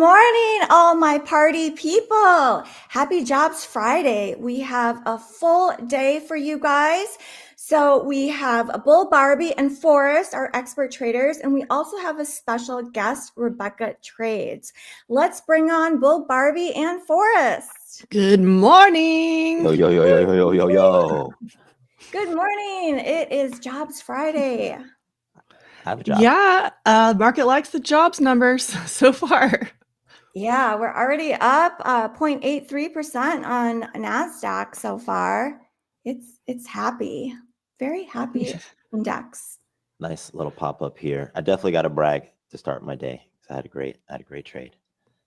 morning, all my party people. Happy Jobs Friday. We have a full day for you guys. So we have Bull Barbie and Forrest, our expert traders, and we also have a special guest, Rebecca Trades. Let's bring on Bull Barbie and Forrest. Good morning. Yo, yo, yo, yo, yo, yo, yo, yo. Good morning. It is Jobs Friday. I have a job. Yeah, market likes the jobs numbers so far. Yeah, we're already up 0.83% on NASDAQ so far. It's happy, very happy index. Nice little pop up here. I definitely got to brag to start my day because I had a great trade.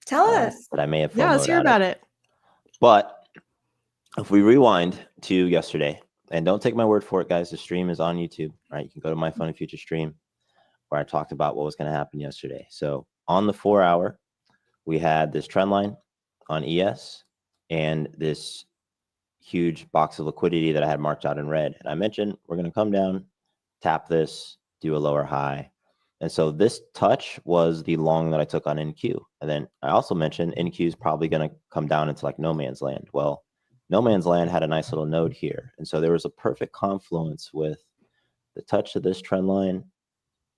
Tell us. But I may have Yeah, let's hear about it. But if we rewind to yesterday, and don't take my word for it, guys, the stream is on YouTube, right? You can go to MyFundedFutures stream where I talked about what was going to happen yesterday. So on the 4 hour, we had this trend line on ES and this huge box of liquidity that I had marked out in red. And I mentioned we're going to come down, tap this, do a lower high. And so this touch was the long that I took on NQ. And then I also mentioned NQ is probably going to come down into like no man's land. Well, no man's land had a nice little node here. And so there was a perfect confluence with the touch of this trend line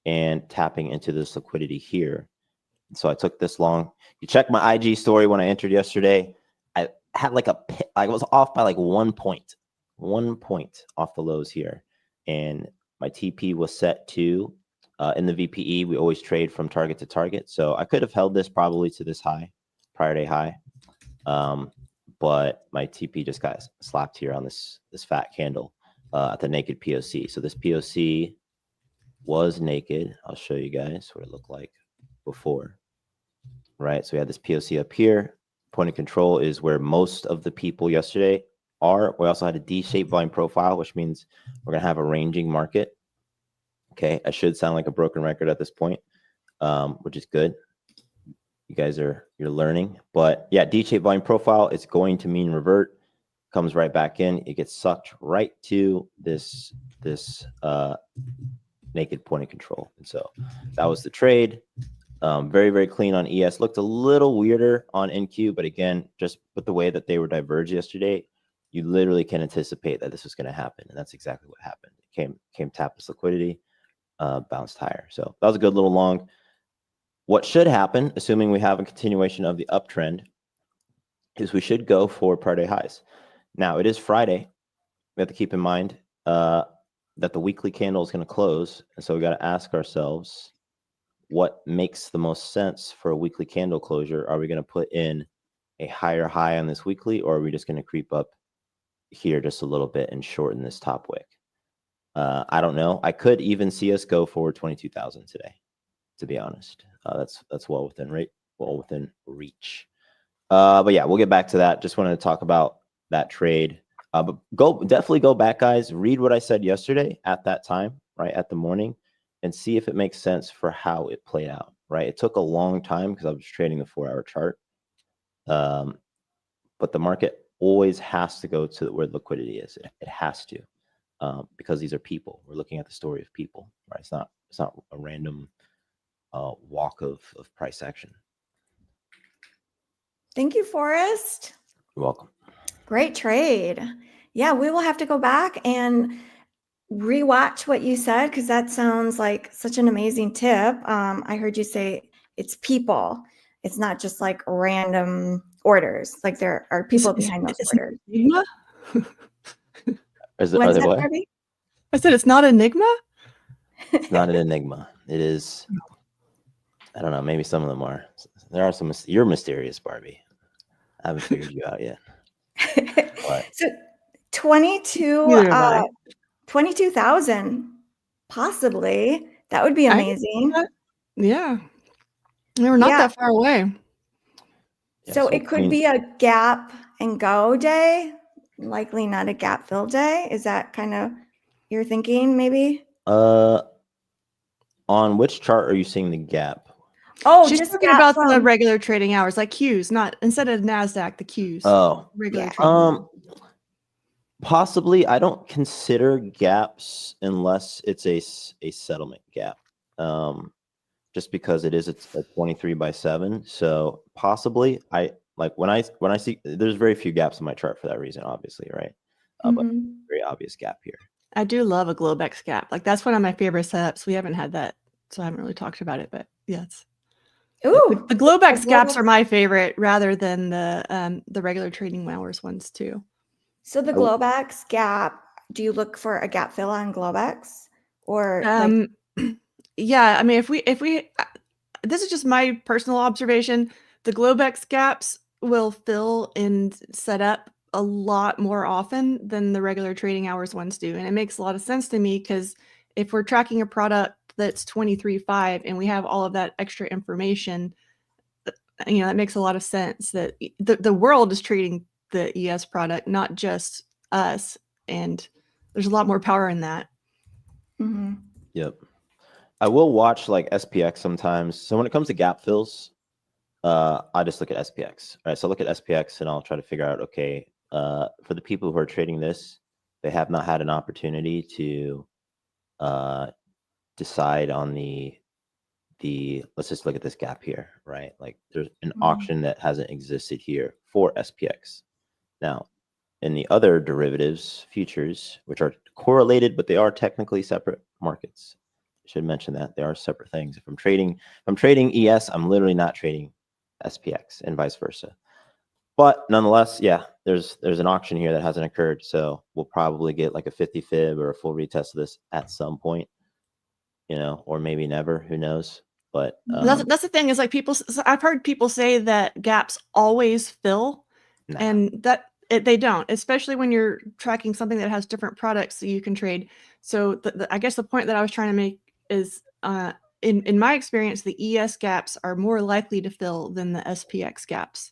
and tapping into this liquidity here. So I took this long. You check my IG story when I entered yesterday. I had like I was off by like 1 point off the lows here. And my TP was set to, in the VPE, we always trade from target to target. So I could have held this probably to this high, prior day high. But my TP just got slapped here on this fat candle at the naked POC. So this POC was naked. I'll show you guys what it looked like before. Right, so we had this POC up here. Point of control is where most of the people yesterday are. We also had a D-shaped volume profile, which means we're gonna have a ranging market. Okay, I should sound like a broken record at this point, which is good. You guys you're learning, but yeah, D-shaped volume profile is going to mean revert. Comes right back in. It gets sucked right to this naked point of control, and so that was the trade. Very, very clean on ES. Looked a little weirder on NQ, but again, just with the way that they were diverged yesterday, you literally can anticipate that this was going to happen, and that's exactly what happened. It came tap this liquidity, bounced higher. So that was a good little long. What should happen, assuming we have a continuation of the uptrend, is we should go for prior day highs. Now, it is Friday. We have to keep in mind that the weekly candle is going to close, and so we got to ask ourselves, what makes the most sense for a weekly candle closure? Are we going to put in a higher high on this weekly, or are we just going to creep up here just a little bit and shorten this top wick? I don't know. I could even see us go forward 22,000 today, to be honest. That's well within reach. But yeah, we'll get back to that. Just wanted to talk about that trade. But definitely go back, guys. Read what I said yesterday at that time, right at the morning, and see if it makes sense for how it played out, right? It took a long time because I was trading the 4 hour chart. But the market always has to go to where liquidity is. It has to, because these are people. We're looking at the story of people, right? It's not a random walk of price action. Thank you, Forrest. You're welcome. Great trade. Yeah, we will have to go back and rewatch what you said, because that sounds like such an amazing tip. I heard you say it's people. It's not just like random orders. Like there are people behind those orders. Enigma? Are they what? Barbie? I said it's not Enigma? It's not an enigma. It is, I don't know, maybe some of them are. There are some. You're mysterious, Barbie. I haven't figured you out yet. So 22,000 possibly. That would be amazing. Yeah. We're not that far away. Yeah, so it could be a gap and go day, likely not a gap fill day. Is that kind of your thinking, maybe? On which chart are you seeing the gap? Oh, she's talking about the regular trading hours, like Qs, not instead of NASDAQ, the Qs. Oh, regular trading. Possibly. I don't consider gaps unless it's a settlement gap. just because it is a 23/7. So possibly when I see, there's very few gaps in my chart for that reason, obviously, right? But very obvious gap here. I do love a Globex gap. Like that's one of my favorite setups. We haven't had that, so I haven't really talked about it, but yes. Ooh, The Globex gaps are my favorite rather than the regular trading hours ones too. So the Globex gap, do you look for a gap fill on Globex or yeah, I mean, if we this is just my personal observation, the Globex gaps will fill and set up a lot more often than the regular trading hours ones do. And it makes a lot of sense to me because if we're tracking a product that's 23.5 and we have all of that extra information, that makes a lot of sense that the world is trading the ES product, not just us. And there's a lot more power in that. Yep. I will watch like SPX sometimes. So when it comes to gap fills, I just look at SPX. All right. So I look at SPX and I'll try to figure out, okay, for the people who are trading this, they have not had an opportunity to decide on the let's just look at this gap here, right? Like there's an auction that hasn't existed here for SPX. Now, in the other derivatives, futures, which are correlated, but they are technically separate markets. I should mention that they are separate things. If I'm trading ES, I'm literally not trading SPX and vice versa. But nonetheless, yeah, there's an auction here that hasn't occurred. So we'll probably get like a 50 fib or a full retest of this at some point, or maybe never, who knows? But that's the thing is like I've heard people say that gaps always fill, and that they don't, especially when you're tracking something that has different products that you can trade. So I guess the point that I was trying to make is in my experience, the ES gaps are more likely to fill than the SPX gaps.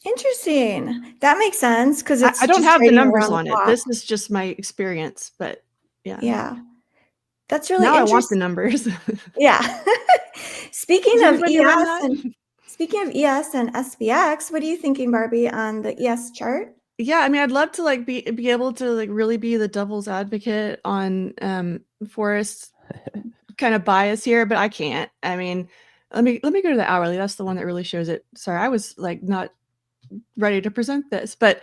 Interesting. That makes sense because I don't have the numbers on it. This is just my experience, but yeah. Yeah. That's really now interesting. I want the numbers. Yeah. Speaking of ES and SPX, what are you thinking, Barbie, on the ES chart? Yeah, I mean, I'd love to like be able to like really be the devil's advocate on Forrest's kind of bias here, but I can't. I mean, let me go to the hourly. That's the one that really shows it. Sorry, I was like not ready to present this, but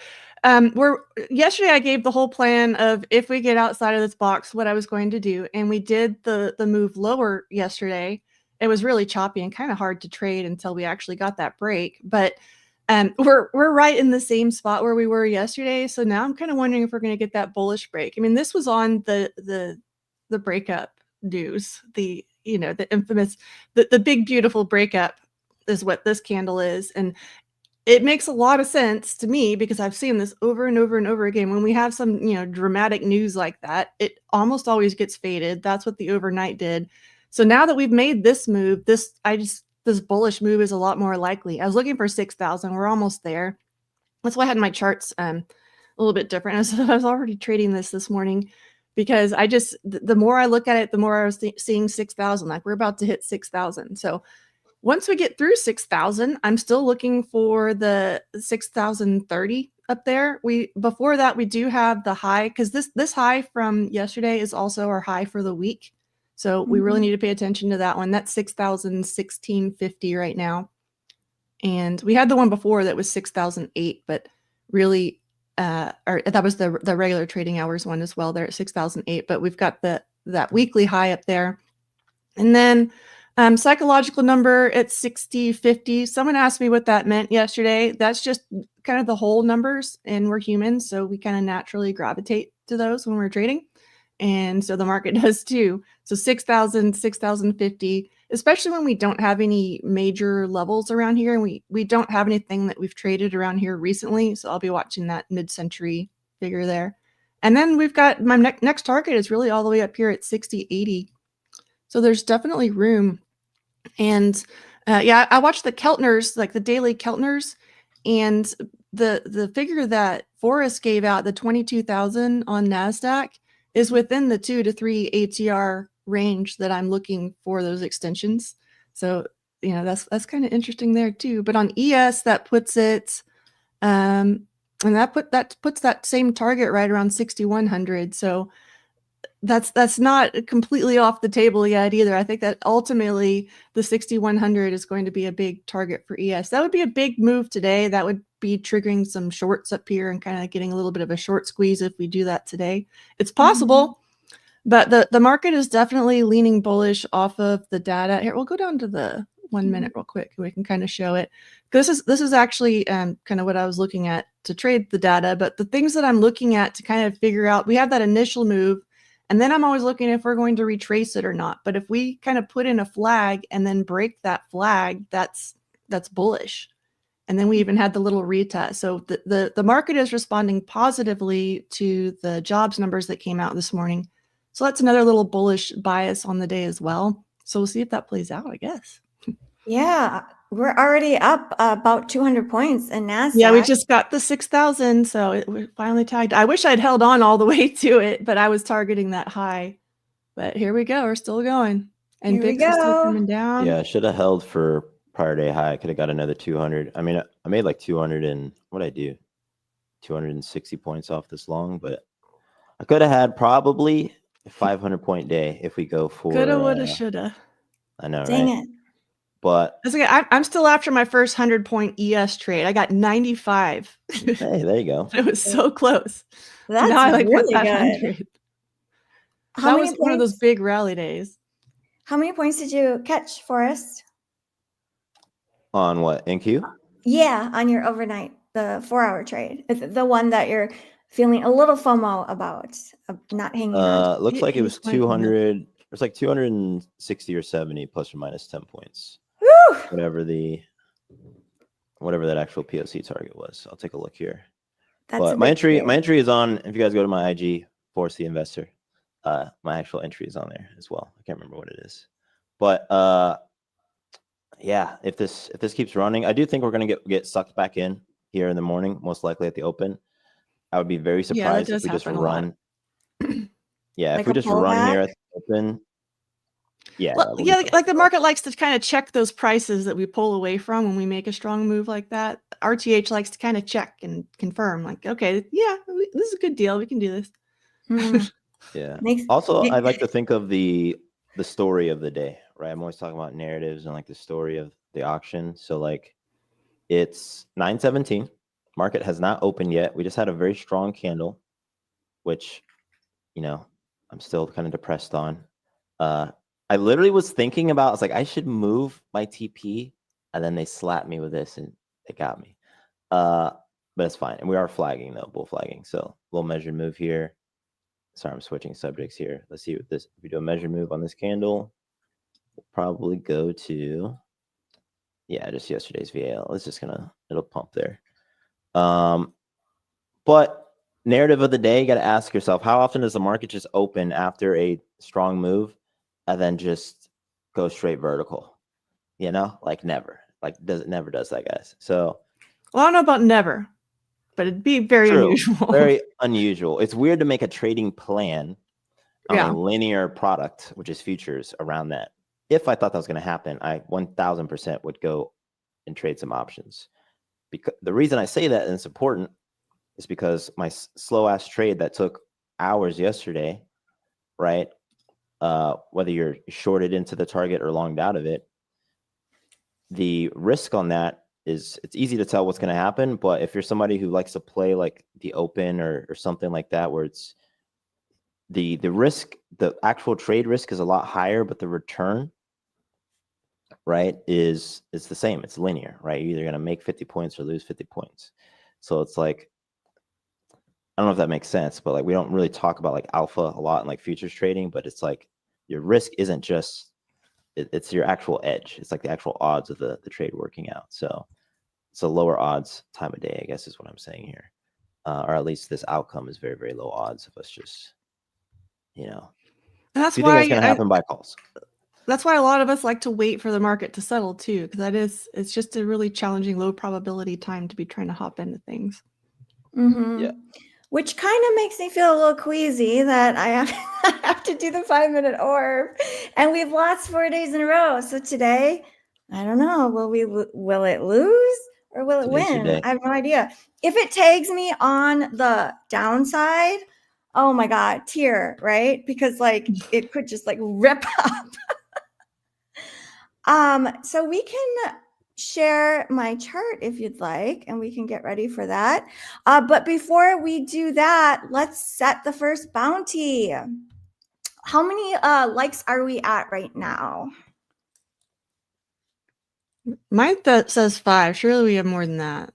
yesterday I gave the whole plan of if we get outside of this box, what I was going to do, and we did the move lower yesterday. It was really choppy and kind of hard to trade until we actually got that break, but we're right in the same spot where we were yesterday. So now I'm kind of wondering if we're going to get that bullish break. I mean, this was on the breakup news, the infamous, the big beautiful breakup is what this candle is, and it makes a lot of sense to me because I've seen this over and over and over again. When we have some, dramatic news like that, it almost always gets faded. That's what the overnight did. So now that we've made this move, this bullish move is a lot more likely. I was looking for 6,000. We're almost there. That's why I had my charts a little bit different. I was already trading this morning because the more I look at it, the more I was seeing 6,000. Like we're about to hit 6,000. So once we get through 6,000, I'm still looking for the 6,030 up there. Before that, we do have the high because this high from yesterday is also our high for the week. So we really need to pay attention to that one. That's 6,016.50 right now. And we had the one before that was 6,008, but really, or that was the regular trading hours one as well. There at 6,008, but we've got that weekly high up there. And then psychological number at 60.50. Someone asked me what that meant yesterday. That's just kind of the whole numbers, and we're humans, so we kind of naturally gravitate to those when we're trading. And so the market does too. So 6,000, 6,050, especially when we don't have any major levels around here. And we don't have anything that we've traded around here recently. So I'll be watching that mid-century figure there. And then we've got my next target is really all the way up here at 60.80. So there's definitely room. And I watched the Keltners, like the daily Keltners, and the figure that Forrest gave out, the 22,000 on NASDAQ, is within the 2 to 3 ATR range that I'm looking for those extensions. So, that's kind of interesting there too. But on ES, that puts it, and that puts that same target right around 6,100. So that's not completely off the table yet either. I think that ultimately the 6,100 is going to be a big target for ES. That would be a big move today. That would be triggering some shorts up here and kind of getting a little bit of a short squeeze if we do that today. It's possible, but the market is definitely leaning bullish off of the data. Here, we'll go down to the 1 minute real quick. We can kind of show it. This is actually kind of what I was looking at to trade the data, but the things that I'm looking at to kind of figure out, we have that initial move. And then I'm always looking if we're going to retrace it or not. But if we kind of put in a flag and then break that flag, that's bullish. And then we even had the little retest. So the market is responding positively to the jobs numbers that came out this morning. So that's another little bullish bias on the day as well. So we'll see if that plays out, I guess. Yeah, we're already up about 200 points in NASDAQ. Yeah, we just got the 6,000, so we finally tagged. I wish I'd held on all the way to it, but I was targeting that high. But here we go. We're still going. And Here we VIX is still go. coming down. Yeah, I should have held for prior day high. I could have got another 200. I mean, I made like 200 and what I do? 260 points off this long, but I could have had probably a 500-point day if we go for. Coulda, woulda, shoulda. I know, Dang right? it. But That's okay. I'm still after my first 100-point ES trade. I got 95. hey, there you go. It was so close. That's now I like really that good. 100. How That many was one of those points? big rally days. How many points did you catch, Forrest? On what? NQ? Yeah, on your overnight, the 4-hour trade. It's the one that you're feeling a little FOMO about, not hanging on. Looks like it was He's liking it. 200. It's like 260 or 70 plus or minus 10 points. Woo! Whatever that actual POC target was. I'll take a look here. That's But a my big entry trade. is on. If you guys go to my IG, Force the Investor, my actual entry is on there as well. I can't remember what it is, but yeah, if this keeps running, I do think we're gonna get sucked back in here in the morning, most likely at the open. I would be very Yeah, that surprised if does we just happen a lot. run. Yeah, Like if we a just run here pullback? at the open. Yeah, Well, we'll yeah, be like the fine. market likes to kind of check those prices that we pull away from when we make a strong move like that. RTH likes to kind of check and confirm, like, okay, yeah, this is a good deal. We can do this. Hmm. Yeah. Makes Also, I like to think of the story of the day, right? I'm always talking about narratives and like the story of the auction. So like it's 9:17. Market has not opened yet. We just had a very strong candle, which, you know, I'm still kind of depressed on. I literally was thinking about, I was like, I should move my TP, and then they slapped me with this and it got me. But it's fine. And we are flagging though, bull flagging. So we'll measure move here. Sorry, I'm switching subjects here. Let's see what this, if we do a measure move on this candle, we'll probably go to, yeah, just yesterday's VAL. It's just it'll pump there. But narrative of the day, you got to ask yourself, how often does the market just open after a strong move and then just go straight vertical? You know, like never. Like never does that, guys. So Well, I don't know about never, but it'd be very unusual. Very unusual. It's weird to make a trading plan on Yeah. a linear product, which is futures, around that. If I thought that was going to happen, I 1000% would go and trade some options. Because the reason I say that, and it's important, is because my slow ass trade that took hours yesterday, right? Whether you're shorted into the target or longed out of it, the risk on that is, it's easy to tell what's going to happen. But if you're somebody who likes to play like the open or something like that, where it's the risk, the actual trade risk is a lot higher, but the return, right, is the same. It's linear, right? You're either going to make 50 points or lose 50 points. So it's like, I don't know if that makes sense, but like we don't really talk about like alpha a lot in like futures trading, but it's like your risk isn't just, it's your actual edge. It's like the actual odds of the trade working out. So it's a lower odds time of day, I guess is what I'm saying here. Or at least this outcome is very, very low odds of us just, you know. And that's If you think why it's going to happen, buy calls. That's why a lot of us like to wait for the market to settle too, because it's just a really challenging, low probability time to be trying to hop into things. Mm-hmm. Yeah. Which kind of makes me feel a little queasy that I have to do the 5-minute orb, and we've lost 4 days in a row. So today, I don't know. Will it lose or will it Today's your win? day. I have no idea. If it tags me on the downside, Oh my God, tear, right? Because like it could just like rip up. So we can share my chart if you'd like, and we can get ready for that. But before we do that, let's set the first bounty. How many likes are we at right now? Mine says 5. Surely we have more than that.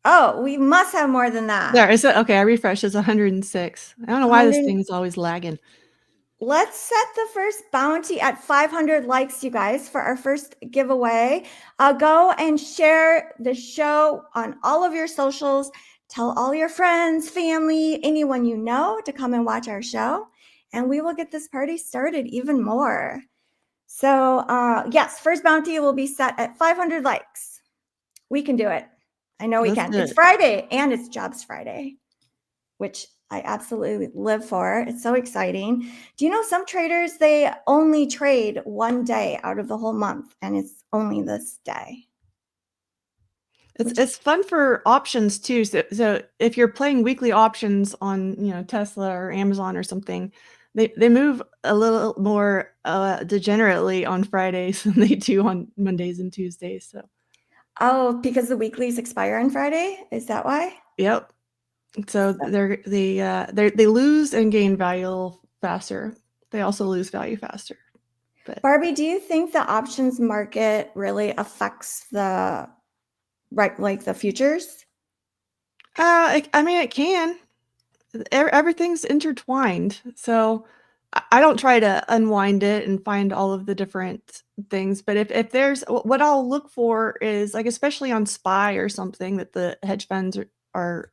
Oh, we must have more than that. There, is it? Okay, I refreshed. It's 106. I don't know why this 100 thing is always lagging. Let's set the first bounty at 500 likes, you guys, for our first giveaway. Go and share the show on all of your socials. Tell all your friends, family, anyone you know to come and watch our show. And we will get this party started even more. So yes, first bounty will be set at 500 likes. We can do it. I know we can. It's Friday and it's Jobs Friday, which I absolutely live for. It's so exciting. Do you know some traders, they only trade one day out of the whole month, and it's only this day. It's fun for options too. So if you're playing weekly options on, you know, Tesla or Amazon or something, they move a little more degenerately on Fridays than they do on Mondays and Tuesdays. So oh, because the weeklies expire on Friday? Is that why? Yep. So they lose and gain value a little faster. They also lose value faster. But Barbie, do you think the options market really affects the like the futures? I mean, it can. Everything's intertwined. So I don't try to unwind it and find all of the different things. But if there's what I'll look for is like, especially on SPY or something that the hedge funds are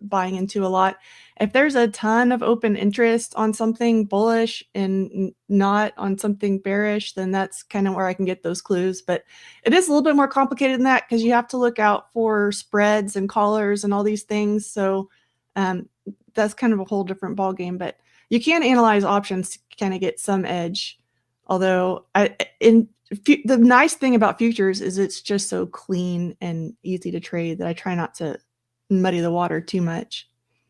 buying into a lot. If there's a ton of open interest on something bullish and not on something bearish, then that's kind of where I can get those clues. But it is a little bit more complicated than that because you have to look out for spreads and collars and all these things. So that's kind of a whole different ballgame. But you can analyze options to kind of get some edge. Although the nice thing about futures is it's just so clean and easy to trade that I try not to muddy the water too much.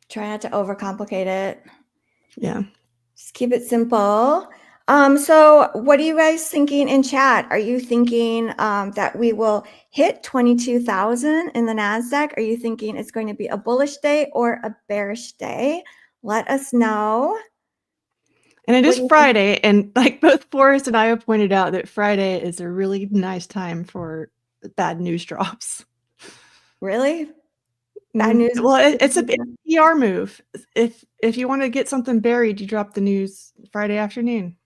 Try not to overcomplicate it. Yeah. Just keep it simple. So what are you guys thinking in chat? Are you thinking that we will hit 22,000 in the NASDAQ? Are you thinking it's going to be a bullish day or a bearish day? Let us know. And it is Friday, and like both Forrest and I have pointed out that Friday is a really nice time for bad news drops. Really? Bad news? Well, it's a PR move. If you want to get something buried, you drop the news Friday afternoon.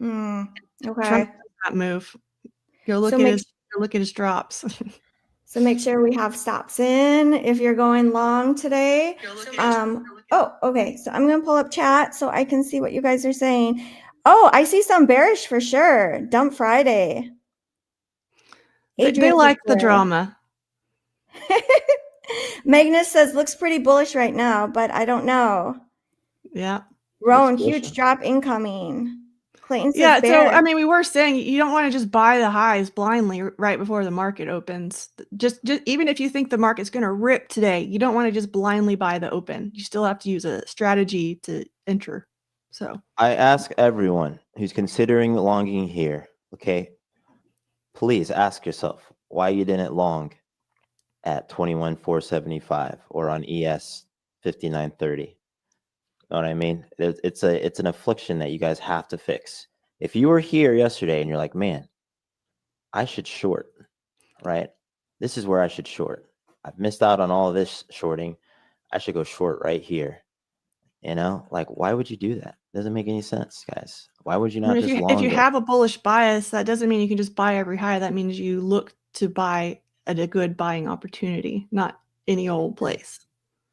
Okay. Trump does that move. Go look at his drops. So make sure we have stops in if you're going long today. Oh, okay. So I'm going to pull up chat so I can see what you guys are saying. Oh, I see some bearish for sure. Dump Friday. They like the drama. Magnus says, looks pretty bullish right now, but I don't know. Yeah. Rowan, huge drop incoming. Clayton says, yeah, so I mean, we were saying you don't want to just buy the highs blindly right before the market opens. Just even if you think the market's going to rip today, you don't want to just blindly buy the open. You still have to use a strategy to enter. So I ask everyone who's considering longing here, okay, please ask yourself why you didn't long at 21,475 or on ES 5930. Know what I mean? It's an affliction that you guys have to fix. If you were here yesterday and you're like, man, I should short, right? This is where I should short. I've missed out on all of this shorting. I should go short right here. You know, like, why would you do that? Doesn't make any sense, guys. Why would you not just long? If you have a bullish bias, that doesn't mean you can just buy every high. That means you look to buy at a good buying opportunity, not any old place.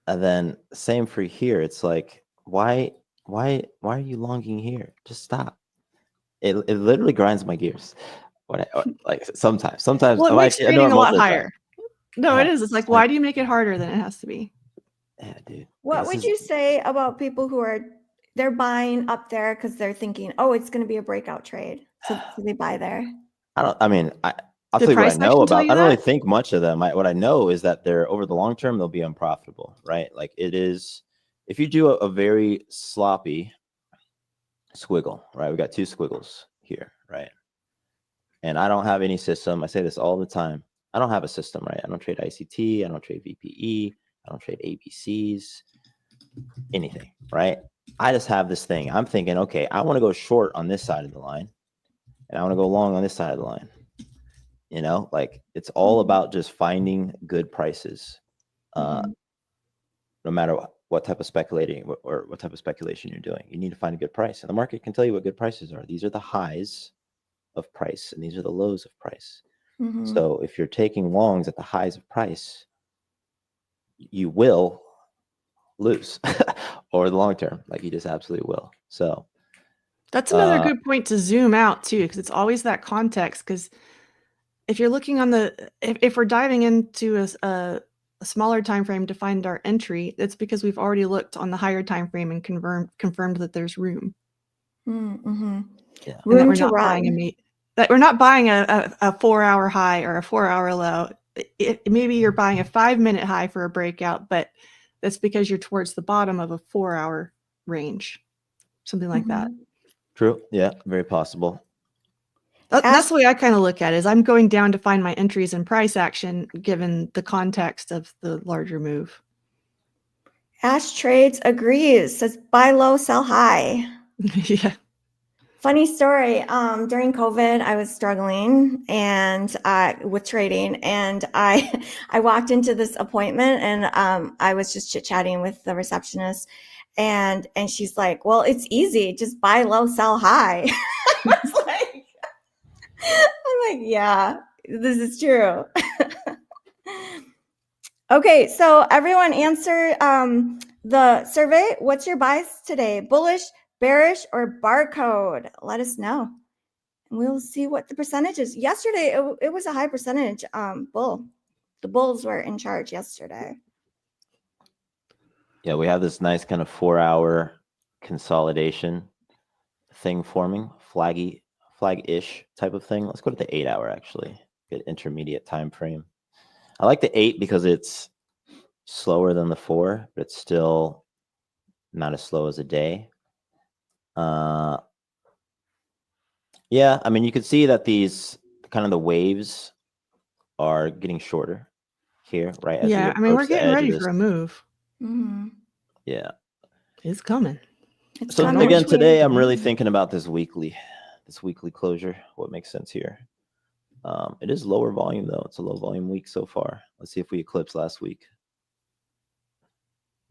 And then same for here. It's like, why are you longing here? Just stop. It literally grinds my gears. Like sometimes well, it makes trading a lot higher. No, yeah, it is. It's like, why do you make it harder than it has to be? Yeah, dude. What would you say about people who they're buying up there because they're thinking, oh, it's going to be a breakout trade, so they buy there? I'll tell you what I know about. I don't really think much of them. What I know is that they're over the long term, they'll be unprofitable, right? Like it's if you do a very sloppy squiggle, right? We got two squiggles here, right? And I don't have any system. I say this all the time. I don't have a system, right? I don't trade ICT. I don't trade VPE. I don't trade ABCs, anything, right? I just have this thing. I'm thinking, okay, I want to go short on this side of the line, and I want to go long on this side of the line. You know, like it's all about just finding good prices, no matter what type of speculating or what type of speculation you're doing. You need to find a good price, and the market can tell you what good prices are. These are the highs of price, and these are the lows of price. So if you're taking longs at the highs of price, you will lose over the long term. Like you just absolutely will. So that's another good point to zoom out too, because it's always that context. Because if you're looking on if we're diving into a smaller time frame to find our entry, it's because we've already looked on the higher time frame and confirmed that there's room. yeah. And that we're not buying that we're not buying a 4-hour high or a 4-hour low. Maybe you're buying a 5-minute high for a breakout, but that's because you're towards the bottom of a 4-hour range, something like that. True. Yeah, very possible. That's the way I kind of look at it, is I'm going down to find my entries and price action given the context of the larger move. Ash Trades agrees, says buy low, sell high. Yeah. Funny story. During COVID, I was struggling and with trading, and I walked into this appointment, and I was just chit chatting with the receptionist, and she's like, "Well, it's easy. Just buy low, sell high." I was like, "I'm like, yeah, this is true." Okay, so everyone answer the survey. What's your buys today? Bullish, bearish, or barcode? Let us know. And we'll see what the percentage is. Yesterday, it was a high percentage bull. The bulls were in charge yesterday. Yeah, we have this nice kind of 4-hour consolidation thing forming, flag-ish type of thing. Let's go to the 8-hour actually. Good intermediate time frame. I like the 8 because it's slower than the 4, but it's still not as slow as a day. Yeah, I mean, you could see that these kind of the waves are getting shorter here, right? As yeah, I mean, we're getting ready for a move. Yeah, it's coming. So again, today I'm really thinking about this weekly closure. What makes sense here? It is lower volume though. It's a low volume week so far. Let's see if we eclipse last week.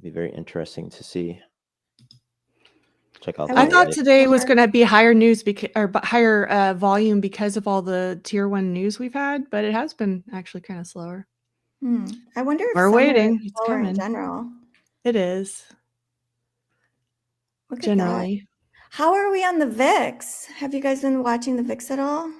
Be very interesting to see. Check out. I thought today was going to be higher news higher volume because of all the tier 1 news we've had, but it has been actually kind of slower. I wonder if we're waiting. It's coming in general. It is. Look generally. At that. How are we on the VIX? Have you guys been watching the VIX at all?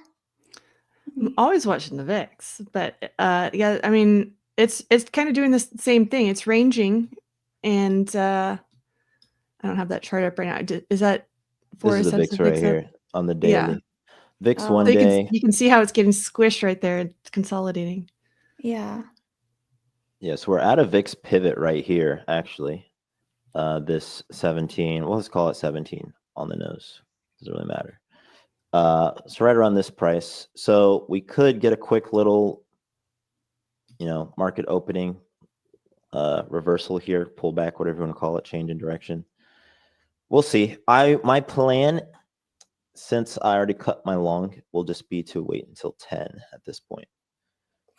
I'm always watching the VIX, but yeah, I mean, it's kind of doing the same thing. It's ranging, and I don't have that chart up right now. Is that this is the VIX right here on the daily? Yeah. VIX one day. You can see how it's getting squished right there. It's consolidating. Yeah. Yes, we're at a VIX pivot right here, actually. This 17, well, let's call it 17 on the nose. Doesn't really matter. So right around this price. So we could get a quick little, market opening, reversal here, pullback, whatever you want to call it, change in direction. We'll see. My plan, since I already cut my long, will just be to wait until 10 at this point.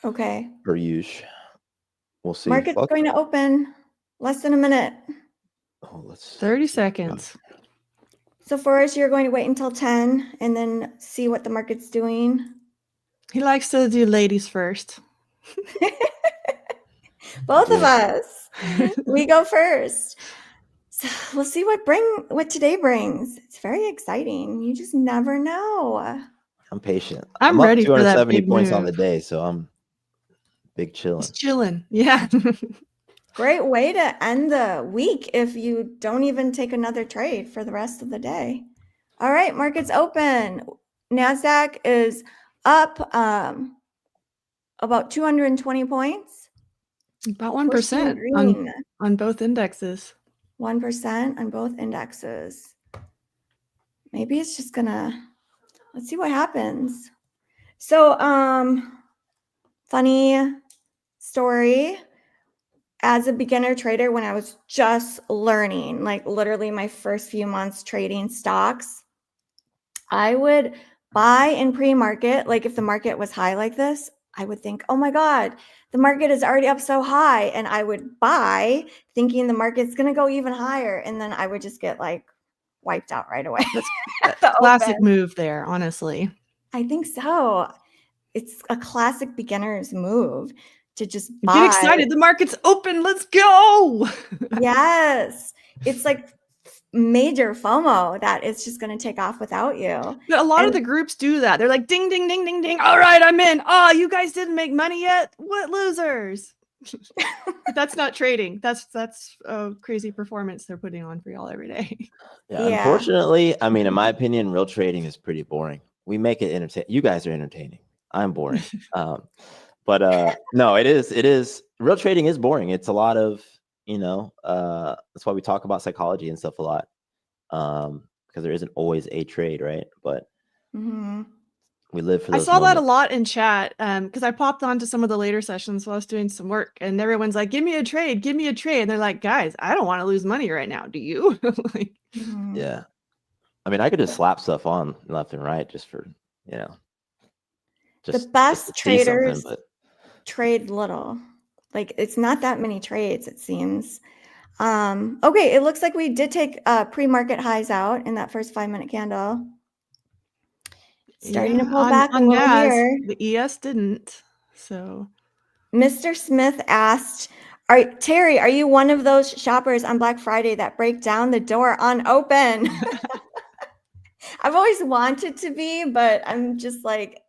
Okay. Per usual. We'll see. Market's going to open less than a minute. Oh, let's 30 seconds. So Forrest, you're going to wait until 10 and then see what the market's doing. He likes to do ladies first. Both of us. We go first. So we'll see what today brings. It's very exciting. You just never know. I'm patient. I'm up ready for that 270 big points move. on the day, so I'm big chilling. Just chilling. Yeah. Great way to end the week if you don't even take another trade for the rest of the day. All right, market's open. NASDAQ is up about 220 points. About 1% on both indexes. 1% on both indexes. Maybe it's just gonna, let's see what happens. So, funny story. As a beginner trader, when I was just learning, like literally my first few months trading stocks, I would buy in pre-market. Like if the market was high like this, I would think, oh my God, the market is already up so high. And I would buy thinking the market's going to go even higher. And then I would just get like wiped out right away. That's a classic move there, honestly. I think so. It's a classic beginner's move to just buy. Get excited. The market's open. Let's go. Yes. It's like major FOMO that it's just going to take off without you. But a lot of the groups do that. They're like, ding, ding, ding, ding, ding. All right, I'm in. Oh, you guys didn't make money yet? What losers? That's not trading. That's a crazy performance they're putting on for y'all every day. Yeah, unfortunately, I mean, in my opinion, real trading is pretty boring. We make it entertaining. You guys are entertaining. I'm boring. But no, it is. Real trading is boring. It's a lot of, that's why we talk about psychology and stuff a lot. Because there isn't always a trade, right? But we live for those I saw that a moments. lot in chat because I popped onto some of the later sessions while I was doing some work, and everyone's like, give me a trade. And they're like, guys, I don't want to lose money right now. Do you? Like, yeah. I mean, I could just slap stuff on left and right just for, the best traders trade little. Like it's not that many trades, it seems. Okay, it looks like we did take pre-market highs out in that first 5-minute candle. Starting to pull back a little here. The ES didn't. So Mr. Smith asked, Terry, are you one of those shoppers on Black Friday that break down the door on open? I've always wanted to be, but I'm just like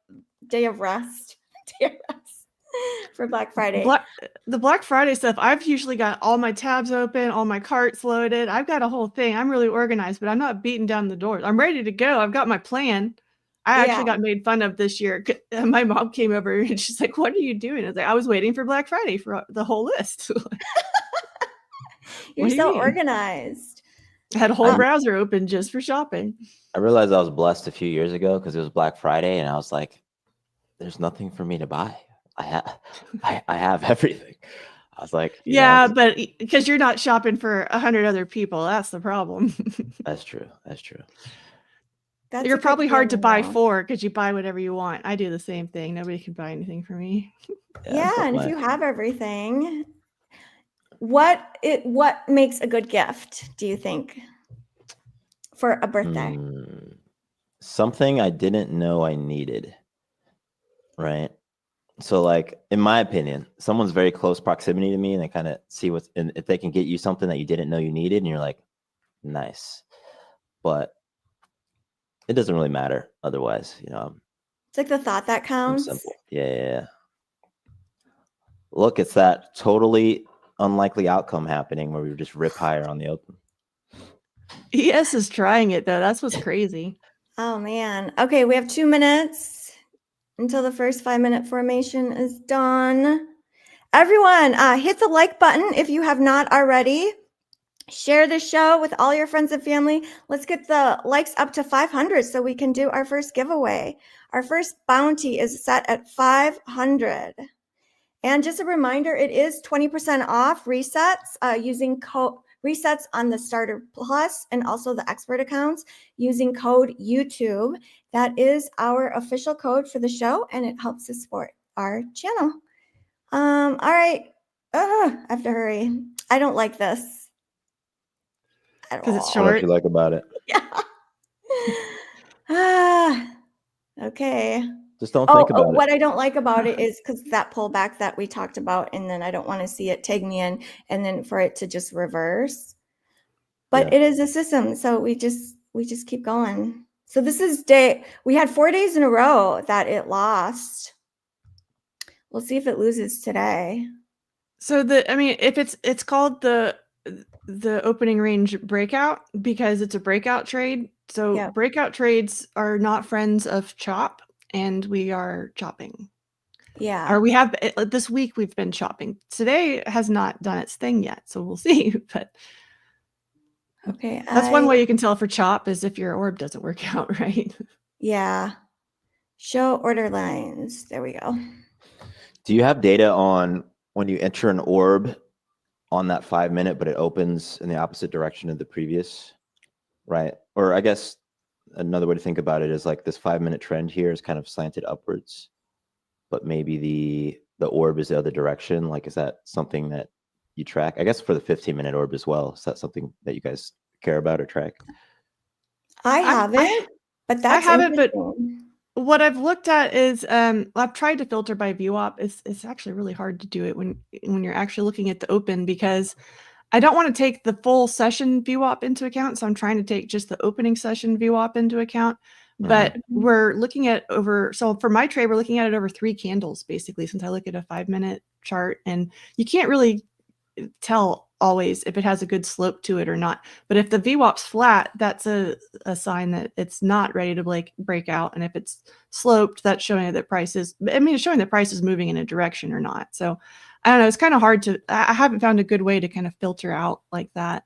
day of rest for Black Friday. The Black Friday stuff, I've usually got all my tabs open, all my carts loaded. I've got a whole thing. I'm really organized, but I'm not beating down the doors. I'm ready to go. I've got my plan. I actually got made fun of this year. My mom came over and she's like, what are you doing? I was like, I was waiting for Black Friday for the whole list. You're so organized. I had a whole browser open just for shopping. I realized I was blessed a few years ago because it was Black Friday and I was like, there's nothing for me to buy. I have everything. I was like, but because you're not shopping for 100 other people, that's the problem. That's true. You're probably hard to buy for because you buy whatever you want. I do the same thing. Nobody can buy anything for me. And if you have everything, what makes a good gift, do you think, for a birthday? Something I didn't know I needed, right? So like, in my opinion, someone's very close proximity to me and they kind of see if they can get you something that you didn't know you needed and you're like, nice. But it doesn't really matter otherwise, It's like the thought that counts. Simple. Yeah. Look, it's that totally unlikely outcome happening where we just rip higher on the open. ES is trying it though. That's what's crazy. Oh man. Okay, we have 2 minutes until the first 5-minute formation is done. Everyone, hit the like button if you have not already. Share the show with all your friends and family. Let's get the likes up to 500 so we can do our first giveaway. Our first bounty is set at 500. And just a reminder, it is 20% off resets using code resets on the Starter Plus and also the expert accounts using code YouTube. That is our official code for the show, and it helps to support our channel. All right. I have to hurry. I don't like this. Because it's short. What do you like about it? Okay. Just don't think about it. What I don't like about it is because that pullback that we talked about, and then I don't want to see it tag me in, and then for it to just reverse. But it is a system, so we just keep going. So this is we had 4 days in a row that it lost. We'll see if it loses today. So if it's called the opening range breakout because it's a breakout trade. So breakout trades are not friends of chop, and we are chopping. Yeah. Or we have this week we've been chopping. Today has not done its thing yet, so we'll see. But Okay. That's one way you can tell for chop is if your orb doesn't work out, right? Yeah. Show order lines. There we go. Do you have data on when you enter an orb on that 5 minute, but it opens in the opposite direction of the previous, right? Or I guess another way to think about it is like this 5 minute trend here is kind of slanted upwards, but maybe the orb is the other direction. Like, is that something that you track? I guess for the 15-minute orb as well. Is that something that you guys care about or track? I haven't, but that's haven't, but interesting. what I've looked at is I've tried to filter by VWAP. It's actually really hard to do it when you're actually looking at the open, because I don't want to take the full session VWAP into account. So I'm trying to take just the opening session VWAP into account. But we're looking at so for my trade, we're looking at it over 3 candles, basically, since I look at a 5 minute chart, and you can't really tell always if it has a good slope to it or not. But if the VWAP's flat, that's a sign that it's not ready to break out. And if it's sloped, that's showing that it's showing that price is moving in a direction or not. So I don't know. It's kind of hard I haven't found a good way to kind of filter out like that.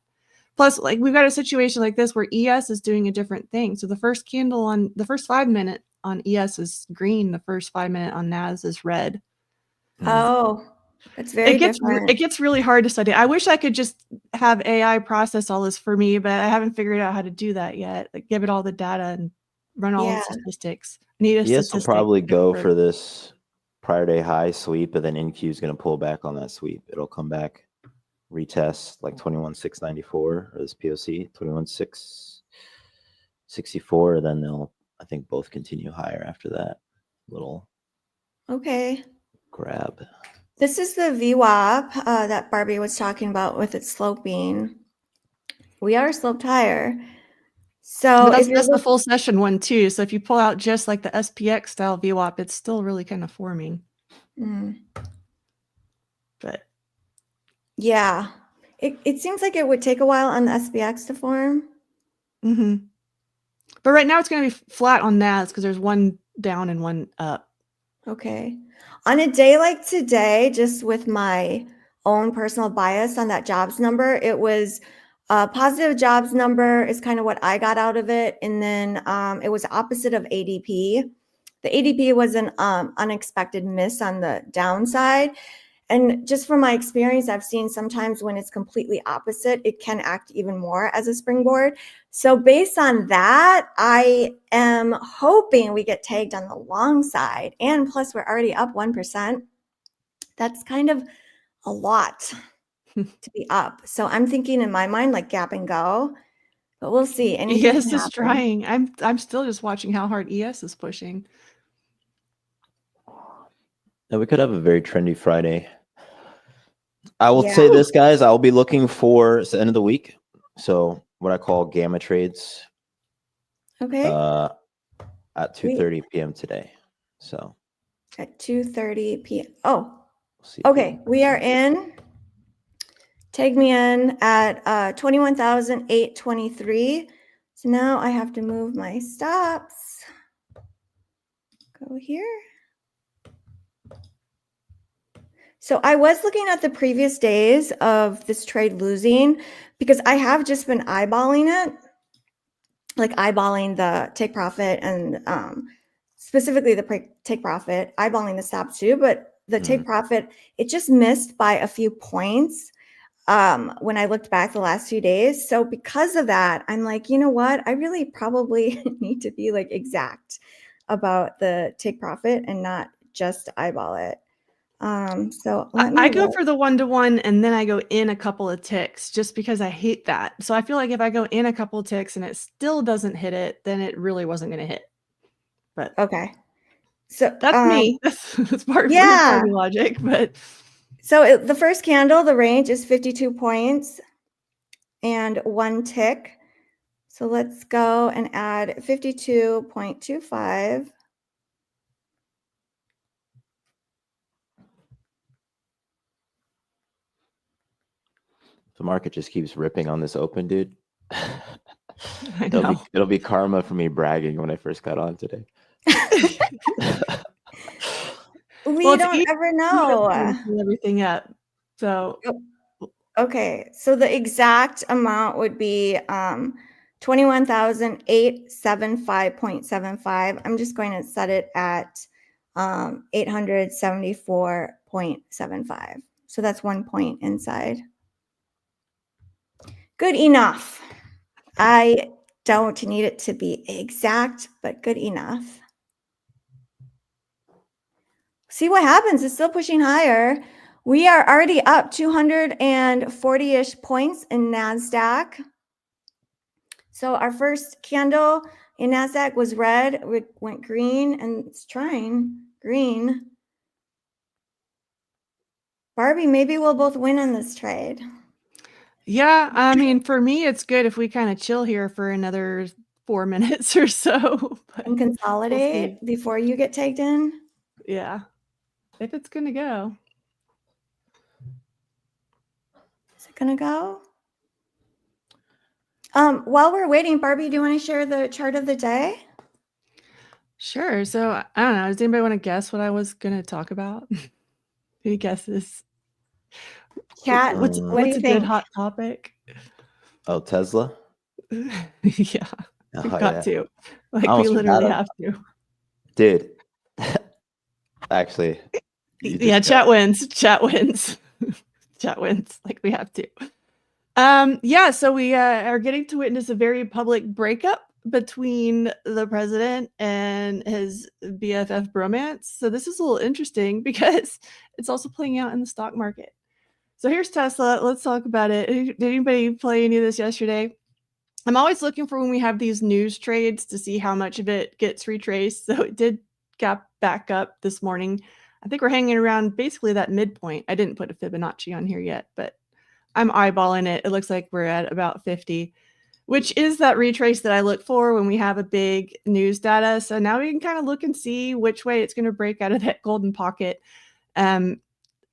Plus, like, we've got a situation like this where ES is doing a different thing. So the first candle on the first 5 minute on ES is green. The first 5 minute on NAS is red. Oh, it's very different. It gets really hard to study. I wish I could just have AI process all this for me, but I haven't figured out how to do that yet. Like, give it all the data and run all the statistics. Yes, will probably go for this prior day high sweep, and then NQ is going to pull back on that sweep. It'll come back, retest like 21,694 or this POC 21,664. Then they'll, I think, both continue higher after that little grab. This is the VWAP that Barbie was talking about with its sloping. We are sloped higher. So that's the full session one too. So if you pull out just like the SPX style VWAP, it's still really kind of forming. But yeah, it seems like it would take a while on the SPX to form. But right now it's going to be flat on NAS because there's one down and one up. Okay. On a day like today, just with my own personal bias on that jobs number, it was a positive jobs number is kind of what I got out of it. And then it was opposite of ADP. The ADP was an unexpected miss on the downside. And just from my experience, I've seen sometimes when it's completely opposite, it can act even more as a springboard. So based on that, I am hoping we get tagged on the long side. And plus, we're already up 1%. That's kind of a lot to be up. So I'm thinking in my mind, like gap and go. But we'll see. ES is trying. I'm still just watching how hard ES is pushing. Now we could have a very trendy Friday. I will say this, guys. I'll be looking for it's the end of the week, so what I call gamma trades. Okay. At 2:30 p.m. today. So. At 2:30 p.m. Oh. Okay. We are in. Tag me in at 21,823. So now I have to move my stops. Go here. So I was looking at the previous days of this trade losing because I have just been eyeballing it, like eyeballing the take profit and specifically the take profit, eyeballing the stop too, but the take profit, it just missed by a few points when I looked back the last few days. So because of that, I'm like, you know what? I really probably need to be like exact about the take profit and not just eyeball it. So I go for the 1-to-1 and then I go in a couple of ticks just because I hate that. So I feel like if I go in a couple of ticks and it still doesn't hit it, then it really wasn't going to hit. But okay. So that's me. That's part of logic. But so the first candle, the range is 52 points and 1 tick. So let's go and add 52.25. The market just keeps ripping on this open, dude. I it'll be karma for me bragging when I first got on today. We don't ever know. Everything up. So Okay, so the exact amount would be 21,875.75. I'm just going to set it at 874.75. So that's 1 point inside. Good enough. I don't need it to be exact, but good enough. See what happens. It's still pushing higher. We are already up 240-ish points in NASDAQ. So our first candle in NASDAQ was red. It went green, and it's trying green. Barbie, maybe we'll both win on this trade. Yeah, I mean, for me, it's good if we kind of chill here for another 4 minutes or so. And consolidate before you get tagged in. Yeah, if it's gonna go. Is it gonna go? While we're waiting, Barbie, do you want to share the chart of the day? Sure. So I don't know. Does anybody want to guess what I was gonna talk about? Any guesses? Chat, What's what do a you good think? hot topic? Oh, Tesla. Yeah, we've Oh, got yeah. to. I Like, we almost forgot literally him. have to. Dude. Actually, you Yeah, just chat got it. wins. Chat wins. Chat wins. Like, we have to. Yeah, so we are getting to witness a very public breakup between the president and his BFF bromance. So this is a little interesting because it's also playing out in the stock market. So here's Tesla. Let's talk about it. Did anybody play any of this yesterday? I'm always looking for when we have these news trades to see how much of it gets retraced. So it did gap back up this morning. I think we're hanging around basically that midpoint. I didn't put a Fibonacci on here yet, but I'm eyeballing it. It looks like we're at about 50, which is that retrace that I look for when we have a big news data. So now we can kind of look and see which way it's going to break out of that golden pocket.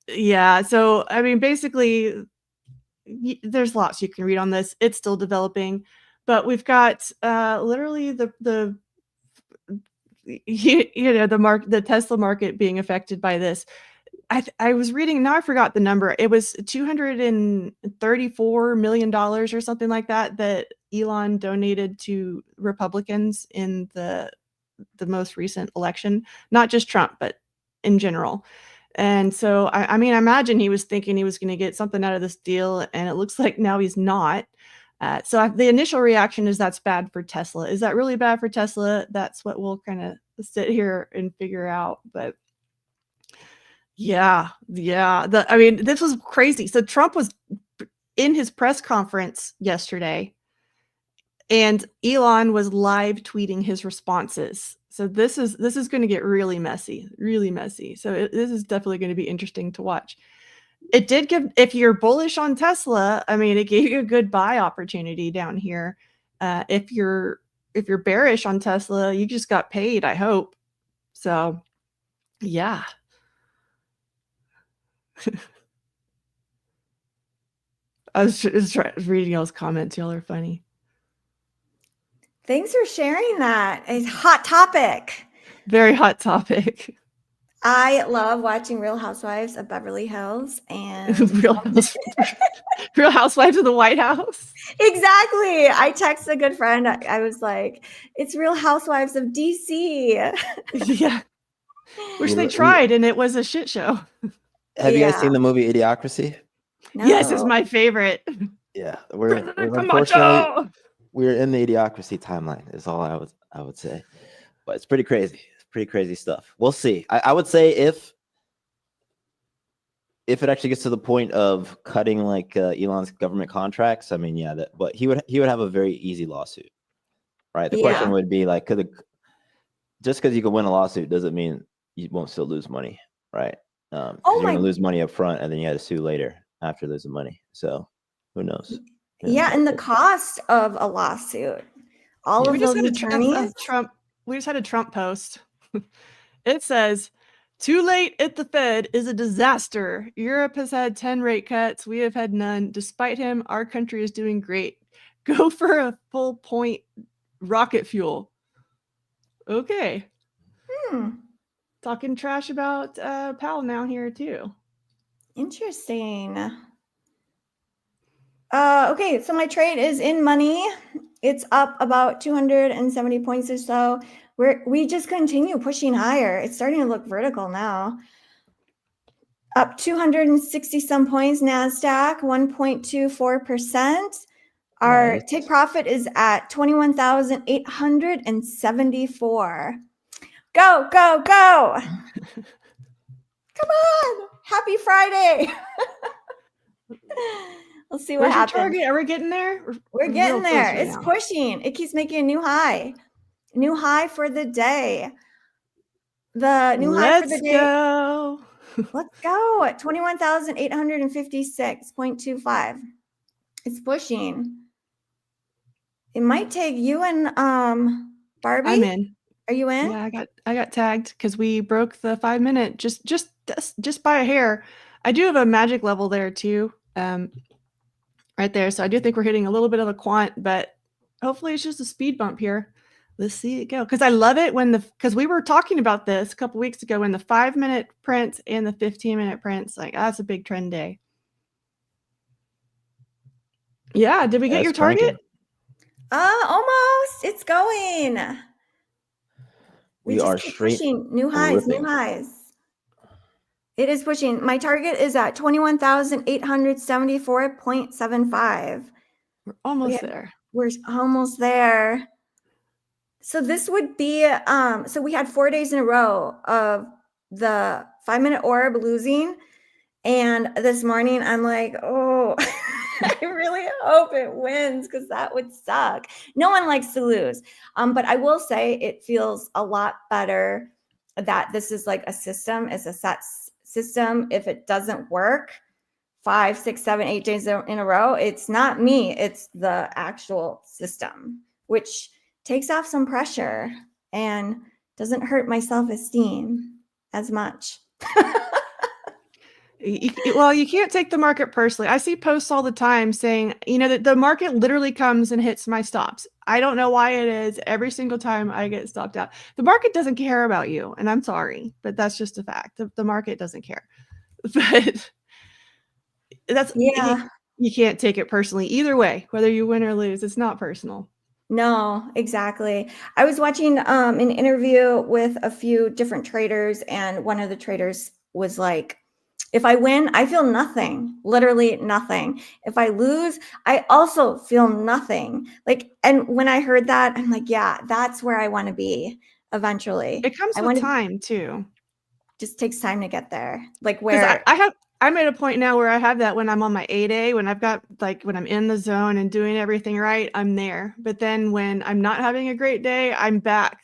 Yeah, so I mean, basically, there's lots you can read on this. It's still developing, but we've got literally the the Tesla market being affected by this. I was reading, now I forgot the number. It was $234 million or something like that Elon donated to Republicans in the most recent election, not just Trump, but in general. And so, I mean, I imagine he was thinking he was going to get something out of this deal, and it looks like now he's not. So the initial reaction is that's bad for Tesla. Is that really bad for Tesla? That's what we'll kind of sit here and figure out. But yeah. I mean, this was crazy. So Trump was in his press conference yesterday, and Elon was live tweeting his responses. So this is going to get really messy, really messy. So this is definitely going to be interesting to watch. It did give, if you're bullish on Tesla, I mean, it gave you a good buy opportunity down here. If you're bearish on Tesla, you just got paid, I hope. So yeah. I was reading y'all's comments. Y'all are funny. Thanks for sharing that. It's a hot topic. Very hot topic. I love watching Real Housewives of Beverly Hills and Real Housewives of the White House. Exactly. I texted a good friend. I was like, it's Real Housewives of DC. Yeah. Which they tried, and it was a shit show. Have you guys seen the movie Idiocracy? No. Yes, it's my favorite. Yeah, we're unfortunately we're in the Idiocracy timeline. Is all I would say, but it's pretty crazy. It's pretty crazy stuff. We'll see. I would say if it actually gets to the point of cutting like Elon's government contracts, I mean, yeah, but he would have a very easy lawsuit, right? The question would be like, just because you can win a lawsuit doesn't mean you won't still lose money, right? Because you're going to lose money up front, and then you got to sue later after losing money. So who knows? Yeah, and the cost of a lawsuit. All of those attorneys. We just had a Trump post. It says, "Too late at the Fed is a disaster. Europe has had 10 rate cuts. We have had none. Despite him, our country is doing great. Go for a full point rocket fuel." Okay. Talking trash about Powell now here too. Interesting. Okay, so my trade is in money. It's up about 270 points or so. We just continue pushing higher. It's starting to look vertical now. Up 260 some points, NASDAQ, 1.24%. Our Nice. take profit is at 21,874. Go, go, go. Come on. Happy Friday. We'll see what Where's your happens. target? Are we getting there? We're real getting close there. right It's now. pushing. It keeps making a new high. New high for the day. The new high for the Let's day. go. Let's go at 21,856.25. It's pushing. It might take you and Barbie. I'm in. Are you in? Yeah, I got tagged because we broke the 5 minute just by a hair. I do have a magic level there too, right there. So I do think we're hitting a little bit of a quant, but hopefully it's just a speed bump here. Let's see it go. Because I love it when because we were talking about this a couple weeks ago when the 5 minute prints and the 15-minute prints, like that's a big trend day. Yeah, did we get your target? Almost. It's going. We just are keep straight pushing. New highs, ripping. new highs. It is pushing. My target is at 21,874.75. We're almost there. We're almost there. So this would be, so we had 4 days in a row of the 5 minute orb losing. And this morning I'm like, oh, I really hope it wins because that would suck. No one likes to lose. But I will say it feels a lot better that this is like a system. It's a set system. If it doesn't work 5, 6, 7, 8 days in a row, it's not me. It's the actual system, which takes off some pressure and doesn't hurt my self-esteem as much. Well, you can't take the market personally. I see posts all the time saying, that the market literally comes and hits my stops. I don't know why it is. Every single time I get stopped out. The market doesn't care about you, and I'm sorry, but that's just a fact. The market doesn't care. But that's you can't take it personally either way, whether you win or lose. It's not personal. No, exactly. I was watching an interview with a few different traders, and one of the traders was like, if I win, I feel nothing, literally nothing. If I lose, I also feel nothing. And when I heard that, I'm like, yeah, that's where I want to be eventually. It comes with time too. Just takes time to get there. Like where I made a point now where I have that when I'm on my 8A, when I've got when I'm in the zone and doing everything right, I'm there. But then when I'm not having a great day, I'm back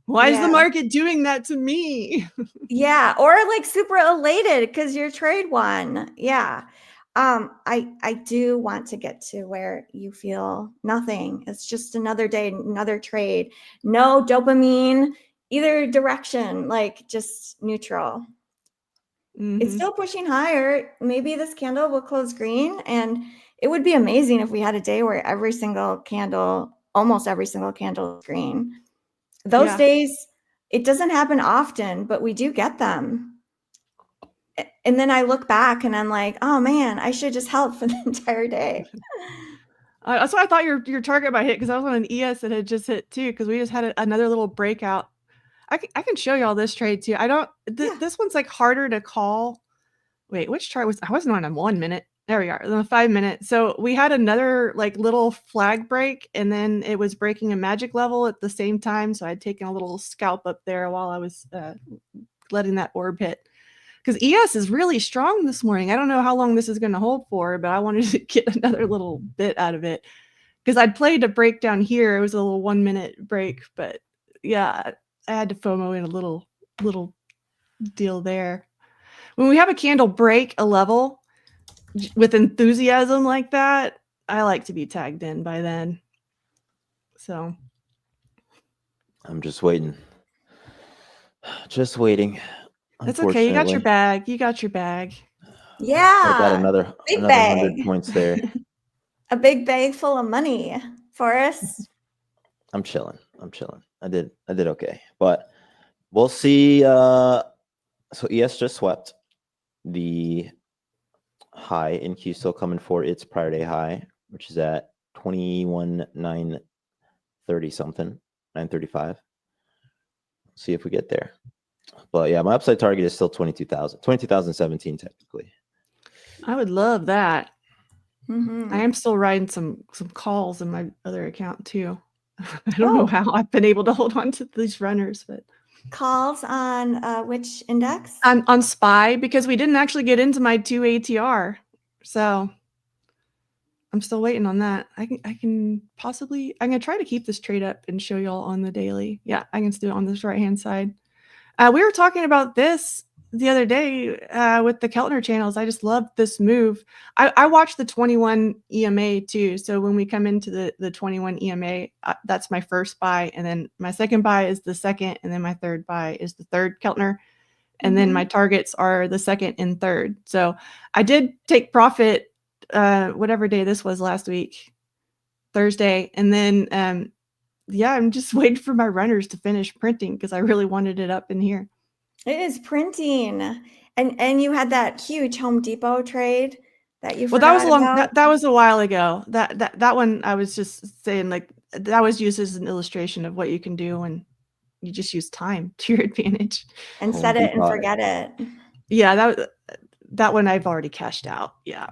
why is the market doing that to me? Yeah. Or super elated because your trade won. Yeah. I do want to get to where you feel nothing. It's just another day, another trade. No dopamine, either direction, just neutral. It's still pushing higher. Maybe this candle will close green, and it would be amazing if we had a day where almost every single candle is green. Those days, it doesn't happen often, but we do get them. And then I look back and I'm like, oh man, I should just help for the entire day. That's why I thought your target might hit, because I was on an ES that had just hit too, because we just had another little breakout. I can show you all this trade too. This one's harder to call. Wait, which chart I wasn't on 1 minute. There we are, the 5 minute. So we had another little flag break, and then it was breaking a magic level at the same time. So I'd taken a little scalp up there while I was letting that orb hit. Because ES is really strong this morning. I don't know how long this is going to hold for, but I wanted to get another little bit out of it. Because I'd played a breakdown here. It was a little 1 minute break, but yeah, I had to FOMO in a little deal there. When we have a candle break a level with enthusiasm like that, I like to be tagged in by then. So I'm just waiting. Just waiting. That's okay. You got your bag. Yeah. I got another 100 points there. A big bag full of money for us. I'm chilling. I did okay. But we'll see. So ES just swept. The high. NQ still coming for its prior day high, which is at 21,930 something, 935. See if we get there. But yeah, my upside target is still 22,000, 22,017 technically. I would love that. Mhm. I am still riding some calls in my other account too. I don't know how I've been able to hold on to these runners, but Calls on which index? on SPY, because we didn't actually get into my 2 ATR. So I'm still waiting on that. I'm gonna try to keep this trade up and show y'all on the daily. Yeah, I can do it on this right-hand side. We were talking about this the other day with the Keltner channels. I just love this move. I watched the 21 EMA too. So when we come into the 21 EMA, that's my first buy. And then my second buy is the second. And then my third buy is the third Keltner. And then my targets are the second and third. So I did take profit whatever day this was last week, Thursday. And then yeah, I'm just waiting for my runners to finish printing because I really wanted it up in here. It is printing, and you had that huge Home Depot trade that you Well, forgot that was a while ago. That one I was just saying, like, that was used as an illustration of what you can do when you just use time to your advantage. and Home set it and Depot. forget it. Yeah, that one I've already cashed out. Yeah.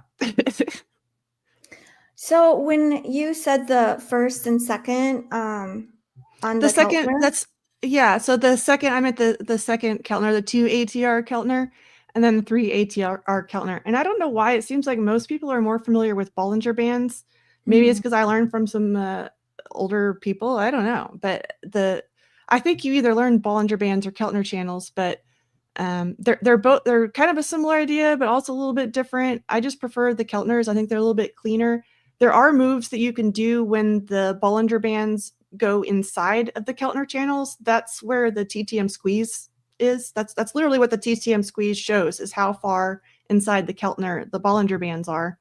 So when you said the first and second on the second, Keltner? so the second, I'm at the second Keltner, the 2 ATR Keltner, and then the 3 ATR Keltner. And I don't know why it seems like most people are more familiar with Bollinger Bands. Maybe it's because I learned from some older people. I don't know. But I think you either learn Bollinger Bands or Keltner channels, but they're kind of a similar idea, but also a little bit different. I just prefer the Keltners. I think they're a little bit cleaner. There are moves that you can do when the Bollinger Bands go inside of the Keltner channels. That's where the TTM squeeze is. That's literally what the TTM squeeze shows, is how far inside the Keltner the Bollinger Bands are.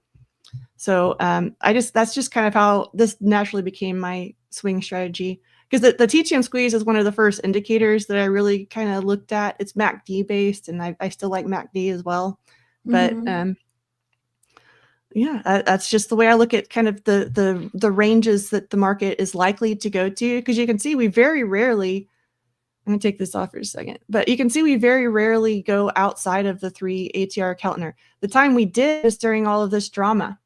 So that's just kind of how this naturally became my swing strategy, because the TTM squeeze is one of the first indicators that I really kind of looked at. It's MACD based, and I still like MACD as well. But yeah, that's just the way I look at kind of the ranges that the market is likely to go to, because you can see we very rarely, I'm going to take this off for a second, but you can see we very rarely go outside of the 3 ATR Keltner. The time we did is during all of this drama.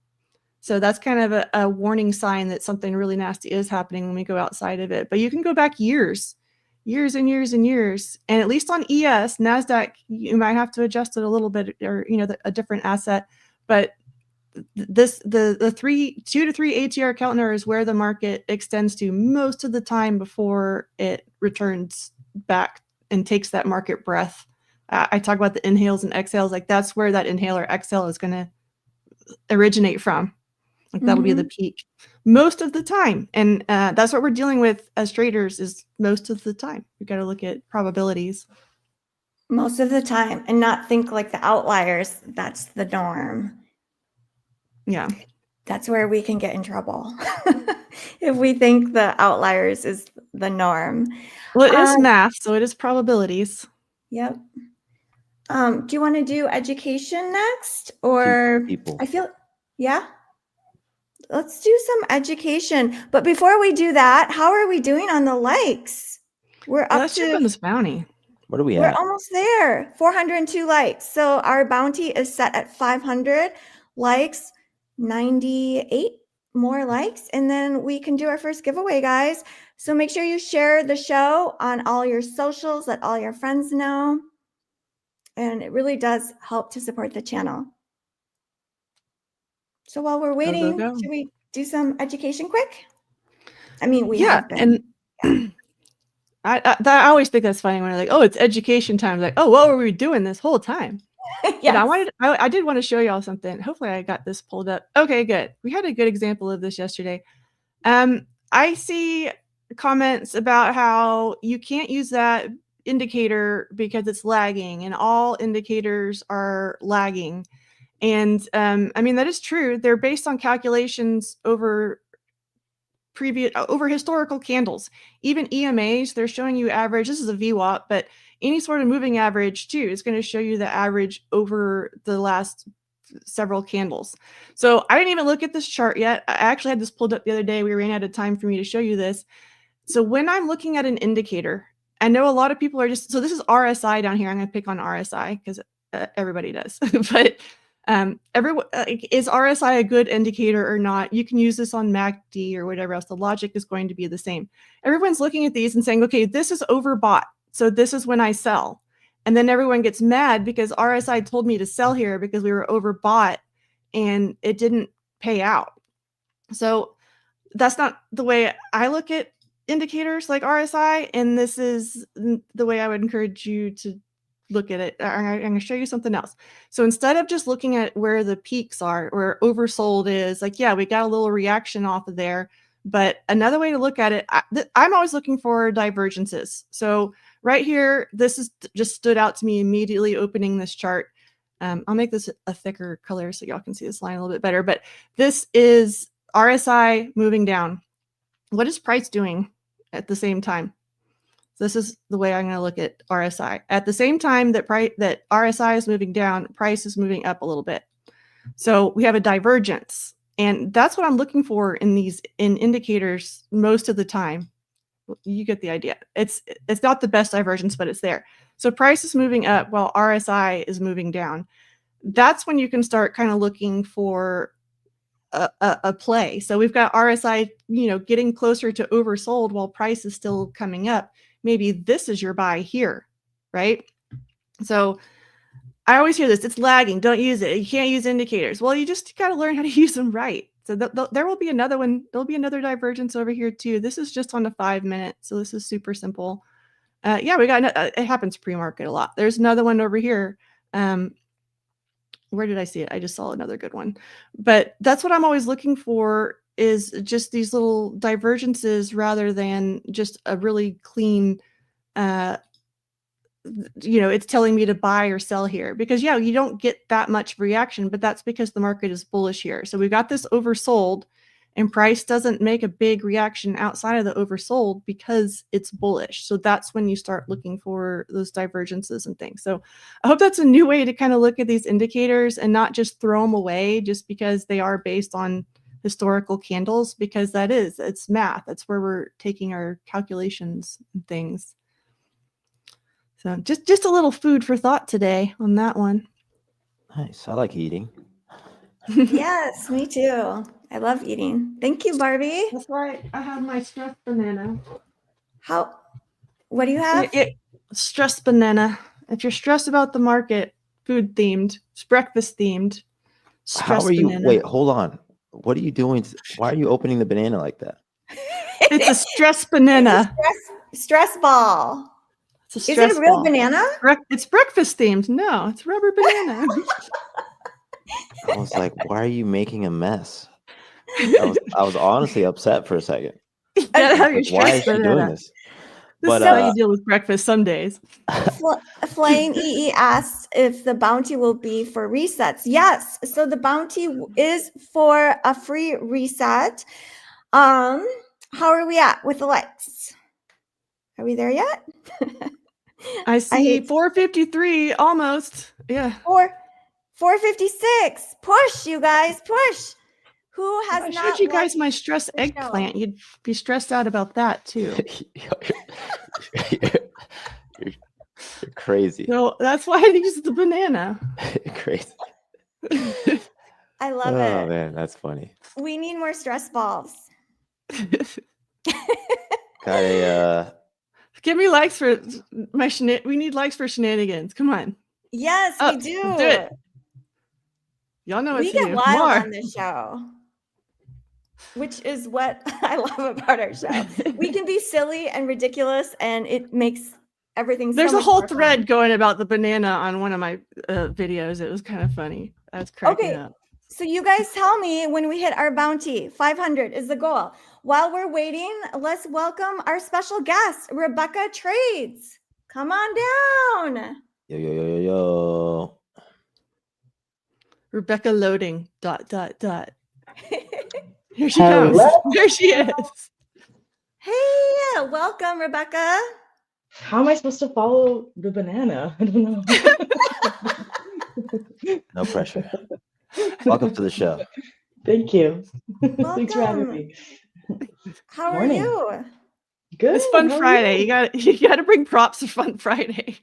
So that's kind of a warning sign that something really nasty is happening when we go outside of it. But you can go back years and years and years. And at least on ES, NASDAQ, you might have to adjust it a little bit, or, a different asset. But the 2 to 3 ATR Keltner is where the market extends to most of the time before it returns back and takes that market breath. I talk about the inhales and exhales, like that's where that inhale or exhale is going to originate from. Like that'll be the peak most of the time. And that's what we're dealing with as traders, is most of the time. We've got to look at probabilities. Most of the time, and not think like the outliers. That's the norm. Yeah. That's where we can get in trouble if we think the outliers is the norm. Well, it is math, so it is probabilities. Yep. Do you want to do education next, or people? Yeah. Let's do some education. But before we do that, how are we doing on the likes? Let's check on this bounty. What are we We're at? almost there. 402 likes. So our bounty is set at 500 likes, 98 more likes, and then we can do our first giveaway, guys. So make sure you share the show on all your socials, let all your friends know. And it really does help to support the channel. So while we're waiting, should we do some education quick? I mean, we have been. And I always think that's funny when they're like, oh, it's education time. Like, oh, what were we doing this whole time? Yeah. I did want to show y'all something. Hopefully I got this pulled up. Okay, good. We had a good example of this yesterday. I see comments about how you can't use that indicator because it's lagging, and all indicators are lagging. And I mean, that is true. They're based on calculations over historical candles. Even EMAs, they're showing you average. This is a VWAP, but any sort of moving average too is going to show you the average over the last several candles. So I didn't even look at this chart yet. I actually had this pulled up the other day. We ran out of time for me to show you this. So when I'm looking at an indicator, I know a lot of people are just, so this is RSI down here. I'm going to pick on RSI because everybody does, but is RSI a good indicator or not? You can use this on MACD or whatever else. The logic is going to be the same. Everyone's looking at these and saying, okay, this is overbought. So this is when I sell. And then everyone gets mad because RSI told me to sell here because we were overbought and it didn't pay out. So that's not the way I look at indicators like RSI. And this is the way I would encourage you to look at it. I'm going to show you something else. So instead of just looking at where the peaks are, where oversold is, like, yeah, we got a little reaction off of there. But another way to look at it, I'm always looking for divergences. So right here, this is just stood out to me immediately opening this chart. I'll make this a thicker color so y'all can see this line a little bit better. But this is RSI moving down. What is price doing at the same time? This is the way I'm going to look at RSI. At the same time that RSI is moving down, price is moving up a little bit. So we have a divergence. And that's what I'm looking for in indicators most of the time. You get the idea. It's not the best divergence, but it's there. So price is moving up while RSI is moving down. That's when you can start kind of looking for a play. So we've got RSI, getting closer to oversold while price is still coming up. Maybe this is your buy here, right? So I always hear this, it's lagging, don't use it. You can't use indicators. Well, you just got to learn how to use them right. So there will be another one. There'll be another divergence over here too. This is just on the 5 minute. So this is super simple. Yeah, we got, it happens pre-market a lot. There's another one over here. Where did I see it? I just saw another good one. But that's what I'm always looking for, is just these little divergences rather than just a really clean, it's telling me to buy or sell here. Because, yeah, you don't get that much reaction, but that's because the market is bullish here. So we've got this oversold, and price doesn't make a big reaction outside of the oversold because it's bullish. So that's when you start looking for those divergences and things. So I hope that's a new way to kind of look at these indicators and not just throw them away just because they are based on historical candles, because it's math. That's where we're taking our calculations and things. So just a little food for thought today on that one. Nice. I like eating. Yes, me too. I love eating. Thank you, Barbie. That's why I have my stressed banana. What do you have? Stressed banana. If you're stressed about the market, food themed, it's breakfast themed. How are you? Wait, hold on. What are you doing? Why are you opening the banana like that? It's a stress banana. Stress ball. It's a stress ball. Is it a real banana? It's breakfast themed. No, it's rubber banana. I was like, why are you making a mess? I was honestly upset for a second. Why is she doing this? This is how you deal with breakfast some days. Flame EE asks if the bounty will be for resets. Yes. So the bounty is for a free reset. How are we at with the likes? Are we there yet? I see 453 almost. Yeah. 456. Push, you guys, push. Who has I not showed you guys my stress eggplant. You'd be stressed out about that too. You're crazy. So that's why I use the banana. Crazy. I love it. Oh man, that's funny. We need more stress balls. Got a give me likes for my we need likes for shenanigans. Come on. Yes, we do. Do it. Y'all know what we to do. get wild on this show, which is what I love about our show. We can be silly and ridiculous, and it makes everything. There's so a whole much thread fun. going about the banana on one of my videos. It was kind of funny. I was cracking up. So you guys tell me when we hit our bounty. 500 is the goal. While we're waiting, let's welcome our special guest, Rebecca Trades. Come on down. yo. Rebecca loading. ... Here she comes. There she is. Hey, welcome, Rebecca. How am I supposed to follow the banana? I don't know. No pressure. Welcome to the show. Thank you. Thanks for having Welcome. me. How are Morning. you? Good. It's Fun how are Friday. you? You got to bring props to Fun Friday.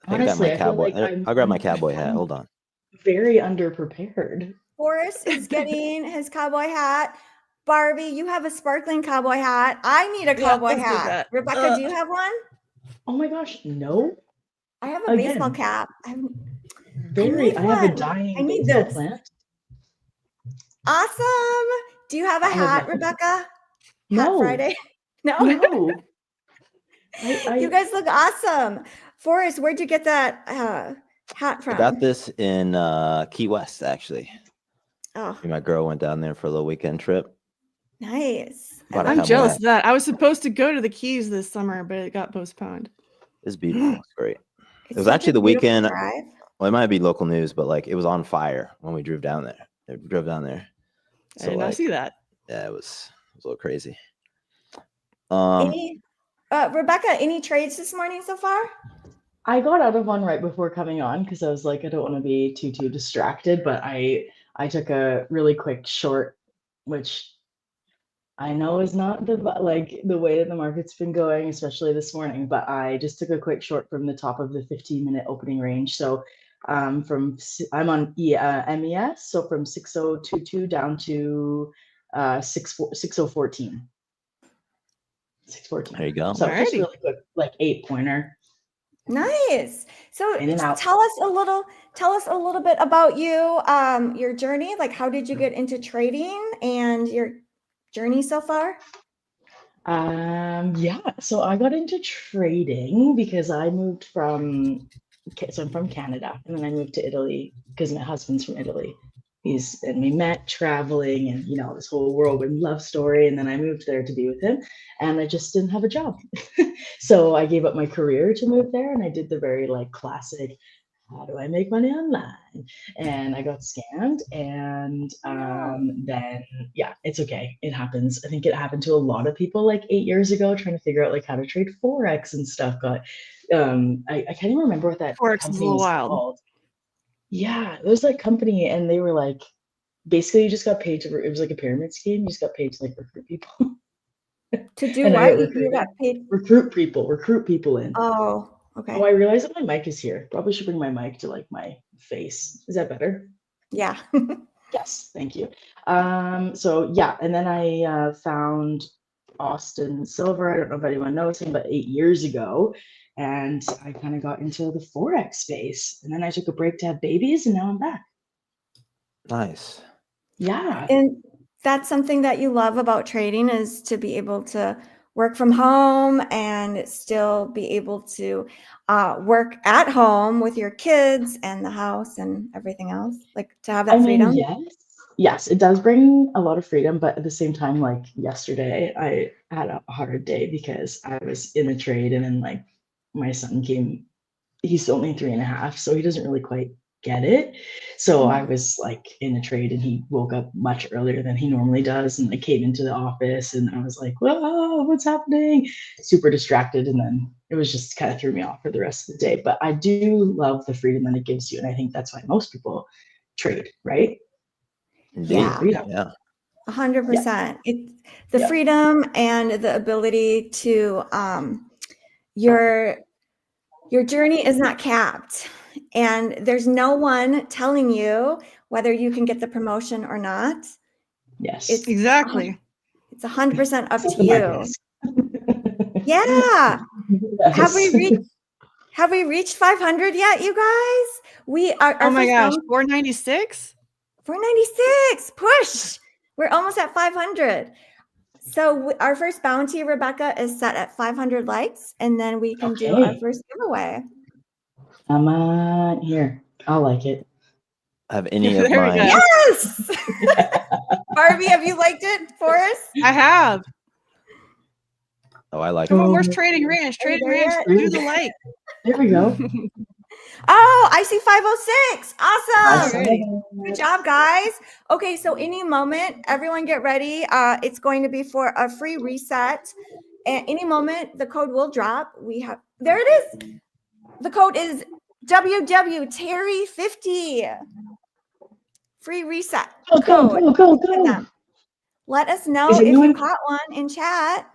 I think I got my Honestly, I feel cowboy. like I'll grab my cowboy hat. Hold on. very underprepared. Forrest is getting his cowboy hat. Barbie, you have a sparkling cowboy hat. I need a cowboy let's do hat. that. Rebecca, do you have one? Oh my gosh, no. I have a baseball Again, cap. I very. need I have a one. dying I need baseball this. plant. Awesome. Do you have a I have hat, no. Rebecca? Hat No. Friday? No. No. You guys look awesome. Forrest, where'd you get that hat from? I got this in Key West, actually. Oh, Me and my girl went down there for a little weekend trip. nice. Bought a I'm cowboy jealous hat. of that. I was supposed to go to the Keys this summer, but it got postponed. It's beautiful. It's great. It's It was such actually a the beautiful weekend. drive. Well, it might be local news, but like it was on fire when we drove down there. It drove down there. I did not see that. Yeah, it was a little crazy. Rebecca, any trades this morning so far? I got out of one right before coming on because I was like, I don't want to be too distracted, but I took a really quick short, which I know is not the way that the market's been going, especially this morning, but I just took a quick short from the top of the 15-minute opening range. So I'm on MES, so from 6022 down to 6014. 614. There you go. So just Alrighty. really quick, like 8-pointer. Nice. So In and out. tell us a little bit about you, your journey. Like, how did you get into trading and your journey so far? Yeah, so I got into trading because I moved I'm from Canada, and then I moved to Italy because my husband's from Italy. And we met traveling, and this whole whirlwind love story. And then I moved there to be with him, and I just didn't have a job. So I gave up my career to move there, and I did the very classic, how do I make money online? And I got scammed, and then it's okay. It happens. I think it happened to a lot of people 8 years ago, trying to figure out how to trade Forex and stuff. I can't even remember what that Forex is a company little was wild. called. Yeah, there was that company, and they were basically you just got paid it was like a pyramid scheme. You just got paid to recruit people. To do And I what? got You got paid. recruit people in. Oh, okay. Oh, I realized that my mic is here. Probably should bring my mic to my face. Is that better? Yeah. Yes, thank you. So yeah, and then I found Austin Silver. I don't know if anyone knows him, but 8 years ago, and I kind of got into the Forex space. And then I took a break to have babies, and now I'm back. Nice. Yeah. And that's something that you love about trading, is to be able to work from home and still be able to work at home with your kids and the house and everything else, to have that freedom. Yes, it does bring a lot of freedom, but at the same time, yesterday, I had a hard day because I was in a trade, and then my son came. He's only 3.5, so he doesn't really quite get it. So I was in a trade, and he woke up much earlier than he normally does, and came into the office, and I was like, whoa, what's happening? Super distracted. And then it was just kind of threw me off for the rest of the day. But I do love the freedom that it gives you. And I think that's why most people trade, right? Indeed. Yeah. Yeah. 100%. It's the freedom and the ability to your journey is not capped, and there's no one telling you whether you can get the promotion or not. Yes. Exactly. It's 100% up Except to the you. markets. Yeah. Yes. Have we reached 500 yet, you guys? We are. Oh my gosh, 496? 496. Push. We're almost at 500. So our first bounty, Rebecca, is set at 500 likes, and then we can do our first giveaway. Come on here. I'll like it. Have any of There we my go. Yes. Barbie, have you liked it for us? I have. Oh, I like Come it. on, where's Trading Ranch? Trading Ranch, do the like. There we go. Oh, I see 506. Awesome. Alrighty. Good job, guys. Okay, so any moment, everyone get ready. It's going to be for a free reset. At any moment, the code will drop. There it is. The code is WWTerry50. Free reset Go, go, code. go, go, Look at go. them. Let us know Is if you anyone caught one in chat.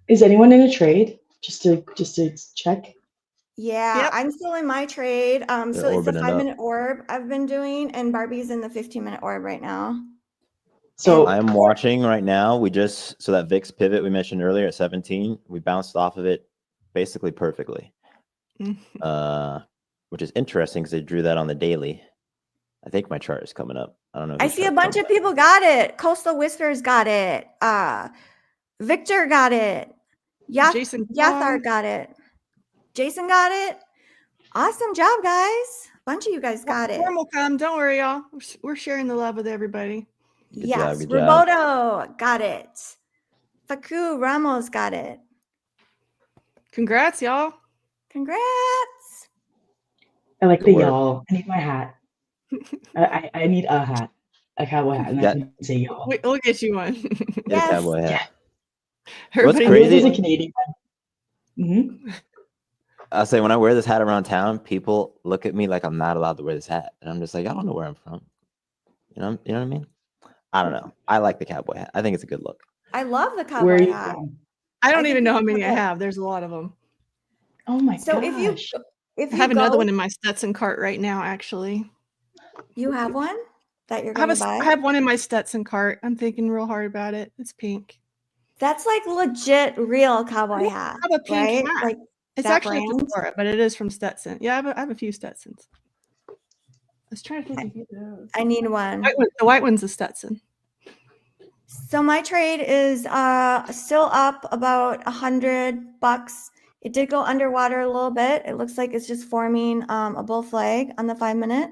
is anyone in a trade? Just to check. Yeah, Yep. I'm still in my trade. They're So it's the orbiting up. 5-minute orb I've been doing, and Barbie's in the 15-minute orb right now. So I'm watching right now. So that VIX pivot we mentioned earlier at 17, we bounced off of it basically perfectly. Which is interesting because they drew that on the daily. I think my chart is coming up. I don't know. If I your see a chart's bunch coming of people got it. Coastal Whispers got it. Victor got it. Jason Yathar got it. Jason got it. Awesome job, guys. A bunch of you guys got it. Storm will come. Don't worry, y'all. We're sharing the love with everybody. Good Yes. job, good job. Roboto got it. Facu Ramos got it. Congrats, y'all. Congrats. I like Good the work. y'all. I need my hat. I need a hat, a cowboy hat, and Yeah. I can say y'all. We'll get you one. Get a Yes. cowboy hat. Yeah. What's Everybody I feel like crazy- there's a Canadian one. Mm-hmm. I'll say when I wear this hat around town, people look at me like I'm not allowed to wear this hat, and I'm just like, I don't know where I'm from. You know what I mean? I don't know. I like the cowboy hat. I think it's a good look. I love the Where are cowboy you hat. from? I don't think even know how it's many I cool. have. There's a lot of them. Oh my So gosh. if I you have another go- one in my Stetson cart right now, actually. You have one that you're I going to buy? have one in my Stetson cart. I'm thinking real hard about it. It's pink. That's like legit real cowboy I hat, have a pink right? hat. Like It's that actually brand? at Sephora, but it is from Stetson. Yeah, I have a few Stetsons. I was trying to think of those. I need one. The white one's a Stetson. So my trade is still up about $100. It did go underwater a little bit. It looks like it's just forming a bull flag on the 5-minute.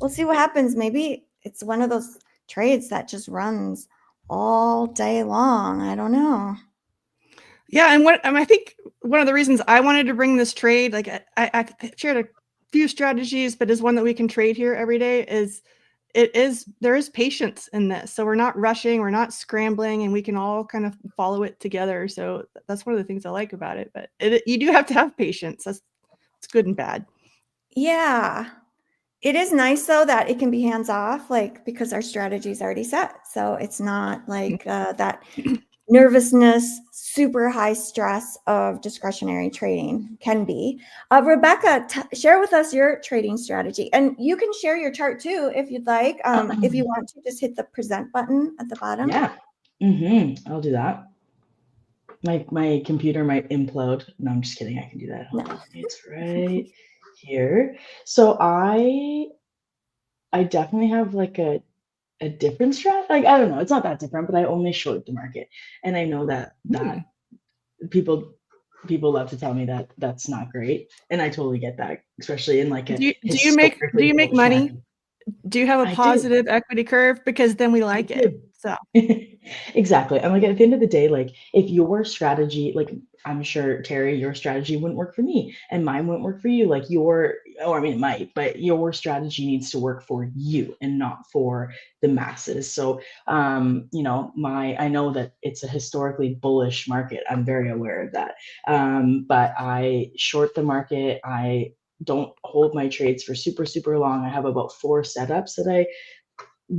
We'll see what happens. Maybe it's one of those trades that just runs all day long. I don't know. Yeah, and I think one of the reasons I wanted to bring this trade, like I shared a few strategies, but is one that we can trade here every day is there is patience in this. So we're not rushing, we're not scrambling, and we can all kind of follow it together. So that's one of the things I like about it. But you do have to have patience. It's good and bad. Yeah. It is nice though that it can be hands off, like because our strategy is already set. So it's not like that nervousness, super high stress of discretionary trading can be. Rebecca, share with us your trading strategy, and you can share your chart too if you'd like. If you want to, just hit the present button at the bottom. Yeah. I'll do that. My computer might implode. No, I'm just kidding. I can do that. Hold on. It's right here. So I definitely have like a different strat. Like I don't know. It's not that different, but I only short the market, and I know that people love to tell me that that's not great, and I totally get that, especially in like a do you make money? Market. Do you have a positive equity curve? Because then we like it. So exactly. And like at the end of the day, like if your strategy, like I'm sure Terry, your strategy wouldn't work for me and mine wouldn't work for you. Like it might, but your strategy needs to work for you and not for the masses. So, I know that it's a historically bullish market. I'm very aware of that. But I short the market. I don't hold my trades for super, super long. I have about 4 setups that I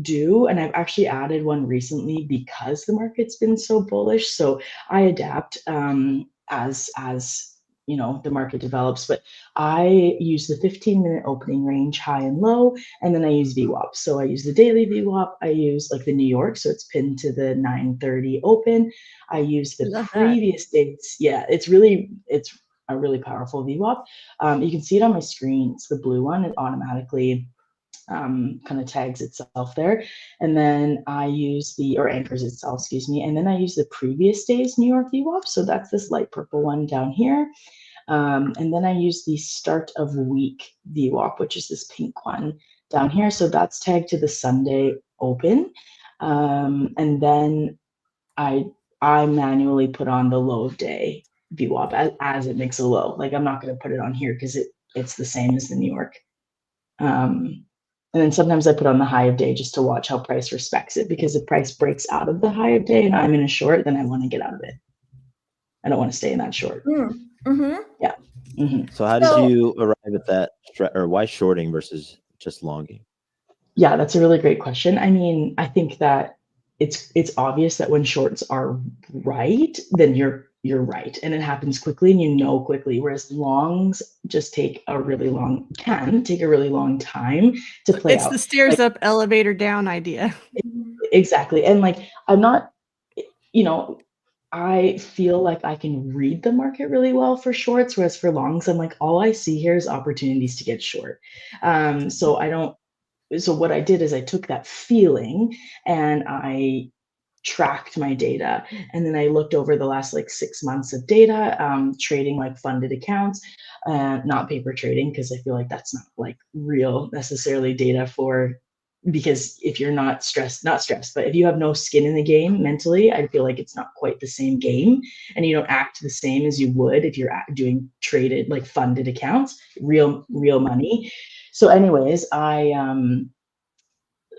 do, and I've actually added one recently because the market's been so bullish. So I adapt as the market develops, but I use the 15-minute opening range high and low, and then I use VWAP. So I use the daily VWAP. I use like the New York, so it's pinned to the 9:30 open. I use the previous dates. Yeah, it's a really powerful VWAP. You can see it on my screen. It's the blue one. It automatically kind of tags itself there, and then I use or anchors itself, excuse me, and then I use the previous day's New York VWAP. So that's this light purple one down here, and then I use the start of week VWAP, which is this pink one down here. So that's tagged to the Sunday open, and then I manually put on the low of day VWAP as it makes a low. Like I'm not going to put it on here because it's the same as the New York. And then sometimes I put on the high of day just to watch how price respects it, because if price breaks out of the high of day and I'm in a short, then I want to get out of it. I don't want to stay in that short. Yeah. So how did you arrive at that, or why shorting versus just longing? Yeah, that's a really great question. I mean, I think that it's obvious that when shorts are right, then you're right, and it happens quickly and you know quickly, whereas longs just can take a really long time to play It's out. the stairs Like, up, elevator down idea. exactly. And like I'm not, you know, I feel like I can read the market really well for shorts, whereas for longs, I'm like, all I see here is opportunities to get short. So I don't so what I did is I took that feeling and I tracked my data, and then I looked over the last like 6 months of data, trading like funded accounts, not paper trading, because I feel like that's not like real necessarily data for, because if you're not stressed, but if you have no skin in the game mentally, I feel like it's not quite the same game, and you don't act the same as you would if you're doing traded like funded accounts, real money. So anyways, sorry, I'm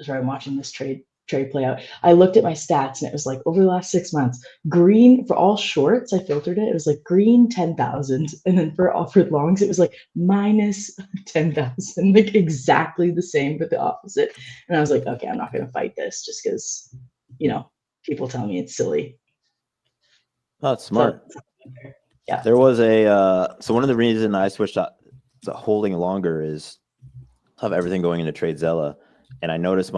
watching this trade play out. I looked at my stats and it was like over the last 6 months, green for all shorts, I filtered it. It was like green 10,000. And then for offered longs, it was like minus 10,000, like exactly the same, but the opposite. And I was like, okay, I'm not going to fight this just because, people tell me it's silly. Oh, it's smart. So, yeah. There was so one of the reasons I switched to holding longer is of everything going into TradeZella. And I noticed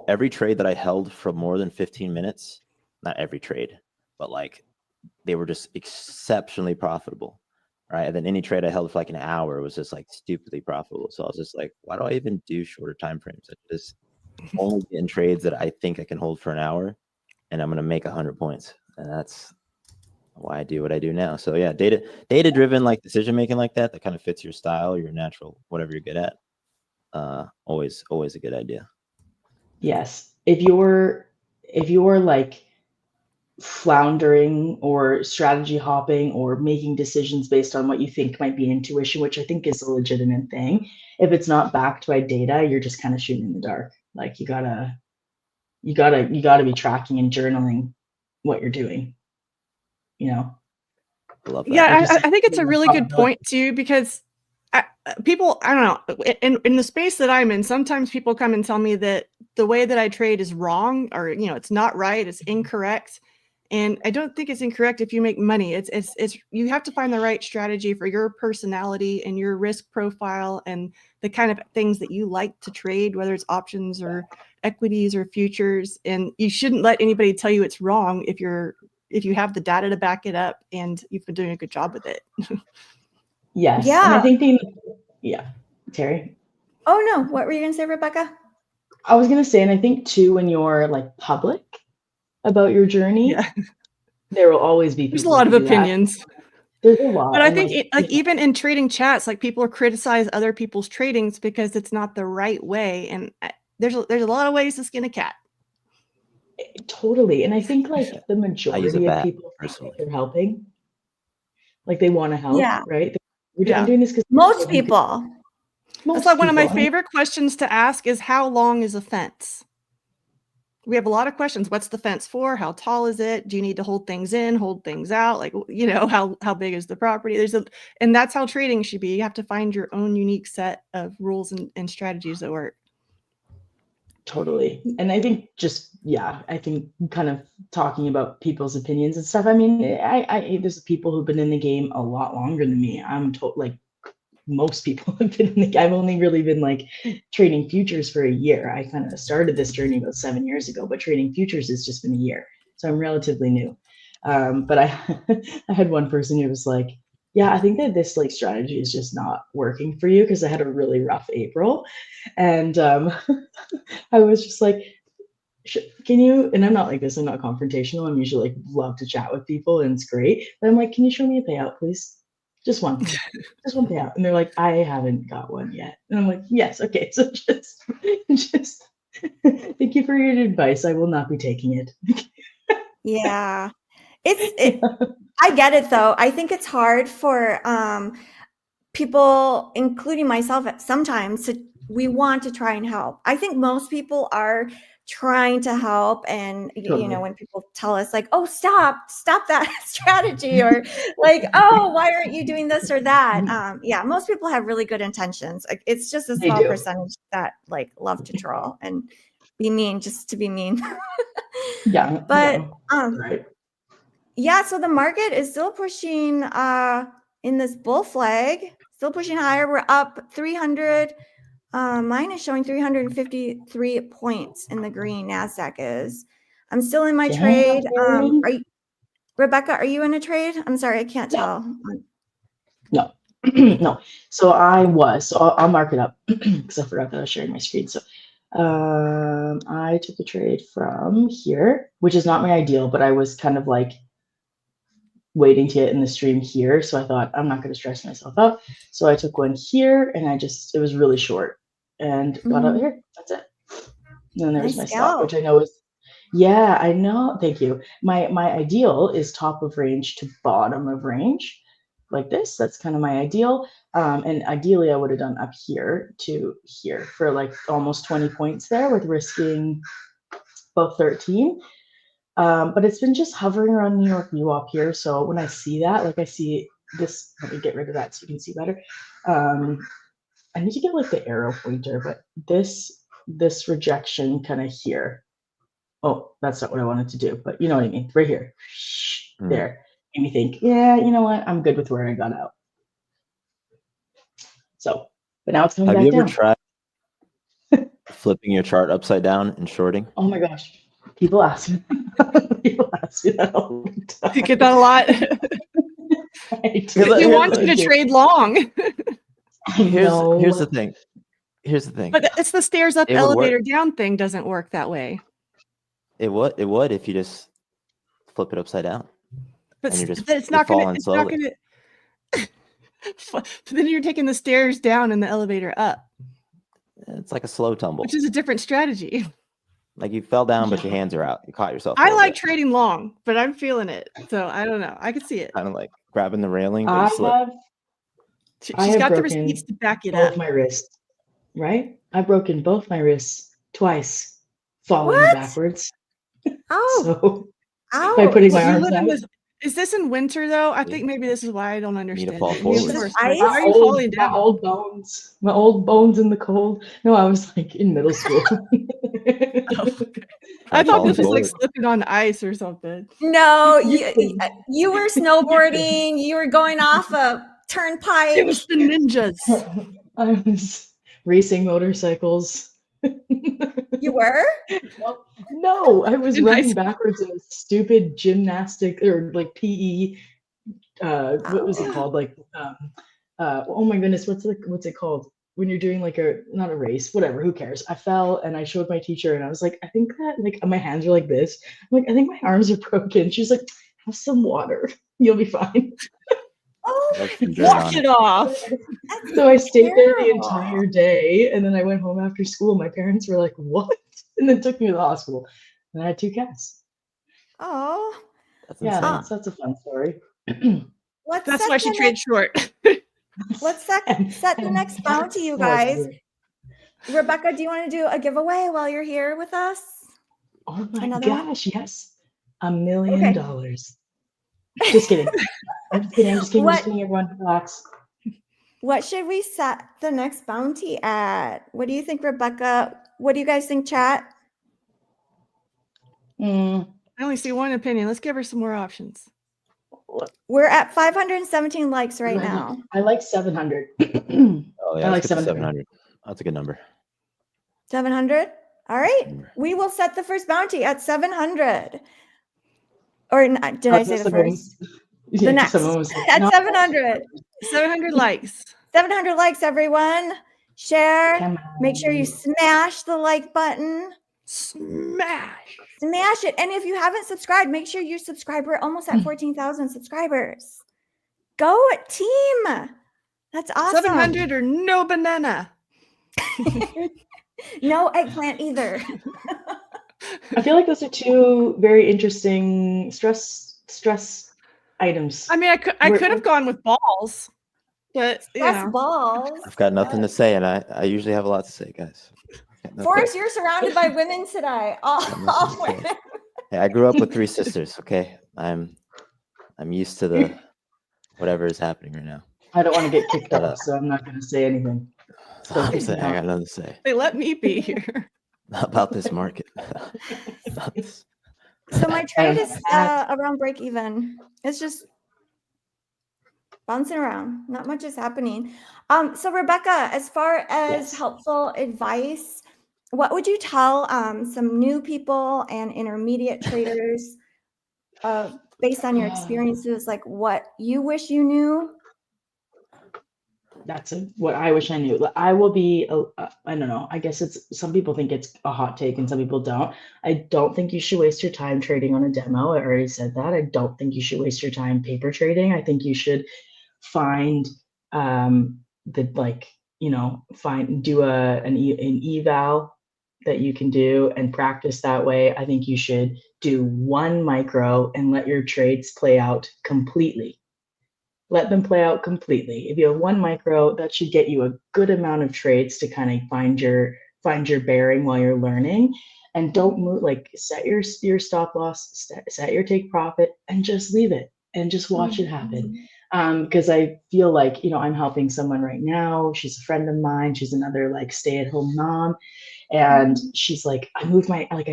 every trade that I held for more than 15 minutes, not every trade, but like they were just exceptionally profitable. Right. And then any trade I held for like an hour was just like stupidly profitable. So I was just like, why do I even do shorter time frames? I just only get in trades that I think I can hold for an hour and I'm going to make 100 points. And that's why I do what I do now. So yeah, data driven like decision making like that kind of fits your style, your natural, whatever you're good at. Always a good idea. Yes. If you're like floundering or strategy hopping or making decisions based on what you think might be intuition, which I think is a legitimate thing, if it's not backed by data, you're just kind of shooting in the dark. Like you gotta be tracking and journaling what you're doing. I love that. Yeah, I think it's a really good point too, because people, I don't know, in the space that I'm in, sometimes people come and tell me that the way that I trade is wrong, or it's not right, it's incorrect. And I don't think it's incorrect if you make money. It's you have to find the right strategy for your personality and your risk profile and the kind of things that you like to trade, whether it's options or equities or futures. And you shouldn't let anybody tell you it's wrong if you have the data to back it up and you've been doing a good job with it. Yes. Yeah. And I think Terry. Oh no, what were you gonna say, Rebecca? I was gonna say, and I think too, when you're like public about your journey, Yeah. there will always be people. There's a lot of opinions. There's a lot. But I think even in trading chats, like people criticize other people's tradings because it's not the right way. And there's a lot of ways to skin a cat. Totally. And I think like the majority of people think they're helping. Like they want to help, right? I'm doing this because most people. That's like one of my favorite questions to ask is, how long is a fence? We have a lot of questions. What's the fence for? How tall is it? Do you need to hold things in, hold things out? Like, how big is the property? And that's how trading should be. You have to find your own unique set of rules and strategies that work. Totally. And I think I think kind of talking about people's opinions and stuff. I mean, there's people who've been in the game a lot longer than me. Like most people have been I've only really been like trading futures for a year. I kind of started this journey about 7 years ago, but trading futures has just been a year. So I'm relatively new. But I had one person who was like, yeah, I think that this like strategy is just not working for you, because I had a really rough April. And I was just like, can you, and I'm not like this, I'm not confrontational. I'm usually like love to chat with people and it's great. But I'm like, can you show me a payout, please? Just one payout. And they're like, I haven't got one yet. And I'm like, yes, okay. So just thank you for your advice. I will not be taking it. Yeah. I get it though. I think it's hard for people, including myself sometimes, we want to try and help. I think most people are trying to help, and you know, when people tell us like, oh, stop that strategy, or like, oh, why aren't you doing this or that? Yeah, most people have really good intentions. Like, it's just a small percentage that like love to troll and be mean just to be mean. Yeah, but right. yeah, so the market is still pushing in this bull flag, still pushing higher. We're up 300. Mine is showing 353 points in the green. NASDAQ is. I'm still in my trade. Rebecca, are you in a trade? I'm sorry, I can't tell. No. No. So I was. So I'll mark it up because I forgot that I was sharing my screen. So I took a trade from here, which is not my ideal, but I was kind of like waiting to get in the stream here. So I thought I'm not going to stress myself out. So I took one here, and it was really short and got out here. That's it. And then there's my stop, which I know is, yeah, I know. Thank you. My ideal is top of range to bottom of range, like this. That's kind of my ideal. And ideally, I would have done up here to here for like almost 20 points there, with risking about 13. But it's been just hovering around New York VWAP here. So when I see that, like I see this, let me get rid of that so you can see better. I need to get like the arrow pointer, but this rejection kind of here. Oh, that's not what I wanted to do, but you know what I mean, right here. There. Made me think, yeah, you know what? I'm good with where I got out. So, but now it's coming back down. Have you ever tried flipping your chart upside down and shorting? Oh my gosh. People ask me. People ask me that all the time. You get that a lot. He wants you to trade long. Here's the thing. Here's the thing. But it's the stairs up, elevator down thing doesn't work that way. It would if you just flip it upside down. But it's not going to. Then you're taking the stairs down and the elevator up. It's like a slow tumble, which is a different strategy. Like you fell down, but your hands are out. You caught yourself. I like trading long, but I'm feeling it. So I don't know. I can see it. Kind of like grabbing the railing. But she's got the receipts to back it up. Both my wrists, right? I've broken both my wrists twice, falling backwards. Oh, so by putting my arms out. Is this in winter though? I think maybe this is why I don't understand. Fall forward. Why are you falling down? My old bones in the cold. No, I was like in middle school. I thought this was like slipping on ice or something. No, you were snowboarding. You were going off a turnpike. It was the ninjas. I was racing motorcycles. You were? Well, no, I was running backwards in a stupid gymnastic or like PE. What was it called? Like, oh my goodness, what's it called? When you're doing like not a race, whatever, who cares? I fell and I showed my teacher and I was like, I think that like my hands are like this. I'm like, I think my arms are broken. She's like, have some water. You'll be fine. Oh, wash it off. So I stayed there the entire day, and then I went home after school. My parents were like, "What?" and then took me to the hospital. And I had 2 cats. Oh, that's a fun story. That's why she trades short. Let's set the next bounty, you guys. Rebecca, do you want to do a giveaway while you're here with us? Oh my gosh, yes. $1 million. Just kidding. I'm just kidding, everyone. Relax. What should we set the next bounty at? What do you think, Rebecca? What do you guys think, chat? I only see one opinion. Let's give her some more options. We're at 517 likes right now. I like 700. Oh yeah, I like 700. That's a good number. 700? All right. We will set the first bounty at 700. Or did I say the first? The next. At 700. 700 likes. 700 likes, everyone. Share. Make sure you smash the like button. Smash it. And if you haven't subscribed, make sure you subscribe. We're almost at 14,000 subscribers. Go team. That's awesome. 700 or no banana. No eggplant either. I feel like those are 2 very interesting stress items. I mean, I could have gone with balls. But you Stress know, balls. I've got nothing to say, and I usually have a lot to say, guys. Forrest, you're surrounded by women today. All women. Hey, I grew up with 3 sisters. Okay, I'm used to the whatever is happening right now. I don't want to get kicked But, off, so I'm not going to say anything. So I'm kick saying me I off. got nothing to say they let me be here. about this market. About this. So my trade is Matt. around break even. It's just bouncing around. Not much is happening. So Rebecca, as far as Yes. helpful advice, what would you tell some new people and intermediate traders based on your experiences, like what you wish you knew? That's what I wish I knew. I will be, I don't know. I guess some people think it's a hot take and some people don't. I don't think you should waste your time trading on a demo. I already said that. I don't think you should waste your time paper trading. I think you should find do an eval that you can do and practice that way. I think you should do one micro and let your trades play out completely. Let them play out completely. If you have one micro, that should get you a good amount of trades to kind of find your bearing while you're learning. And don't move, like set your stop loss, set your take profit, and just leave it and just watch it happen. Because I feel like, I'm helping someone right now. She's a friend of mine. She's another like stay-at-home mom. And she's like, I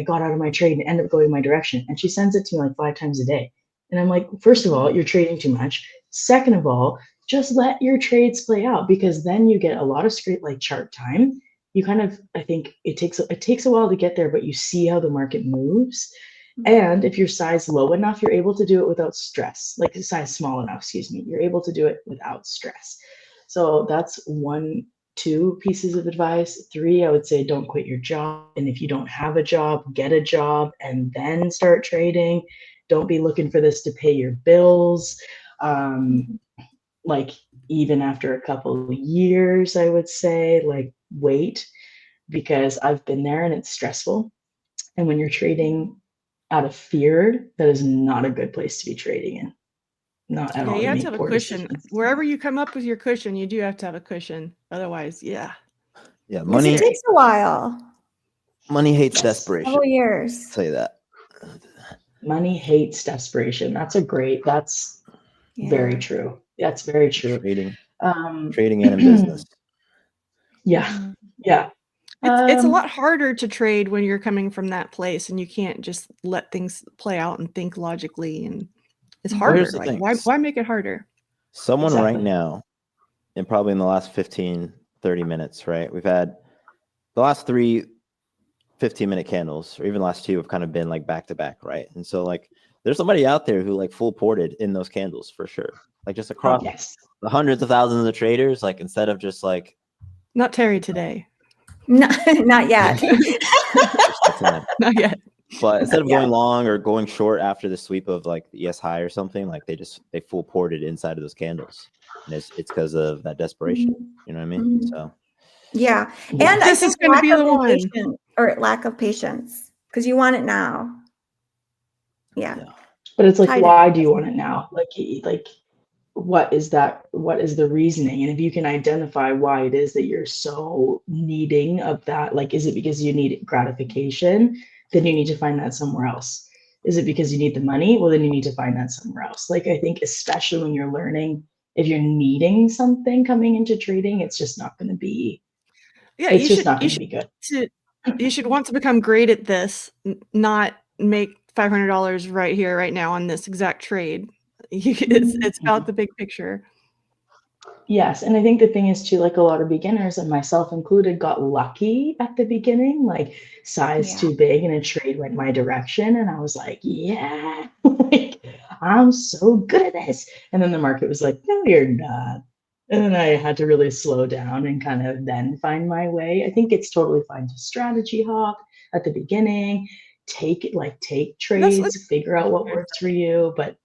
got out of my trade and ended up going my direction. And she sends it to me like 5 times a day. And I'm like, first of all, you're trading too much. Second of all, just let your trades play out, because then you get a lot of straight like chart time. You kind of, I think it takes a while to get there, but you see how the market moves. And if you're size low enough, you're able to do it without stress. Like size small enough, excuse me, you're able to do it without stress. So that's 1, 2 pieces of advice. 3, I would say don't quit your job. And if you don't have a job, get a job and then start trading. Don't be looking for this to pay your bills. Like even after a couple of years, I would say like wait, because I've been there and it's stressful. And when you're trading out of fear, that is not a good place to be trading in. Not at all. You to have make to have a poor cushion. decisions. Wherever you come up with your cushion, you do have to have a cushion. Otherwise, yeah. Yeah, It takes a while. Money hates Yes. desperation. Several years. I'll tell you that. Money hates desperation. That's very true. That's very true. Trading and in business. Yeah. Yeah. It's a lot harder to trade when you're coming from that place and you can't just let things play out and think logically, and it's harder. Here's the Like thing. why make it harder? Someone Exactly. right now, and probably in the last 15, 30 minutes, right? We've had the last 3 15-minute candles, or even the last 2 have kind of been like back to back, right? And so like there's somebody out there who like full ported in those candles for sure. Like just across the hundreds of thousands of traders, like instead of just like not Terry today. Not yet. Not yet. But instead of going long or going short after the sweep of like the ES high or something, like they full ported inside of those candles. And it's because of that desperation. You know what I mean? So yeah. And this is going to be the one. Or lack of patience, because you want it now. Yeah. But it's like, why do you want it now? Like what is that? What is the reasoning? And if you can identify why it is that you're so needing of that, like, is it because you need gratification? Then you need to find that somewhere else. Is it because you need the money? Well, then you need to find that somewhere else. Like, I think especially when you're learning, if you're needing something coming into trading, it's just not going to be, it's just not going to be good. You should want to become great at this, not make $500 right here, right now on this exact trade. It's about the big picture. Yes. And I think the thing is too, like a lot of beginners, and myself included, got lucky at the beginning, like size too big and a trade went my direction. And I was like, yeah, like I'm so good at this. And then the market was like, no, you're not. And then I had to really slow down and kind of then find my way. I think it's totally fine to strategy hop at the beginning, take trades, figure out what works for you. But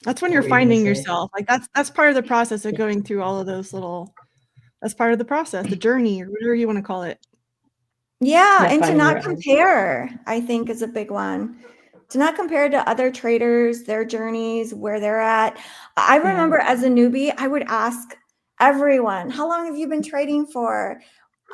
that's when you're finding yourself. Like that's part of the process of going through all of those that's part of the process, the journey, or whatever you want to call it. Yeah, and to not compare, I think, is a big one. to not compare to other traders, their journeys, where they're at. I remember as a newbie, I would ask everyone, how long have you been trading for?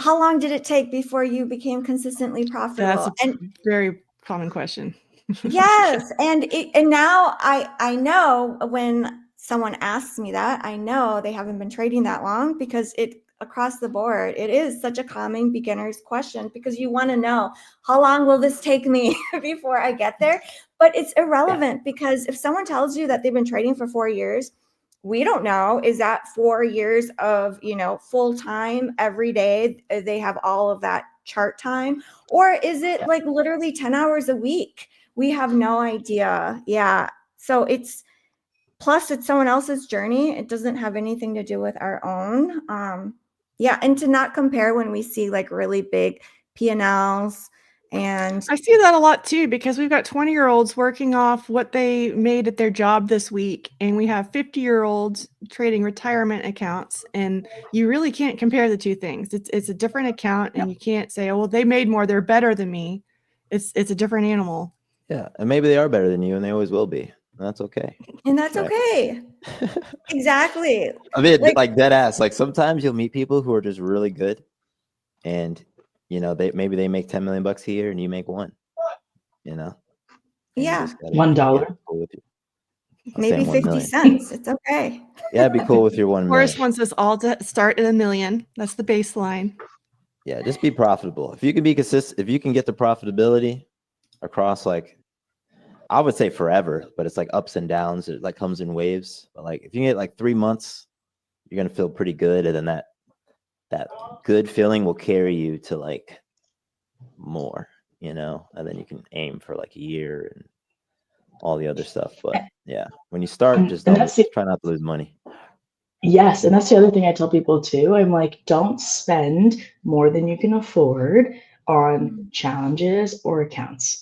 How long did it take before you became consistently profitable? That's a very common question. Yes, and now I know when someone asks me that, I know they haven't been trading that long, because it across the board, it is such a common beginner's question, because you want to know, how long will this take me before I get there? But it's irrelevant, because if someone tells you that they've been trading for 4 years, we don't know, is that 4 years of, full time every day, they have all of that chart time, or is it like literally 10 hours a week? We have no idea. Yeah. So it's someone else's journey. It doesn't have anything to do with our own. And to not compare when we see like really big P&Ls. And I see that a lot too, because we've got 20-year-olds working off what they made at their job this week, and we have 50-year-olds trading retirement accounts, and you really can't compare the two things. It's a different account, and you can't say, oh, well, they made more, they're better than me. It's a different animal. Yeah, and maybe they are better than you, and they always will be. That's okay. And that's okay. Exactly. I mean, like dead ass. Like sometimes you'll meet people who are just really good, and maybe they make $10 million a year, and you make $1. And Yeah. $1. Cool with you. Maybe 50 cents. It's okay. Yeah, be cool with your 1 million. Forrest wants us all to start at $1 million. That's the baseline. Yeah, just be profitable. If you can be consistent, if you can get the profitability across, like, I would say forever, but it's like ups and downs. It like comes in waves. But like if you get like 3 months, you're gonna feel pretty good, and then that good feeling will carry you to like more, and then you can aim for like a year and all the other stuff. But yeah, when you start, just try not to lose money. Yes, and that's the other thing I tell people too. I'm like, don't spend more than you can afford on challenges or accounts.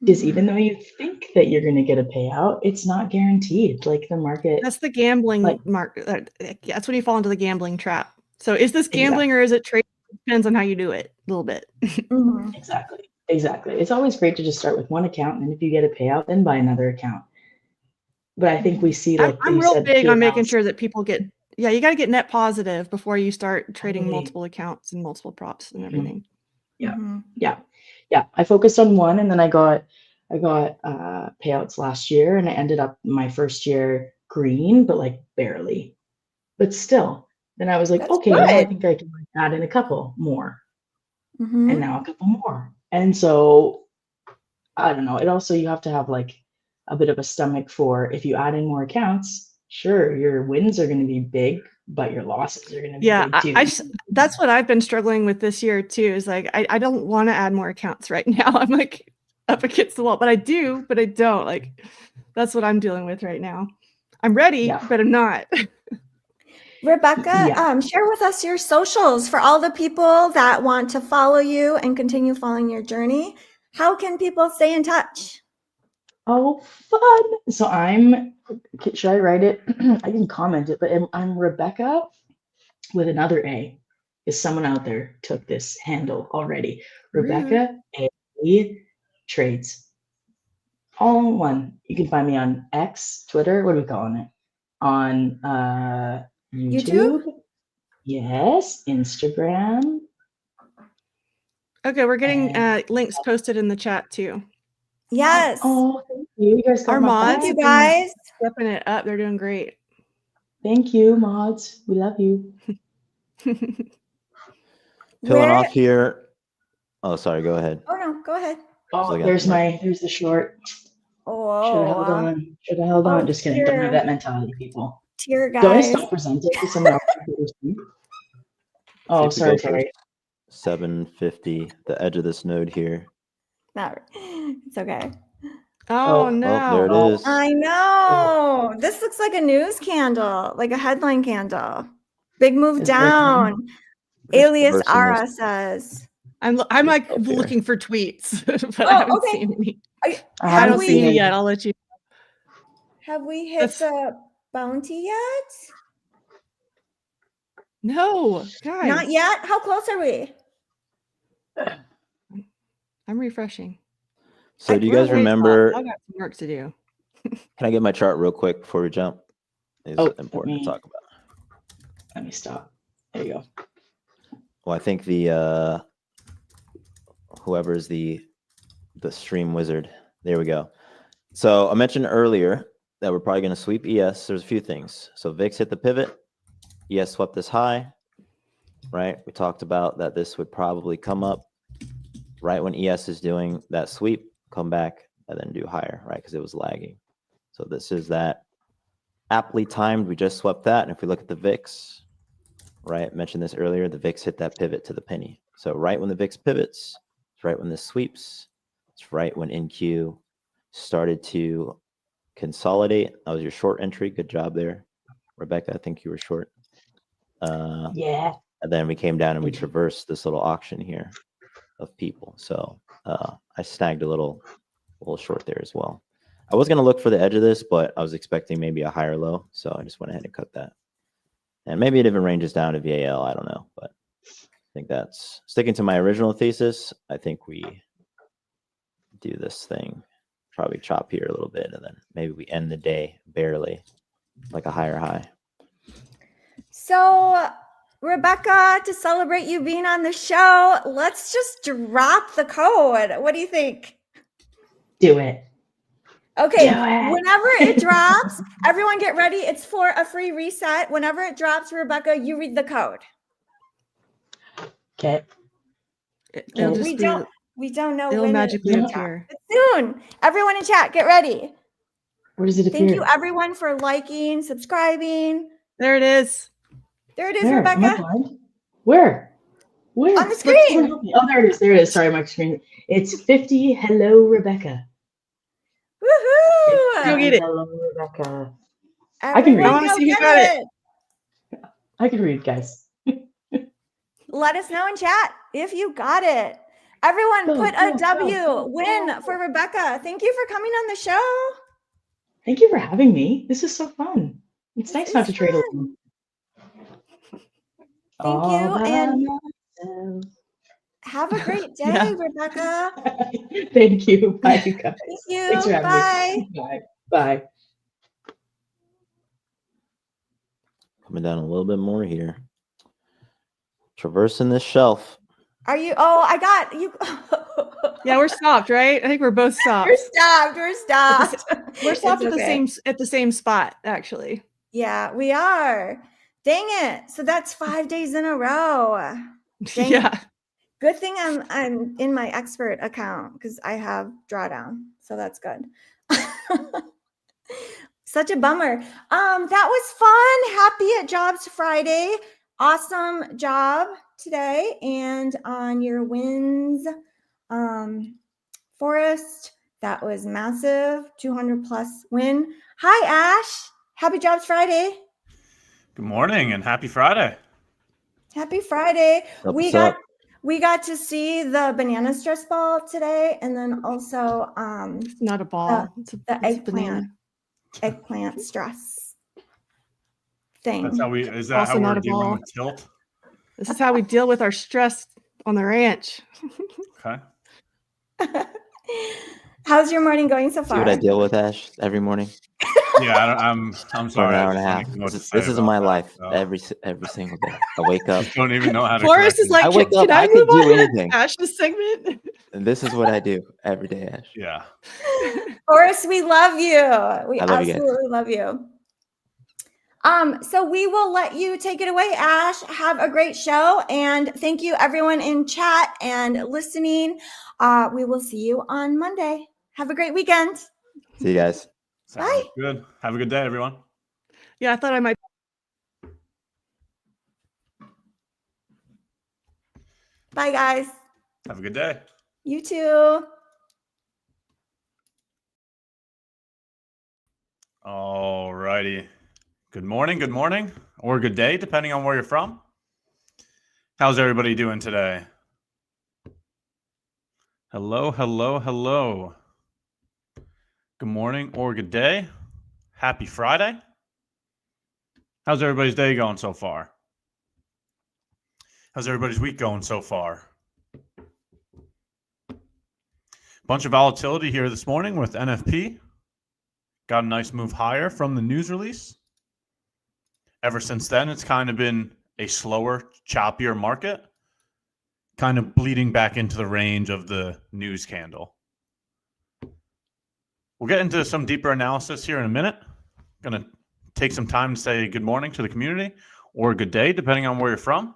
Because even though you think that you're going to get a payout, it's not guaranteed. Like the market. That's the gambling market. That's when you fall into the gambling trap. So is this gambling or is it trading? It depends on how you do it a little bit. Exactly. It's always great to just start with one account, and if you get a payout, then buy another account. But I think we see like I'm real big on making sure that people get, you got to get net positive before you start trading multiple accounts and multiple props and everything. Yeah. I focused on one, and then I got payouts last year, and I ended up my first year green, but like barely. But still, then I was like, okay, now I think I can add in a couple more, and now a couple more. And so I don't know. It also, you have to have like a bit of a stomach for, if you add in more accounts, sure, your wins are going to be big, but your losses are going to be big too. That's what I've been struggling with this year too, is like, I don't want to add more accounts right now. I'm like up against the wall, but I do, but I don't. Like, that's what I'm dealing with right now. I'm ready, but I'm not. Rebecca, share with us your socials for all the people that want to follow you and continue following your journey. How can people stay in touch? Oh, fun. So should I write it? I can comment it, but I'm Rebecca with another A, because someone out there took this handle already. Rebecca A Trades. All in one. You can find me on X, Twitter. What are we calling it? On YouTube? Yes. Instagram. Okay, we're getting links posted in the chat too. Yes. Oh, thank you. You guys got our mods. You guys stepping it up. They're doing great. Thank you, mods. We love you. Peeling off here. Oh, sorry. Go ahead. Oh no, go ahead. Oh, there's the short. Oh, should have held on. Just kidding. Don't have that mentality, people. Tear, guys. Do I stop presenting to someone else? Oh, sorry, Terry. 750, the edge of this node here. No, it's okay. Oh no. Oh, there it is. I know. This looks like a news candle, like a headline candle. Big move down. Alias Ara says. I'm like looking for tweets, but I haven't seen any. I don't see any yet. I'll let you. Have we hit the bounty yet? No, guys. Not yet? How close are we? I'm refreshing. So do you We're guys way top. remember? I got some work to do. Can I get my chart real quick before we jump? It's important to talk about. Let me stop. There you go. Well, I think the whoever's the stream wizard. There we go. So I mentioned earlier that we're probably going to sweep ES. There's a few things. So VIX hit the pivot. ES swept this high, right? We talked about that this would probably come up right when ES is doing that sweep, come back, and then do higher, right? Because it was lagging. So this is that aptly timed. We just swept that. And if we look at the VIX, right, I mentioned this earlier, the VIX hit that pivot to the penny. So right when the VIX pivots, it's right when this sweeps, it's right when NQ started to consolidate. That was your short entry. Good job there, Rebecca. I think you were short. Yeah. And then we came down and we traversed this little auction here of people. So I snagged a little short there as well. I was going to look for the edge of this, but I was expecting maybe a higher low. So I just went ahead and cut that. And maybe it even ranges down to VAL. I don't know. But I think that's sticking to my original thesis. I think we do this thing, probably chop here a little bit, and then maybe we end the day barely like a higher high. So, Rebecca, to celebrate you being on the show, let's just drop the code. What do you think? Do it. Okay, Do it. whenever it drops, everyone get ready. It's for a free reset. Whenever it drops, Rebecca, you read the code. Okay. It'll just We don't know it'll when magically it appear. soon. Everyone in chat, get ready. Where does it appear? Thank you, everyone, for liking, subscribing. There it is. There it is, Where? Rebecca. Am I blind? Where? On the screen. Oh, there it is. There it is. Sorry, my screen. It's 50. Hello, Rebecca. Woohoo! Go get it. Hello, Rebecca. Everyone I can read. I want to go see who get got it. I can read, guys. Let us know in chat if you got it. Everyone put a W win for Rebecca. Thank you for coming on the show. Thank you for having me. This is so fun. It's nice not to trade alone. Thank you, and have a great day, Yeah. Rebecca. Thank you. Bye, you guys. Thank you. Thanks for having Bye. me. Bye. Bye. Coming down a little bit more here. Traversing this shelf. Are you? Oh, I got you. Yeah, we're stopped, right? I think we're both stopped. We're stopped. We're stopped. We're stopped It's at the same spot, actually. Yeah, we are. Dang it. So that's 5 days in a row. Dang Yeah. it. Good thing I'm in my expert account because I have drawdown. So that's good. Such a bummer. That was fun. Happy at Jobs Friday. Awesome job today. And on your wins, Forrest, that was massive. 200 plus win. Hi, Ash. Happy Jobs Friday. Good morning and happy Friday. Happy Friday. What's up? We got to see the banana stress ball today, and then also It's not a ball. It's a banana. eggplant stress thing. That's how is that Also how not we're a dealing ball. with tilt? This is how we deal with our stress on the ranch. Okay. How's your morning going so See far? what I deal with, Ash, every morning Yeah, I'm for sorry. an I hour and a just don't half. even know what to This say is about my that, life so. every single day. I wake up. Don't even know how to. Forrest is like, I wake can up, I I could move do on to anything. Ash's segment? And this is what I do every day, Ash. Yeah. Forrest, we love you. We I love you guys. absolutely love you. So we will let you take it away, Ash. Have a great show. And thank you everyone in chat and listening. We will see you on Monday. Have a great weekend. See you guys. Sounds Bye. good. Have a good day, everyone. Yeah, I thought I might. Bye, guys. Have a good day. You too. All righty. Good morning, or good day, depending on where you're from. How's everybody doing today? Hello. Good morning or good day. Happy Friday. How's everybody's day going so far? How's everybody's week going so far? Bunch of volatility here this morning with NFP. Got a nice move higher from the news release. Ever since then, it's kind of been a slower, choppier market, kind of bleeding back into the range of the news candle. We'll get into some deeper analysis here in a minute. Going to take some time to say good morning to the community or good day, depending on where you're from.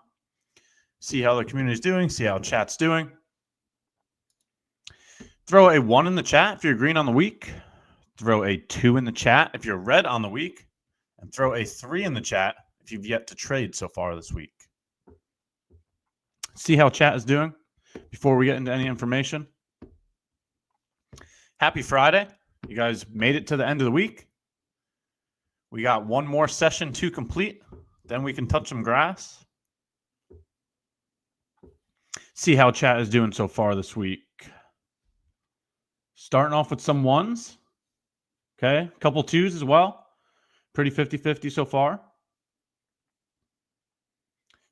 See how the community is doing, see how chat's doing. Throw a 1 in the chat if you're green on the week. Throw a 2 in the chat if you're red on the week. And throw a 3 in the chat if you've yet to trade so far this week. See how chat is doing before we get into any information. Happy Friday. You guys made it to the end of the week. We got one more session to complete. Then we can touch some grass. See how chat is doing so far this week. Starting off with some 1s. Okay, a couple 2s as well. Pretty 50-50 so far.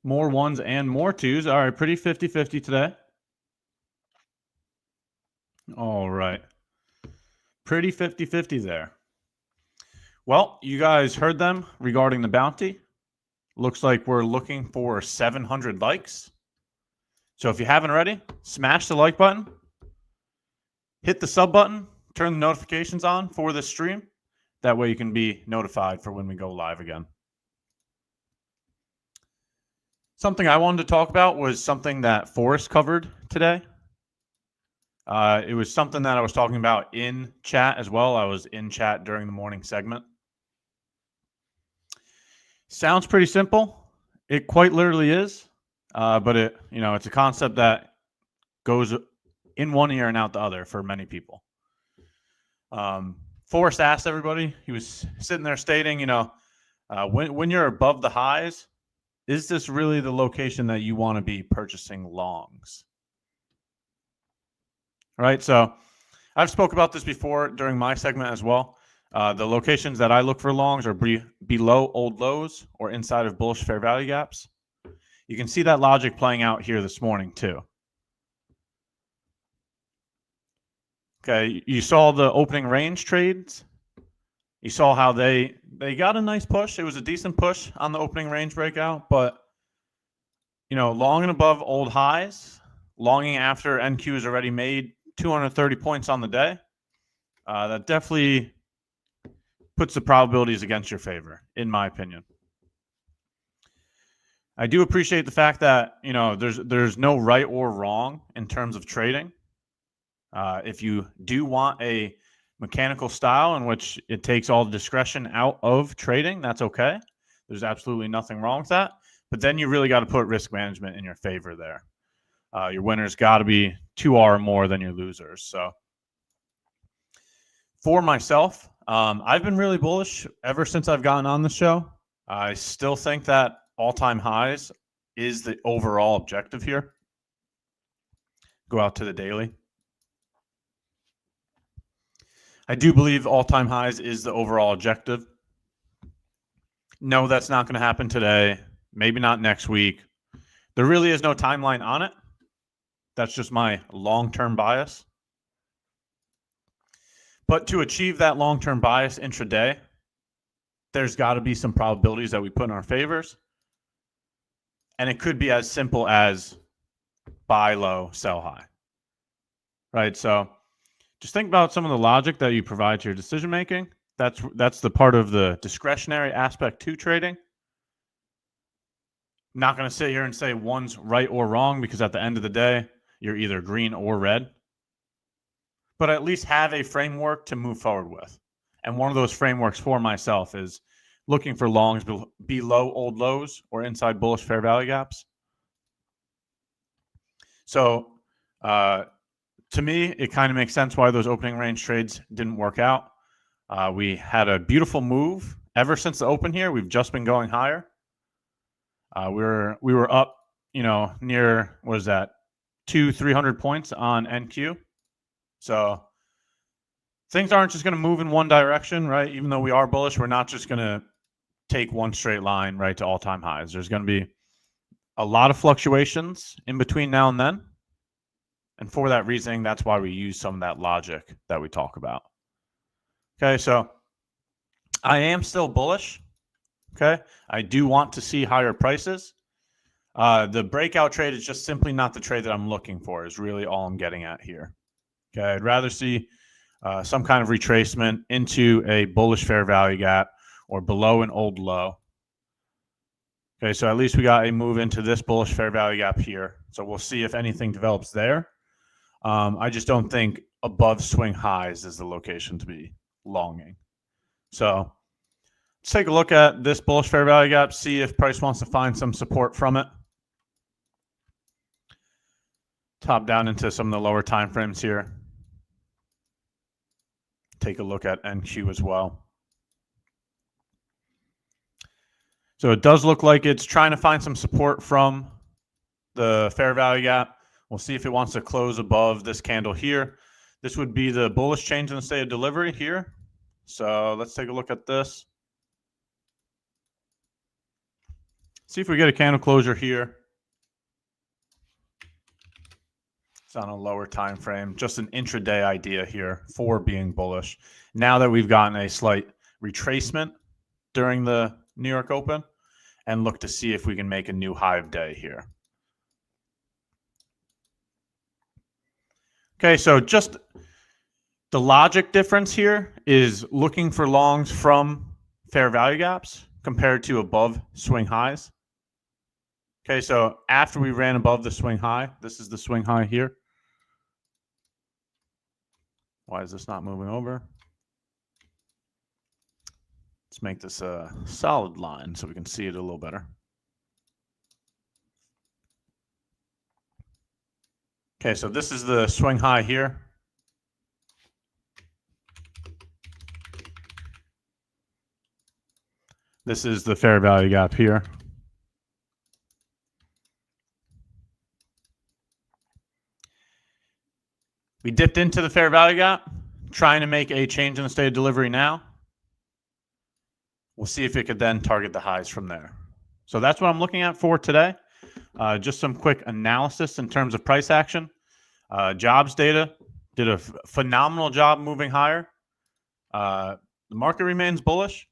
More 1s and more 2s. All right, pretty 50-50 today. All right. Pretty 50-50 there. Well, you guys heard them regarding the bounty. Looks like we're looking for 700 likes. So if you haven't already, smash the like button. Hit the sub button. Turn the notifications on for this stream. That way you can be notified for when we go live again. Something I wanted to talk about was something that Forrest covered today. It was something that I was talking about in chat as well. I was in chat during the morning segment. Sounds pretty simple. It quite literally is, but it's a concept that goes in one ear and out the other for many people. Forrest asked everybody. He was sitting there stating, when you're above the highs, is this really the location that you want to be purchasing longs? Right. So I've spoke about this before during my segment as well. The locations that I look for longs are below old lows or inside of bullish fair value gaps. You can see that logic playing out here this morning too. Okay, you saw the opening range trades. You saw how they got a nice push. It was a decent push on the opening range breakout, but long and above old highs, longing after NQ has already made 230 points on the day. That definitely puts the probabilities against your favor, in my opinion. I do appreciate the fact that there's no right or wrong in terms of trading. If you do want a mechanical style in which it takes all the discretion out of trading, that's okay. There's absolutely nothing wrong with that. But then you really got to put risk management in your favor there. Your winners got to be 2R more than your losers. So for myself, I've been really bullish ever since I've gotten on the show. I still think that all-time highs is the overall objective here. Go out to the daily. I do believe all-time highs is the overall objective. No, that's not going to happen today. Maybe not next week. There really is no timeline on it. That's just my long-term bias. But to achieve that long-term bias intraday, there's got to be some probabilities that we put in our favors. And it could be as simple as buy low, sell high. Right? So just think about some of the logic that you provide to your decision making. That's the part of the discretionary aspect to trading. I'm not going to sit here and say one's right or wrong, because at the end of the day, you're either green or red. But at least have a framework to move forward with. And one of those frameworks for myself is looking for longs below old lows or inside bullish fair value gaps. So to me, it kind of makes sense why those opening range trades didn't work out. We had a beautiful move ever since the open here. We've just been going higher. We were up, near, what is that, 200-300 points on NQ. So things aren't just going to move in one direction, right? Even though we are bullish, we're not just going to take one straight line right to all-time highs. There's going to be a lot of fluctuations in between now and then. And for that reasoning, that's why we use some of that logic that we talk about. Okay, so I am still bullish. Okay, I do want to see higher prices. The breakout trade is just simply not the trade that I'm looking for, is really all I'm getting at here. Okay, I'd rather see some kind of retracement into a bullish fair value gap or below an old low. Okay, so at least we got a move into this bullish fair value gap here. So we'll see if anything develops there. I just don't think above swing highs is the location to be longing. So let's take a look at this bullish fair value gap, see if price wants to find some support from it. Top down into some of the lower time frames here. Take a look at NQ as well. So it does look like it's trying to find some support from the fair value gap. We'll see if it wants to close above this candle here. This would be the bullish change in the state of delivery here. So let's take a look at this. See if we get a candle closure here. It's on a lower time frame, just an intraday idea here for being bullish. Now that we've gotten a slight retracement during the New York Open, and look to see if we can make a new high of day here. Okay, so just the logic difference here is looking for longs from fair value gaps compared to above swing highs. Okay, so after we ran above the swing high, this is the swing high here. Why is this not moving over? Let's make this a solid line so we can see it a little better. Okay, so this is the swing high here. This is the fair value gap here. We dipped into the fair value gap, trying to make a change in the state of delivery now. We'll see if it could then target the highs from there. So that's what I'm looking at for today. Just some quick analysis in terms of price action. Jobs data did a phenomenal job moving higher. The market remains bullish.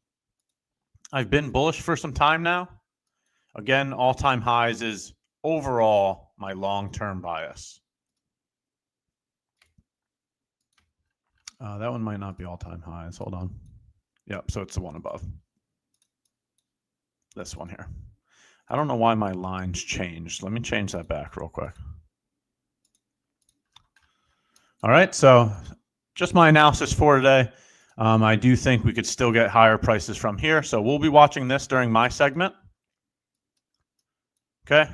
I've been bullish for some time now. Again, all-time highs is overall my long-term bias. That one might not be all-time highs. Hold on. Yep, so it's the one above. This one here. I don't know why my lines changed. Let me change that back real quick. All right, so just my analysis for today. I do think we could still get higher prices from here. So we'll be watching this during my segment. Okay.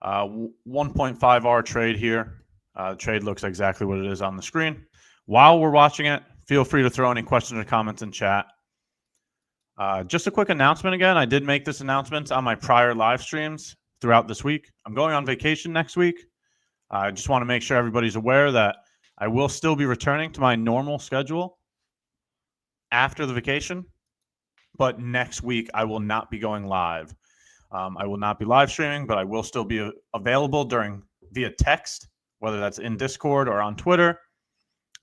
1.5R trade here. The trade looks exactly what it is on the screen. While we're watching it, feel free to throw any questions or comments in chat. Just a quick announcement again. I did make this announcement on my prior live streams throughout this week. I'm going on vacation next week. I just want to make sure everybody's aware that I will still be returning to my normal schedule after the vacation, but next week I will not be going live. I will not be live streaming, but I will still be available via text, whether that's in Discord or on Twitter,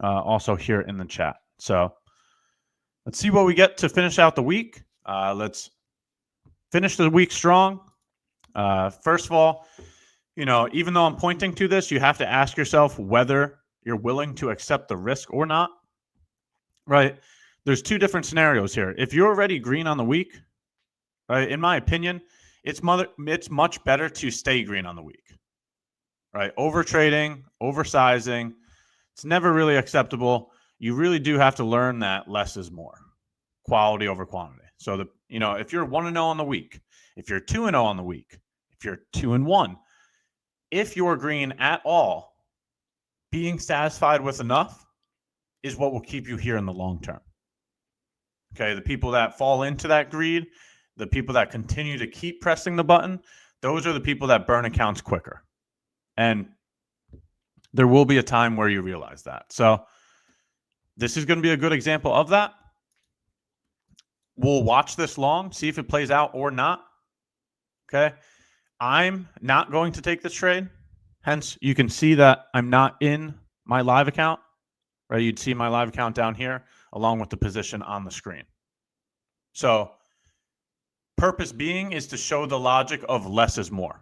also here in the chat. So let's see what we get to finish out the week. Let's finish the week strong. First of all, even though I'm pointing to this, you have to ask yourself whether you're willing to accept the risk or not, right? There's two different scenarios here. If you're already green on the week, right, in my opinion, it's much better to stay green on the week, right? Over trading, oversizing, it's never really acceptable. You really do have to learn that less is more, quality over quantity. So if you're 1-0 on the week, if you're 2-0 on the week, if you're 2-1, if you're green at all, being satisfied with enough is what will keep you here in the long term. Okay, the people that fall into that greed, the people that continue to keep pressing the button, those are the people that burn accounts quicker. And there will be a time where you realize that. So this is going to be a good example of that. We'll watch this long, see if it plays out or not. Okay, I'm not going to take this trade. Hence, you can see that I'm not in my live account, right? You'd see my live account down here along with the position on the screen. So purpose being is to show the logic of less is more,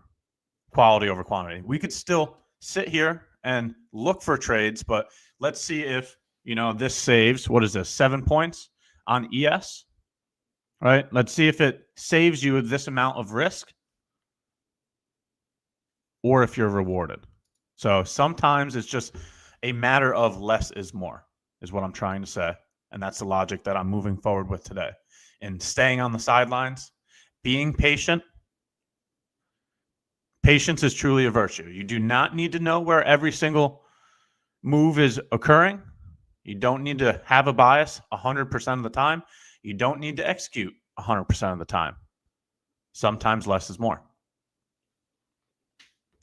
quality over quantity. We could still sit here and look for trades, but let's see if, this saves, what is this, 7 points on ES, right? Let's see if it saves you this amount of risk or if you're rewarded. So sometimes it's just a matter of less is more, is what I'm trying to say. And that's the logic that I'm moving forward with today. And staying on the sidelines, being patient. Patience is truly a virtue. You do not need to know where every single move is occurring. You don't need to have a bias 100% of the time. You don't need to execute 100% of the time. Sometimes less is more.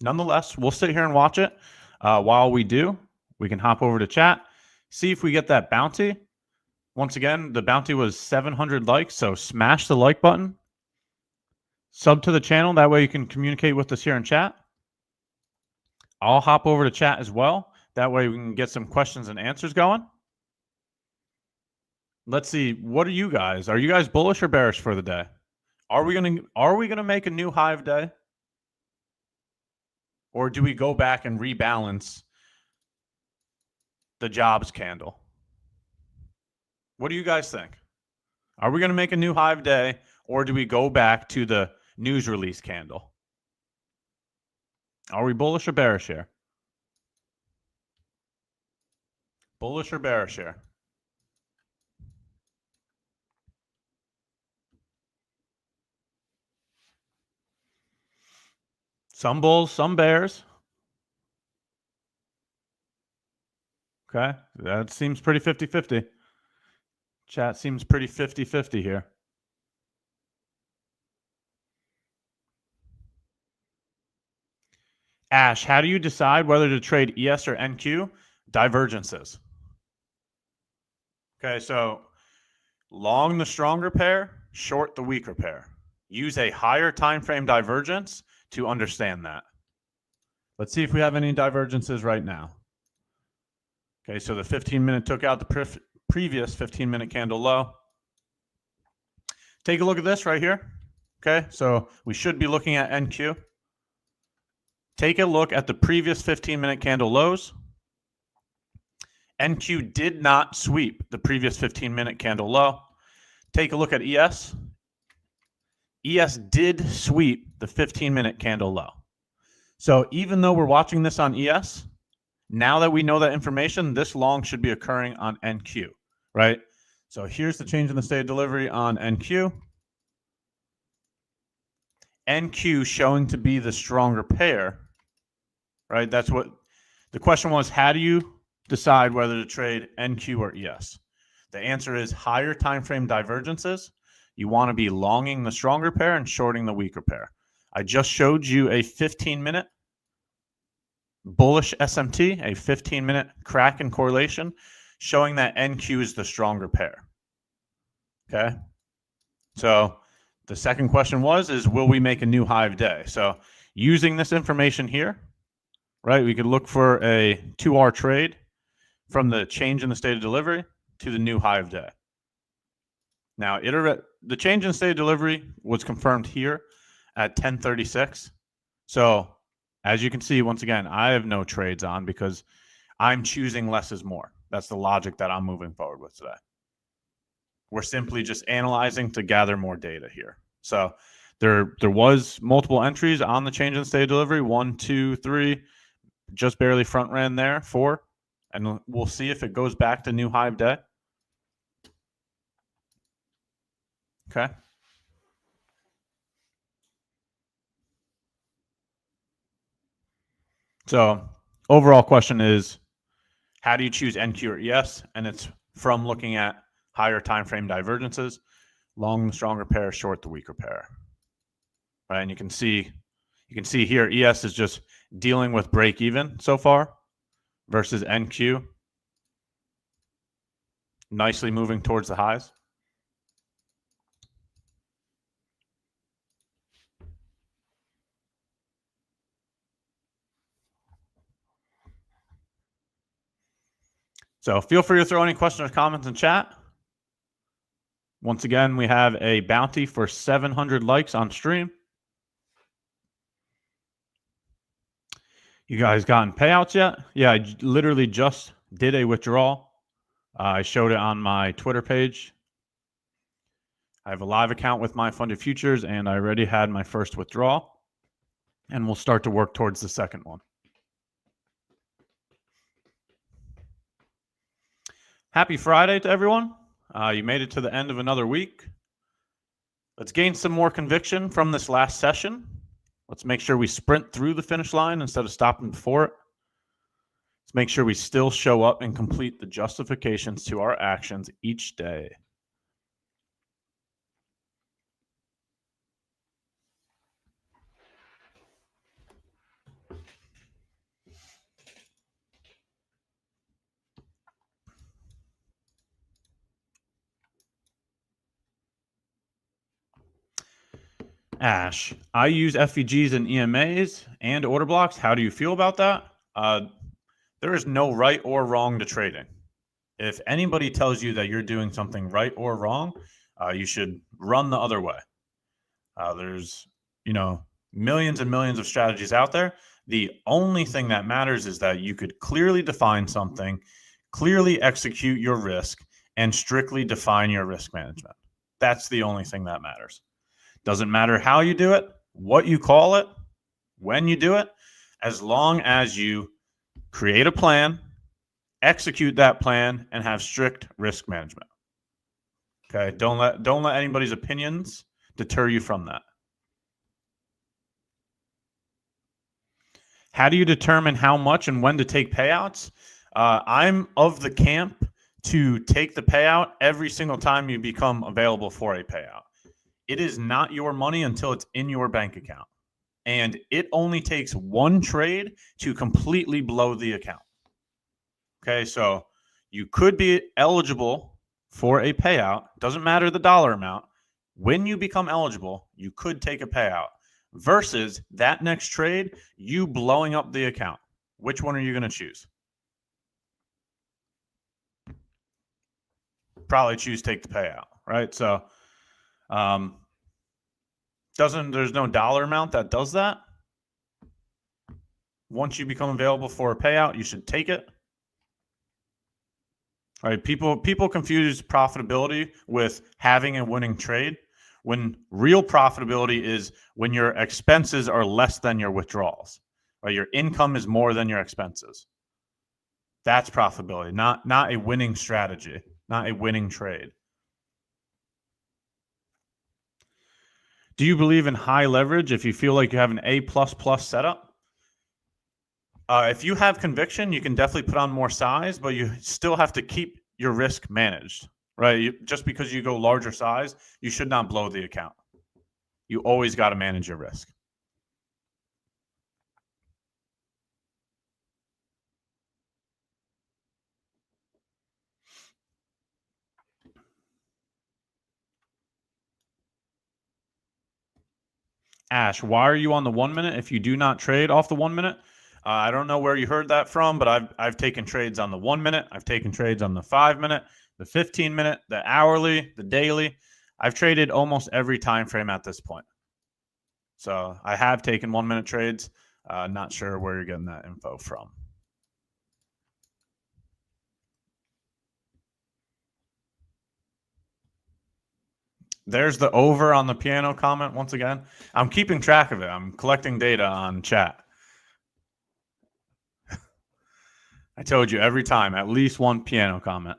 Nonetheless, we'll sit here and watch it. While we do, we can hop over to chat, see if we get that bounty. Once again, the bounty was 700 likes, so smash the like button. Sub to the channel. That way you can communicate with us here in chat. I'll hop over to chat as well. That way we can get some questions and answers going. Let's see. What are you guys? Are you guys bullish or bearish for the day? Are we gonna make a new high of day? Or do we go back and rebalance the jobs candle? What do you guys think? Are we going to make a new high of day, or do we go back to the news release candle? Are we bullish or bearish here? Bullish or bearish here? Some bulls, some bears. Okay, that seems pretty 50-50. Chat seems pretty 50-50 here. Ash, how do you decide whether to trade ES or NQ? Divergences. Okay, so long the stronger pair, short the weaker pair. Use a higher time frame divergence to understand that. Let's see if we have any divergences right now. Okay, so the 15-minute took out the previous 15-minute candle low. Take a look at this right here. Okay, so we should be looking at NQ. Take a look at the previous 15-minute candle lows. NQ did not sweep the previous 15-minute candle low. Take a look at ES. ES did sweep the 15-minute candle low. So even though we're watching this on ES, now that we know that information, this long should be occurring on NQ, right? So here's the change in the state of delivery on NQ. NQ showing to be the stronger pair, right? That's what the question was. How do you decide whether to trade NQ or ES? The answer is higher time frame divergences. You want to be longing the stronger pair and shorting the weaker pair. I just showed you a 15-minute bullish SMT, a 15-minute crack in correlation, showing that NQ is the stronger pair. Okay? So the second question is will we make a new high of day? So using this information here, right, we could look for a 2R trade from the change in the state of delivery to the new high of day. Now, the change in state of delivery was confirmed here at 10:36. So as you can see, once again, I have no trades on because I'm choosing less is more. That's the logic that I'm moving forward with today. We're simply just analyzing to gather more data here. So there was multiple entries on the change in state of delivery. 1, 2, 3, just barely front ran there. 4, and we'll see if it goes back to new high of day. Okay. So overall question is, how do you choose NQ or ES? And it's from looking at higher time frame divergences, long the stronger pair, short the weaker pair. Right, and you can see here ES is just dealing with break even so far versus NQ nicely moving towards the highs. So feel free to throw any questions or comments in chat. Once again, we have a bounty for 700 likes on stream. You guys gotten payouts yet? Yeah, I literally just did a withdrawal. I showed it on my Twitter page. I have a live account with MyFundedFutures, and I already had my first withdrawal. And we'll start to work towards the second one. Happy Friday to everyone. You made it to the end of another week. Let's gain some more conviction from this last session. Let's make sure we sprint through the finish line instead of stopping before it. Let's make sure we still show up and complete the justifications to our actions each day. Ash, I use FEGs and EMAs and order blocks. How do you feel about that? There is no right or wrong to trading. If anybody tells you that you're doing something right or wrong, you should run the other way. There's, millions and millions of strategies out there. The only thing that matters is that you could clearly define something, clearly execute your risk, and strictly define your risk management. That's the only thing that matters. Doesn't matter how you do it, what you call it, when you do it, as long as you create a plan, execute that plan, and have strict risk management. Okay, don't let anybody's opinions deter you from that. How do you determine how much and when to take payouts? I'm of the camp to take the payout every single time you become available for a payout. It is not your money until it's in your bank account. And it only takes one trade to completely blow the account. Okay, so you could be eligible for a payout. Doesn't matter the dollar amount. When you become eligible, you could take a payout versus that next trade, you blowing up the account. Which one are you going to choose? Probably choose take the payout, right? So there's no dollar amount that does that. Once you become available for a payout, you should take it. All right, people confuse profitability with having a winning trade, when real profitability is when your expenses are less than your withdrawals, or your income is more than your expenses. That's profitability, not a winning strategy, not a winning trade. Do you believe in high leverage if you feel like you have an A++ setup? If you have conviction, you can definitely put on more size, but you still have to keep your risk managed, right? Just because you go larger size, you should not blow the account. You always got to manage your risk. Ash, why are you on the 1 minute if you do not trade off the 1 minute? I don't know where you heard that from, but I've taken trades on the 1 minute. I've taken trades on the 5 minute, the 15 minute, the hourly, the daily. I've traded almost every time frame at this point. So I have taken 1 minute trades. Not sure where you're getting that info from. There's the over on the piano comment once again. I'm keeping track of it. I'm collecting data on chat. I told you every time, at least one piano comment.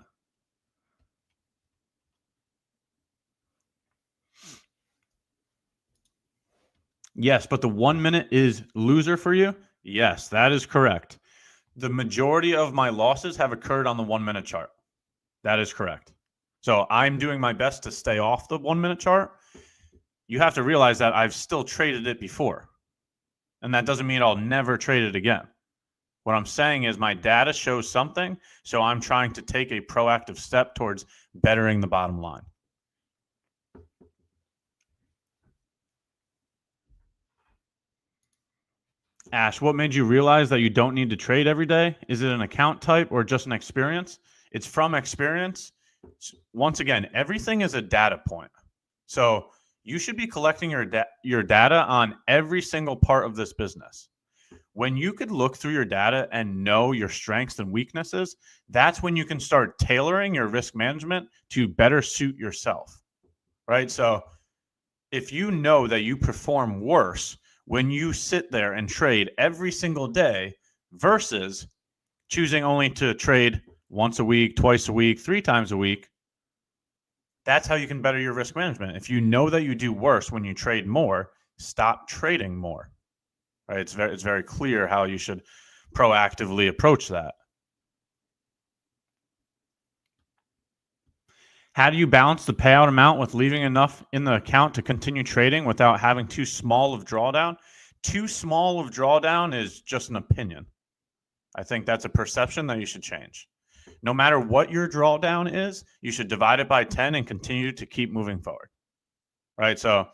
Yes, but the 1 minute is loser for you? Yes, that is correct. The majority of my losses have occurred on the 1 minute chart. That is correct. So I'm doing my best to stay off the 1 minute chart. You have to realize that I've still traded it before. And that doesn't mean I'll never trade it again. What I'm saying is my data shows something, so I'm trying to take a proactive step towards bettering the bottom line. Ash, what made you realize that you don't need to trade every day? Is it an account type or just an experience? It's from experience. Once again, everything is a data point. So you should be collecting your data on every single part of this business. When you could look through your data and know your strengths and weaknesses, that's when you can start tailoring your risk management to better suit yourself, right? So if you know that you perform worse when you sit there and trade every single day versus choosing only to trade once a week, twice a week, 3 times a week, that's how you can better your risk management. If you know that you do worse when you trade more, stop trading more. Right? It's very clear how you should proactively approach that. How do you balance the payout amount with leaving enough in the account to continue trading without having too small of drawdown? Too small of drawdown is just an opinion. I think that's a perception that you should change. No matter what your drawdown is, you should divide it by 10 and continue to keep moving forward. Right? So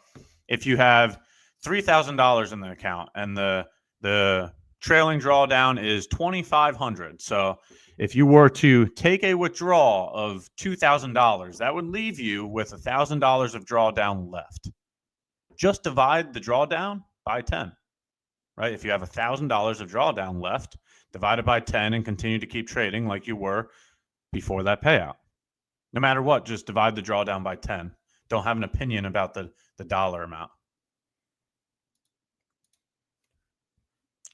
if you have $3,000 in the account and the trailing drawdown is $2,500. So if you were to take a withdrawal of $2,000, that would leave you with $1,000 of drawdown left. Just divide the drawdown by 10, right? If you have $1,000 of drawdown left, divide it by 10 and continue to keep trading like you were before that payout. No matter what, just divide the drawdown by 10. Don't have an opinion about the dollar amount.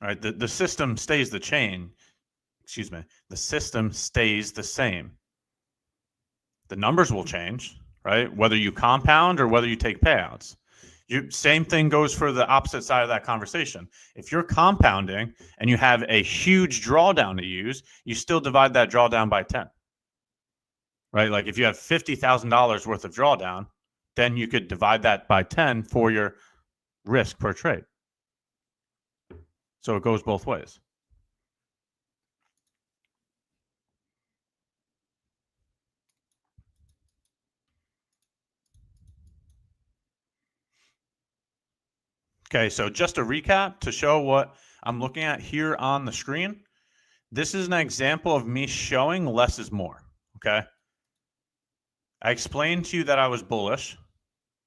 All right, the system stays the chain. Excuse me. The system stays the same. The numbers will change, right? Whether you compound or whether you take payouts. Same thing goes for the opposite side of that conversation. If you're compounding and you have a huge drawdown to use, you still divide that drawdown by 10. Right? Like if you have $50,000 worth of drawdown, then you could divide that by 10 for your risk per trade. So it goes both ways. Okay, so just a recap to show what I'm looking at here on the screen. This is an example of me showing less is more, okay? I explained to you that I was bullish.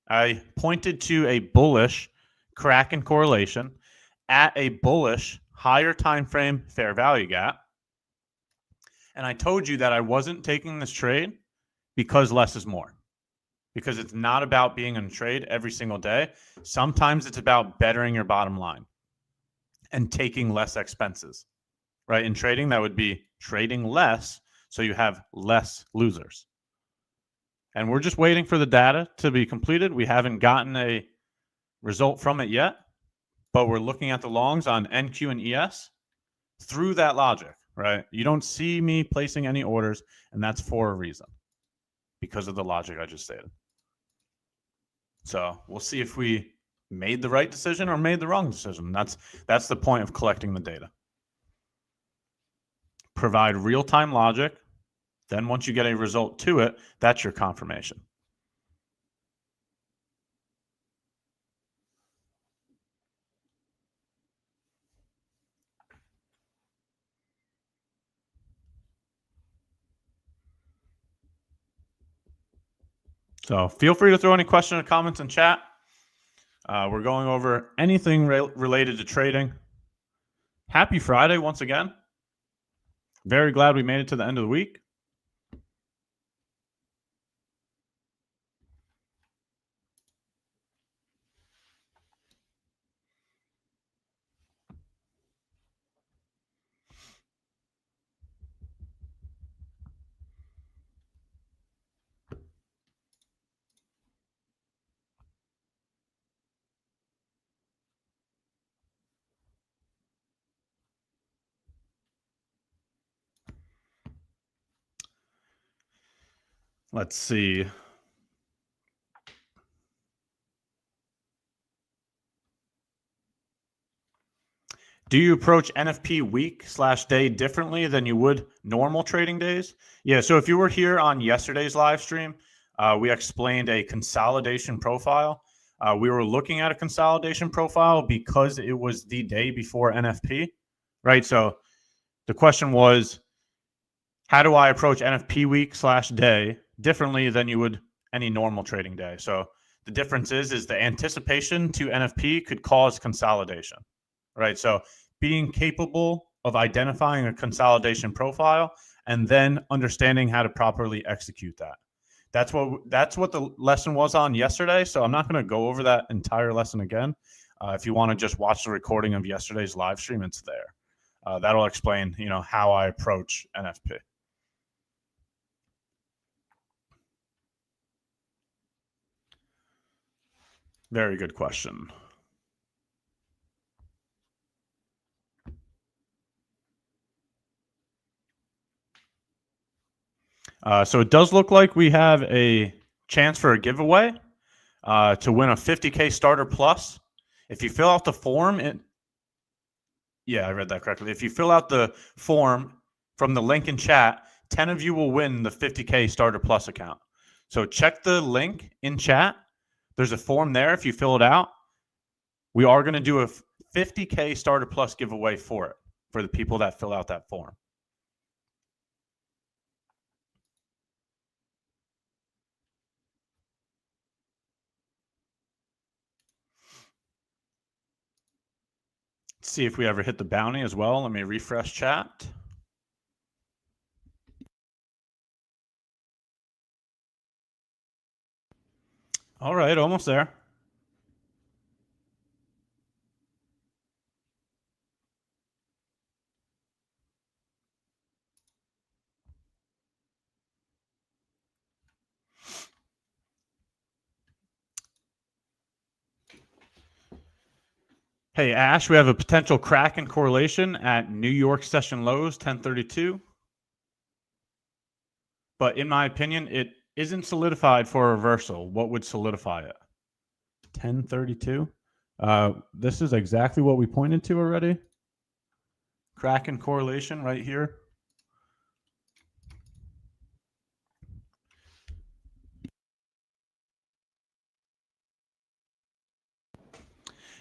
I pointed to a bullish Kraken correlation at a bullish higher time frame fair value gap. And I told you that I wasn't taking this trade because less is more. Because it's not about being in a trade every single day. Sometimes it's about bettering your bottom line and taking less expenses, right? In trading, that would be trading less so you have less losers. And we're just waiting for the data to be completed. We haven't gotten a result from it yet, but we're looking at the longs on NQ and ES through that logic, right? You don't see me placing any orders, and that's for a reason, because of the logic I just stated. So we'll see if we made the right decision or made the wrong decision. That's the point of collecting the data. Provide real-time logic. Then once you get a result to it, that's your confirmation. So feel free to throw any questions or comments in chat. We're going over anything related to trading. Happy Friday once again. Very glad we made it to the end of the week. Let's see. Do you approach NFP week/day differently than you would normal trading days? Yeah, so if you were here on yesterday's live stream, we explained a consolidation profile. We were looking at a consolidation profile because it was the day before NFP, right? So the question was, how do I approach NFP week / day differently than you would any normal trading day? So the difference is the anticipation to NFP could cause consolidation, right? So being capable of identifying a consolidation profile and then understanding how to properly execute that. That's what the lesson was on yesterday. So I'm not going to go over that entire lesson again. If you want to just watch the recording of yesterday's live stream, it's there. That'll explain, how I approach NFP. Very good question. So it does look like we have a chance for a giveaway to win a 50K starter plus. If you fill out the form, yeah, I read that correctly. If you fill out the form from the link in chat, 10 of you will win the 50K starter plus account. So check the link in chat. There's a form there. If you fill it out, we are going to do a 50K starter plus giveaway for the people that fill out that form. Let's see if we ever hit the bounty as well. Let me refresh chat. All right, almost there. Hey, Ash, we have a potential crack in correlation at New York session lows, 1032. But in my opinion, it isn't solidified for a reversal. What would solidify it? 1032. This is exactly what we pointed to already. Crack in correlation right here.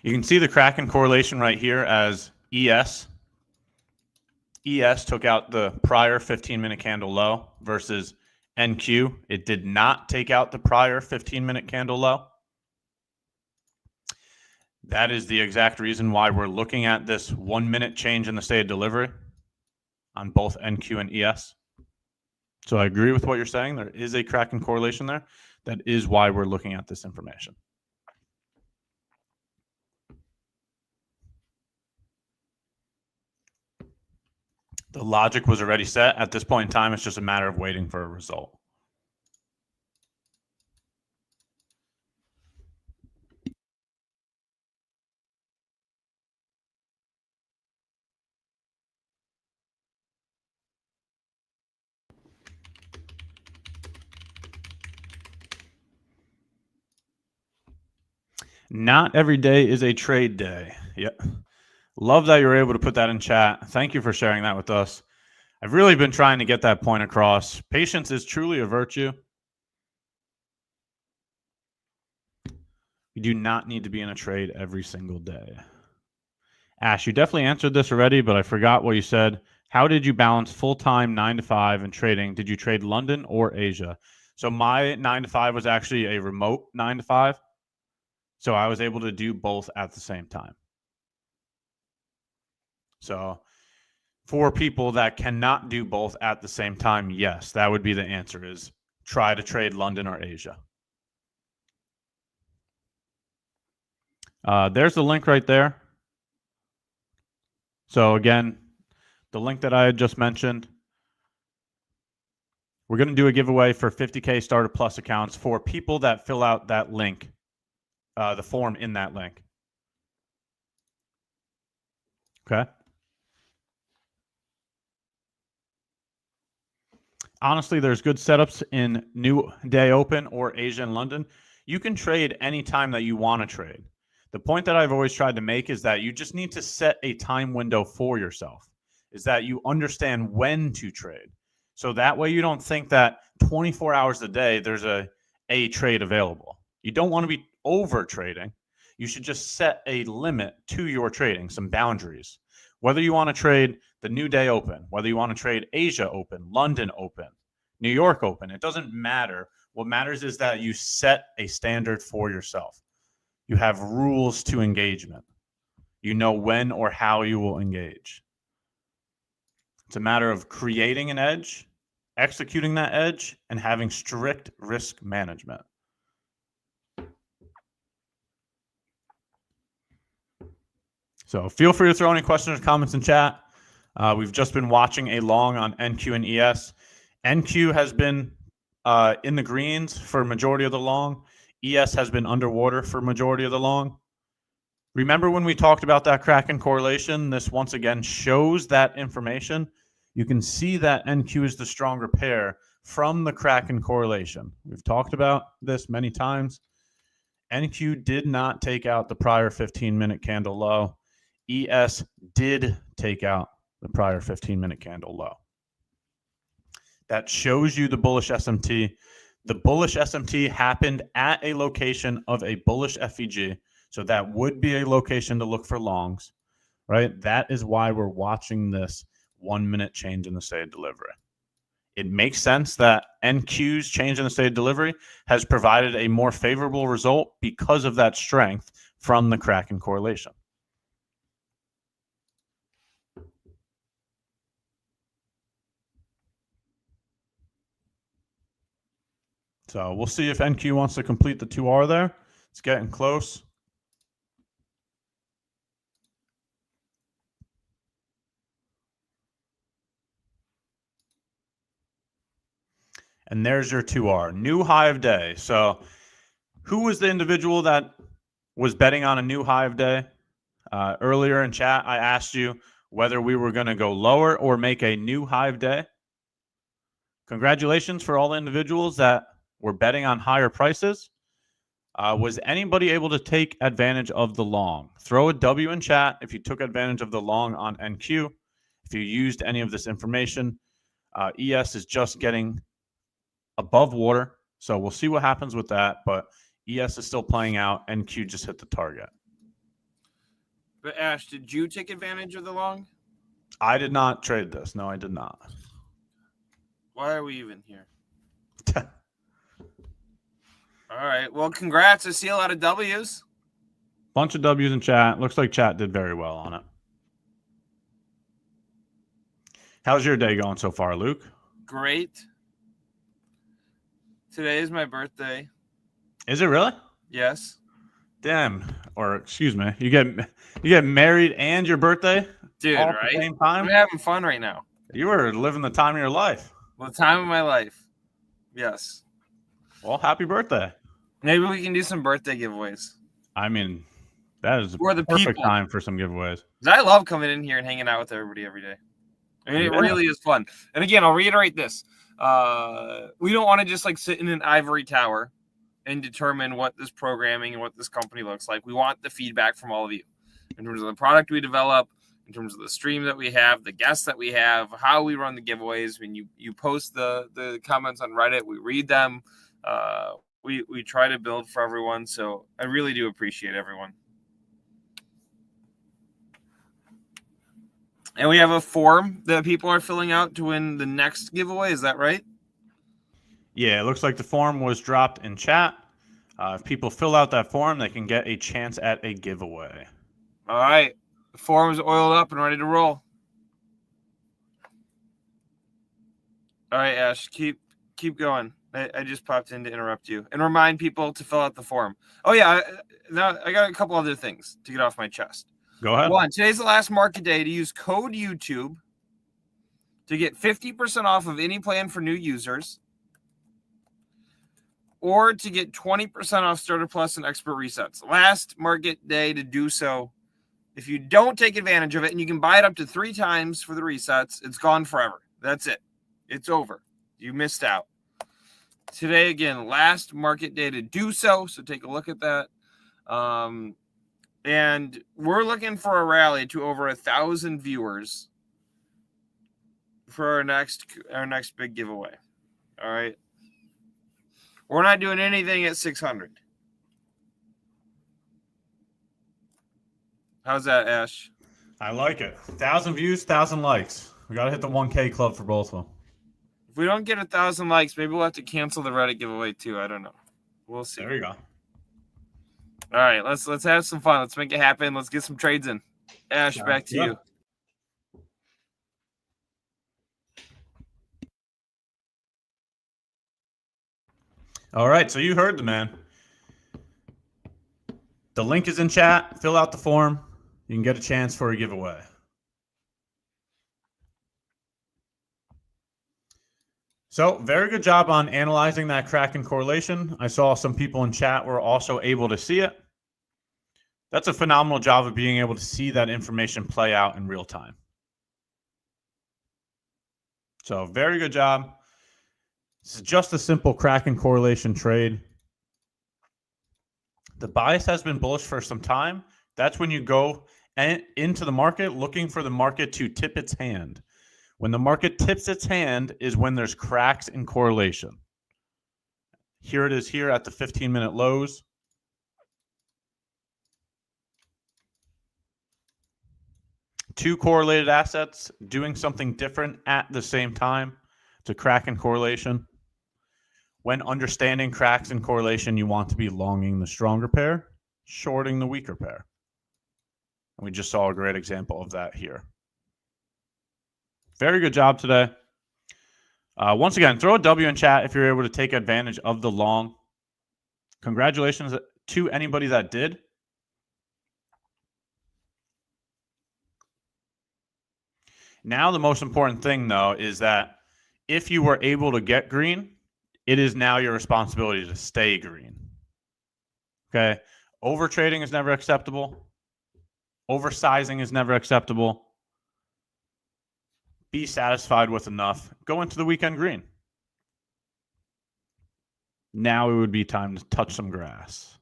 You can see the crack in correlation right here as ES. ES took out the prior 15-minute candle low versus NQ. It did not take out the prior 15-minute candle low. That is the exact reason why we're looking at this 1-minute change in the state of delivery on both NQ and ES. So I agree with what you're saying. There is a crack in correlation there. That is why we're looking at this information. The logic was already set. At this point in time, it's just a matter of waiting for a result. Not every day is a trade day. Yep. Love that you're able to put that in chat. Thank you for sharing that with us. I've really been trying to get that point across. Patience is truly a virtue. You do not need to be in a trade every single day. Ash, you definitely answered this already, but I forgot what you said. How did you balance full-time 9 to 5 and trading? Did you trade London or Asia? So my 9 to 5 was actually a remote 9 to 5. So I was able to do both at the same time. So for people that cannot do both at the same time, yes, that would be the answer, is try to trade London or Asia. There's the link right there. So again, the link that I had just mentioned, we're going to do a giveaway for 50K starter plus accounts for people that fill out that link, the form in that link. Okay. Honestly, there's good setups in New Day Open or Asia and London. You can trade anytime that you want to trade. The point that I've always tried to make is that you just need to set a time window for yourself, is that you understand when to trade. So that way you don't think that 24 hours a day there's a trade available. You don't want to be over trading. You should just set a limit to your trading, some boundaries. Whether you want to trade the new day open, whether you want to trade Asia open, London open, New York open, it doesn't matter. What matters is that you set a standard for yourself. You have rules to engagement. You know when or how you will engage. It's a matter of creating an edge, executing that edge, and having strict risk management. So feel free to throw any questions or comments in chat. We've just been watching a long on NQ and ES. NQ has been in the greens for majority of the long. ES has been underwater for majority of the long. Remember when we talked about that Kraken correlation? This once again shows that information. You can see that NQ is the stronger pair from the Kraken correlation. We've talked about this many times. NQ did not take out the prior 15-minute candle low. ES did take out the prior 15-minute candle low. That shows you the bullish SMT. The bullish SMT happened at a location of a bullish FEG. So that would be a location to look for longs, right? That is why we're watching this 1 minute change in the state of delivery. It makes sense that NQ's change in the state of delivery has provided a more favorable result because of that strength from the Kraken correlation. So we'll see if NQ wants to complete the 2R there. It's getting close. And there's your 2R, new high of day. So who was the individual that was betting on a new high of day? Earlier in chat, I asked you whether we were going to go lower or make a new high of day. Congratulations for all the individuals that were betting on higher prices. Was anybody able to take advantage of the long? Throw a W in chat if you took advantage of the long on NQ. If you used any of this information, ES is just getting above water. So we'll see what happens with that. But ES is still playing out. NQ just hit the target. But Ash, did you take advantage of the long? I did not trade this. No, I did not. Why are we even here? All right. Well, congrats. I see a lot of W's. Bunch of W's in chat. Looks like chat did very well on it. How's your day going so far, Luke? Great. Today is my birthday. Is it really? Yes. Damn. Or excuse me. You get married and your birthday? Dude, all right? At the same time? I'm having fun right now. You were living the time of your life. The time of my life. Yes. Well, happy birthday. Maybe we can do some birthday giveaways. I mean, that is For the perfect people. time for some giveaways. I love coming in here and hanging out with everybody every day. I mean, it really is fun. And again, I'll reiterate this. We don't want to just like sit in an ivory tower and determine what this programming and what this company looks like. We want the feedback from all of you in terms of the product we develop, in terms of the stream that we have, the guests that we have, how we run the giveaways. When you post the comments on Reddit, we read them. We try to build for everyone. So I really do appreciate everyone. And we have a form that people are filling out to win the next giveaway. Is that right? Yeah, it looks like the form was dropped in chat. If people fill out that form, they can get a chance at a giveaway. All right. The form is oiled up and ready to roll. All right, Ash, keep going. I just popped in to interrupt you and remind people to fill out the form. Oh, yeah. I got a couple other things to get off my chest. Go ahead. One, today's the last market day to use code YouTube to get 50% off of any plan for new users, or to get 20% off Starter Plus and Expert Resets. Last market day to do so. If you don't take advantage of it, and you can buy it up to 3 times for the resets, it's gone forever. That's it. It's over. You missed out. Today, again, last market day to do so. So take a look at that. And we're looking for a rally to over 1,000 viewers for our next big giveaway. All right. We're not doing anything at 600. How's that, Ash? I like it. 1,000 views, 1,000 likes. We got to hit the 1K club for both of them. If we don't get 1,000 likes, maybe we'll have to cancel the Reddit giveaway too. I don't know. We'll see. There you go. All right, let's have some fun. Let's make it happen. Let's get some trades in. Ash, back to you. All right, so you heard the man. The link is in chat. Fill out the form. You can get a chance for a giveaway. So very good job on analyzing that Kraken correlation. I saw some people in chat were also able to see it. That's a phenomenal job of being able to see that information play out in real time. So very good job. This is just a simple Kraken correlation trade. The bias has been bullish for some time. That's when you go into the market looking for the market to tip its hand. When the market tips its hand is when there's cracks in correlation. Here it is here at the 15-minute lows. Two correlated assets doing something different at the same time. It's a crack in correlation. When understanding cracks in correlation, you want to be longing the stronger pair, shorting the weaker pair. And we just saw a great example of that here. Very good job today. Once again, throw a W in chat if you're able to take advantage of the long. Congratulations to anybody that did. Now, the most important thing, though, is that if you were able to get green, it is now your responsibility to stay green. Okay? Overtrading is never acceptable. Oversizing is never acceptable. Be satisfied with enough. Go into the weekend green. Now it would be time to touch some grass.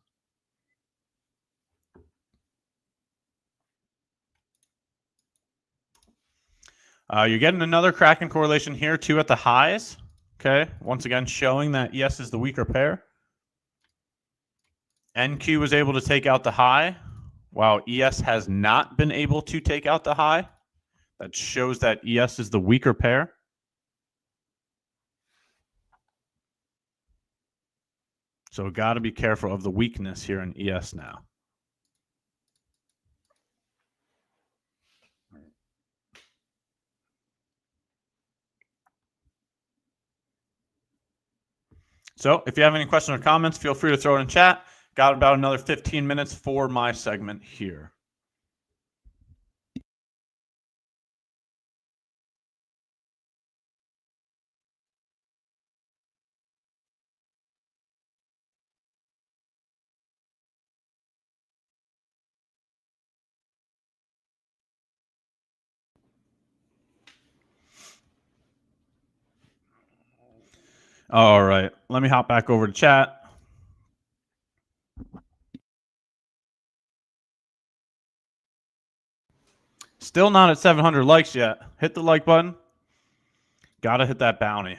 You're getting another Kraken correlation here, too, at the highs. Okay, once again, showing that ES is the weaker pair. NQ was able to take out the high, while ES has not been able to take out the high. That shows that ES is the weaker pair. So got to be careful of the weakness here in ES now. So if you have any questions or comments, feel free to throw it in chat. Got about another 15 minutes for my segment here. All right, let me hop back over to chat. Still not at 700 likes yet. Hit the like button. Got to hit that bounty.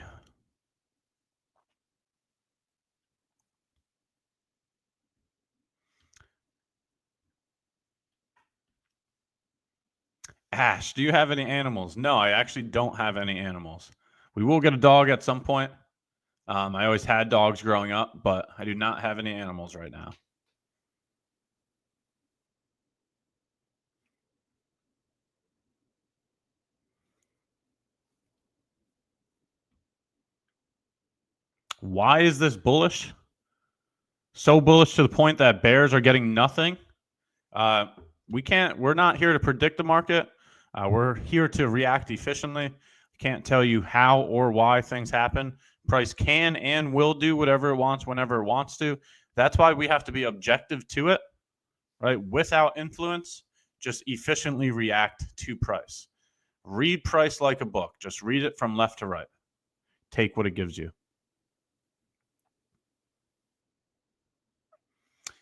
Ash, do you have any animals? No, I actually don't have any animals. We will get a dog at some point. I always had dogs growing up, but I do not have any animals right now. Why is this bullish? So bullish to the point that bears are getting nothing. We're not here to predict the market. We're here to react efficiently. Can't tell you how or why things happen. Price can and will do whatever it wants whenever it wants to. That's why we have to be objective to it, right? Without influence, just efficiently react to price. Read price like a book. Just read it from left to right. Take what it gives you.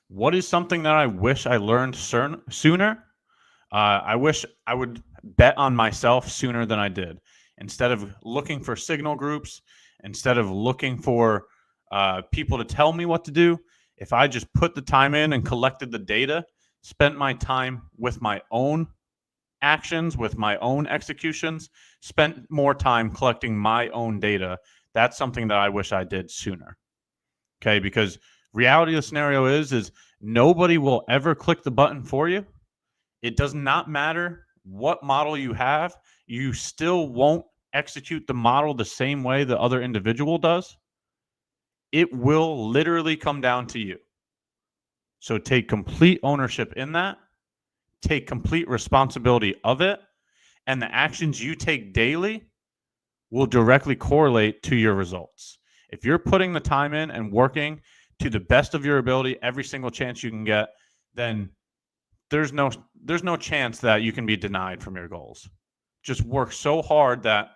What is something that I wish I learned sooner? I wish I would bet on myself sooner than I did. Instead of looking for signal groups, instead of looking for people to tell me what to do, if I just put the time in and collected the data, spent my time with my own actions with my own executions, spent more time collecting my own data. That's something that I wish I did sooner. Okay, because reality of the scenario is nobody will ever click the button for you. It does not matter what model you have. You still won't execute the model the same way the other individual does. It will literally come down to you. So take complete ownership in that. Take complete responsibility of it. And the actions you take daily will directly correlate to your results. If you're putting the time in and working to the best of your ability every single chance you can get, then there's no chance that you can be denied from your goals. Just work so hard that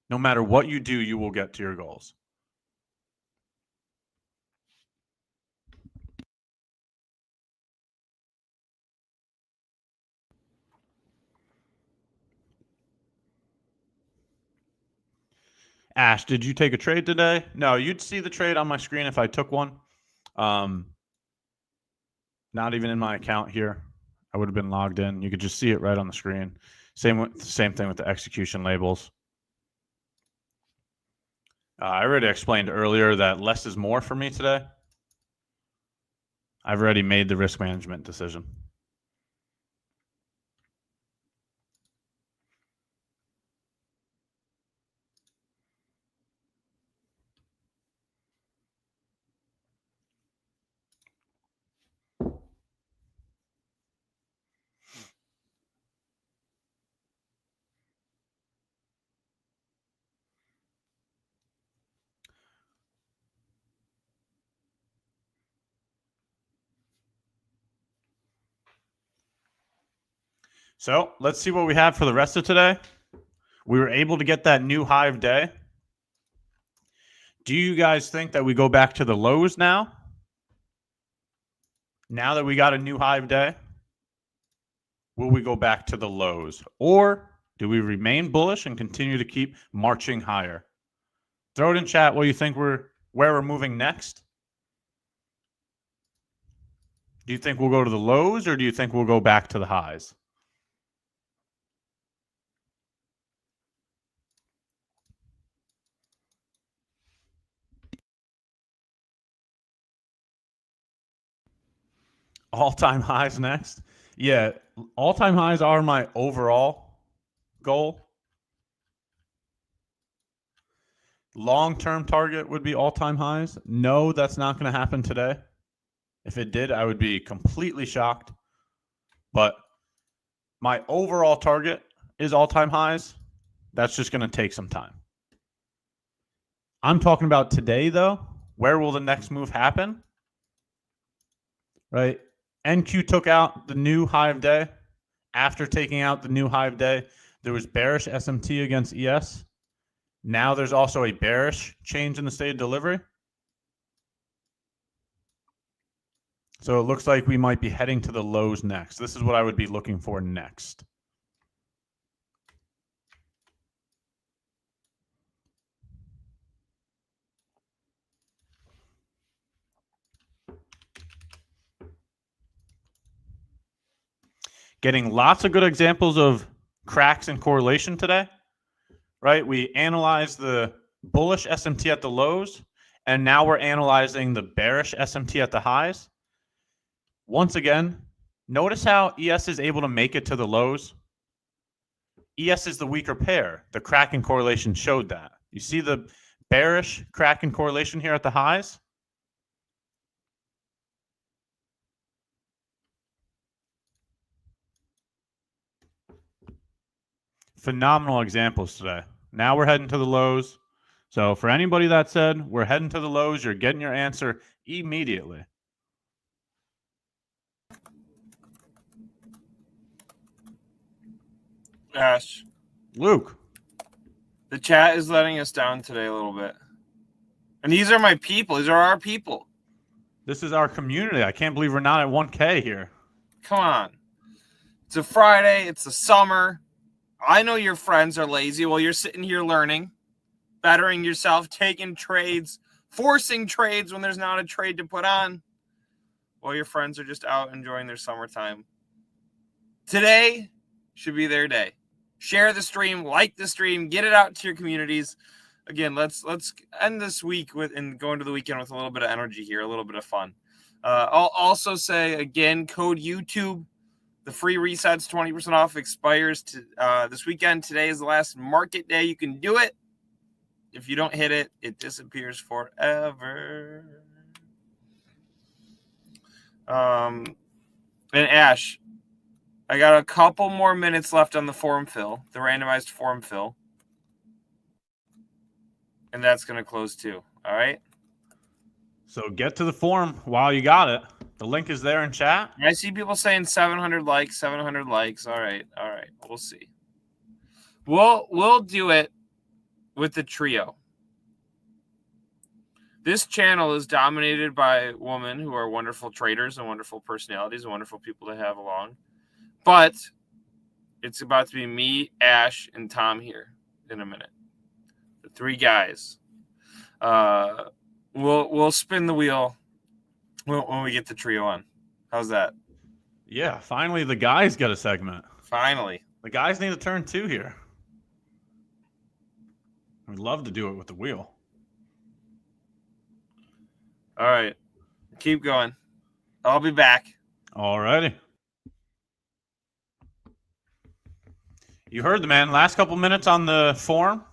no matter what you do, you will get to your goals. Ash, did you take a trade today? No, you'd see the trade on my screen if I took one. Not even in my account here. I would have been logged in. You could just see it right on the screen. Same thing with the execution labels. I already explained earlier that less is more for me today. I've already made the risk management decision. So let's see what we have for the rest of today. We were able to get that new high of day. Do you guys think that we go back to the lows now? Now that we got a new high of day? Will we go back to the lows? Or do we remain bullish and continue to keep marching higher? Throw it in chat what you think where we're moving next. Do you think we'll go to the lows or do you think we'll go back to the highs? All-time highs next? Yeah, all-time highs are my overall goal. Long-term target would be all-time highs. No, that's not going to happen today. If it did, I would be completely shocked. But my overall target is all-time highs. That's just going to take some time. I'm talking about today, though. Where will the next move happen? Right? NQ took out the new high of day. After taking out the new high of day, there was bearish SMT against ES. Now there's also a bearish change in the state of delivery. So it looks like we might be heading to the lows next. This is what I would be looking for next. Getting lots of good examples of cracks in correlation today, right? We analyzed the bullish SMT at the lows, and now we're analyzing the bearish SMT at the highs. Once again, notice how ES is able to make it to the lows. ES is the weaker pair. The crack in correlation showed that. You see the bearish crack in correlation here at the highs? Phenomenal examples today. Now we're heading to the lows. So for anybody that said we're heading to the lows, you're getting your answer immediately. Ash, Luke. the chat is letting us down today a little bit. And these are my people. These are our people. This is our community. I can't believe we're not at 1K here. Come on. It's a Friday. It's the summer. I know your friends are lazy while you're sitting here learning, bettering yourself, taking trades, forcing trades when there's not a trade to put on, while your friends are just out enjoying their summertime. Today should be their day. Share the stream, like the stream, get it out to your communities. Again, let's end this week with and go into the weekend with a little bit of energy here, a little bit of fun. I'll also say again, code YouTube. The free resets 20% off expires to this weekend. Today is the last market day. You can do it. If you don't hit it, it disappears forever. And Ash, I got a couple more minutes left on the form fill, the randomized form fill. And that's going to close too. All right. So get to the form while you got it. The link is there in chat. I see people saying 700 likes, 700 likes. All right. All right. We'll see. We'll do it with the trio. This channel is dominated by women who are wonderful traders and wonderful personalities and wonderful people to have along. But it's about to be me, Ash, and Tom here in a minute. The three guys. We'll spin the wheel when we get the trio on. How's that? Yeah, finally the guys get a segment. Finally. The guys need a turn too here. We'd love to do it with the wheel. All right. Keep going. I'll be back. All righty. You heard the man. Last couple minutes on the form.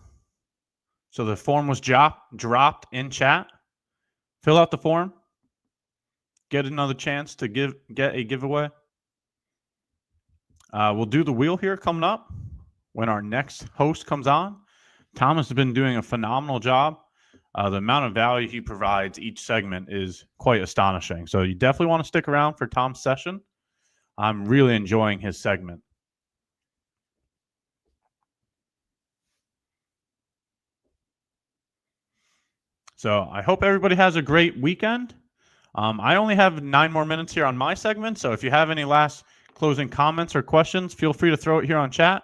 So the form was dropped in chat. Fill out the form. Get another chance to get a giveaway. We'll do the wheel here coming up when our next host comes on. Thomas has been doing a phenomenal job. The amount of value he provides each segment is quite astonishing. So you definitely want to stick around for Tom's session. I'm really enjoying his segment. So I hope everybody has a great weekend. I only have 9 more minutes here on my segment. So if you have any last closing comments or questions, feel free to throw it here on chat.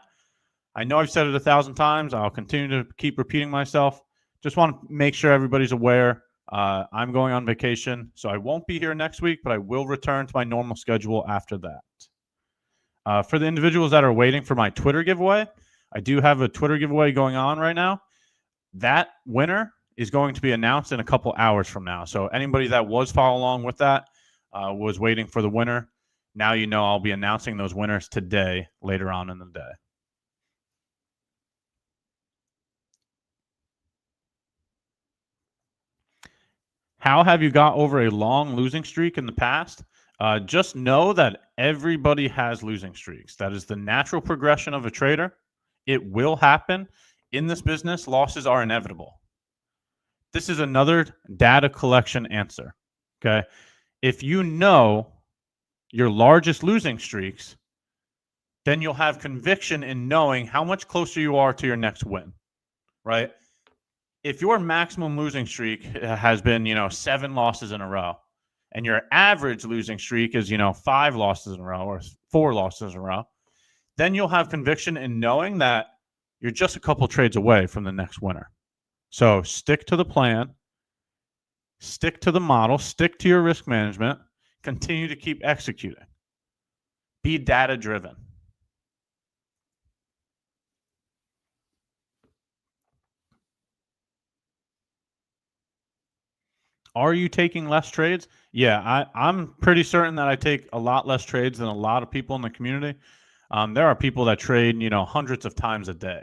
I know I've said it 1,000 times. I'll continue to keep repeating myself. Just want to make sure everybody's aware. I'm going on vacation, so I won't be here next week, but I will return to my normal schedule after that. For the individuals that are waiting for my Twitter giveaway, I do have a Twitter giveaway going on right now. That winner is going to be announced in a couple hours from now. So anybody that was following along with that was waiting for the winner. Now you know I'll be announcing those winners today, later on in the day. How have you got over a long losing streak in the past? Just know that everybody has losing streaks. That is the natural progression of a trader. It will happen. In this business, losses are inevitable. This is another data collection answer. Okay. If you know your largest losing streaks, then you'll have conviction in knowing how much closer you are to your next win, right? If your maximum losing streak has been, 7 losses in a row, and your average losing streak is, 5 losses in a row or 4 losses in a row, then you'll have conviction in knowing that you're just a couple trades away from the next winner. So stick to the plan, stick to the model, stick to your risk management, continue to keep executing. Be data-driven. Are you taking less trades? Yeah, I'm pretty certain that I take a lot less trades than a lot of people in the community. There are people that trade, hundreds of times a day.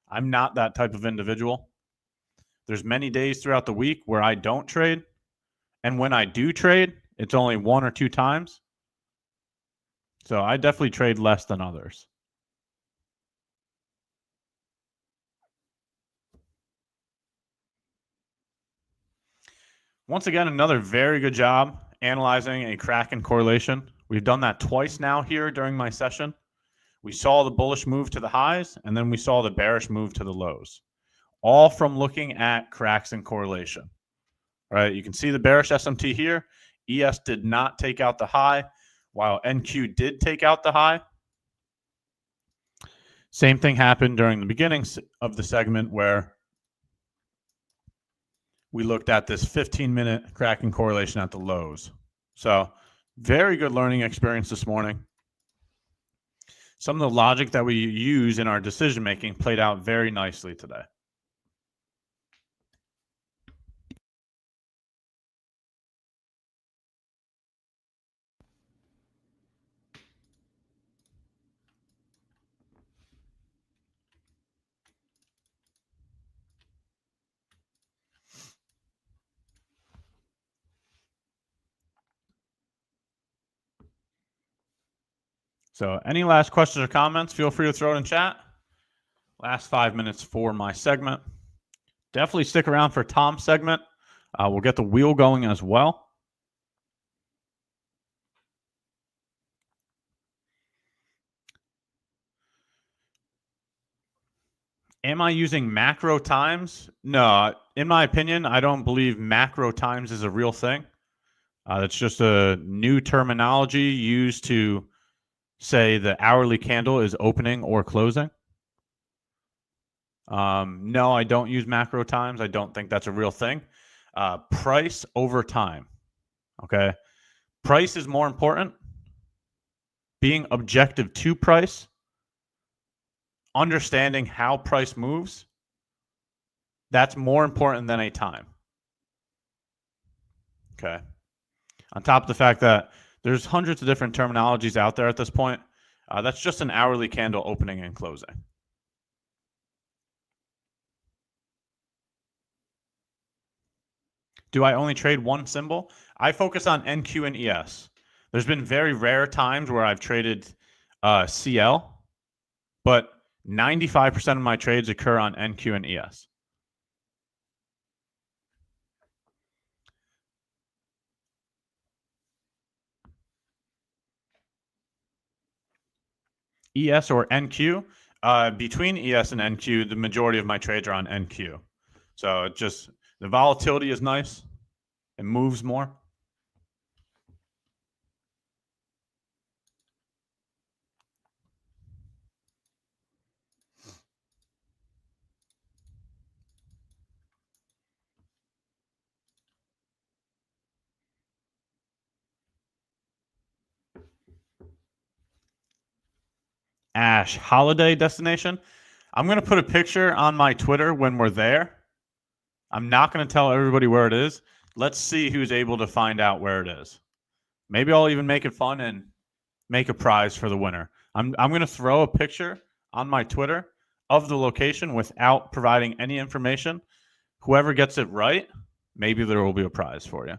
I'm not that type of individual. There's many days throughout the week where I don't trade. And when I do trade, it's only 1 or 2 times. So I definitely trade less than others. Once again, another very good job analyzing a Kraken correlation. We've done that twice now here during my session. We saw the bullish move to the highs, and then we saw the bearish move to the lows, all from looking at cracks in correlation. All right, you can see the bearish SMT here. ES did not take out the high, while NQ did take out the high. Same thing happened during the beginning of the segment where we looked at this 15-minute Kraken correlation at the lows. So very good learning experience this morning. some of the logic that we use in our decision making played out very nicely today. So any last questions or comments, feel free to throw it in chat. Last 5 minutes for my segment. Definitely stick around for Tom's segment. We'll get the wheel going as well. Am I using macro times? No, in my opinion, I don't believe macro times is a real thing. That's just a new terminology used to say the hourly candle is opening or closing. No, I don't use macro times. I don't think that's a real thing. Price over time. Okay. Price is more important. Being objective to price, understanding how price moves, that's more important than a time. Okay. On top of the fact that there's hundreds of different terminologies out there at this point, that's just an hourly candle opening and closing. Do I only trade one symbol? I focus on NQ and ES. There's been very rare times where I've traded CL, but 95% of my trades occur on NQ and ES. ES or NQ, between ES and NQ, the majority of my trades are on NQ. So it just, the volatility is nice. It moves more. Ash, holiday destination. I'm going to put a picture on my Twitter when we're there. I'm not going to tell everybody where it is. Let's see who's able to find out where it is. Maybe I'll even make it fun and make a prize for the winner. I'm going to throw a picture on my Twitter of the location without providing any information. Whoever gets it right, maybe there will be a prize for you.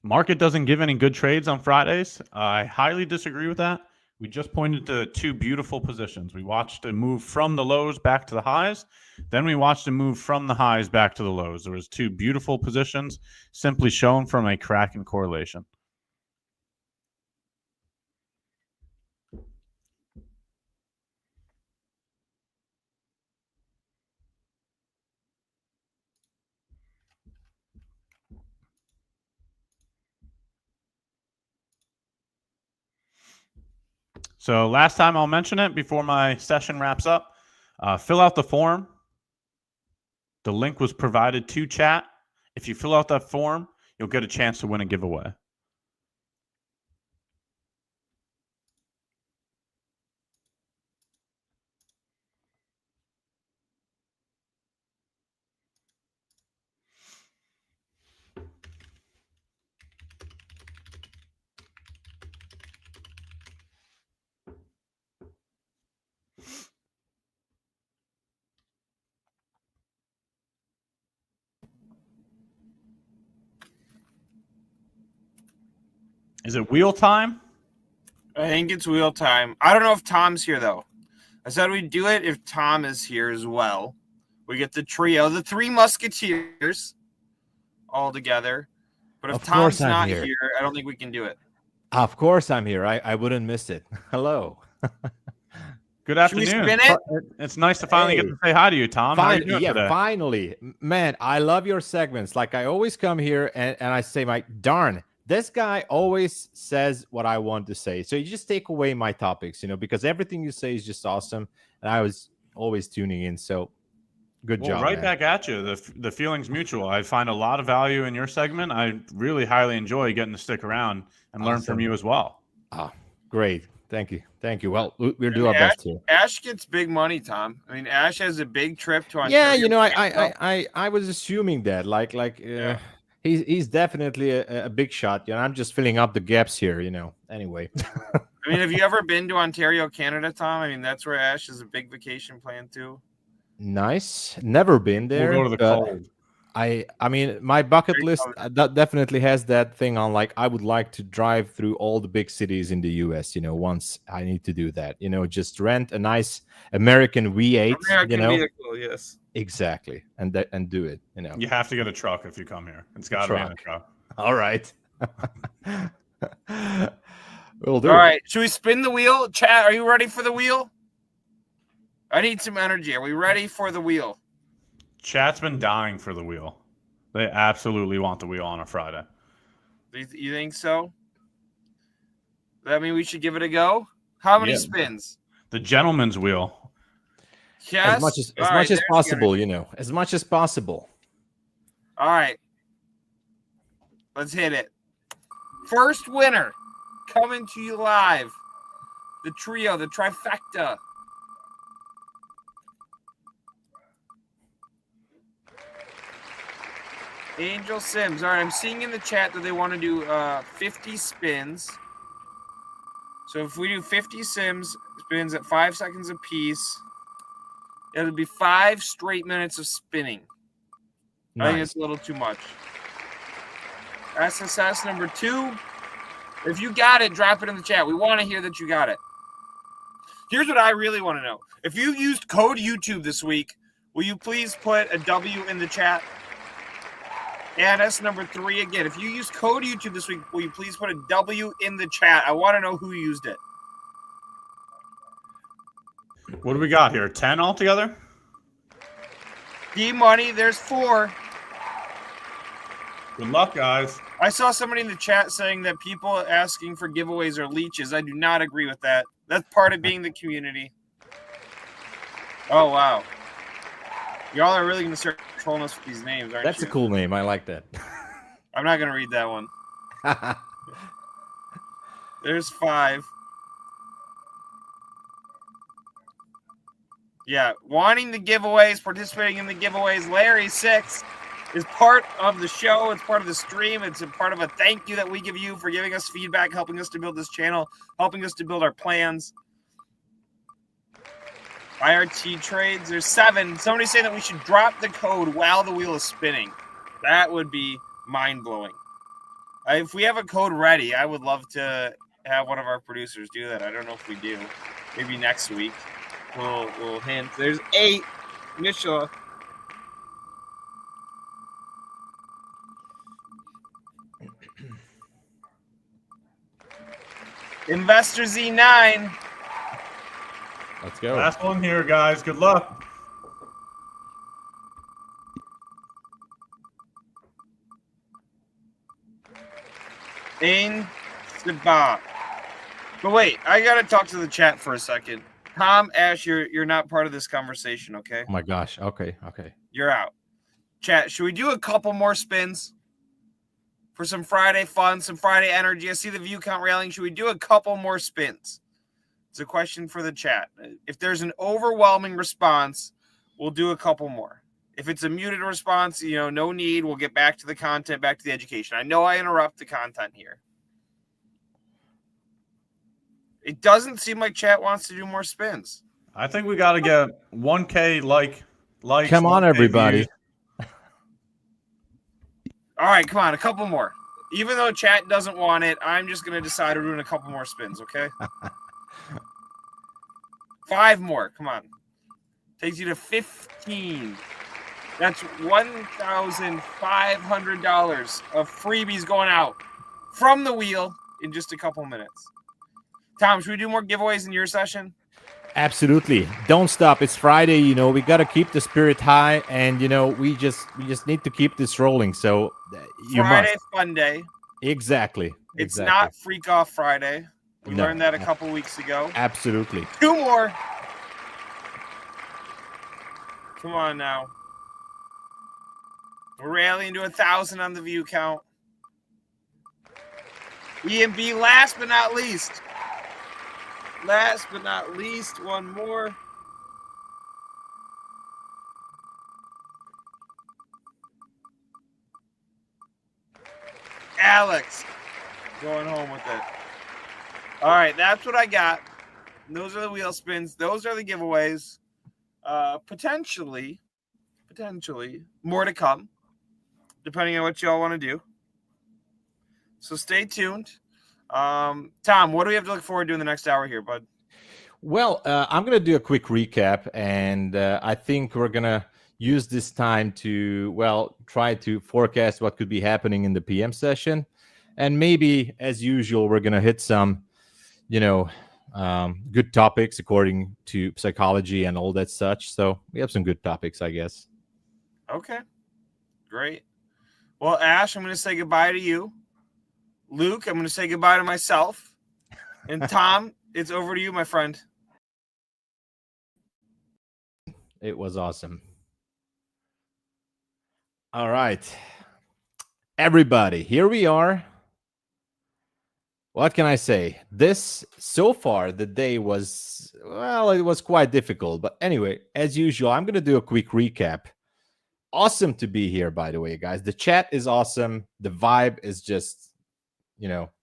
Market doesn't give any good trades on Fridays. I highly disagree with that. We just pointed to two beautiful positions. We watched a move from the lows back to the highs. Then we watched a move from the highs back to the lows. There was two beautiful positions simply shown from a crack in correlation. So last time I'll mention it before my session wraps up. Fill out the form. The link was provided to chat. If you fill out that form, you'll get a chance to win a giveaway. Is it wheel time? I think it's wheel time. I don't know if Tom's here, though. I said we'd do it if Tom is here as well. We get the trio, the three musketeers all together. But if Tom's not here, I don't think we can do it. Of course I'm here. I wouldn't miss it. Hello. Good afternoon. Should we spin it? It's nice to finally get to say hi to you, Tom. How are you doing today? Finally. Man, I love your segments. Like, I always come here and I say, darn, this guy always says what I want to say. So you just take away my topics, because everything you say is just awesome. And I was always tuning in. So Good Well, job, right man. back at you. The feeling's mutual. I find a lot of value in your segment. I really highly enjoy getting to stick around and learn from Awesome. you as well. Ah, great. Thank you. Thank you. Well, we'll I do mean, our best here. Ash gets big money, Tom. I mean, Ash has a big trip to Ontario. Yeah, you know, I was assuming that, he's definitely a big shot. You know, I'm just filling up the gaps here. You know. Anyway. I mean, have you ever been to Ontario, Canada, Tom? I mean, that's where Ash is a big vacation plan too. Nice. Never been there. We'll go to the but cold. I mean, my bucket Very list cold. that definitely has that thing on. Like, I would like to drive through all the big cities in the U.S. You know, once I need to do that. You know, just rent a nice American V8. American you know, vehicle, yes. exactly, and do it. You know, You have to get a truck if you come here. It's got to be in a truck. all right. Will do. All right, should we spin the wheel? Chat, are you ready for the wheel? I need some energy. Are we ready for the wheel? Chat's been dying for the wheel. They absolutely want the wheel on a Friday. You think so? That mean we should give it a go? How many Yeah. spins? The gentleman's wheel. Yes. As much as All right, much as there's the possible. energy. You know, as much as possible. All right. Let's hit it. First winner coming to you live. The trio, the trifecta. Angel Sims. All right, I'm seeing in the chat that they want to do 50 spins. So if we do 50 spins at 5 seconds apiece, it'll be 5 straight minutes of spinning. I think Nice. it's a little too much. SSS number 2. If you got it, drop it in the chat. We want to hear that you got it. Here's what I really want to know. If you used code YouTube this week, will you please put a W in the chat? And that's number 3 again. If you used code YouTube this week, will you please put a W in the chat? I want to know who used it. What do we got here? 10 altogether? D-Money, there's 4. Good luck, guys. I saw somebody in the chat saying that people asking for giveaways are leeches. I do not agree with that. That's part of being the community. Oh, wow. Y'all are really going to start trolling us with these names, aren't That's you? a cool name. I like that. I'm not going to read that one. There's 5. Yeah, wanting the giveaways, participating in the giveaways. Larry 6 is part of the show. It's part of the stream. It's a part of a thank you that we give you for giving us feedback, helping us to build this channel, helping us to build our plans. IRT trades, there's 7. Somebody's saying that we should drop the code while the wheel is spinning. That would be mind-blowing. If we have a code ready, I would love to have one of our producers do that. I don't know if we do. Maybe next week. We'll hint. There's 8. Misha. Investor Z9. Let's go. Last one here, guys. Good luck. In Sabah. But wait, I gotta talk to the chat for a second. Tom, Ash, you're not part of this conversation, okay? Oh my gosh. Okay. You're out. Chat, should we do a couple more spins for some Friday fun, some Friday energy? I see the view count railing. Should we do a couple more spins? It's a question for the chat. If there's an overwhelming response, we'll do a couple more. If it's a muted response, no need. We'll get back to the content, back to the education. I know I interrupt the content here. It doesn't seem like chat wants to do more spins. I think we got to get 1K likes. Come on, 1K everybody. views. All right, come on, a couple more. Even though chat doesn't want it, I'm just going to decide we're doing a couple more spins, okay? 5 more, come on. Takes you to 15. That's $1,500 of freebies going out from the wheel in just a couple minutes. Tom, should we do more giveaways in your session? Absolutely. Don't stop. It's Friday. We got to keep the spirit high, and we just need to keep this rolling. So you Friday must. Fun Day. Exactly. It's not Freak Off Friday. We No. learned that a couple weeks ago. Absolutely. 2 more. Come on now. We're rallying to 1,000 on the view count. EMB, last but not least. Last but not least, one more. Alex going home with it. All right, that's what I got. Those are the wheel spins. Those are the giveaways. Potentially more to come, depending on what y'all want to do. So stay tuned. Tom, what do we have to look forward to in the next hour here, bud? Well, I'm going to do a quick recap, and I think we're going to use this time to, well, try to forecast what could be happening in the PM session. And maybe, as usual, we're going to hit some, good topics according to psychology and all that such. So we have some good topics, I guess. Okay, great. Well, Ash, I'm going to say goodbye to you. Luke, I'm going to say goodbye to myself. And Tom, it's over to you, my friend. It was awesome. All right. Everybody, here we are. What can I say? So far, the day was, well, it was quite difficult. But anyway, as usual, I'm going to do a quick recap. Awesome to be here, by the way, guys. The chat is awesome. The vibe is just,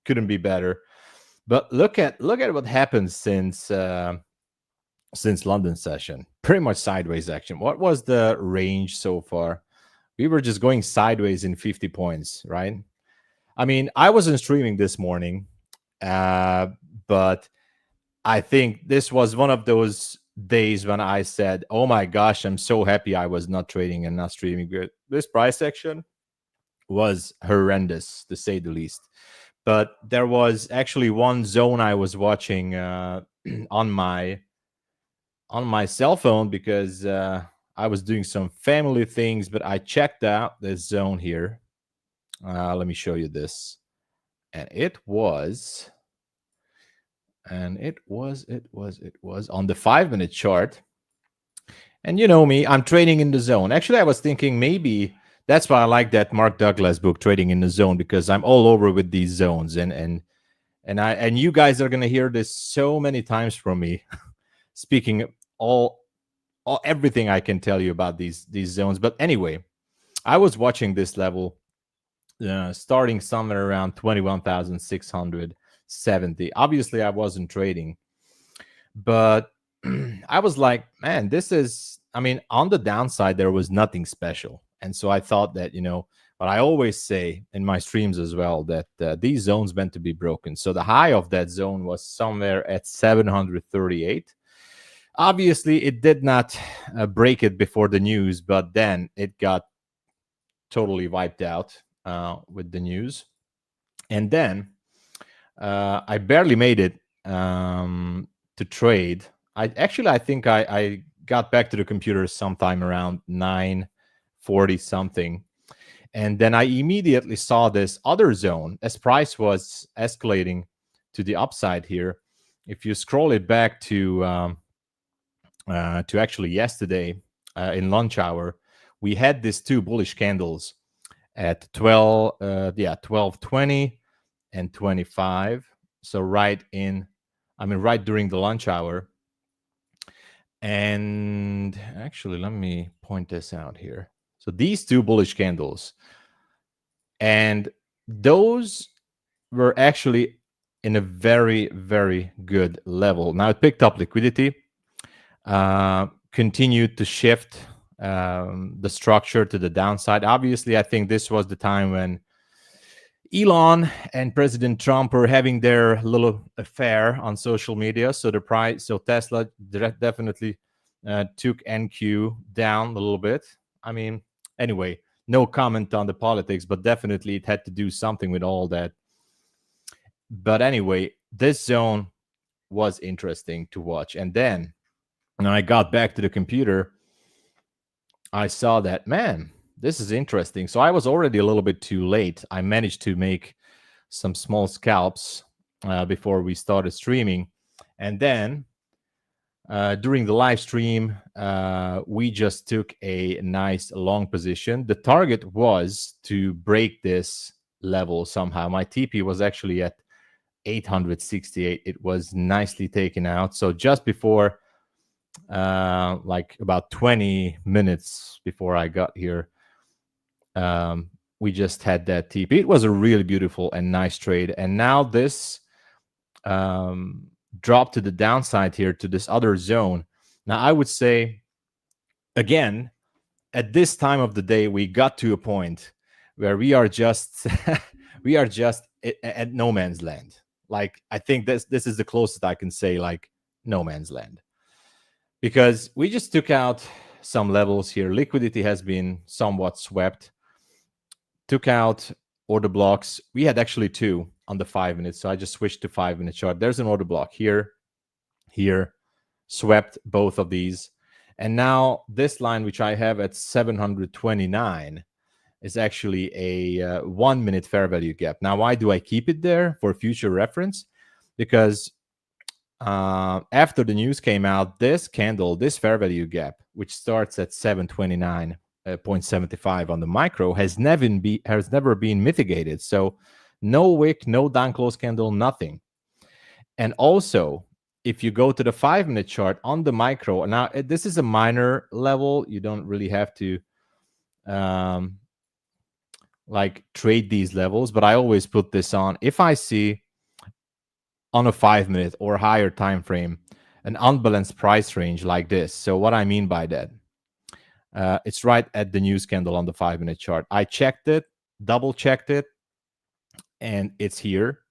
couldn't be better. But look at what happened since London session. Pretty much sideways action. What was the range so far? We were just going sideways in 50 points, right? I mean, I wasn't streaming this morning, but I think this was one of those days when I said, oh my gosh, I'm so happy I was not trading and not streaming. Good. This price action was horrendous, to say the least. But there was actually one zone I was watching on my cell phone because I was doing some family things, but I checked out this zone here. Let me show you this. And it was on the 5-minute chart. And you know me, I'm trading in the zone. Actually, I was thinking maybe that's why I like that Mark Douglas book, Trading in the Zone, because I'm all over with these zones. And you guys are gonna hear this so many times from me, speaking everything I can tell you about these zones. But anyway, I was watching this level starting somewhere around 21,670. Obviously, I wasn't trading, but I was like, man, on the downside, there was nothing special. And so I thought that, but I always say in my streams as well that these zones meant to be broken. So the high of that zone was somewhere at 738. Obviously, it did not break it before the news, but then it got totally wiped out with the news. And then I barely made it to trade. I think I got back to the computer sometime around 9:40 something. And then I immediately saw this other zone as price was escalating to the upside here. If you scroll it back to actually yesterday in lunch hour, we had these two bullish candles at 12:20 and 25. So right during the lunch hour. And actually, let me point this out here. So these two bullish candles, and those were actually in a very, very good level. Now it picked up liquidity, continued to shift the structure to the downside. Obviously, I think this was the time when Elon and President Trump were having their little affair on social media. So Tesla definitely took NQ down a little bit. I mean, anyway, no comment on the politics, but definitely it had to do something with all that. But anyway, this zone was interesting to watch. And then when I got back to the computer, I saw that, man, this is interesting. So I was already a little bit too late. I managed to make some small scalps before we started streaming. And then during the live stream, we just took a nice long position. The target was to break this level somehow. My TP was actually at 868. It was nicely taken out. So just before, like about 20 minutes before I got here, we just had that TP. It was a really beautiful and nice trade. And now this drop to the downside here to this other zone. Now, I would say, again, at this time of the day, we got to a point where we are just we are just at no man's land. Like, I think this is the closest I can say, like, no man's land, because we just took out some levels here. Liquidity has been somewhat swept. Took out order blocks. We had actually two on the 5 minutes, so I just switched to 5 minute chart. There's an order block here, here, swept both of these. And now this line, which I have at 729, is actually a 1 minute fair value gap. Now, why do I keep it there? For future reference, because after the news came out, this candle, this fair value gap, which starts at 729.75 on the micro, has never been mitigated. So no wick, no down close candle, nothing. And also, if you go to the 5 minute chart on the micro, now this is a minor level. You don't really have to like trade these levels, but I always put this on. If I see on a 5 minute or higher time frame an unbalanced price range like this, so what I mean by that, it's right at the news candle on the 5 minute chart. I checked it, double checked it, and it's here.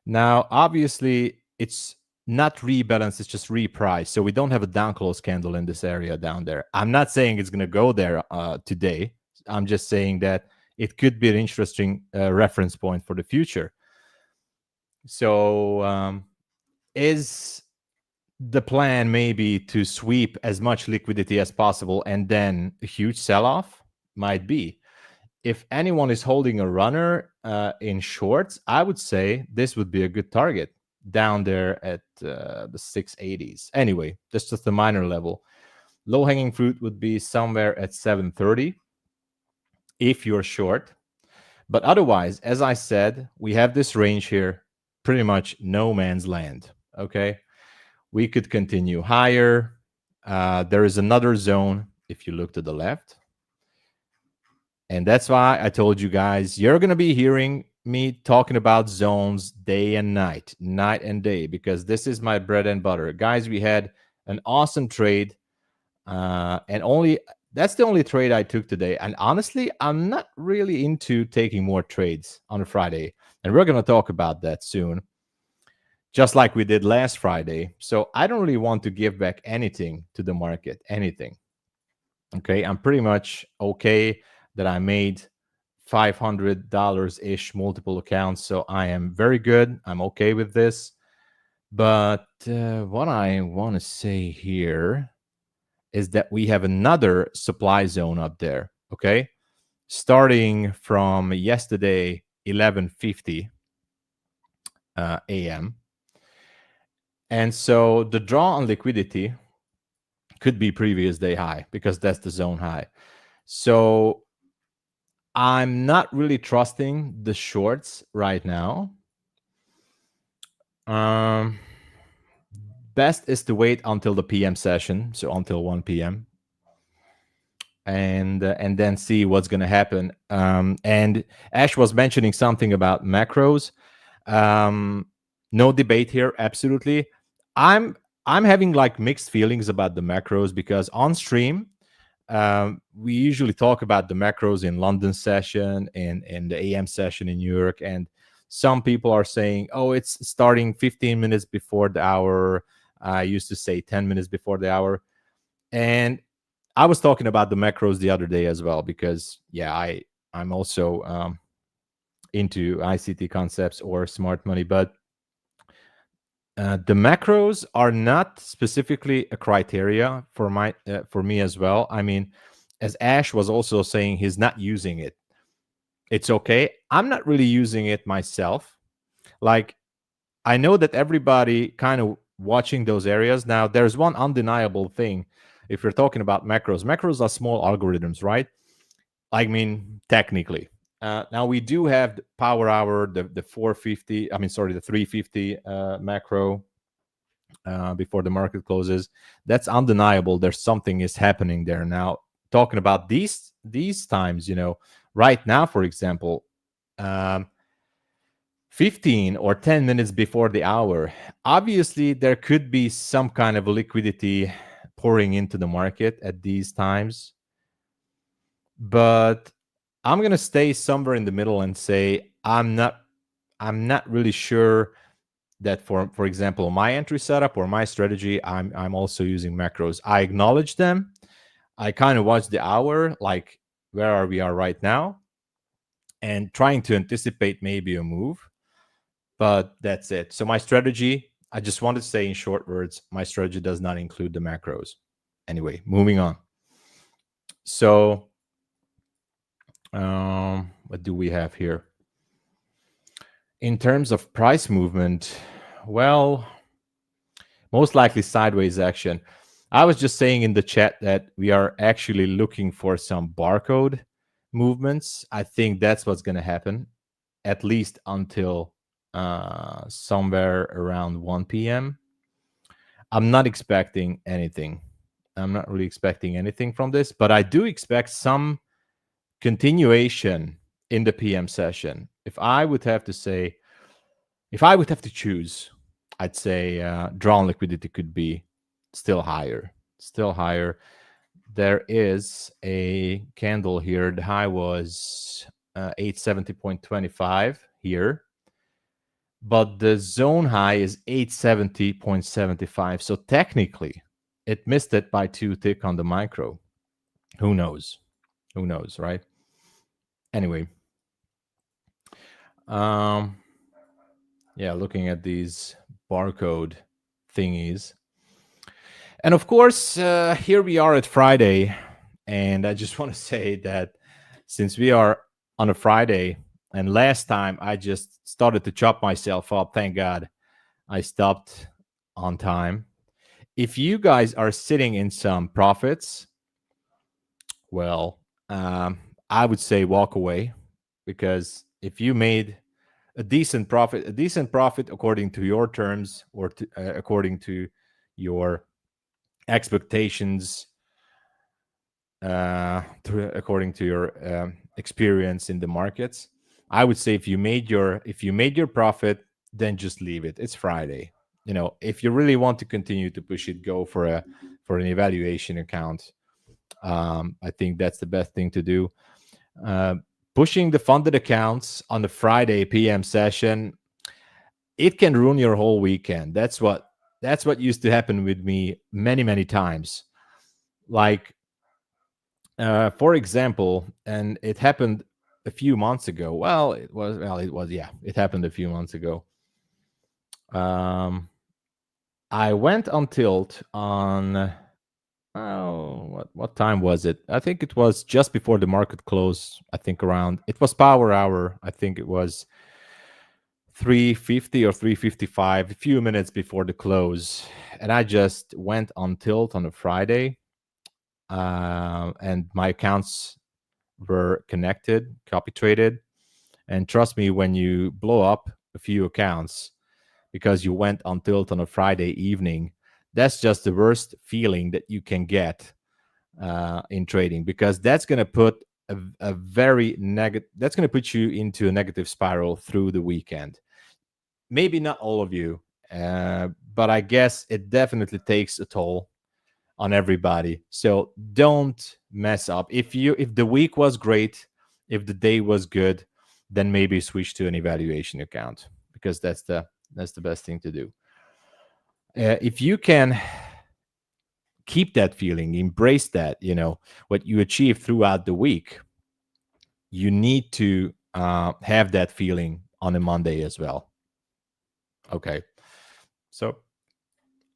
Now, obviously, it's not rebalanced, it's just repriced. So we don't have a down close candle in this area down there. I'm not saying it's going to go there today. I'm just saying that it could be an interesting reference point for the future. So is the plan maybe to sweep as much liquidity as possible and then a huge sell-off? Might be. If anyone is holding a runner in shorts, I would say this would be a good target down there at the 680s. Anyway, that's just a minor level. Low-hanging fruit would be somewhere at 730 if you're short. But otherwise, as I said, we have this range here, pretty much no man's land, okay? We could continue higher. There is another zone if you look to the left. And that's why I told you guys, you're going to be hearing me talking about zones day and night and day, because this is my bread and butter. Guys, we had an awesome trade. And that's the only trade I took today. And honestly, I'm not really into taking more trades on a Friday. And we're going to talk about that soon, just like we did last Friday. So I don't really want to give back anything to the market, anything. Okay, I'm pretty much okay that I made $500-ish multiple accounts. So I am very good. I'm okay with this. But what I want to say here is that we have another supply zone up there, okay? Starting from yesterday, 11:50 a.m. And so the draw on liquidity could be previous day high, because that's the zone high. So I'm not really trusting the shorts right now. Best is to wait until the PM session, so until 1 p.m. and then see what's going to happen. And Ash was mentioning something about macros. No debate here, absolutely. I'm having like mixed feelings about the macros, because on stream, we usually talk about the macros in London session and the AM session in New York. And some people are saying, oh, it's starting 15 minutes before the hour. I used to say 10 minutes before the hour. And I was talking about the macros the other day as well, because, yeah, I'm also into ICT concepts or smart money. But the macros are not specifically a criteria for me as well. I mean, as Ash was also saying, he's not using it. It's okay. I'm not really using it myself. Like, I know that everybody kind of watching those areas. Now, there's one undeniable thing. If you're talking about macros are small algorithms, right? I mean, technically. Now we do have the power hour, the 450. I mean, sorry, the 350 macro before the market closes. That's undeniable. There's something is happening there. Now, talking about these times, right now, for example, 15 or 10 minutes before the hour, obviously there could be some kind of liquidity pouring into the market at these times. But I'm going to stay somewhere in the middle and say I'm not really sure that for example, my entry setup or my strategy, I'm also using macros. I acknowledge them. I kind of watch the hour, like where are we right now, and trying to anticipate maybe a move. But that's it. So my strategy, I just want to say in short words, my strategy does not include the macros. Anyway, moving on. So what do we have here? In terms of price movement, well, most likely sideways action. I was just saying in the chat that we are actually looking for some barcode movements. I think that's what's going to happen, at least until somewhere around 1 p.m. I'm not expecting anything. I'm not really expecting anything from this, but I do expect some continuation in the PM session. If I would have to choose, I'd say drawn liquidity could be still higher. There is a candle here. The high was 870.25 here, but the zone high is 870.75. So technically, it missed it by 2 tick on the micro. Who knows? Right? Anyway, yeah, looking at these barcode thingies. And of course, here we are at Friday. And I just want to say that since we are on a Friday, and last time I just started to chop myself up, thank God I stopped on time. If you guys are sitting in some profits, well, I would say walk away, because if you made a decent profit according to your terms or according to your expectations, according to your experience in the markets, I would say if you made your profit, then just leave it. It's Friday. If you really want to continue to push it, go for an evaluation account. I think that's the best thing to do. Pushing the funded accounts on the Friday PM session, it can ruin your whole weekend. That's what used to happen with me many times. Like, for example, and it happened a few months ago. It happened a few months ago. I went on tilt on what time was it? I think it was just before the market closed. I think it was power hour. I think it was 3:50 or 3:55, a few minutes before the close. And I just went on tilt on a Friday. And my accounts were connected, copy traded. And trust me, when you blow up a few accounts because you went on tilt on a Friday evening, that's just the worst feeling that you can get in trading, because that's going to put that's going to put you into a negative spiral through the weekend. Maybe not all of you, but I guess it definitely takes a toll on everybody. So don't mess up. If the week was great, if the day was good, then maybe switch to an evaluation account, because that's the best thing to do. If you can keep that feeling, embrace that, what you achieve throughout the week, you need to have that feeling on a Monday as well. Okay. So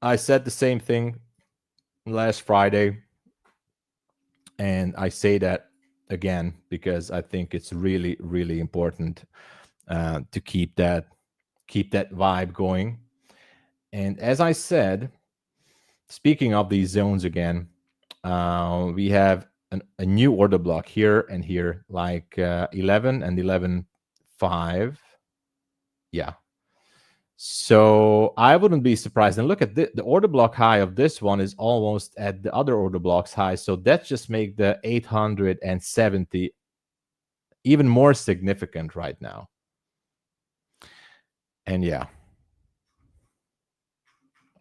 I said the same thing last Friday, and I say that again because I think it's really, really important to keep that vibe going. And as I said, speaking of these zones again, we have a new order block here and here, like 11 and 11.5. Yeah. So I wouldn't be surprised. And look at the order block high of this one is almost at the other order block's high. So that just make the 870 even more significant right now. And yeah,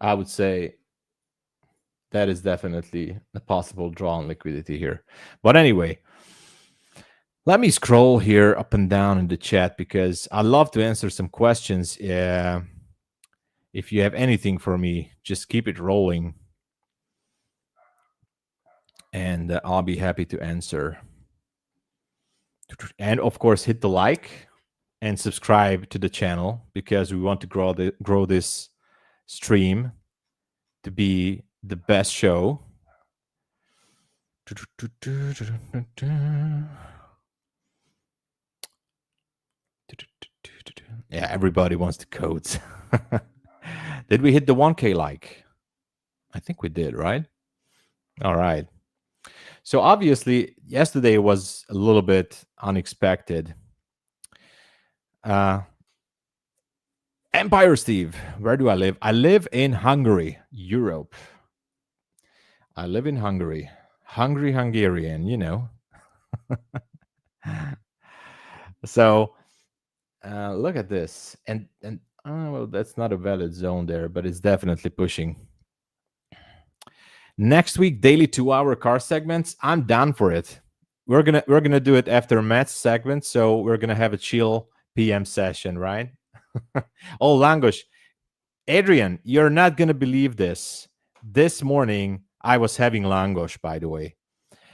I would say that is definitely a possible draw on liquidity here. But anyway, let me scroll here up and down in the chat because I love to answer some questions. If you have anything for me, just keep it rolling. And I'll be happy to answer. And of course, hit the like and subscribe to the channel because we want to grow this stream to be the best show. Yeah, everybody wants the codes. Did we hit the 1K like? I think we did, right? All right. So obviously, yesterday was a little bit unexpected. Empire Steve, where do I live? I live in Hungary, Europe. I live in Hungary. Hungry Hungarian, you know. So look at this. And well, that's not a valid zone there, but it's definitely pushing. Next week, daily 2-hour car segments. I'm down for it. We're gonna do it after Matt's segment, so we're gonna have a chill PM session, right? Oh, Langos, Adrian, you're not gonna believe this. This morning, I was having Langos. By the way,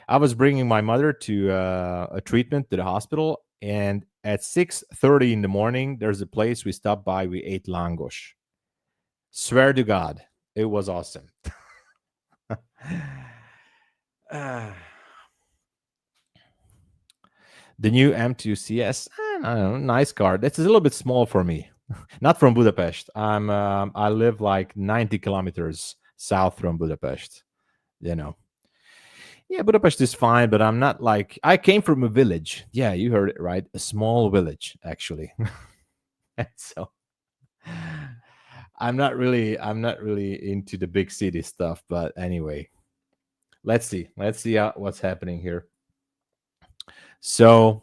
I was bringing my mother to a treatment to the hospital, and at 6:30 in the morning, there's a place we stopped by. We ate Langos. Swear to God, it was awesome. The new M2 CS, I don't know, nice car. That's a little bit small for me. Not from Budapest. I live like 90 kilometers south from Budapest. You know. Yeah, Budapest is fine, but I'm not like, I came from a village. Yeah, you heard it right. A small village, actually. And so I'm not really into the big city stuff, but anyway. Let's see what's happening here. So,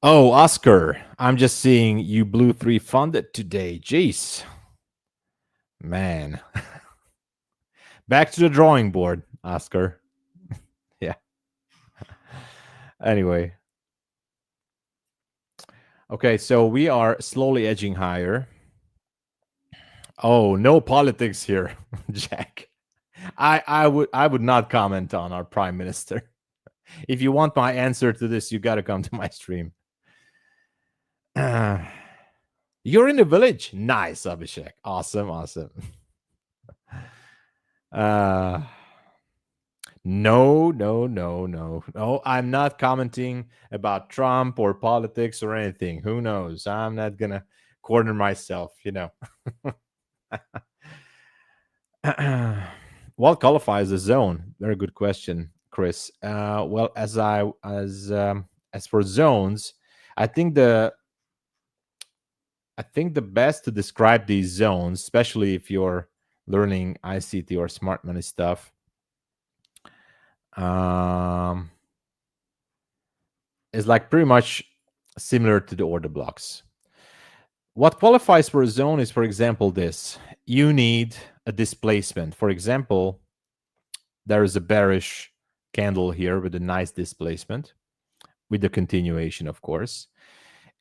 oh, Oscar, I'm just seeing you blew 3 funded today. Jeez, man. Back to the drawing board, Oscar. Yeah. Anyway. Okay, so we are slowly edging higher. Oh, no politics here, Jack. I would not comment on our prime minister. If you want my answer to this, you got to come to my stream. You're in the village. Nice, Abhishek. Awesome. No. I'm not commenting about Trump or politics or anything. Who knows? I'm not gonna corner myself, you know. What qualifies a zone? Very good question, Chris. Well, as for zones, I think the best to describe these zones, especially if you're learning ICT or smart money stuff, is like pretty much similar to the order blocks. What qualifies for a zone is, for example, this. You need a displacement. For example, there is a bearish candle here with a nice displacement, with the continuation, of course.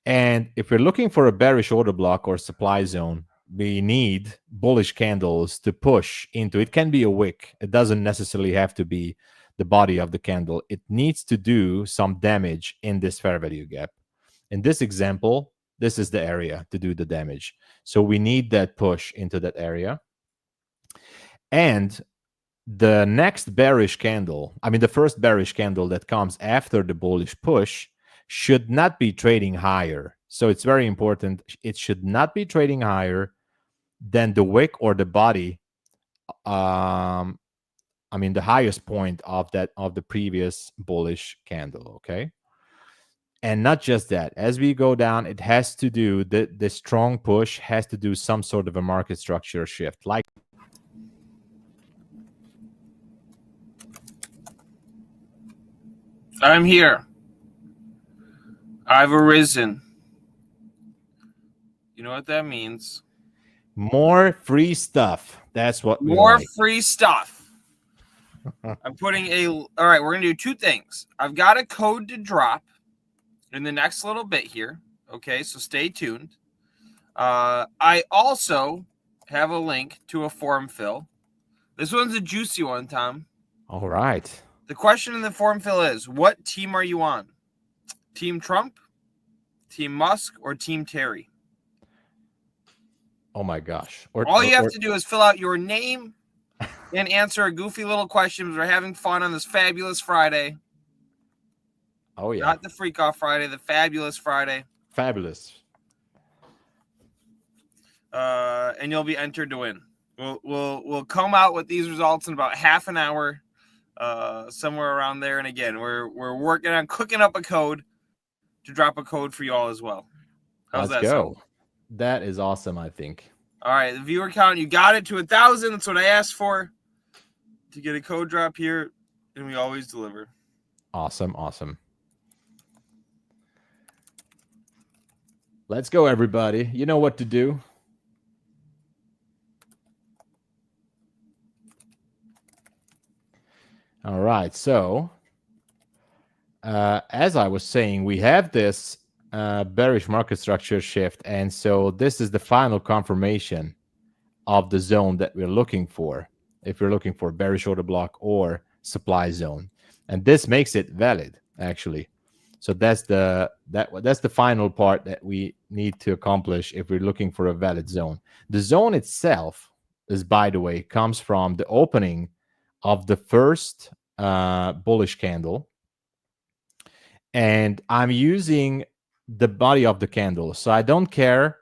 And if we're looking for a bearish order block or supply zone, we need bullish candles to push into. It can be a wick. It doesn't necessarily have to be the body of the candle. It needs to do some damage in this fair value gap. In this example, this is the area to do the damage. So we need that push into that area. And the next bearish candle, the first bearish candle that comes after the bullish push, should not be trading higher. So it's very important. It should not be trading higher than the wick or the body. I mean, the highest point of the previous bullish candle. Okay. And not just that, as we go down, it has to do the strong push has to do some sort of a market structure shift. Like, I'm here. I've arisen. You know what that means? more free stuff. That's what we More like. free stuff. I'm putting all right, we're going to do two things. I've got a code to drop in the next little bit here. Okay, so stay tuned. I also have a link to a form fill. This one's a juicy one, Tom. All right. The question in the form fill is, what team are you on? Team Trump, Team Musk, or Team Terry? Oh my gosh. All you have to do is fill out your name and answer a goofy little question. We're having fun on this fabulous Friday. Oh yeah. Not the Freak Off Friday, the fabulous Friday. Fabulous. And you'll be entered to win. We'll come out with these results in about half an hour, somewhere around there. And again, we're working on cooking up a code to drop a code for you all as well. How's Let's that go. sound? That is awesome, I think. All right, the viewer count, you got it to 1,000. That's what I asked for to get a code drop here, and we always deliver. Awesome, awesome. Let's go, everybody. You know what to do. All right, so as I was saying, we have this bearish market structure shift, and so this is the final confirmation of the zone that we're looking for, if you're looking for bearish order block or supply zone, and this makes it valid, actually. So that's the final part that we need to accomplish if we're looking for a valid zone. The zone itself is, by the way, comes from the opening of the first bullish candle, and I'm using the body of the candle, so I don't care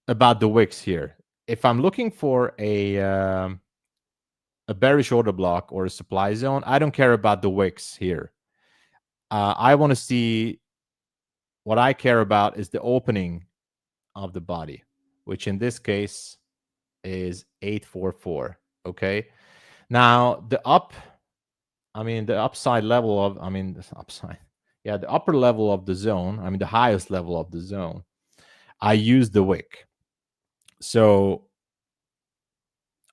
about the wicks here. If I'm looking for a bearish order block or a supply zone, I don't care about the wicks here. I want to see, what I care about is the opening of the body, which in this case is 844. Okay. Now the upside level of, the upper level of the zone, the highest level of the zone, I use the wick. So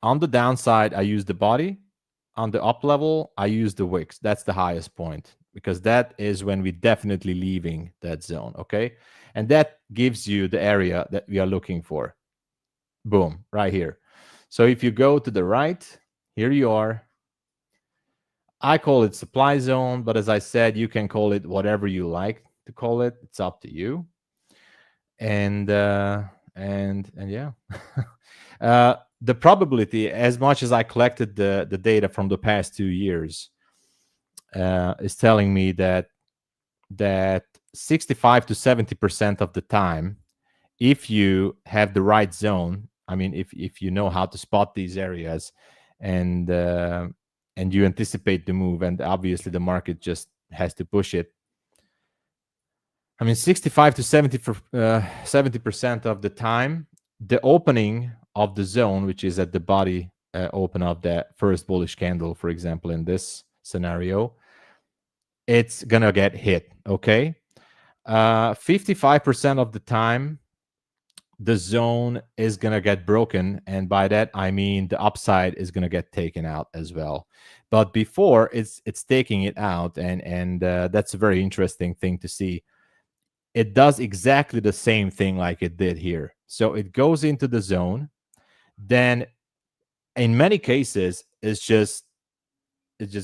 on the downside, I use the body. On the up level, I use the wicks. That's the highest point, because that is when we're definitely leaving that zone, okay? And that gives you the area that we are looking for. Boom, right here. So if you go to the right, here you are. I call it supply zone, but as I said, you can call it whatever you like to call it. It's up to you. And yeah. The probability, as much as I collected the data from the past 2 years, is telling me that 65 to 70% of the time, if you have the right zone, if you know how to spot these areas, and you anticipate the move, and obviously the market just has to push it. 65 to 70% of the time, the opening of the zone, which is at the body open of that first bullish candle, for example, in this scenario, it's gonna get hit. Okay, 55% of the time, the zone is gonna get broken, and by that I mean the upside is gonna get taken out as well. But before it's taking it out, and that's a very interesting thing to see. It does exactly the same thing like it did here. So it goes into the zone, then in many cases it just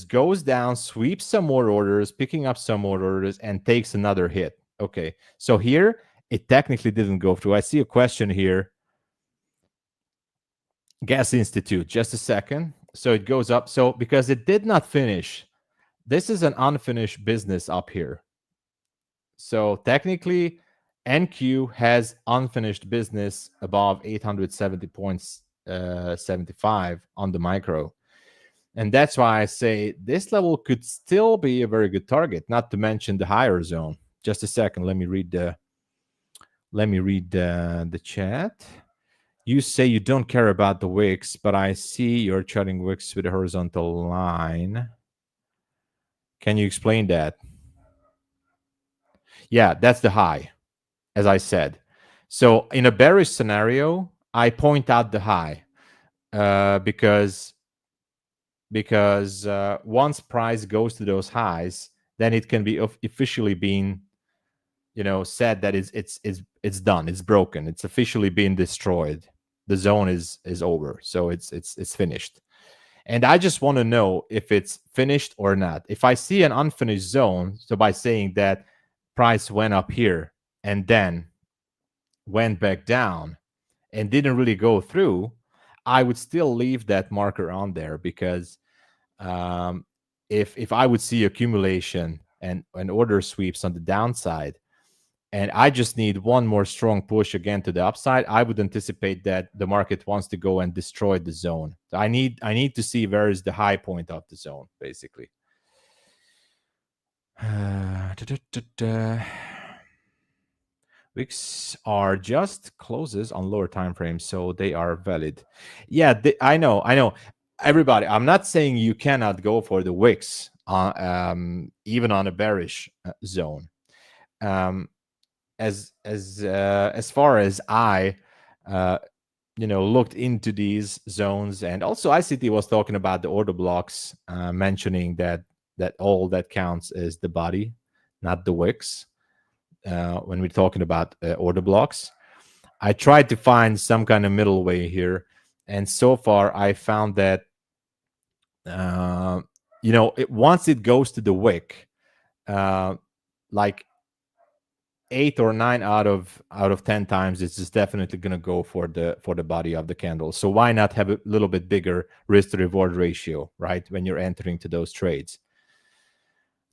goes down, sweeps some more orders, picking up some more orders, and takes another hit. Okay, so here it technically didn't go through. I see a question here. Gas Institute, just a second. So it goes up. So because it did not finish, this is an unfinished business up here. So technically NQ has unfinished business above 870.75 on the micro. And that's why I say this level could still be a very good target, not to mention the higher zone. Just a second. Let me read the chat. You say you don't care about the wicks, but I see you're charting wicks with a horizontal line. Can you explain that? Yeah, that's the high, as I said. So in a bearish scenario, I point out the high because once price goes to those highs, then it can be officially being, said that it's done, it's broken, it's officially been destroyed. The zone is over, so it's finished. And I just want to know if it's finished or not. If I see an unfinished zone, so by saying that price went up here and then went back down and didn't really go through, I would still leave that marker on there, because if I would see accumulation and order sweeps on the downside, and I just need one more strong push again to the upside, I would anticipate that the market wants to go and destroy the zone. I need to see where is the high point of the zone, basically. Wicks are just closes on lower time frames, so they are valid. Yeah, I know. Everybody, I'm not saying you cannot go for the wicks, even on a bearish zone. As far as I looked into these zones, and also ICT was talking about the order blocks, mentioning that all that counts is the body, not the wicks, when we're talking about order blocks. I tried to find some kind of middle way here, and so far I found that once it goes to the wick, like 8 or 9 out of 10 times, it's just definitely going to go for the body of the candle. So why not have a little bit bigger risk to reward ratio, right, when you're entering to those trades?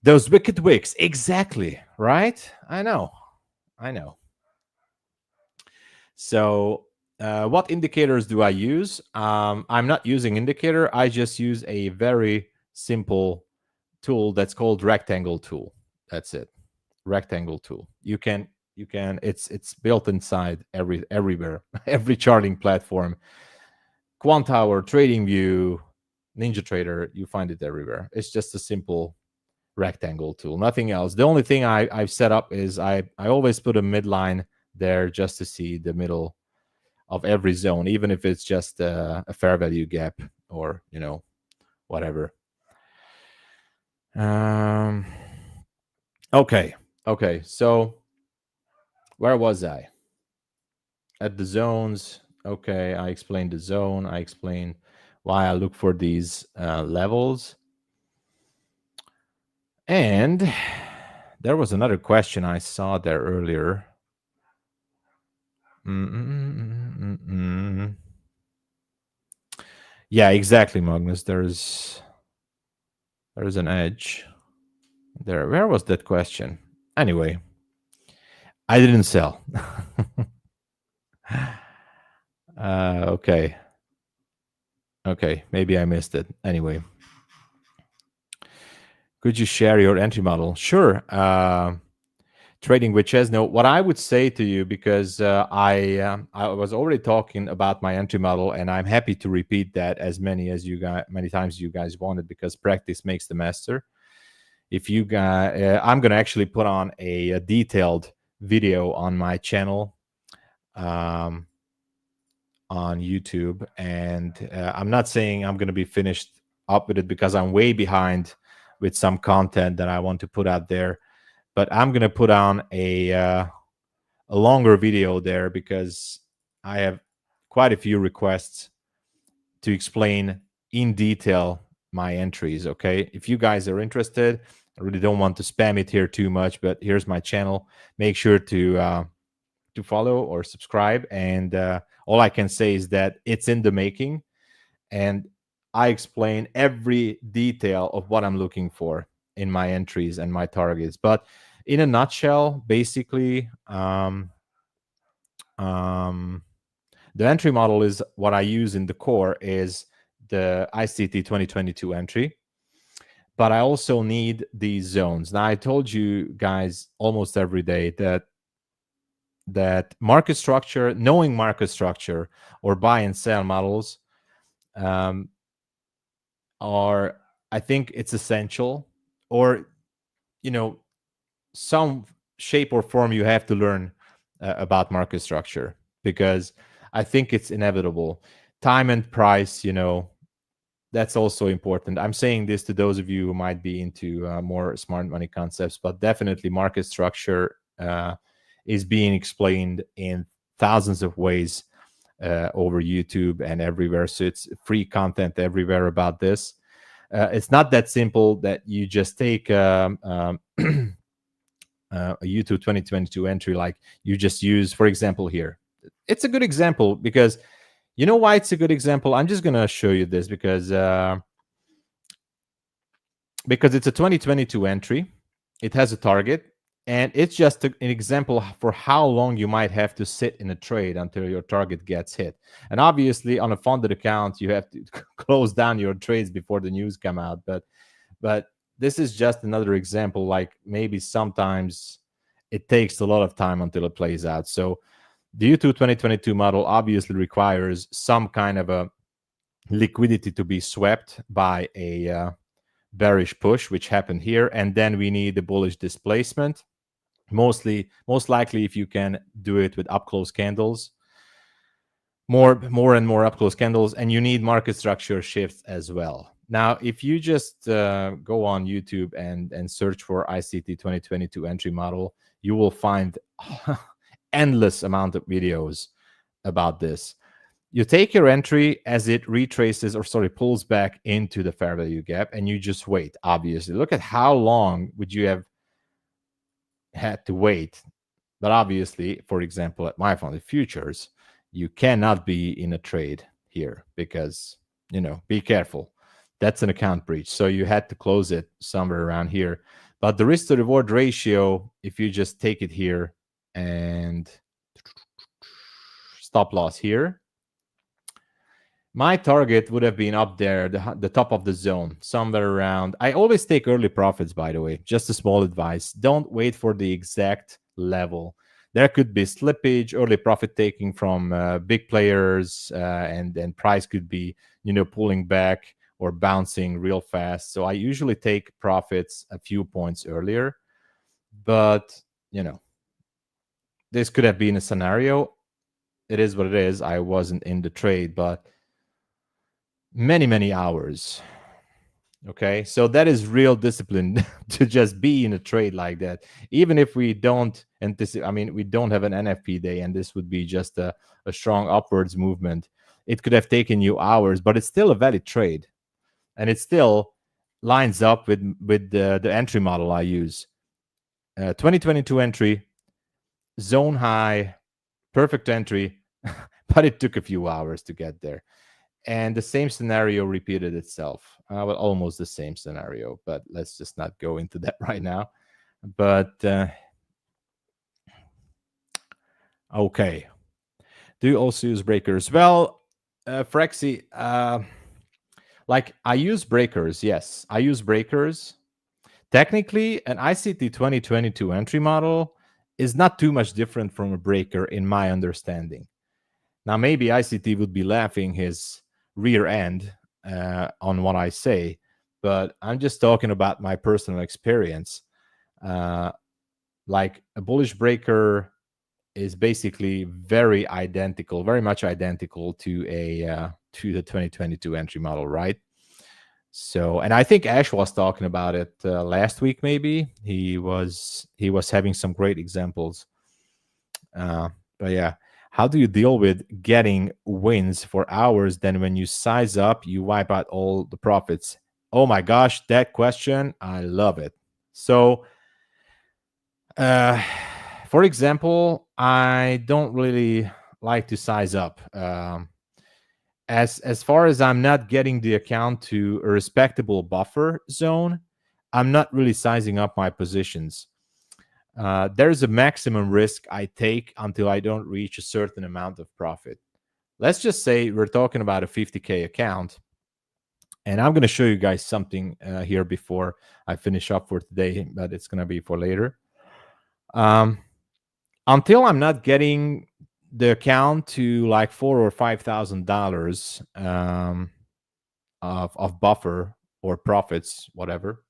Those wicked wicks, exactly, right? I know. So what indicators do I use? I'm not using indicator. I just use a very simple tool that's called rectangle tool. That's it. Rectangle tool. You can it's built inside everywhere, every charting platform. Quant Tower, TradingView, NinjaTrader, you find it everywhere. It's just a simple rectangle tool, nothing else. The only thing I've set up is I always put a midline there just to see the middle of every zone, even if it's just a fair value gap or whatever. Okay, so where was I? At the zones. Okay, I explained the zone. I explained why I look for these levels. And there was another question I saw there earlier. Yeah, exactly, Magnus. There's an edge there. Where was that question? Anyway, I didn't sell. Okay, maybe I missed it. Anyway, could you share your entry model? Sure. Trading with Chesno. What I would say to you, because I was already talking about my entry model, and I'm happy to repeat that many times you guys wanted, because practice makes the master. If you guys, I'm going to actually put on a detailed video on my channel on YouTube, and I'm not saying I'm going to be finished up with it, because I'm way behind with some content that I want to put out there. But I'm going to put on a longer video there, because I have quite a few requests to explain in detail my entries, okay? If you guys are interested, I really don't want to spam it here too much, but here's my channel. Make sure to follow or subscribe. And all I can say is that it's in the making, and I explain every detail of what I'm looking for in my entries and my targets. But in a nutshell, basically, the entry model is what I use in the core is the ICT 2022 entry, but I also need these zones. Now, I told you guys almost every day that market structure, knowing market structure or buy and sell models are, I think it's essential, or, some shape or form you have to learn about market structure, because I think it's inevitable. Time and price, that's also important. I'm saying this to those of you who might be into more smart money concepts, but definitely market structure is being explained in thousands of ways over YouTube and everywhere. So it's free content everywhere about this. It's not that simple that you just take a YouTube 2022 entry, like you just use, for example, here. It's a good example because you know why it's a good example? I'm just going to show you this because it's a 2022 entry. It has a target, and it's just an example for how long you might have to sit in a trade until your target gets hit. And obviously, on a funded account, you have to close down your trades before the news come out. But this is just another example. Like maybe sometimes it takes a lot of time until it plays out. So the YouTube 2022 model obviously requires some kind of a liquidity to be swept by a bearish push, which happened here, and then we need the bullish displacement. Most likely, if you can do it with up close candles, more and more up close candles, and you need market structure shifts as well. Now, if you just go on YouTube and search for ICT 2022 entry model, you will find endless amount of videos about this. You take your entry as it retraces, pulls back into the fair value gap, and you just wait. Obviously, look at how long would you have had to wait. But obviously, for example, at MyFundedFutures, you cannot be in a trade here because, be careful. That's an account breach. So you had to close it somewhere around here. But the risk to reward ratio, if you just take it here and stop loss here, my target would have been up there, the top of the zone, somewhere around. I always take early profits, by the way. Just a small advice. Don't wait for the exact level. There could be slippage, early profit taking from big players, and then price could be, pulling back or bouncing real fast. So I usually take profits a few points earlier. But, this could have been a scenario. It is what it is. I wasn't in the trade, but many hours. Okay, so that is real discipline to just be in a trade like that. Even if we don't anticipate, we don't have an NFP day, and this would be just a strong upwards movement. It could have taken you hours, but it's still a valid trade, and it still lines up with the entry model I use. 2022 entry, zone high, perfect entry, but it took a few hours to get there. And the same scenario repeated itself. Well, almost the same scenario, but let's just not go into that right now. But okay. Do you also use breakers? Well, Frexy, like I use breakers. Yes, I use breakers. Technically, an ICT 2022 entry model is not too much different from a breaker in my understanding. Now, maybe ICT would be laughing his rear end on what I say, but I'm just talking about my personal experience. Like a bullish breaker is basically very much identical to the 2022 entry model, right? So, and I think Ash was talking about it last week. Maybe he was having some great examples. But yeah. How do you deal with getting wins for hours? Then when you size up, you wipe out all the profits. Oh my gosh, that question, I love it. So, for example, I don't really like to size up. As far as I'm not getting the account to a respectable buffer zone, I'm not really sizing up my positions. there's a maximum risk I take until I don't reach a certain amount of profit. Let's just say we're talking about a 50K account. And I'm going to show you guys something here before I finish up for today, but it's going to be for later. Until I'm not getting the account to like $4,000 or $5,000 of buffer or profits, whatever,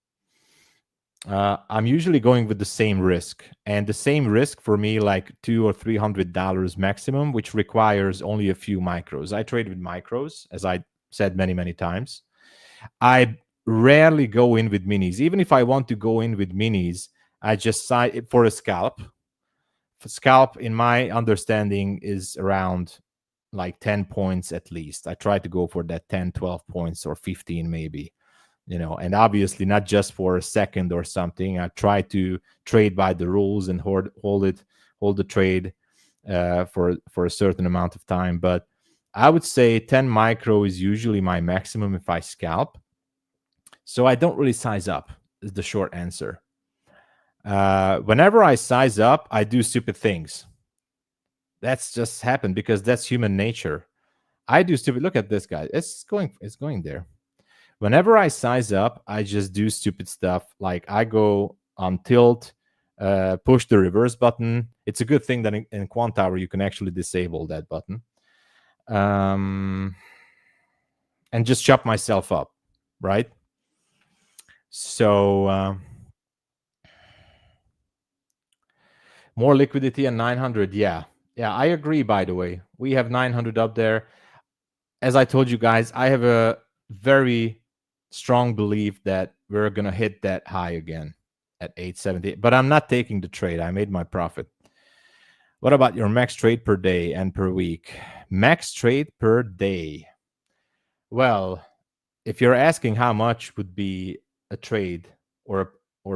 I'm usually going with the same risk. And the same risk for me, like $200 or $300 maximum, which requires only a few micros. I trade with micros, as I said many, many times. I rarely go in with minis. Even if I want to go in with minis, I just sign it for a scalp. For scalp, in my understanding, is around like 10 points at least. I try to go for that 10, 12 points or 15 maybe, and obviously not just for a second or something. I try to trade by the rules and hold the trade for a certain amount of time. But I would say 10 micro is usually my maximum if I scalp. So I don't really size up, is the short answer. Whenever I size up, I do stupid things. That's just happened because that's human nature. I do stupid. Look at this guy. It's going there. Whenever I size up, I just do stupid stuff. Like I go on tilt, push the reverse button. It's a good thing that in Quant Tower you can actually disable that button. And just chop myself up, right? So more liquidity and 900. Yeah, I agree. By the way, we have 900 up there. As I told you guys, I have a very strong belief that we're gonna hit that high again at 870. But I'm not taking the trade. I made my profit. What about your max trade per day and per week? Max trade per day. Well, if you're asking how much would be a trade or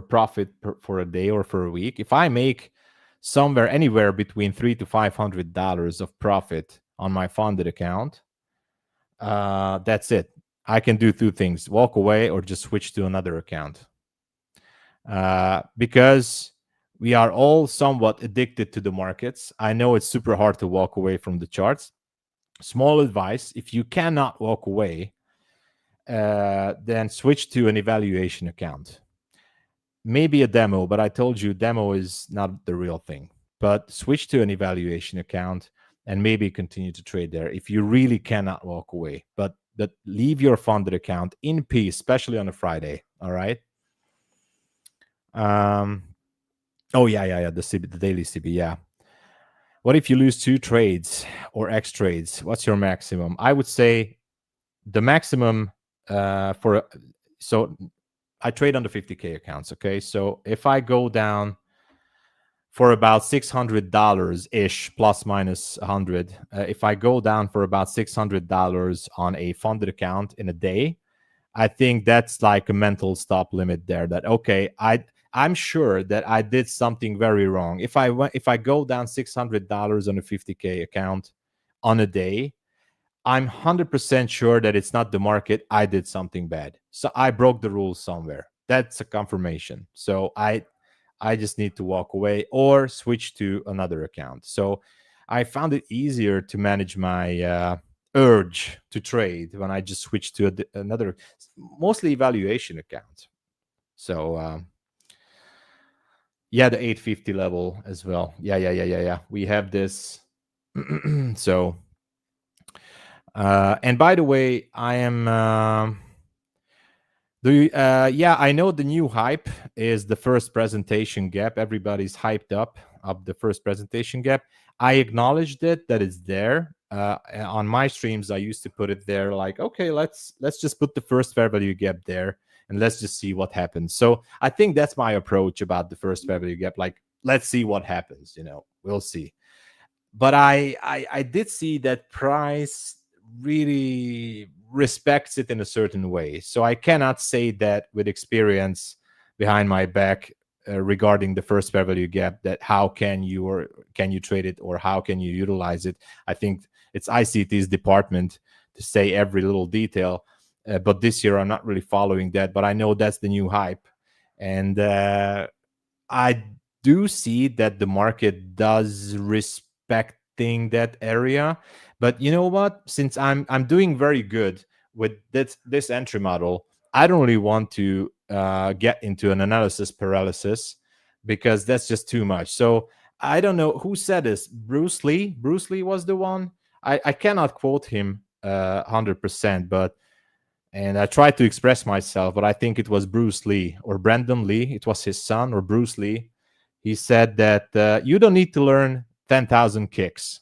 profit for a day or for a week, if I make anywhere between $300 to $500 of profit on my funded account, that's it. I can do two things: walk away or just switch to another account. Because we are all somewhat addicted to the markets. I know it's super hard to walk away from the charts. Small advice: if you cannot walk away, then switch to an evaluation account. Maybe a demo, but I told you demo is not the real thing. But switch to an evaluation account and maybe continue to trade there if you really cannot walk away. But leave your funded account in peace, especially on a Friday. All right. Oh yeah. The daily CB. Yeah. What if you lose 2 trades or X trades? What's your maximum? I would say the maximum so I trade on the 50K accounts. Okay. So if I go down for about $600 ish, plus minus 100, if I go down for about $600 on a funded account in a day, I think that's like a mental stop limit there. That okay, I'm sure that I did something very wrong. If I go down $600 on a 50K account on a day, I'm 100% sure that it's not the market. I did something bad. So I broke the rules somewhere. That's a confirmation. So I just need to walk away or switch to another account. So I found it easier to manage my urge to trade when I just switched to another, mostly evaluation account. So yeah, the 850 level as well. Yeah. We have this. So. And by the way, I am. I know the new hype is the first presentation gap. Everybody's hyped up the first presentation gap. I acknowledged it that it's there. On my streams, I used to put it there like, okay, let's just put the first fair value gap there and let's just see what happens. So I think that's my approach about the first fair value gap. Like, let's see what happens. We'll see. But I did see that price really respects it in a certain way. So I cannot say that with experience behind my back regarding the first fair value gap, that how can you trade it or how can you utilize it. I think it's ICT's department to say every little detail. But this year I'm not really following that. But I know that's the new hype, and I do see that the market does respecting that area. But you know what? Since I'm doing very good with this entry model, I don't really want to get into an analysis paralysis, because that's just too much. So I don't know who said this. Bruce Lee. Bruce Lee was the one. I cannot quote him 100%, but and I tried to express myself, but I think it was Bruce Lee or Brandon Lee. It was his son, or Bruce Lee. He said that you don't need to learn 10,000 kicks.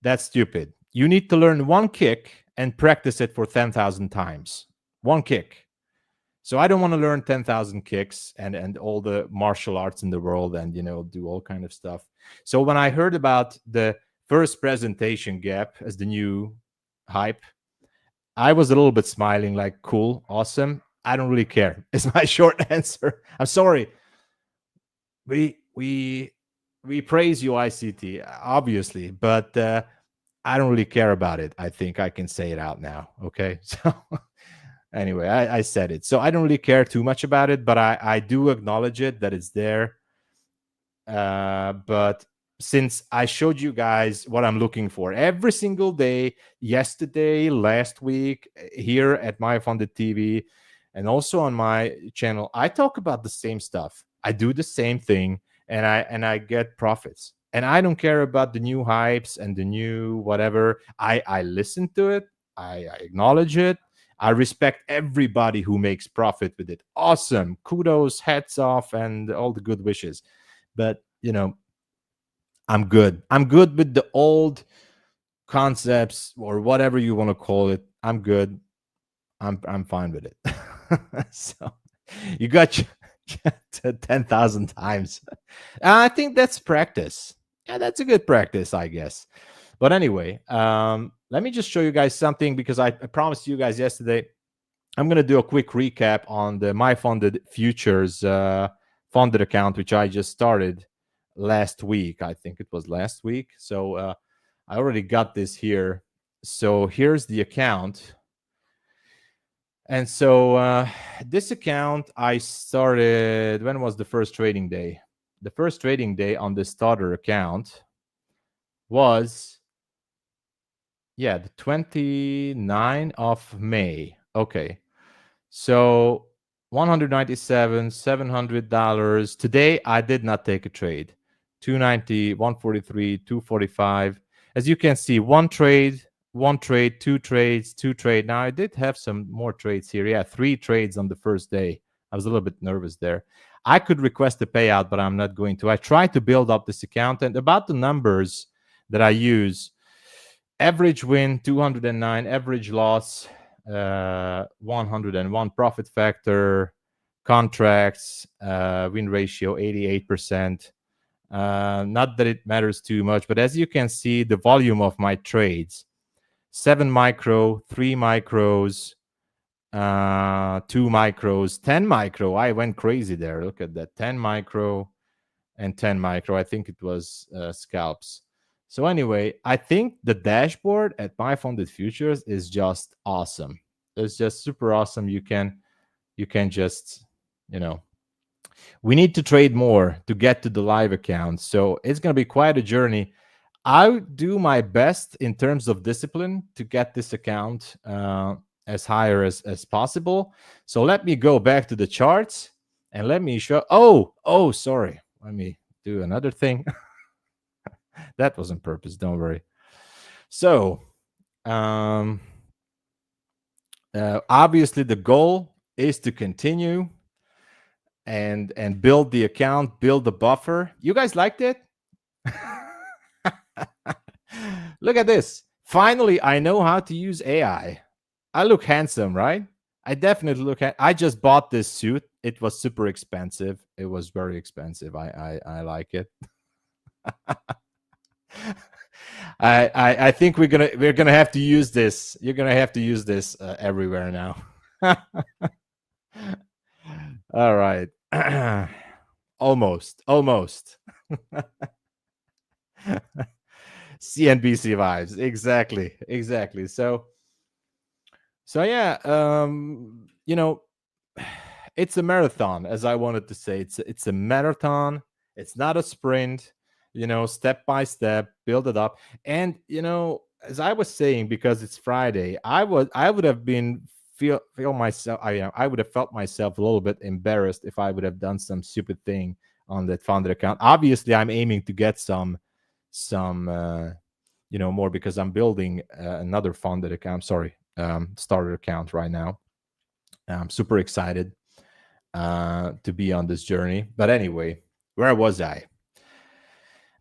That's stupid. You need to learn one kick and practice it for 10,000 times. One kick. So I don't want to learn 10,000 kicks and all the martial arts in the world and, do all kind of stuff. So when I heard about the first presentation gap as the new hype, I was a little bit smiling, like, cool, awesome. I don't really care. It's my short answer. I'm sorry. We praise you, ICT, obviously, but I don't really care about it. I think I can say it out now. Okay. So anyway, I said it. So I don't really care too much about it, but I do acknowledge it, that it's there. But since I showed you guys what I'm looking for every single day, yesterday, last week, here at MyFunded TV, and also on my channel, I talk about the same stuff. I do the same thing, and I get profits. And I don't care about the new hypes and the new whatever. I listen to it. I acknowledge it. I respect everybody who makes profit with it. Awesome. Kudos, hats off, and all the good wishes. But, I'm good. I'm good with the old concepts or whatever you want to call it. I'm good. I'm fine with it. So you got 10,000 times. I think that's practice. Yeah, that's a good practice, I guess. But anyway, let me just show you guys something, because I promised you guys yesterday. I'm going to do a quick recap on the MyFundedFutures funded account, which I just started last week. I think it was last week. So I already got this here. So here's the account. And so this account I started, when was the first trading day? The first trading day on the starter account was, the 29th of May. Okay. So $197, $700. Today I did not take a trade. 290, 143, 245. As you can see, one trade, two trades. Now I did have some more trades here. Yeah, 3 trades on the first day. I was a little bit nervous there. I could request a payout, but I'm not going to. I tried to build up this account, and about the numbers that I use: average win 209, average loss 101, profit factor, contracts, win ratio 88%. Not that it matters too much, but as you can see, the volume of my trades: 7 micro, 3 micros, 2 micros, 10 micro. I went crazy there. Look at that. 10 micro and 10 micro. I think it was scalps. So anyway, I think the dashboard at MyFundedFutures is just awesome. It's just super awesome. You can just, we need to trade more to get to the live account. So it's going to be quite a journey. I do my best in terms of discipline to get this account as higher as possible. So let me go back to the charts and let me show. Oh, sorry. Let me do another thing. That was on purpose. Don't worry. So, obviously, the goal is to continue and build the account, build the buffer. You guys liked it? Look at this. Finally, I know how to use AI. I look handsome, right? I definitely look at. I just bought this suit. It was super expensive. It was very expensive. I like it. I think we're gonna have to use this. You're gonna have to use this everywhere now. All right. Almost. CNBC vibes. Exactly. So yeah, it's a marathon, as I wanted to say. It's a marathon. It's not a sprint, step by step, build it up. And, as I was saying, because it's Friday, I would have been feel myself. I would have felt myself a little bit embarrassed if I would have done some stupid thing on that funded account. Obviously, I'm aiming to get some more, because I'm building another funded account. Sorry, starter account right now. I'm super excited to be on this journey. But anyway, where was I?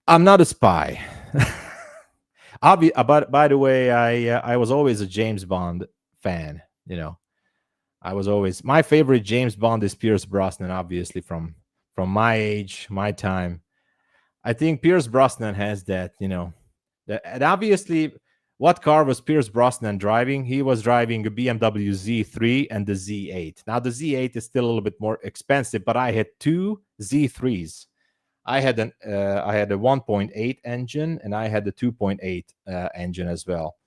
I'm not a spy. But by the way, I was always a James Bond fan. I was always, my favorite James Bond is Pierce Brosnan, obviously from my age, my time. I think Pierce Brosnan has that, and obviously, what car was Pierce Brosnan driving? He was driving a BMW Z3 and the Z8. Now the Z8 is still a little bit more expensive, but I had two Z3s. I had a 1.8 engine, and I had the 2.8 engine as well,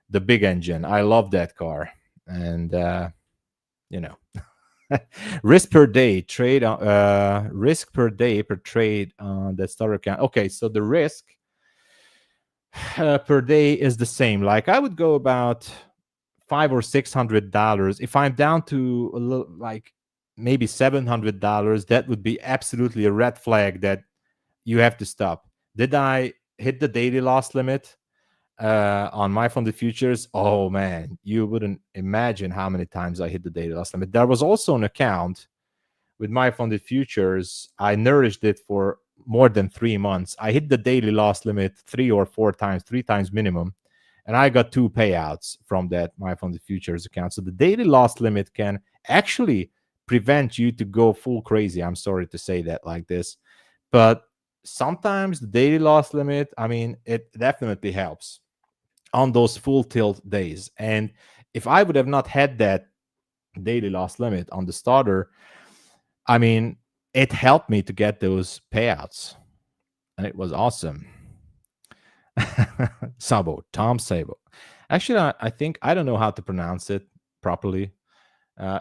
the big engine. I love that car, and risk per day trade risk per day per trade on that starter account. Okay, so the risk per day is the same. Like I would go about $500 or $600. If I'm down to a little, like maybe $700, that would be absolutely a red flag that you have to stop. Did I hit the daily loss limit on MyFundedFutures? Oh man, you wouldn't imagine how many times I hit the daily loss limit. There was also an account with MyFundedFutures. I nourished it for more than 3 months. I hit the daily loss limit 3 or 4 times, 3 times minimum, and I got 2 payouts from that MyFundedFutures account. So the daily loss limit can actually prevent you to go full crazy. I'm sorry to say that like this, but sometimes the daily loss limit, I mean, it definitely helps on those full tilt days. And if I would have not had that daily loss limit on the starter, I mean, it helped me to get those payouts, and it was awesome. Sabo, Tom Sabo. Actually, I think I don't know how to pronounce it properly.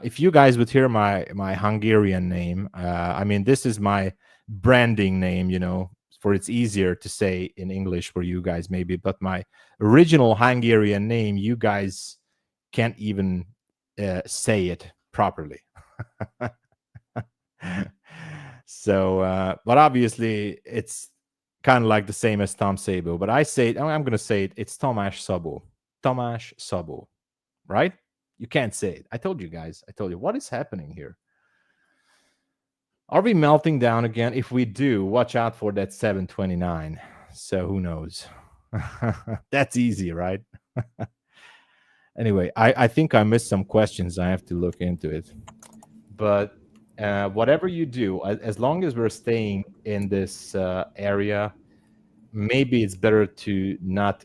If you guys would hear my Hungarian name, I mean, this is my branding name, for it's easier to say in English for you guys maybe, but my original Hungarian name, you guys can't even say it properly. So, but obviously it's kind of like the same as Tom Sabo, but I'm going to say it's Tomasz Sabo. Tomasz Sabo, right? You can't say it. I told you guys. What is happening here? Are we melting down again? If we do, watch out for that 729. So who knows? That's easy, right? Anyway, I think I missed some questions. I have to look into it. But whatever you do, as long as we're staying in this area, maybe it's better to not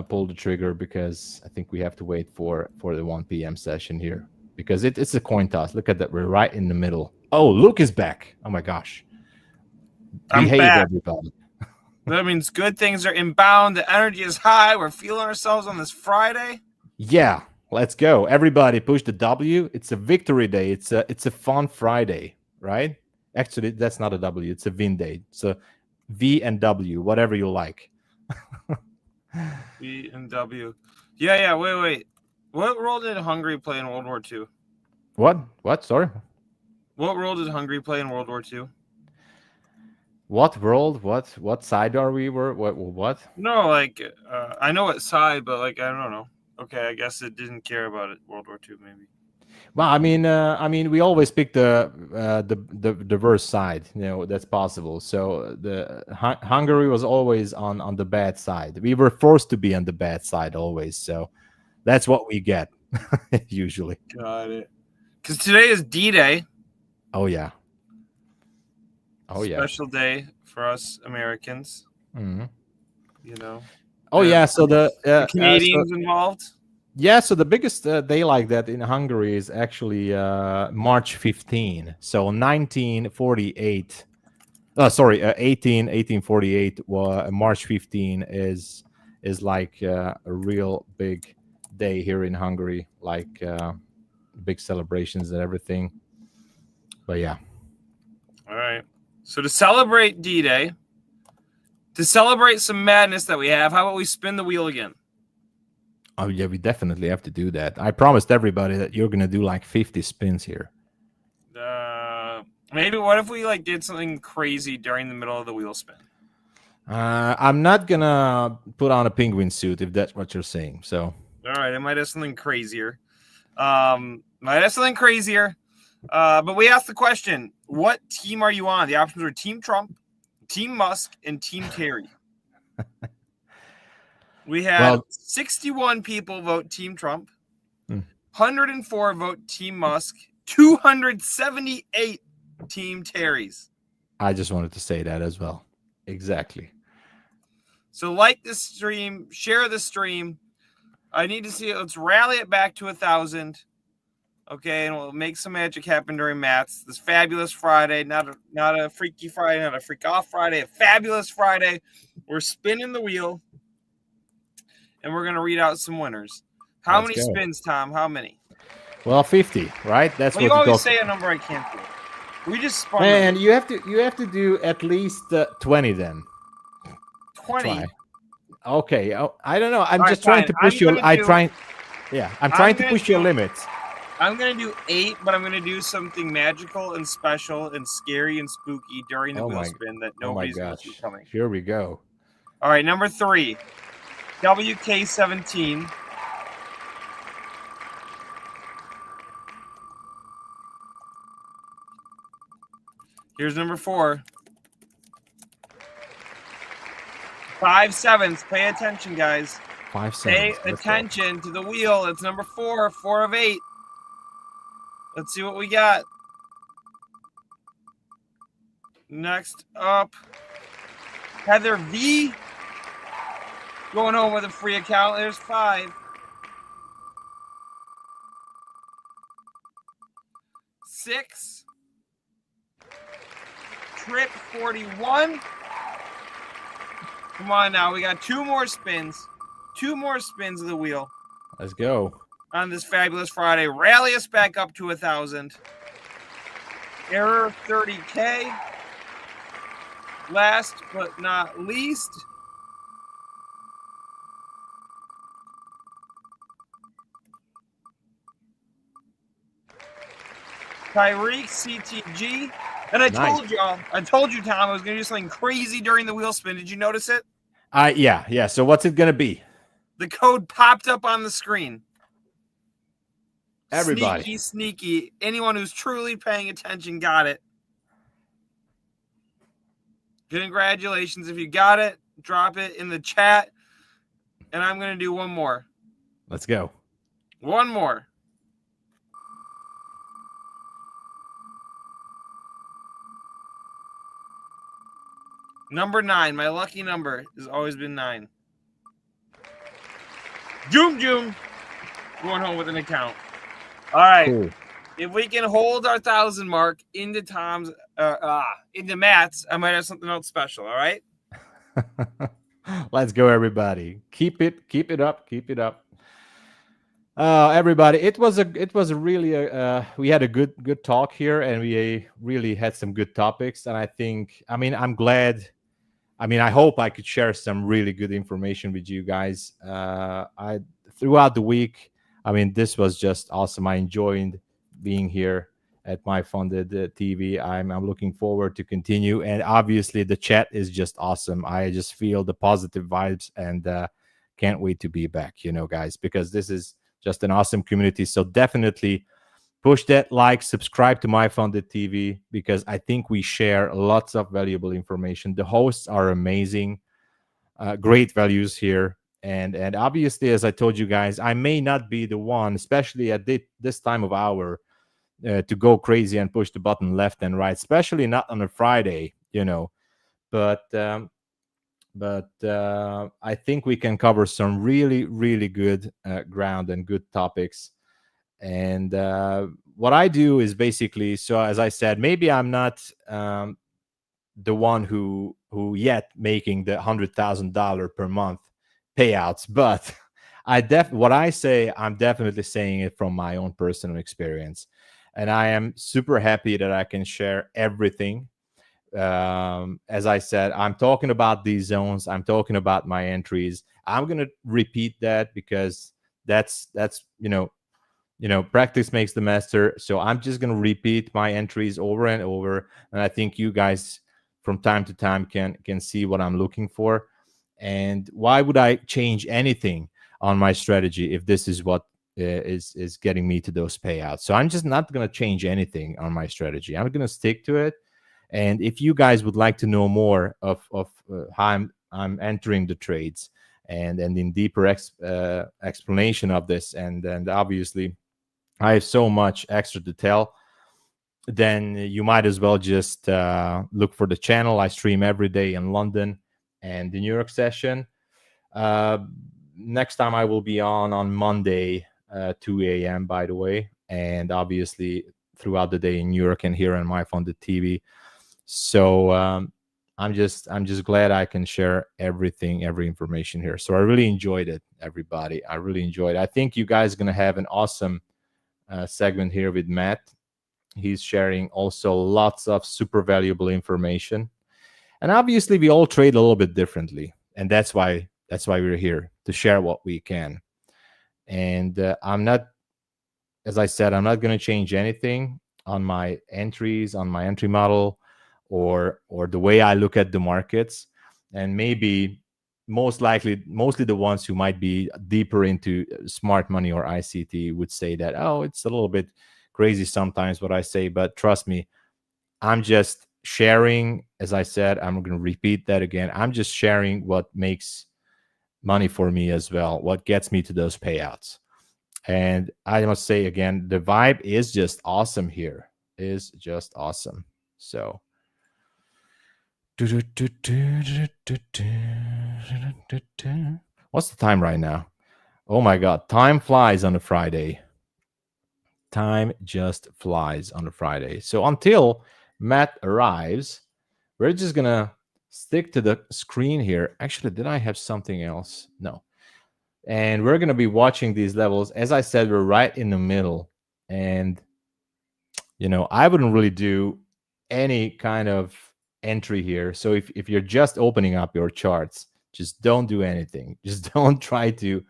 pull the trigger, because I think we have to wait for the 1 p.m. session here, because it's a coin toss. Look at that. We're right in the middle. Oh, Luke is back. Oh my gosh. I'm back. Everybody. That means good things are inbound. The energy is high. We're feeling ourselves on this Friday. Yeah, let's go. Everybody push the W. It's a victory day. It's a fun Friday, right? Actually, that's not a W. It's a win day. So V and W, whatever you like. V and W. Yeah. Wait. What role did Hungary play in World War II? What? Sorry. What role did Hungary play in World War II? What world? What side are we? What? No, like I know what side, but like I don't know. Okay, I guess it didn't care about it. World War II, maybe. Well, I mean, we always pick the worst side. That's possible. So the Hungary was always on the bad side. We were forced to be on the bad side always. So that's what we get usually. Got it. Because today is D-Day. Oh yeah. Special day for us Americans. Mm-hmm. Oh yeah. So the Canadians involved. Yeah, so the biggest day like that in Hungary is actually March 15. So 1948. 1848. March 15 is like a real big day here in Hungary, like big celebrations and everything. But yeah. All right. So to celebrate D-Day, to celebrate some madness that we have, how about we spin the wheel again? Oh yeah, we definitely have to do that. I promised everybody that you're gonna do like 50 spins here. Maybe what if we like did something crazy during the middle of the wheel spin? I'm not gonna put on a penguin suit if that's what you're saying. So All right, I might have something crazier. But we asked the question, what team are you on? The options are Team Trump, Team Musk, and Team Terry. We had 61 people vote Team Trump, 104 vote Team Musk, 278 Team Terry's. I just wanted to say that as well. Exactly. So like the stream, share the stream. I need to see it. Let's rally it back to 1,000. Okay, and we'll make some magic happen during Matt's. This fabulous Friday, not a freaky Friday, not a freak off Friday, a fabulous Friday. We're spinning the wheel, and we're gonna read out some winners. How many spins, Tom? How many? Well, 50, right? That's well, what you always say a number I can't do. We just spun. And you have to do at least 20 then. 20. Try. Okay. I don't know. I'm just trying to push you. I'm trying to push your limits. I'm going to do 8, but I'm going to do something magical and special and scary and spooky during the wheel spin that nobody's going to see coming. Here we go. All right, number 3, WK17. Here's number 4. 5 7s. Pay attention, guys. 5 7s. Pay attention to the wheel. It's number 4. 4 of 8. Let's see what we got. Next up, Heather V. Going home with a free account. There's 5. 6. Trip 41. Come on now. We got 2 more spins. 2 more spins of the wheel. Let's go. On this fabulous Friday. Rally us back up to 1,000. Error 30K. Last but not least, Tyreek CTG. And I told you, Tom, I was going to do something crazy during the wheel spin. Did you notice it? Yeah. So what's it going to be? The code popped up on the screen. Everybody. Sneaky. Anyone who's truly paying attention got it. Congratulations. If you got it, drop it in the chat. And I'm going to do one more. Let's go. One more. Number 9. My lucky number has always been 9. Joom. Going home with an account. All right. Cool. If we can hold our 1,000 mark into Tom's, into Matt's, I might have something else special. All right. Let's go, everybody. Keep it up. Everybody, it was a really we had a good talk here, and we really had some good topics. And I'm glad. I hope I could share some really good information with you guys. Throughout the week. This was just awesome. I enjoyed being here at MyFunded TV. I'm looking forward to continue. And obviously, the chat is just awesome. I just feel the positive vibes and can't wait to be back, guys, because this is just an awesome community. So definitely push that like, subscribe to MyFunded TV, because I think we share lots of valuable information. The hosts are amazing. Great values here. And obviously, as I told you guys, I may not be the one, especially at this time of hour, to go crazy and push the button left and right, especially not on a Friday, But I think we can cover some really, really good ground and good topics. And what I do is basically, so as I said, maybe I'm not the one who yet making the $100,000 per month payouts, but what I say, I'm definitely saying it from my own personal experience, and I am super happy that I can share everything As I said, I'm talking about these zones. I'm talking about my entries. I'm going to repeat that because that's practice makes the master. So I'm just going to repeat my entries over and over. And I think you guys from time to time can see what I'm looking for. And why would I change anything on my strategy if this is what is getting me to those payouts? So I'm just not going to change anything on my strategy. I'm going to stick to it. And if you guys would like to know more of how I'm entering the trades and in deeper explanation of this, and obviously I have so much extra to tell, then you might as well just look for the channel. I stream every day in London and the New York session. Next time I will be on Monday, 2 a.m., by the way, and obviously throughout the day in New York and here on MyFunded TV. So I'm just glad I can share every information here. So I really enjoyed it, everybody. I really enjoyed it. I think you guys are going to have an awesome segment here with Matt. He's sharing also lots of super valuable information. And obviously we all trade a little bit differently. And that's why we're here, to share what we can. And as I said, I'm not going to change anything on my entries, on my entry model, or the way I look at the markets. And maybe mostly the ones who might be deeper into smart money or ICT would say that, oh, it's a little bit crazy sometimes what I say, but trust me, I'm just sharing. As I said, I'm going to repeat that again. I'm just sharing what makes money for me as well, what gets me to those payouts. And I must say again, the vibe is just awesome here. Is just awesome. So what's the time right now? Oh my God, time flies on a Friday. Time just flies on a Friday. So until Matt arrives, we're just gonna stick to the screen here. Actually, did I have something else? No. And we're gonna be watching these levels. As I said, we're right in the middle. And I wouldn't really do any kind of entry here. So if you're just opening up your charts, just don't do anything. Just don't try to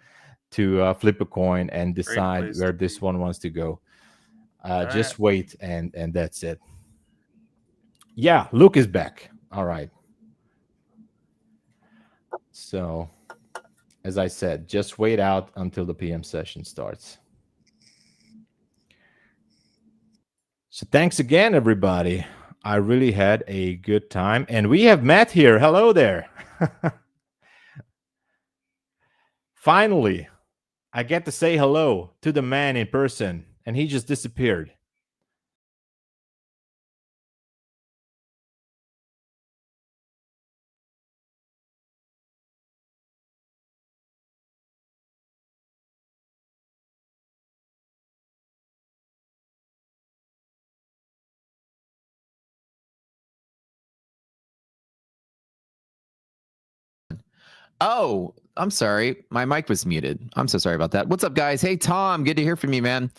flip a coin and decide where this one wants to go. Just wait, and that's it. Yeah, Luke is back. All right. So as I said, just wait out until the PM session starts. So thanks again, everybody. I really had a good time. And we have Matt here. Hello there. Finally, I get to say hello to the man in person, and he just disappeared. Oh, I'm sorry. My mic was muted. I'm so sorry about that. What's up, guys? Hey, Tom. Good to hear from you, man.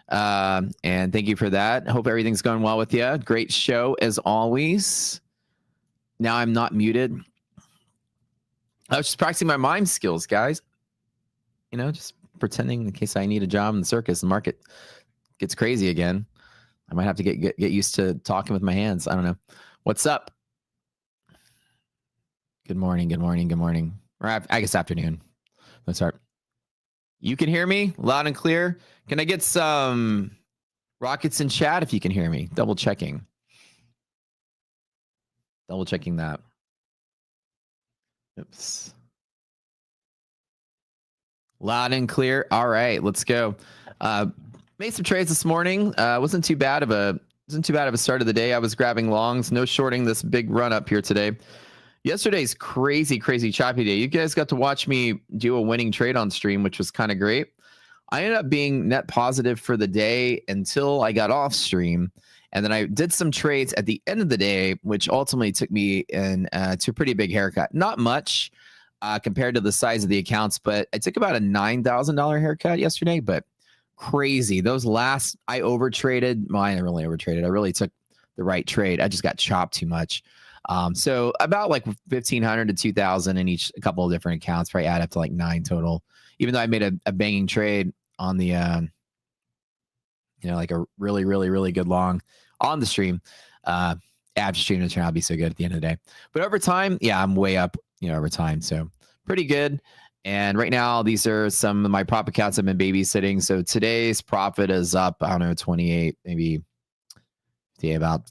And thank you for that. Hope everything's going well with you. Great show, as always. Now I'm not muted. I was just practicing my mime skills, guys. Just pretending in case I need a job in the circus. The market gets crazy again. I might have to get used to talking with my hands. I don't know. What's up? Good morning. Or I guess afternoon. Let's start. You can hear me loud and clear. Can I get some rockets in chat if you can hear me? Double checking that. Oops. Loud and clear. All right, let's go. Made some trades this morning. Wasn't too bad of a start of the day. I was grabbing longs, no shorting this big run up here today. Yesterday's crazy choppy day. You guys got to watch me do a winning trade on stream, which was kind of great. I ended up being net positive for the day until I got off stream. And then I did some trades at the end of the day, which ultimately took me to a pretty big haircut. Not much compared to the size of the accounts, but I took about a $9,000 haircut yesterday, but crazy. Those last, I overtraded. Well, I didn't really overtraded. I really took the right trade. I just got chopped too much. So about like 1,500 to 2,000 in each, a couple of different accounts, probably add up to like 9 total. Even though I made a banging trade on the, like a really, really, really good long on the stream. Average stream to turn out to be so good at the end of the day. But over time, yeah, I'm way up, over time. So pretty good. And right now, these are some of my prop accounts I've been babysitting. So today's profit is up, I don't know, 28, maybe about,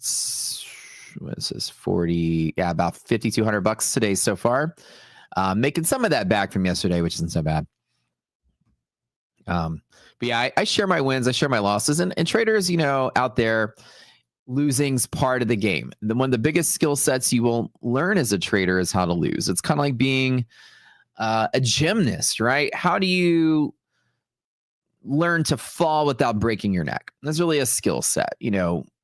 what is this, 40, yeah, about $5,200 today so far. Making some of that back from yesterday, which isn't so bad. But yeah, I share my wins, I share my losses, and traders, out there, losing's part of the game. One of the biggest skill sets you will learn as a trader is how to lose. It's kind of like being a gymnast, right? How do you learn to fall without breaking your neck? That's really a skill set.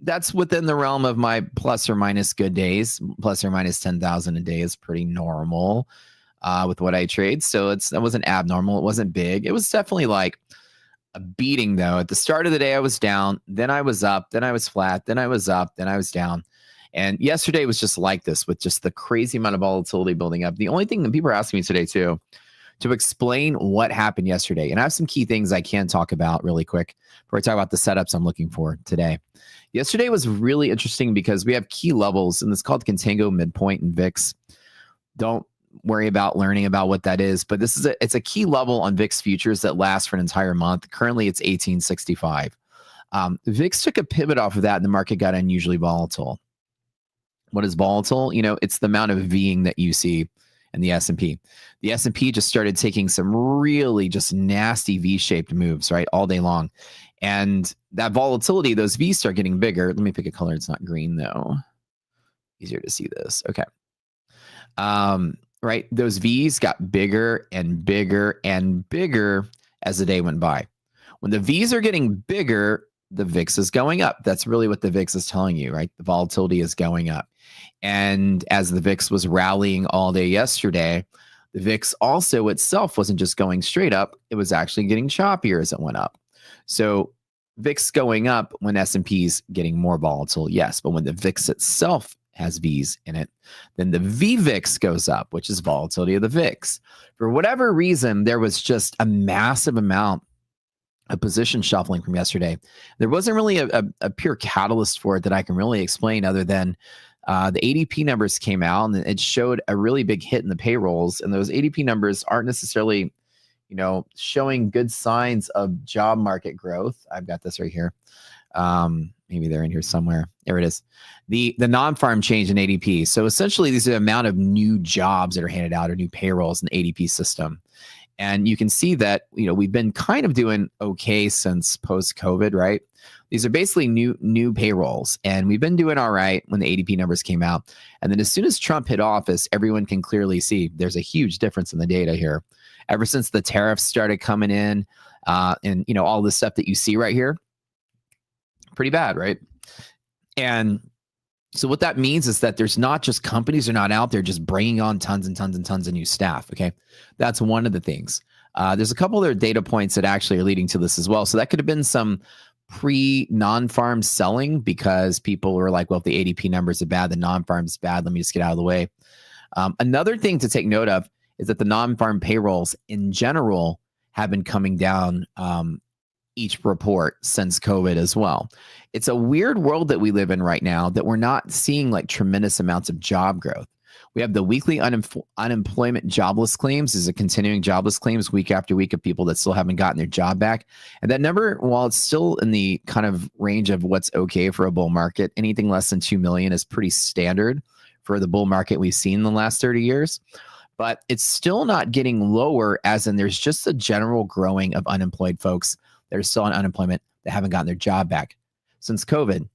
That's within the realm of my plus or minus good days. Plus or minus 10,000 a day is pretty normal with what I trade. So that wasn't abnormal. It wasn't big. It was definitely like a beating though. At the start of the day, I was down, then I was up, then I was flat, then I was up, then I was down. And yesterday was just like this, with just the crazy amount of volatility building up. The only thing that people are asking me today too, to explain what happened yesterday. And I have some key things I can talk about really quick before I talk about the setups I'm looking for today. Yesterday was really interesting because we have key levels, and it's called contango midpoint and VIX. Don't worry about learning about what that is, but it's a key level on VIX futures that lasts for an entire month. Currently, it's 1865. VIX took a pivot off of that, and the market got unusually volatile. What is volatile? It's the amount of Ving that you see in the S&P. The S&P just started taking some really just nasty V-shaped moves, right, all day long. And that volatility, those V's start getting bigger. Let me pick a color. It's not green, though. Easier to see this. Okay. Right? Those V's got bigger and bigger and bigger as the day went by. When the V's are getting bigger, the VIX is going up. That's really what the VIX is telling you, right? The volatility is going up. And as the VIX was rallying all day yesterday, the VIX also itself wasn't just going straight up. It was actually getting choppier as it went up. So VIX going up when S&P's getting more volatile, yes. But when the VIX itself has V's in it, then the VVIX goes up, which is volatility of the VIX. For whatever reason, there was just a massive amount of position shuffling from yesterday. There wasn't really a pure catalyst for it that I can really explain, other than the ADP numbers came out and it showed a really big hit in the payrolls. And those ADP numbers aren't necessarily, showing good signs of job market growth. I've got this right here. Maybe they're in here somewhere. There it is. The non-farm change in ADP. So essentially, these are the amount of new jobs that are handed out or new payrolls in the ADP system. And you can see that, we've been kind of doing okay since post-COVID, right? These are basically new payrolls, and we've been doing all right when the ADP numbers came out. And then as soon as Trump hit office, everyone can clearly see there's a huge difference in the data here. Ever since the tariffs started coming in, and all the stuff that you see right here, pretty bad, right? And so what that means is that there's not just companies are not out there just bringing on tons and tons and tons of new staff. Okay. That's one of the things. There's a couple other data points that actually are leading to this as well. So that could have been some non-farm selling, because people were like, well, if the ADP numbers are bad, the non-farm is bad, let me just get out of the way. Another thing to take note of is that the non-farm payrolls in general have been coming down each report since COVID as well. It's a weird world that we live in right now, that we're not seeing like tremendous amounts of job growth. We have the weekly unemployment jobless claims. Is a continuing jobless claims week after week of people that still haven't gotten their job back. And that number, while it's still in the kind of range of what's okay for a bull market, anything less than 2 million is pretty standard for the bull market we've seen in the last 30 years. But it's still not getting lower, as in there's just a general growing of unemployed folks that are still on unemployment that haven't gotten their job back since COVID.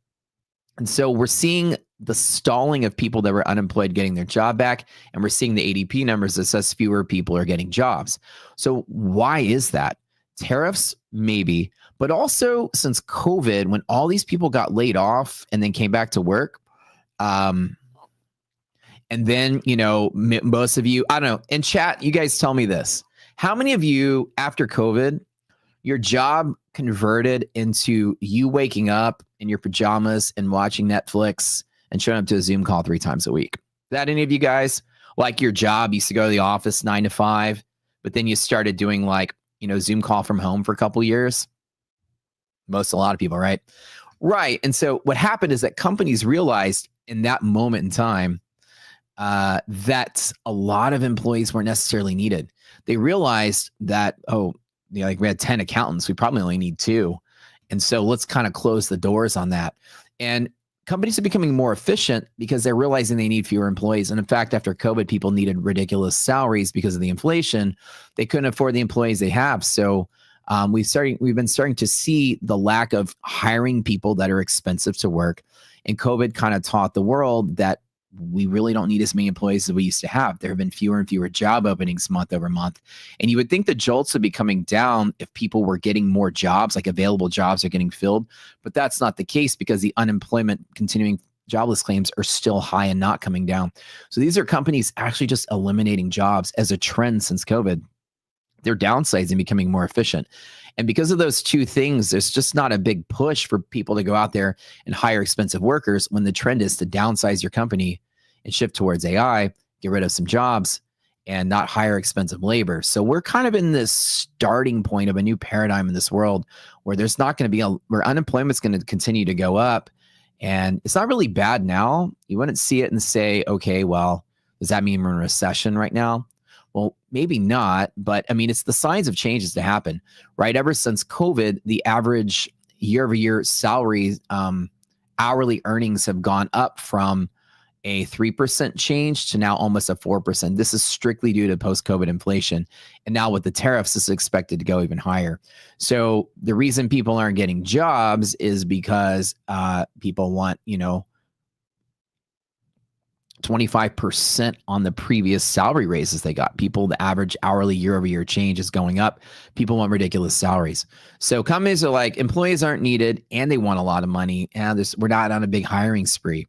And so we're seeing the stalling of people that were unemployed getting their job back, and we're seeing the ADP numbers that says fewer people are getting jobs. So why is that? Tariffs, maybe, but also since COVID, when all these people got laid off and then came back to work, and then, most of you, I don't know, in chat, you guys tell me this. How many of you after COVID, your job converted into you waking up in your pajamas and watching Netflix and showing up to a Zoom call 3 times a week? Is that any of you guys? Like your job used to go to the office 9 to 5, but then you started doing like, Zoom call from home for a couple years? A lot of people, right? Right. And so what happened is that companies realized in that moment in time that a lot of employees weren't necessarily needed. They realized that, like we had 10 accountants, we probably only need 2. And so let's kind of close the doors on that. And companies are becoming more efficient because they're realizing they need fewer employees. And in fact, after COVID, people needed ridiculous salaries because of the inflation. They couldn't afford the employees they have. So we've been starting to see the lack of hiring people that are expensive to work. And COVID kind of taught the world that we really don't need as many employees as we used to have. There have been fewer and fewer job openings month over month. And you would think the jolts would be coming down if people were getting more jobs, like available jobs are getting filled. But that's not the case because the unemployment continuing jobless claims are still high and not coming down. So these are companies actually just eliminating jobs as a trend since COVID. They're downsizing, becoming more efficient. And because of those 2 things, there's just not a big push for people to go out there and hire expensive workers when the trend is to downsize your company and shift towards AI, get rid of some jobs, and not hire expensive labor. So we're kind of in this starting point of a new paradigm in this world where there's not going to be where unemployment's going to continue to go up. And it's not really bad now. You wouldn't see it and say, okay, well, does that mean we're in a recession right now? Well, maybe not, but I mean, it's the signs of changes to happen, right? Ever since COVID, the average year-over-year salary, hourly earnings have gone up from a 3% change to now almost a 4%. This is strictly due to post-COVID inflation. And now with the tariffs, this is expected to go even higher. So the reason people aren't getting jobs is because people want, 25% on the previous salary raises they got. The average hourly year-over-year change is going up. People want ridiculous salaries. So companies are like, employees aren't needed and they want a lot of money. And we're not on a big hiring spree.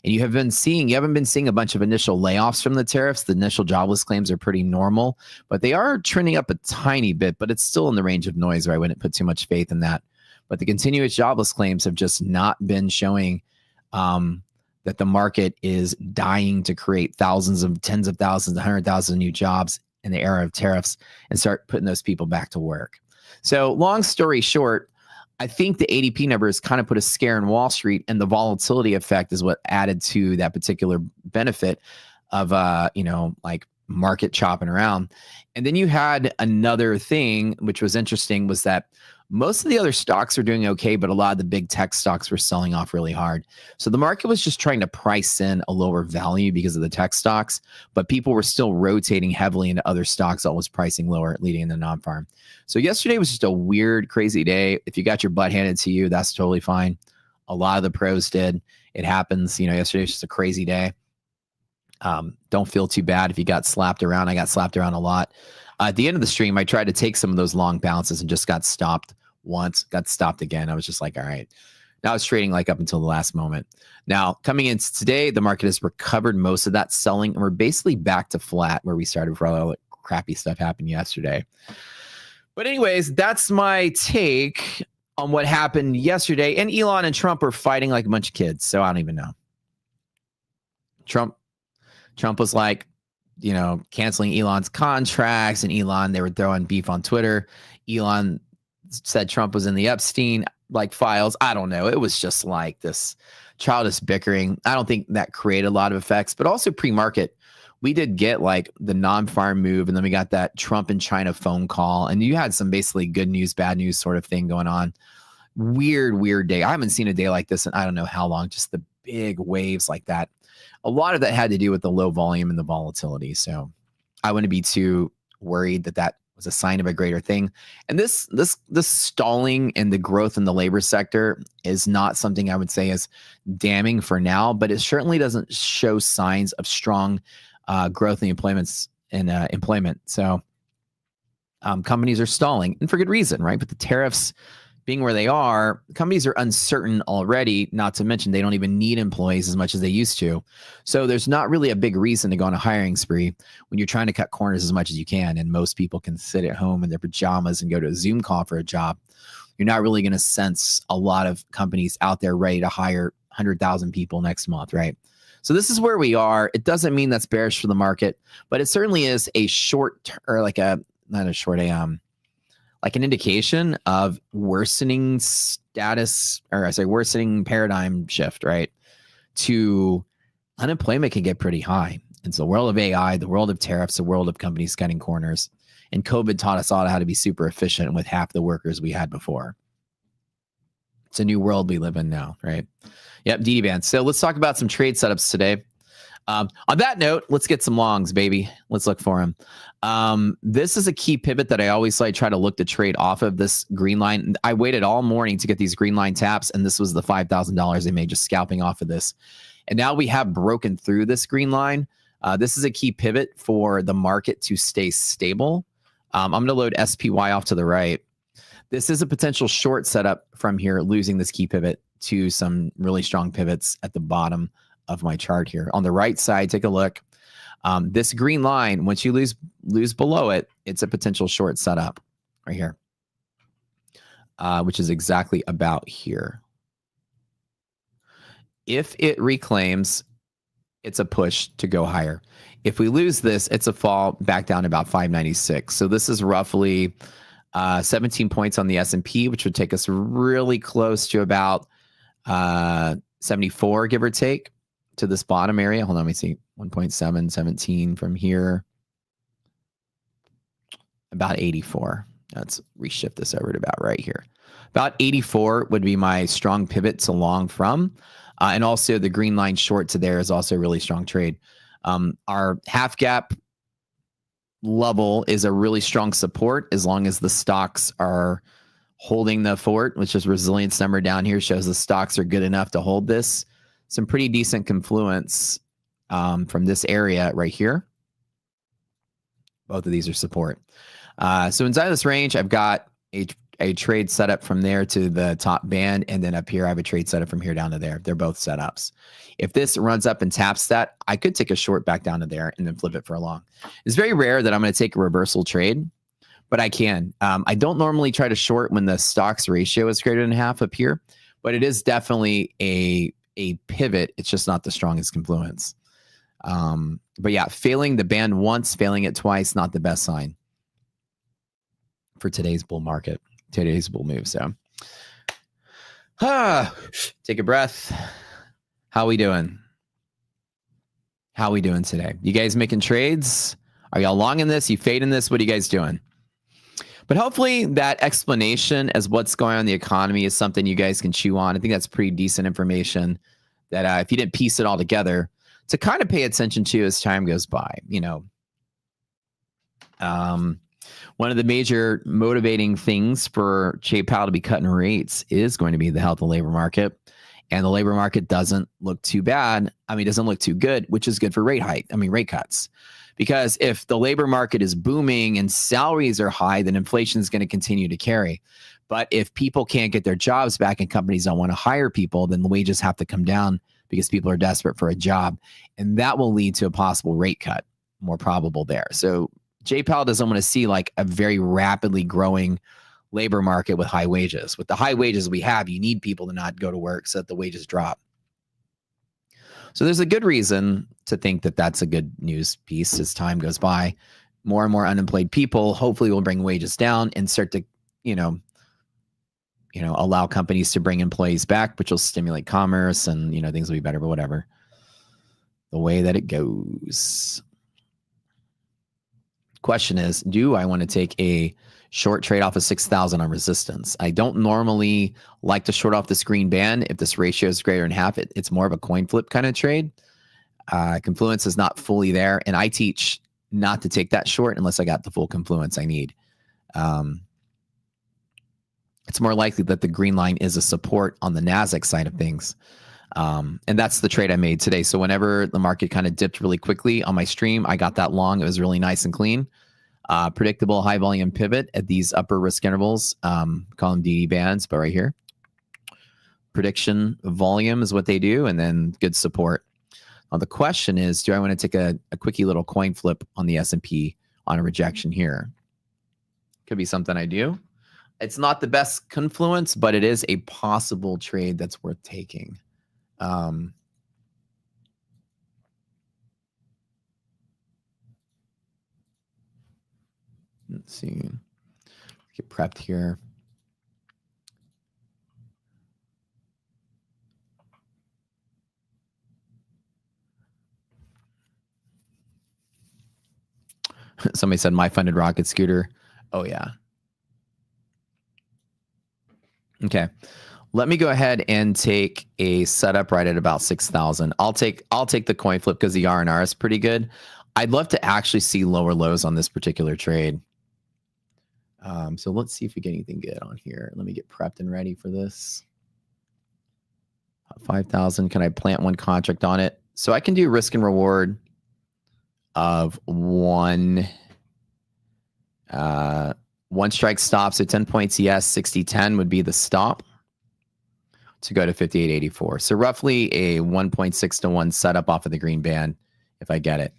And you haven't been seeing a bunch of initial layoffs from the tariffs. The initial jobless claims are pretty normal, but they are trending up a tiny bit, but it's still in the range of noise where I wouldn't put too much faith in that. But the continuous jobless claims have just not been showing that the market is dying to create tens of thousands, 100,000 new jobs in the era of tariffs and start putting those people back to work. So long story short, I think the ADP numbers kind of put a scare in Wall Street, and the volatility effect is what added to that particular benefit of, like market chopping around. And then you had another thing, which was interesting, was that most of the other stocks are doing okay, but a lot of the big tech stocks were selling off really hard. So the market was just trying to price in a lower value because of the tech stocks, but people were still rotating heavily into other stocks that was pricing lower, leading into non-farm. So yesterday was just a weird, crazy day. If you got your butt handed to you, that's totally fine. A lot of the pros did. It happens. Yesterday was just a crazy day. Don't feel too bad if you got slapped around. I got slapped around a lot. At the end of the stream, I tried to take some of those long bounces and just got stopped once, got stopped again. I was just like, all right. Now it's trading like up until the last moment. Now, coming into today, the market has recovered most of that selling, and we're basically back to flat where we started before all the crappy stuff happened yesterday. But anyways, that's my take on what happened yesterday. And Elon and Trump are fighting like a bunch of kids, so I don't even know. Trump was like, canceling Elon's contracts, and they were throwing beef on Twitter. Elon said Trump was in the Epstein files. I don't know. It was just like this childish bickering. I don't think that created a lot of effects, but also pre-market, we did get like the non-farm move, and then we got that Trump and China phone call, and you had some basically good news, bad news sort of thing going on. Weird day. I haven't seen a day like this in I don't know how long, just the big waves like that. A lot of that had to do with the low volume and the volatility. So I wouldn't be too worried that was a sign of a greater thing. And this stalling and the growth in the labor sector is not something I would say is damning for now, but it certainly doesn't show signs of strong growth in employment. So companies are stalling, and for good reason, right? But the tariffs being where they are, companies are uncertain already, not to mention they don't even need employees as much as they used to. So there's not really a big reason to go on a hiring spree when you're trying to cut corners as much as you can. And most people can sit at home in their pajamas and go to a Zoom call for a job. You're not really going to sense a lot of companies out there ready to hire 100,000 people next month, right? So this is where we are. It doesn't mean that's bearish for the market, but it certainly is a short, or like a, not a short, like an indication of worsening status, or I say worsening paradigm shift, right? To unemployment can get pretty high. It's the world of AI, the world of tariffs, the world of companies cutting corners. And COVID taught us all how to be super efficient with half the workers we had before. It's a new world we live in now, right? Yep, DD band. So let's talk about some trade setups today. On that note, let's get some longs, baby. Let's look for them. This is a key pivot that I always like try to look to trade off of this green line. I waited all morning to get these green line taps, and this was the $5,000 they made just scalping off of this. And now we have broken through this green line. This is a key pivot for the market to stay stable. I'm going to load SPY off to the right. This is a potential short setup from here, losing this key pivot to some really strong pivots at the bottom of my chart here. On the right side, take a look. This green line, once you lose below it, it's a potential short setup right here, which is exactly about here. If it reclaims, it's a push to go higher. If we lose this, it's a fall back down to about 596. So this is roughly 17 points on the S&P, which would take us really close to about 74, give or take, to this bottom area. Hold on, let me see. 1.7, 17 from here. About 84. Let's reshift this over to about right here. About 84 would be my strong pivot to long from. And also the green line short to there is also a really strong trade. Our half gap level is a really strong support as long as the stocks are holding the fort, which is resilience number down here shows the stocks are good enough to hold this. Some pretty decent confluence from this area right here. Both of these are support. So inside this range, I've got a trade setup from there to the top band, and then up here I have a trade setup from here down to there. They're both setups. If this runs up and taps that, I could take a short back down to there and then flip it for a long. It's very rare that I'm going to take a reversal trade, but I can. I don't normally try to short when the stocks ratio is greater than half up here, but it is definitely a pivot. It's just not the strongest confluence. But yeah, failing the band once, failing it twice, not the best sign for today's bull market, today's bull move. So take a breath. How we doing? How we doing today? You guys making trades? Are y'all long in this? You fading this? What are you guys doing? But hopefully that explanation as what's going on in the economy is something you guys can chew on. I think that's pretty decent information that if you didn't piece it all together, to kind of pay attention to as time goes by. You know, one of the major motivating things for Jay Powell to be cutting rates is going to be the health of the labor market. And the labor market doesn't look too bad. I mean, it doesn't look too good, which is good for rate cuts. Because if the labor market is booming and salaries are high, then inflation is going to continue to carry. But if people can't get their jobs back and companies don't want to hire people, then the wages have to come down because people are desperate for a job. And that will lead to a possible rate cut, more probable there. So Jay Powell doesn't want to see like a very rapidly growing labor market with high wages. With the high wages we have, you need people to not go to work so that the wages drop. So there's a good reason to think that that's a good news piece as time goes by. More and more unemployed people hopefully will bring wages down and start to, allow companies to bring employees back, which will stimulate commerce and, things will be better, but whatever. The way that it goes. Question is, do I want to take a short trade off of 6,000 on resistance? I don't normally like to short off this green band. If this ratio is greater than half, it's more of a coin flip kind of trade. Confluence is not fully there. And I teach not to take that short unless I got the full confluence I need. It's more likely that the green line is a support on the NASDAQ side of things. And that's the trade I made today. So whenever the market kind of dipped really quickly on my stream, I got that long. It was really nice and clean. Predictable high volume pivot at these upper risk intervals. Call them DD bands, but right here. Prediction volume is what they do, and then good support. Now the question is, do I want to take a quickie little coin flip on the S&P on a rejection here? Could be something I do. It's not the best confluence, but it is a possible trade that's worth taking. Let's see. Get prepped here. Somebody said my funded rocket scooter. Oh yeah. Okay. Let me go ahead and take a setup right at about 6,000. I'll take the coin flip because the R&R is pretty good. I'd love to actually see lower lows on this particular trade. So let's see if we get anything good on here. Let me get prepped and ready for this. 5,000. Can I plant one contract on it? So I can do risk and reward of one strike stop. So 10 points, yes, 60-10 would be the stop to go to 58.84. So roughly a 1.6 to 1 setup off of the green band if I get it.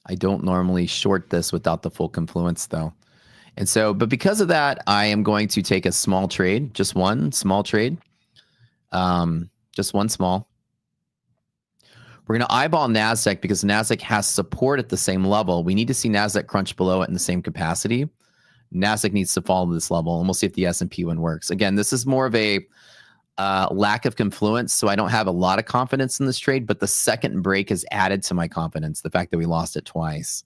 I don't normally short this without the full confluence though. And so, but because of that, I am going to take a small trade, just one small trade. Just one small. We're going to eyeball NASDAQ because NASDAQ has support at the same level. We need to see NASDAQ crunch below it in the same capacity. NASDAQ needs to fall to this level, and we'll see if the S&P one works. Again, this is more of a lack of confluence, so I don't have a lot of confidence in this trade, but the second break has added to my confidence, the fact that we lost it twice.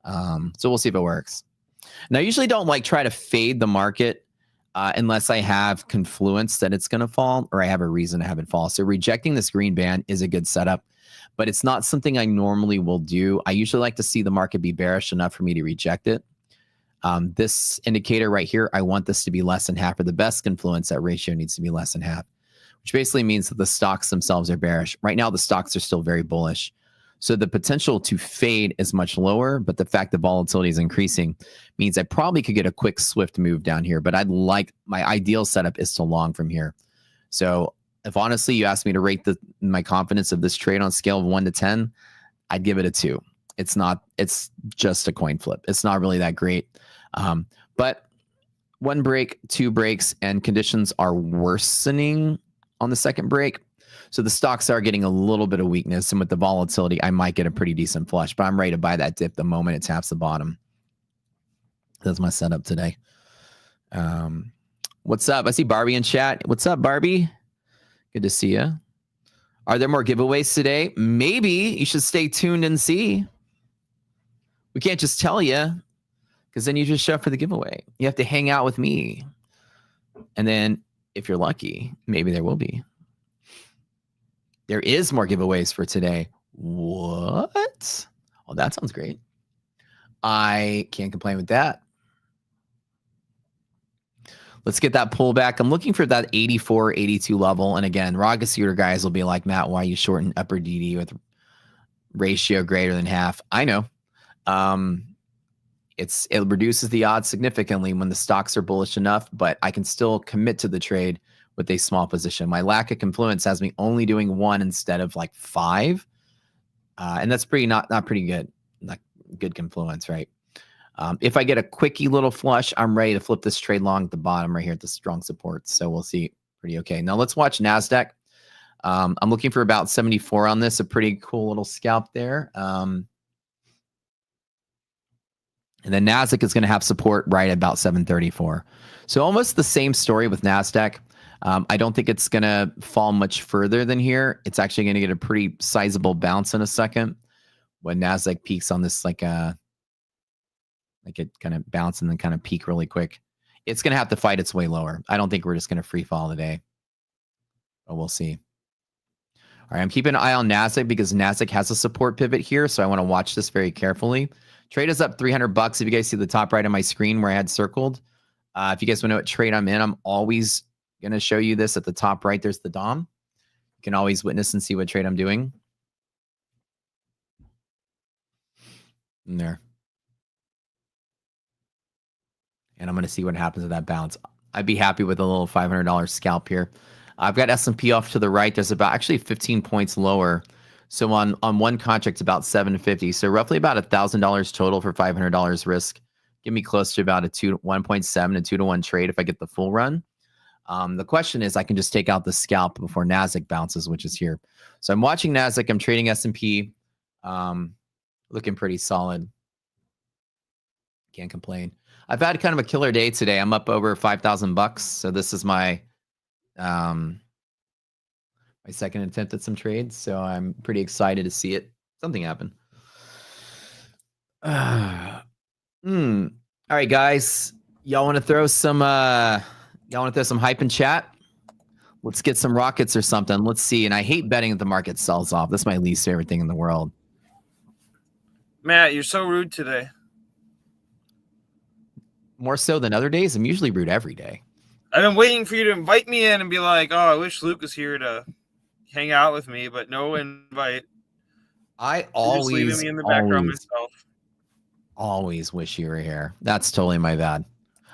So we'll see if it works. Now, I usually don't try to fade the market unless I have confluence that it's going to fall or I have a reason to have it fall. So rejecting this green band is a good setup, but it's not something I normally will do. I usually like to see the market be bearish enough for me to reject it. This indicator right here, I want this to be less than half, or the best confluence, that ratio needs to be less than half, which basically means that the stocks themselves are bearish. Right now, the stocks are still very bullish. So the potential to fade is much lower, but the fact that volatility is increasing means I probably could get a quick, swift move down here, but my ideal setup is to long from here. So if honestly you asked me to rate my confidence of this trade on a scale of 1 to 10, I'd give it a 2. It's just a coin flip. It's not really that great. But 1 break, 2 breaks, and conditions are worsening on the second break. So the stocks are getting a little bit of weakness, and with the volatility, I might get a pretty decent flush, but I'm ready to buy that dip the moment it taps the bottom. That's my setup today. What's up? I see Barbie in chat. What's up, Barbie? Good to see you. Are there more giveaways today? Maybe. You should stay tuned and see. We can't just tell you, because then you just show up for the giveaway. You have to hang out with me. And then if you're lucky, maybe there will be. There is more giveaways for today. What? Oh, that sounds great. I can't complain with that. Let's get that pullback. I'm looking for that 84, 82 level. And again, Raga Scooter guys will be like, Matt, why are you shorting upper DD with ratio greater than half? I know. It reduces the odds significantly when the stocks are bullish enough, but I can still commit to the trade with a small position. My lack of confluence has me only doing 1 instead of 5. And that's not pretty good. Not good confluence, right? If I get a quickie little flush, I'm ready to flip this trade long at the bottom right here at the strong support. So we'll see. Pretty okay. Now let's watch NASDAQ. I'm looking for about 74 on this. A pretty cool little scalp there. And then NASDAQ is going to have support right about 734. So almost the same story with NASDAQ. I don't think it's going to fall much further than here. It's actually going to get a pretty sizable bounce in a second when NASDAQ peaks on this, it kind of bounce and then kind of peak really quick. It's going to have to fight its way lower. I don't think we're just going to free fall today, but we'll see. All right, I'm keeping an eye on NASDAQ because NASDAQ has a support pivot here, so I want to watch this very carefully. Trade is up $300. If you guys see the top right of my screen where I had circled, if you guys want to know what trade I'm in, I'm always going to show you this at the top right. There's the DOM. can always witness and see what trade I'm doing. In there. And I'm going to see what happens with that bounce. I'd be happy with a little $500 scalp here. I've got S&P off to the right. There's about actually 15 points lower. So on one contract, about 750. So roughly about $1,000 total for $500 risk. Give me close to about a 1.7 to 2-to-1 trade if I get the full run. The question is, I can just take out the scalp before NASDAQ bounces, which is here. So I'm watching NASDAQ. I'm trading S&P. Looking pretty solid. Can't complain. I've had kind of a killer day today. I'm up over $5,000. So this is my my second attempt at some trades. So I'm pretty excited to see it. Something happen. All right, guys. Y'all want to throw some hype in chat? Let's get some rockets or something. Let's see. And I hate betting that the market sells off. That's my least favorite thing in the world. Matt, you're so rude today. More so than other days. I'm usually rude every day. I've been waiting for you to invite me in and be like, oh, I wish Luke was here to hang out with me, but no invite. I You're just leaving me in the background myself. Always wish you were here. That's totally my bad.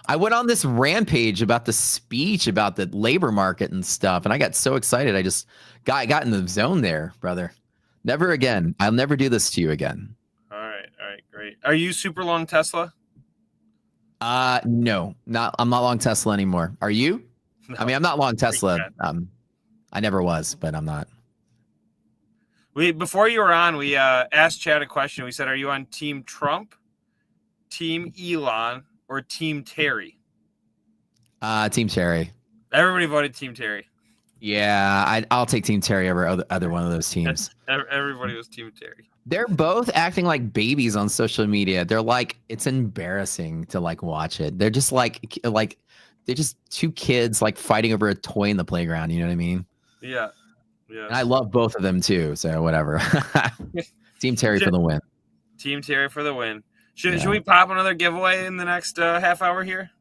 I went on this rampage about the speech about the labor market and stuff, and I got so excited. I just got in the zone there, brother. Never again. I'll never do this to you again. All right, great. Are you super long Tesla? No, I'm not long Tesla anymore. Are you? No. I mean, I'm not long Tesla. I never was, but I'm not. Before you were on, we asked Chad a question. We said, are you on Team Trump, Team Elon, or Team Terry? Team Terry. Everybody voted Team Terry. Yeah, I'll take Team Terry over other one of those teams. Everybody was Team Terry. They're both acting like babies on social media. They're like, it's embarrassing to like watch it. They're just like they're just two kids like fighting over a toy in the playground. You know what I mean? Yeah. And I love both of them too. So whatever. Team Terry for the win. Team Terry for the win. Should we pop another giveaway in the next half hour here?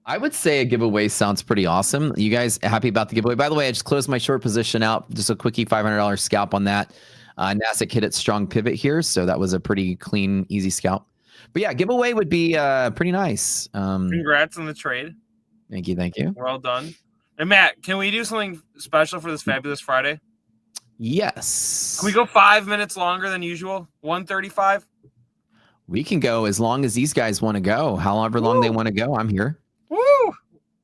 I would say a giveaway sounds pretty awesome. You guys happy about the giveaway? By the way, I just closed my short position out. Just a quickie $500 scalp on that. NASDAQ hit its strong pivot here. So that was a pretty clean, easy scalp. But yeah, giveaway would be pretty nice. Congrats on the trade. Thank you. Well done. And Matt, can we do something special for this Fabulous Friday? Yes. Can we go 5 minutes longer than usual? 1:35? We can go as long as these guys want to go. However long they want to go, I'm here. Woo!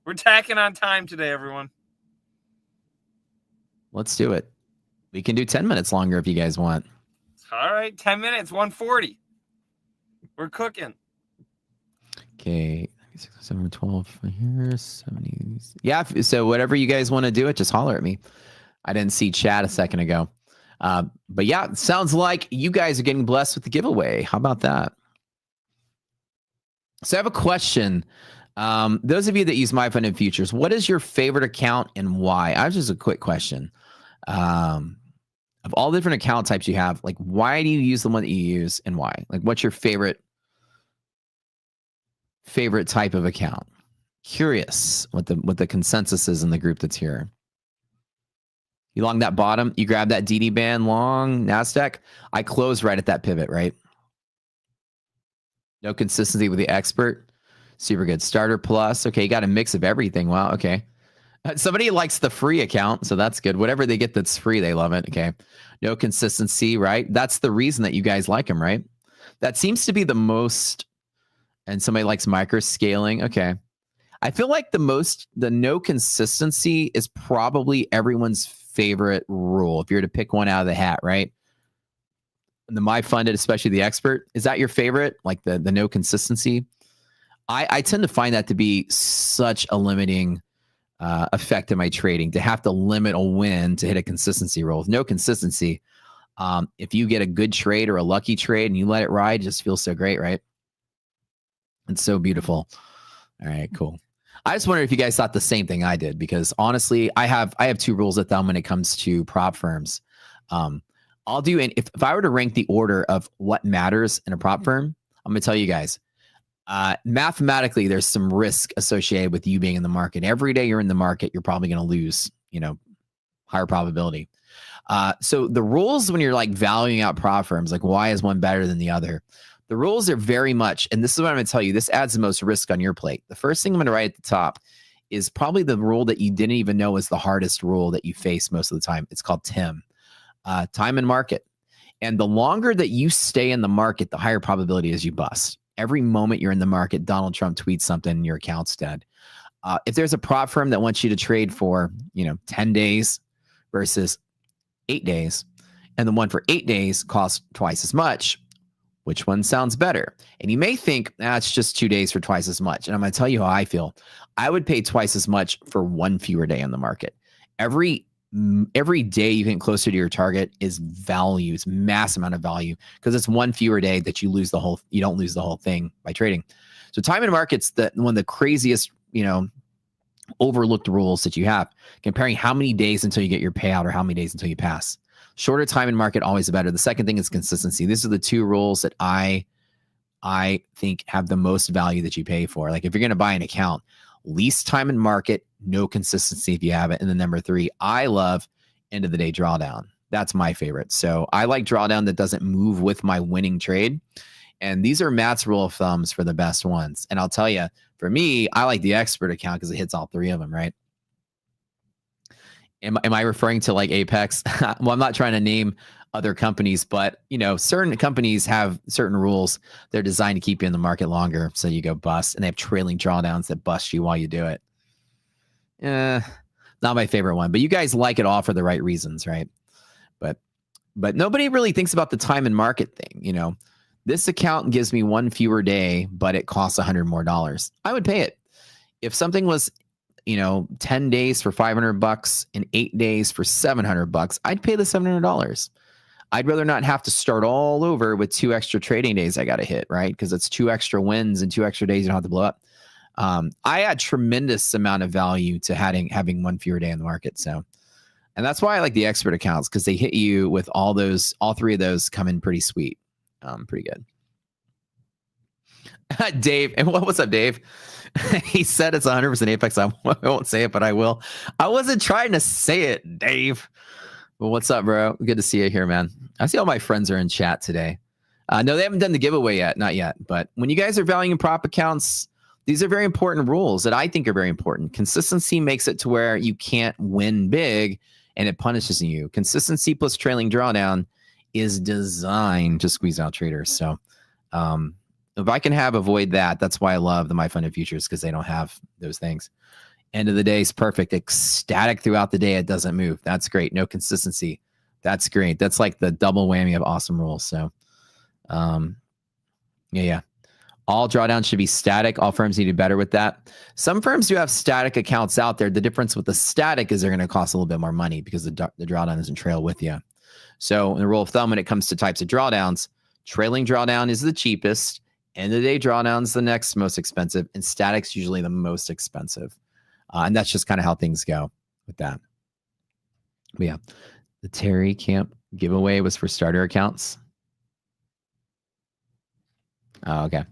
We're tacking on time today, everyone. Let's do it. We can do 10 minutes longer if you guys want. All right, 10 minutes, 1:40. We're cooking. Okay, 7 12 here, 70. Yeah, so whatever you guys want to do it, just holler at me. I didn't see chat a second ago. But yeah, sounds like you guys are getting blessed with the giveaway. How about that? So I have a question. Those of you that use MyFundedFutures, what is your favorite account and why? I have just a quick question. Of all the different account types you have, like, why do you use the one that you use and why? Like, what's your favorite type of account? Curious what the consensus is in the group that's here. You long that bottom, you grab that DD band long NASDAQ. I close right at that pivot, right? No consistency with the expert. Super good. Starter plus. Okay, you got a mix of everything. Wow, okay. Somebody likes the free account, so that's good. Whatever they get that's free, they love it. Okay. No consistency, right? That's the reason that you guys like them, right? That seems to be the most, and somebody likes micro scaling. Okay. I feel like the no consistency is probably everyone's favorite rule. If you're to pick one out of the hat, right? The MyFunded, especially the expert, is that your favorite? Like the no consistency? I tend to find that to be such a limiting effect in my trading, to have to limit a win to hit a consistency roll. With no consistency, if you get a good trade or a lucky trade and you let it ride, it just feels so great, right? It's so beautiful. All right, cool. I just wondered if you guys thought the same thing I did, because honestly, I have two rules of thumb when it comes to prop firms. I'll do, and if I were to rank the order of what matters in a prop firm, I'm gonna tell you guys. Mathematically, there's some risk associated with you being in the market. Every day you're in the market, you're probably going to lose, higher probability. So the rules when you're like valuing out prop firms, like why is one better than the other? The rules are very much, and this is what I'm going to tell you, this adds the most risk on your plate. The first thing I'm going to write at the top is probably the rule that you didn't even know is the hardest rule that you face most of the time. It's called TIM, time and market. And the longer that you stay in the market, the higher probability is you bust. Every moment you're in the market, Donald Trump tweets something and your account's dead. If there's a prop firm that wants you to trade for, 10 days versus 8 days, and the one for 8 days costs twice as much, which one sounds better? And you may think, it's just 2 days for twice as much. And I'm going to tell you how I feel. I would pay twice as much for one fewer day on the market. Every day you get closer to your target is value. It's mass amount of value because it's one fewer day that you don't lose the whole thing by trading. So time and market's one of the craziest, overlooked rules that you have, comparing how many days until you get your payout or how many days until you pass. Shorter time and market, always better. The second thing is consistency. These are the two rules that I think have the most value that you pay for. Like if you're going to buy an account, least time and market, no consistency if you have it. And then number 3, I love end of the day drawdown. That's my favorite. So I like drawdown that doesn't move with my winning trade. And these are Matt's rule of thumbs for the best ones. And I'll tell you, for me, I like the expert account because it hits all 3 of them, right? Am I referring to like Apex? Well, I'm not trying to name other companies, but certain companies have certain rules. They're designed to keep you in the market longer, so you go bust, and they have trailing drawdowns that bust you while you do it. Not my favorite one, but you guys like it all for the right reasons, right? But nobody really thinks about the time and market thing. This account gives me one fewer day, but it costs $100 more. I would pay it. If something was 10 days for $500 and 8 days for $700, I'd pay the $700. I'd rather not have to start all over with 2 extra trading days I got to hit, right? Because it's 2 extra wins and 2 extra days you don't have to blow up. I add tremendous amount of value to having one fewer day in the market. So, and that's why I like the expert accounts, because they hit you with all 3 of those come in pretty sweet. Pretty good. Dave, and what's up, Dave? He said it's 100% Apex. I won't say it, but I will. I wasn't trying to say it, Dave. But what's up, bro? Good to see you here, man. I see all my friends are in chat today. No, they haven't done the giveaway yet. Not yet. But when you guys are valuing prop accounts, these are very important rules that I think are very important. Consistency makes it to where you can't win big and it punishes you. Consistency plus trailing drawdown is designed to squeeze out traders. So if I can avoid that, that's why I love the MyFundedFutures, because they don't have those things. End of the day is perfect. Static throughout the day. It doesn't move. That's great. No consistency. That's great. That's like the double whammy of awesome rules. So yeah. All drawdowns should be static. All firms need to do better with that. Some firms do have static accounts out there. The difference with the static is they're going to cost a little bit more money because the drawdown doesn't trail with you. So in the rule of thumb, when it comes to types of drawdowns, trailing drawdown is the cheapest. End of the day drawdown is the next most expensive, and static's usually the most expensive. And that's just kind of how things go with that. But yeah, the Terry Camp giveaway was for starter accounts. Oh, okay.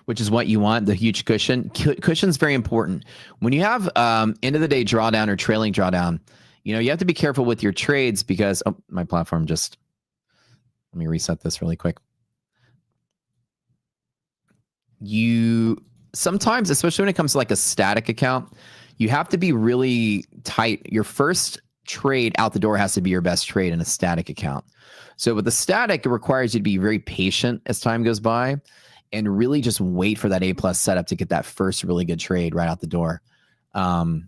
Which is what you want, the huge cushion. Cushion's very important. When you have end of the day drawdown or trailing drawdown, you have to be careful with your trades because my platform just, let me reset this really quick. You sometimes, especially when it comes to like a static account, you have to be really tight. Your first trade out the door has to be your best trade in a static account. So with the static, it requires you to be very patient as time goes by and really just wait for that A+ setup to get that first really good trade right out the door. I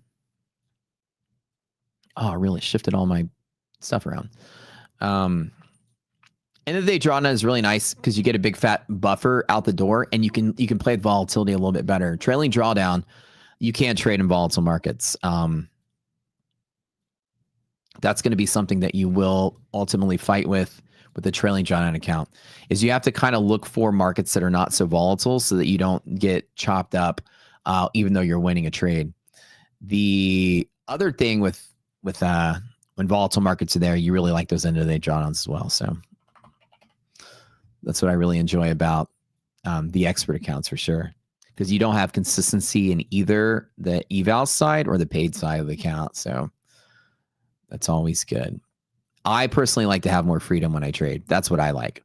really shifted all my stuff around. End of the day drawdown is really nice because you get a big fat buffer out the door and you can play with volatility a little bit better. Trailing drawdown, you can't trade in volatile markets. That's going to be something that you will ultimately fight with the trailing drawdown account, is you have to kind of look for markets that are not so volatile so that you don't get chopped up even though you're winning a trade. The other thing with when volatile markets are there, you really like those end of the day drawdowns as well. So that's what I really enjoy about the expert accounts for sure. because you don't have consistency in either the eval side or the paid side of the account. So that's always good. I personally like to have more freedom when I trade. That's what I like.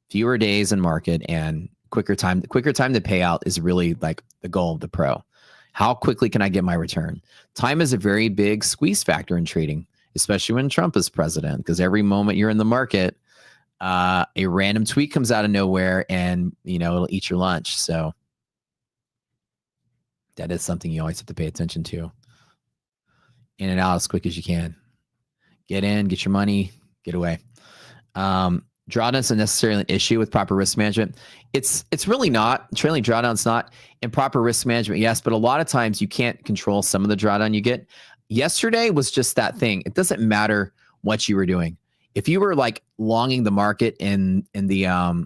Fewer days in market and quicker time to payout is really like the goal of the pro. How quickly can I get my return? Time is a very big squeeze factor in trading, especially when Trump is president, because every moment you're in the market, a random tweet comes out of nowhere and, it'll eat your lunch. So that is something you always have to pay attention to. In and out as quick as you can. Get in, get your money, get away. Drawdown isn't necessarily an issue with proper risk management. It's really not. Trailing drawdown's not. Improper risk management, yes, but a lot of times you can't control some of the drawdown you get. Yesterday was just that thing. It doesn't matter what you were doing. If you were like longing the market in the numbers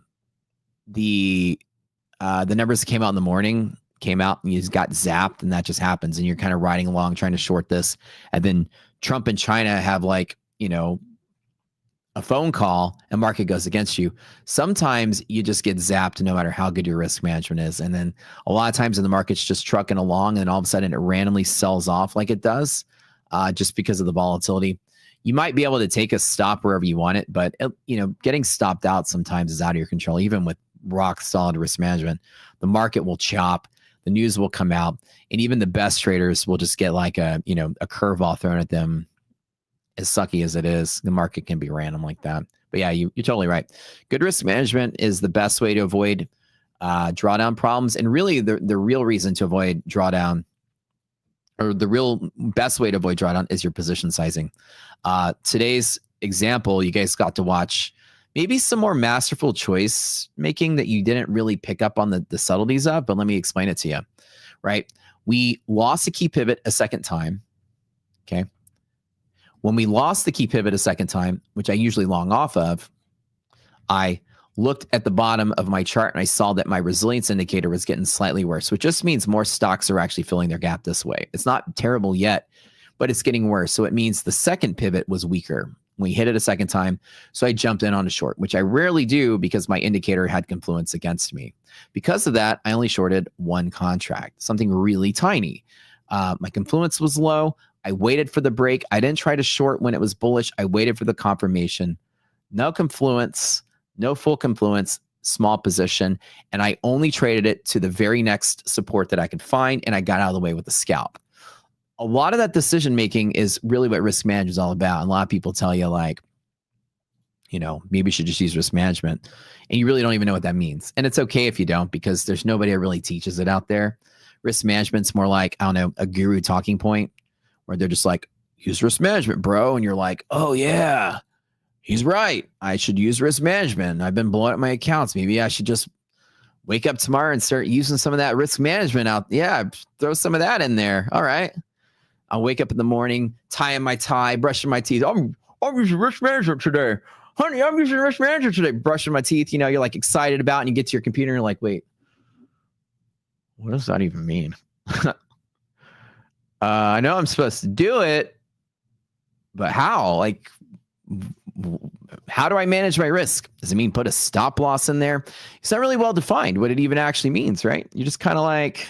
that came out in the morning came out and you just got zapped, and that just happens, and you're kind of riding along trying to short this, and then Trump and China have like, a phone call and market goes against you. Sometimes you just get zapped no matter how good your risk management is. And then a lot of times in the market's just trucking along and all of a sudden it randomly sells off like it does just because of the volatility. You might be able to take a stop wherever you want it, but getting stopped out sometimes is out of your control. Even with rock solid risk management, the market will chop, the news will come out, and even the best traders will just get like a curveball thrown at them. As sucky as it is, the market can be random like that. But yeah, you're totally right. Good risk management is the best way to avoid drawdown problems. And really the real reason to avoid drawdown, or the real best way to avoid drawdown, is your position sizing. Today's example, you guys got to watch maybe some more masterful choice making that you didn't really pick up on the subtleties of, but let me explain it to you, right? We lost a key pivot a second time, okay? When we lost the key pivot a second time, which I usually long off of, I looked at the bottom of my chart and I saw that my resilience indicator was getting slightly worse, which just means more stocks are actually filling their gap this way. It's not terrible yet, but it's getting worse. So it means the second pivot was weaker. We hit it a second time. So I jumped in on a short, which I rarely do because my indicator had confluence against me. Because of that, I only shorted one contract, something really tiny. My confluence was low. I waited for the break. I didn't try to short when it was bullish. I waited for the confirmation. No confluence, no full confluence, small position. And I only traded it to the very next support that I could find. And I got out of the way with the scalp. A lot of that decision making is really what risk management is all about. And a lot of people tell you like, maybe you should just use risk management. And you really don't even know what that means. And it's okay if you don't, because there's nobody that really teaches it out there. Risk management's more like, I don't know, a guru talking point, where they're just like, use risk management, bro. And you're like, oh yeah, he's right. I should use risk management. I've been blowing up my accounts. Maybe I should just wake up tomorrow and start using some of that risk management out. Yeah, throw some of that in there. All right. I'll wake up in the morning, tying my tie, brushing my teeth. I'm using risk management today. Honey, I'm using risk management today. Brushing my teeth, you're like excited about it, and you get to your computer and you're like, wait, what does that even mean? I know I'm supposed to do it, but how? Like, how do I manage my risk? Does it mean put a stop loss in there? It's not really well defined what it even actually means, right? You're just kind of like,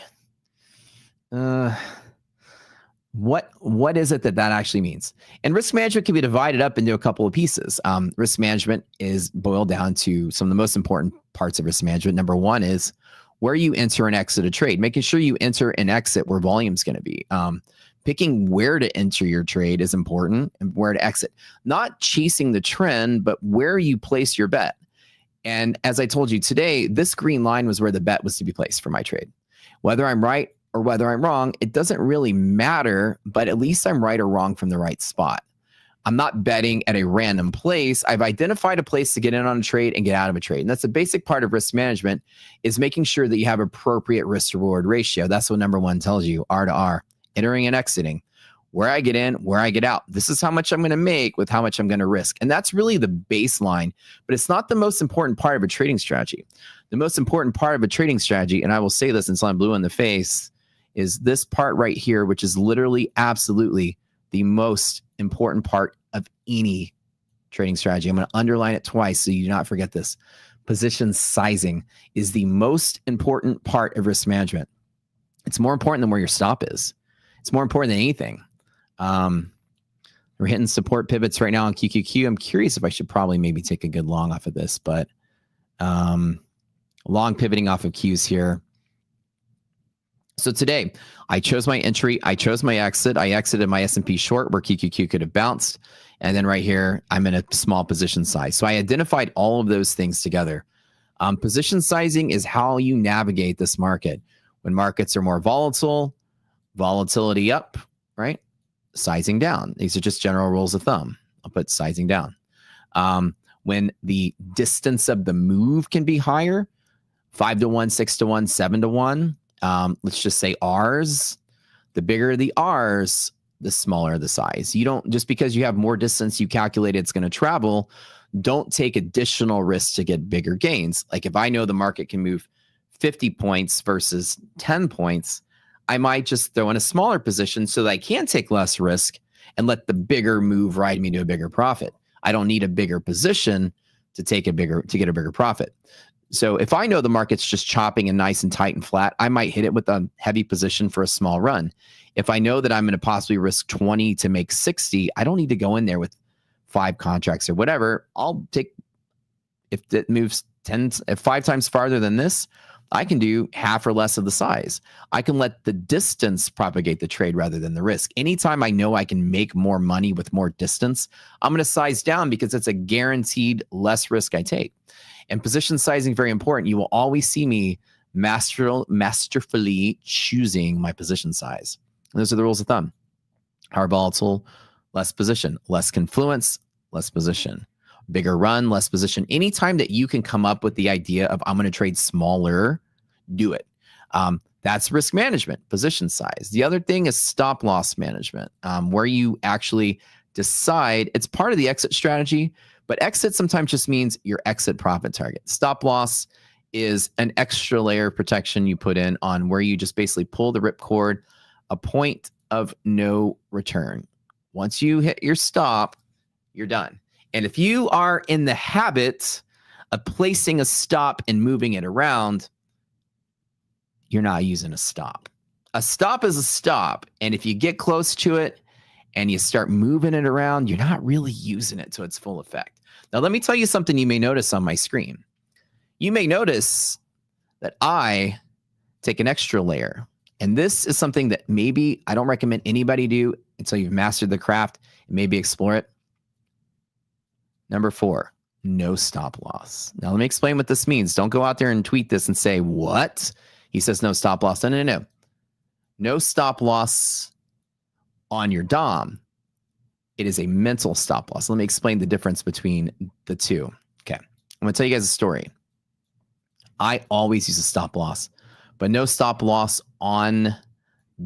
what is it that actually means? And risk management can be divided up into a couple of pieces. Risk management is boiled down to some of the most important parts of risk management. Number one is where you enter and exit a trade, making sure you enter and exit where volume's going to be. Picking where to enter your trade is important, and where to exit. Not chasing the trend, but where you place your bet. And as I told you today, this green line was where the bet was to be placed for my trade. Whether I'm right or whether I'm wrong, it doesn't really matter, but at least I'm right or wrong from the right spot. I'm not betting at a random place. I've identified a place to get in on a trade and get out of a trade. And that's a basic part of risk management, is making sure that you have appropriate risk to reward ratio. That's what number one tells you, R to R, entering and exiting. Where I get in, where I get out. This is how much I'm going to make with how much I'm going to risk. And that's really the baseline, but it's not the most important part of a trading strategy. The most important part of a trading strategy, and I will say this until I'm blue in the face, is this part right here, which is literally absolutely the most important part of any trading strategy. I'm going to underline it twice so you do not forget this. Position sizing is the most important part of risk management. It's more important than where your stop is. It's more important than anything. We're hitting support pivots right now on QQQ. I'm curious if I should probably maybe take a good long off of this, but long pivoting off of Qs here. So today, I chose my entry. I chose my exit. I exited my S&P short where QQQ could have bounced. And then right here, I'm in a small position size. So I identified all of those things together. Position sizing is how you navigate this market. When markets are more volatile, volatility up, right? Sizing down. These are just general rules of thumb. I'll put sizing down. When the distance of the move can be higher, 5 to 1, 6 to 1, 7 to 1. Let's just say R's. The bigger the R's, the smaller the size. You don't, just because you have more distance you calculate it's going to travel, don't take additional risks to get bigger gains. Like if I know the market can move 50 points versus 10 points, I might just throw in a smaller position so that I can take less risk and let the bigger move ride me to a bigger profit. I don't need a bigger position to get a bigger profit. So if I know the market's just chopping and nice and tight and flat, I might hit it with a heavy position for a small run. If I know that I'm going to possibly risk 20 to make 60, I don't need to go in there with 5 contracts or whatever. I'll take, if it moves 5 times farther than this, I can do half or less of the size. I can let the distance propagate the trade rather than the risk. Anytime I know I can make more money with more distance, I'm going to size down because it's a guaranteed less risk I take. And position sizing, very important. You will always see me masterfully choosing my position size. And those are the rules of thumb. Higher volatile, less position. Less confluence, less position. Bigger run, less position. Anytime that you can come up with the idea of I'm going to trade smaller, do it. That's risk management, position size. The other thing is stop loss management, where you actually decide, it's part of the exit strategy, but exit sometimes just means your exit profit target. Stop loss is an extra layer of protection you put in on where you just basically pull the ripcord, a point of no return. Once you hit your stop, you're done. And if you are in the habit of placing a stop and moving it around, you're not using a stop. A stop is a stop. And if you get close to it and you start moving it around, you're not really using it to its full effect. Now, let me tell you something you may notice on my screen. You may notice that I take an extra layer. And this is something that maybe I don't recommend anybody do until you've mastered the craft and maybe explore it. Number 4, no stop loss. Now, let me explain what this means. Don't go out there and tweet this and say, what? He says no stop loss. No. No stop loss on your DOM. It is a mental stop loss. Let me explain the difference between the two. Okay. I'm going to tell you guys a story. I always use a stop loss, but no stop loss on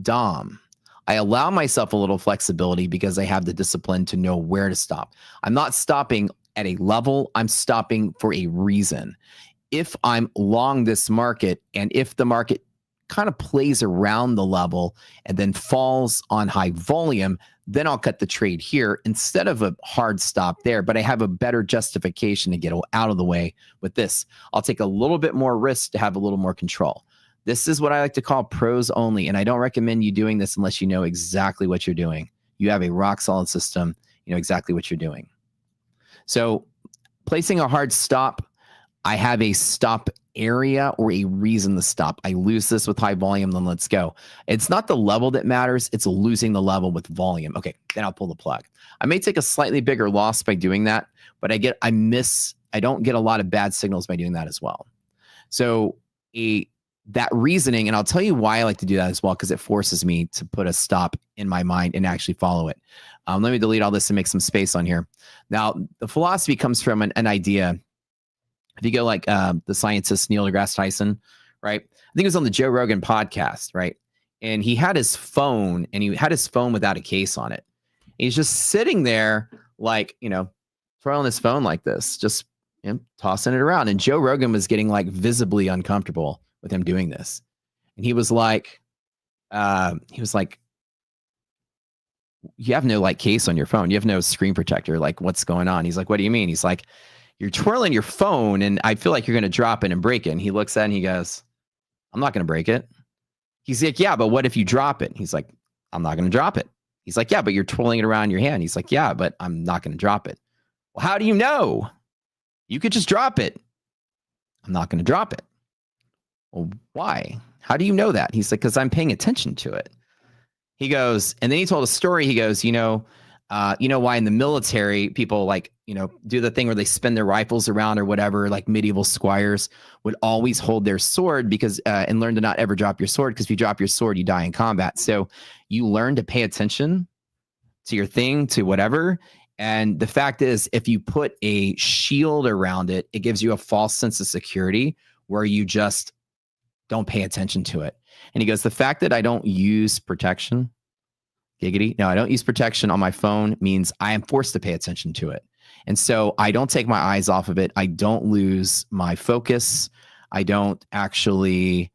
DOM. I allow myself a little flexibility because I have the discipline to know where to stop. I'm not stopping at a level. I'm stopping for a reason. If I'm long this market and if the market kind of plays around the level and then falls on high volume, then I'll cut the trade here instead of a hard stop there, but I have a better justification to get out of the way with this. I'll take a little bit more risk to have a little more control. This is what I like to call pros only, and I don't recommend you doing this unless you know exactly what you're doing. You have a rock solid system, you know exactly what you're doing. So placing a hard stop, I have a stop area or a reason to stop. I lose this with high volume, then let's go. It's not the level that matters. It's losing the level with volume. Okay, then I'll pull the plug. I may take a slightly bigger loss by doing that, but I don't get a lot of bad signals by doing that as well. So that reasoning, and I'll tell you why I like to do that as well, because it forces me to put a stop in my mind and actually follow it. Let me delete all this and make some space on here. Now, the philosophy comes from an idea. If you go like the scientist Neil deGrasse Tyson, right? I think it was on the Joe Rogan podcast, right? And he had his phone, and he had his phone without a case on it. He's just sitting there, like, throwing his phone like this, just tossing it around. And Joe Rogan was getting like visibly uncomfortable with him doing this. And he was like, you have no like case on your phone. You have no screen protector. Like, what's going on? He's like, what do you mean? He's like, you're twirling your phone and I feel like you're going to drop it and break it. And he looks at it and he goes, I'm not going to break it. He's like, yeah, but what if you drop it? He's like, I'm not going to drop it. He's like, yeah, but you're twirling it around your hand. He's like, yeah, but I'm not going to drop it. Well, how do you know? You could just drop it. I'm not going to drop it. Well, why? How do you know that? He's like, because I'm paying attention to it. He goes, and then he told a story. He goes, you know why in the military people do the thing where they spin their rifles around or whatever, like medieval squires would always hold their sword because and learn to not ever drop your sword, because if you drop your sword, you die in combat. So you learn to pay attention to your thing, to whatever. And the fact is, if you put a shield around it, it gives you a false sense of security where you just don't pay attention to it. And he goes, the fact that I don't use protection, giggity, no, I don't use protection on my phone means I am forced to pay attention to it. And so I don't take my eyes off of it. I don't lose my focus. I don't actually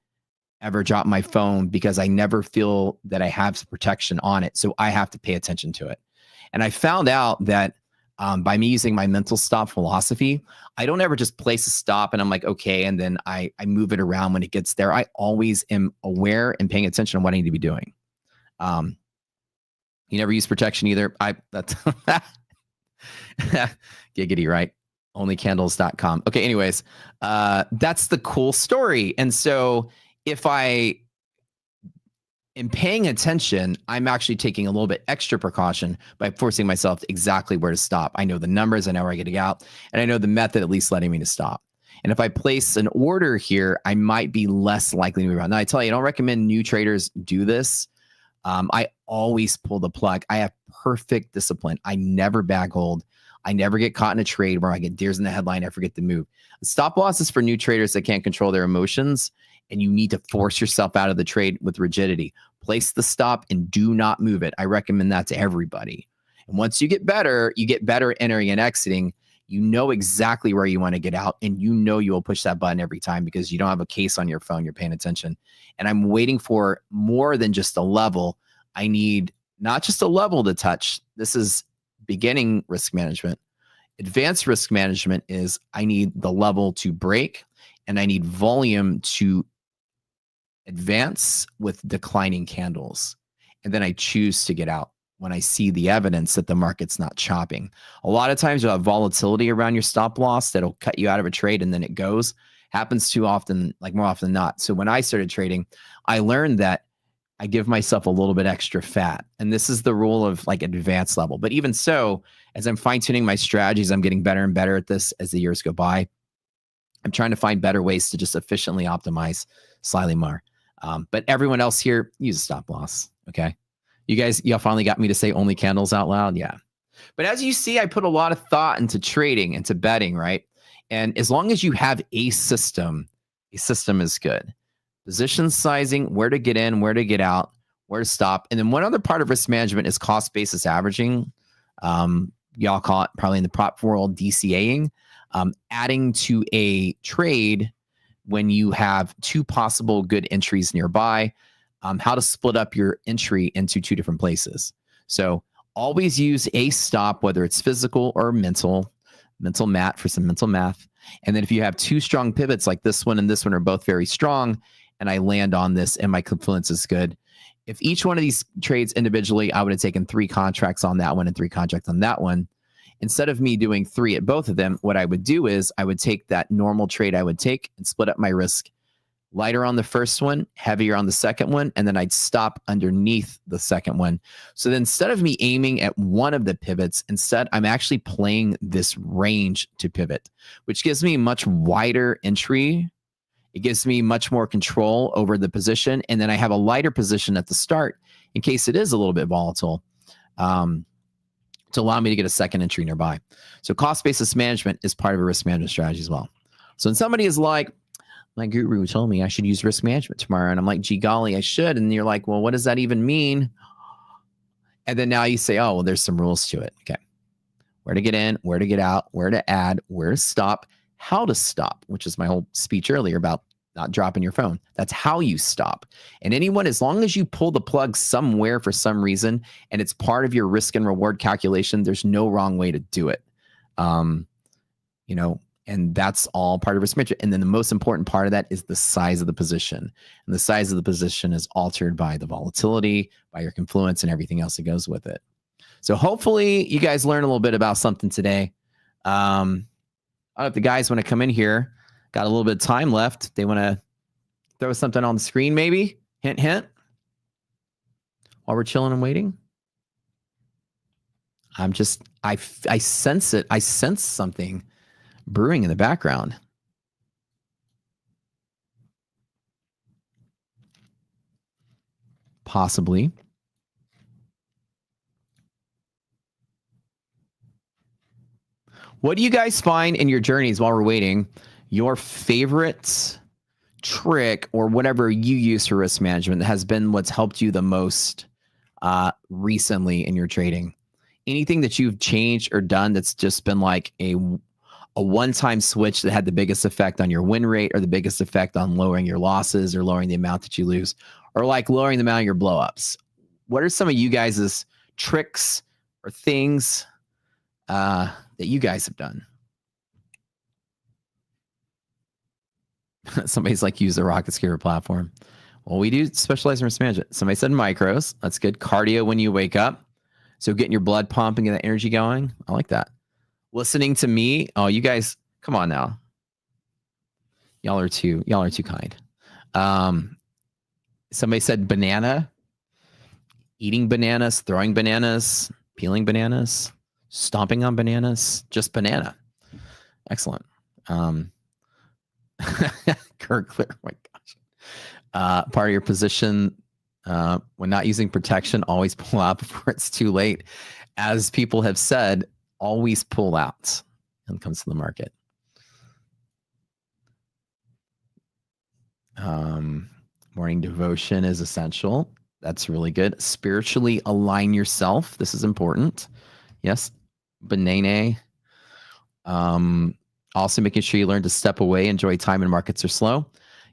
ever drop my phone because I never feel that I have protection on it. So I have to pay attention to it. And I found out that by me using my mental stop philosophy, I don't ever just place a stop and I'm like, okay, and then I move it around when it gets there. I always am aware and paying attention to what I need to be doing. You never use protection either. That's giggity, right? Onlycandles.com. Okay, anyways, that's the cool story. And so if I am paying attention, I'm actually taking a little bit extra precaution by forcing myself to exactly where to stop. I know the numbers, I know where I get to get out, and I know the method at least letting me to stop. And if I place an order here, I might be less likely to move around. Now, I tell you, I don't recommend new traders do this. I always pull the plug. I have perfect discipline. I never bag hold. I never get caught in a trade where I get deers in the headline. I forget to move. Stop loss is for new traders that can't control their emotions, and you need to force yourself out of the trade with rigidity. Place the stop and do not move it. I recommend that to everybody. And once you get better entering and exiting. You know exactly where you want to get out, and you know you will push that button every time because you don't have a case on your phone. You're paying attention. And I'm waiting for more than just a level. I need not just a level to touch. This is beginning risk management. Advanced risk management is I need the level to break, and I need volume to advance with declining candles. And then I choose to get out when I see the evidence that the market's not chopping. A lot of times you'll have volatility around your stop loss that'll cut you out of a trade and then it goes. Happens too often, like more often than not. So when I started trading, I learned that I give myself a little bit extra fat. And this is the rule of like advanced level. But even so, as I'm fine-tuning my strategies, I'm getting better and better at this as the years go by. I'm trying to find better ways to just efficiently optimize slightly more. But everyone else here, use a stop loss, okay? Y'all finally got me to say only candles out loud. Yeah. But as you see, I put a lot of thought into trading, into betting, right? And as long as you have a system is good. Position sizing, where to get in, where to get out, where to stop. And then one other part of risk management is cost basis averaging. Y'all call it probably in the prop world DCAing, adding to a trade when you have two possible good entries nearby. How to split up your entry into two different places. So always use a stop, whether it's physical or mental math for some mental math. And then if you have two strong pivots like this one and this one are both very strong, and I land on this and my confluence is good. If each one of these trades individually, I would have taken 3 contracts on that one and 3 contracts on that one. Instead of me doing 3 at both of them, what I would do is I would take that normal trade I would take and split up my risk. Lighter on the first one, heavier on the second one, and then I'd stop underneath the second one. So then instead of me aiming at one of the pivots, instead I'm actually playing this range to pivot, which gives me much wider entry. It gives me much more control over the position. And then I have a lighter position at the start in case it is a little bit volatile to allow me to get a second entry nearby. So cost basis management is part of a risk management strategy as well. So when somebody is like, my guru told me I should use risk management tomorrow. And I'm like, gee, golly, I should. And you're like, well, what does that even mean? And then now you say, oh, well, there's some rules to it. Okay. Where to get in, where to get out, where to add, where to stop, how to stop, which is my whole speech earlier about not dropping your phone. That's how you stop. And anyone, as long as you pull the plug somewhere for some reason, and it's part of your risk and reward calculation, there's no wrong way to do it. And that's all part of risk management. And then the most important part of that is the size of the position. And the size of the position is altered by the volatility, by your confluence, and everything else that goes with it. So hopefully you guys learn a little bit about something today. I don't know if the guys want to come in here. Got a little bit of time left. They want to throw something on the screen, maybe. Hint, hint. While we're chilling and waiting. I sense it. I sense something brewing in the background. Possibly. What do you guys find in your journeys while we're waiting? Your favorite trick or whatever you use for risk management has been what's helped you the most recently in your trading? Anything that you've changed or done that's just been like a one-time switch that had the biggest effect on your win rate or the biggest effect on lowering your losses or lowering the amount that you lose or like lowering the amount of your blowups? What are some of you guys' tricks or things that you guys have done? Somebody's like, use the Rocket Scooter platform. Well, we do specialize in risk management. Somebody said micros. That's good. Cardio when you wake up. So getting your blood pumping and that energy going. I like that. Listening to me. Oh, you guys, come on now. Y'all are too kind. Somebody said banana. Eating bananas, throwing bananas, peeling bananas, stomping on bananas, just banana. Excellent. Kirk Clear, oh my gosh. Part of your position when not using protection, always pull out before it's too late. As people have said, always pull out when it comes to the market. Morning devotion is essential. That's really good. Spiritually align yourself. This is important. Yes. Banane. Also making sure you learn to step away, enjoy time when markets are slow.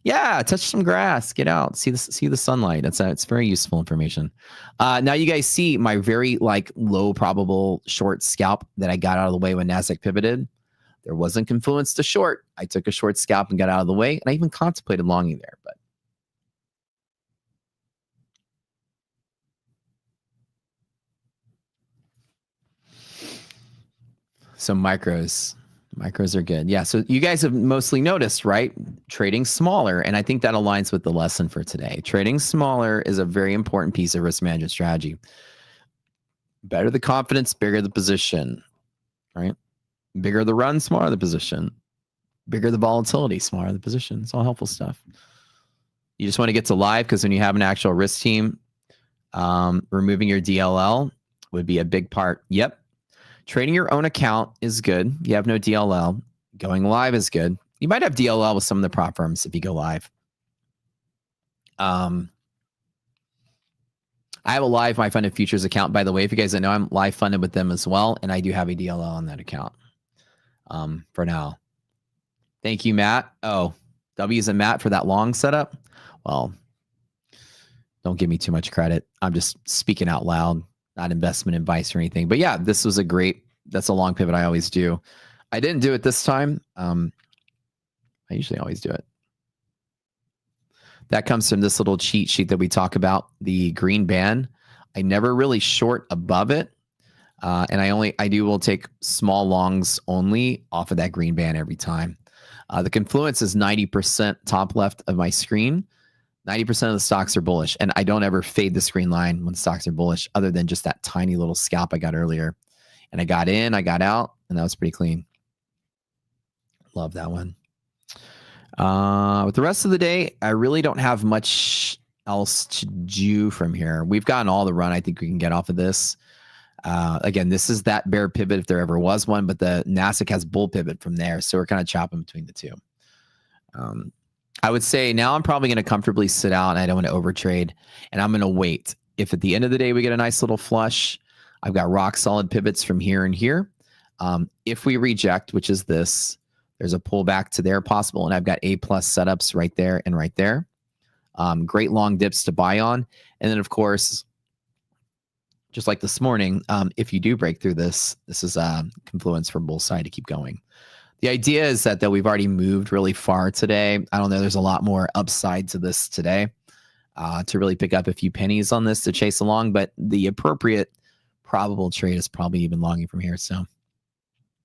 Yeah, touch some grass, get out, see the sunlight. It's very useful information. Now you guys see my very like low probable short scalp that I got out of the way when Nasdaq pivoted. There wasn't confluence to short. I took a short scalp and got out of the way, and I even contemplated longing there, but so micros are good. Yeah. So you guys have mostly noticed, right? Trading smaller. And I think that aligns with the lesson for today. Trading smaller is a very important piece of risk management strategy. Better the confidence, bigger the position, right? Bigger the run, smaller the position. Bigger the volatility, smaller the position. It's all helpful stuff. You just want to get to live because when you have an actual risk team, removing your DLL would be a big part. Yep. Trading your own account is good. You have no DLL. Going live is good. You might have DLL with some of the prop firms if you go live. I have a live MyFundedFutures account, by the way. If you guys don't know, I'm live funded with them as well, and I do have a DLL on that account for now. Thank you, Matt. Oh, W's and Matt for that long setup. Well, don't give me too much credit. I'm just speaking out loud. Not investment advice or anything. But yeah, this was that's a long pivot I always do. I didn't do it this time. I usually always do it. That comes from this little cheat sheet that we talk about, the green band. I never really short above it. And I will take small longs only off of that green band every time. The confluence is 90% top left of my screen. 90% of the stocks are bullish, and I don't ever fade the screen line when stocks are bullish other than just that tiny little scalp I got earlier. And I got in, I got out, and that was pretty clean. Love that one. With the rest of the day, I really don't have much else to do from here. We've gotten all the run I think we can get off of this. Again, this is that bear pivot if there ever was one, but the Nasdaq has bull pivot from there, so we're kind of chopping between the two. I would say now I'm probably going to comfortably sit out and I don't want to overtrade and I'm going to wait. If at the end of the day we get a nice little flush, I've got rock solid pivots from here and here. If we reject, which is this, there's a pullback to there possible. And I've got A+ setups right there and right there. Great long dips to buy on. And then of course, just like this morning, if you do break through this, this is confluence for bull side to keep going. The idea is that we've already moved really far today. I don't know. There's a lot more upside to this today to really pick up a few pennies on this to chase along. But the appropriate probable trade is probably even longing from here. So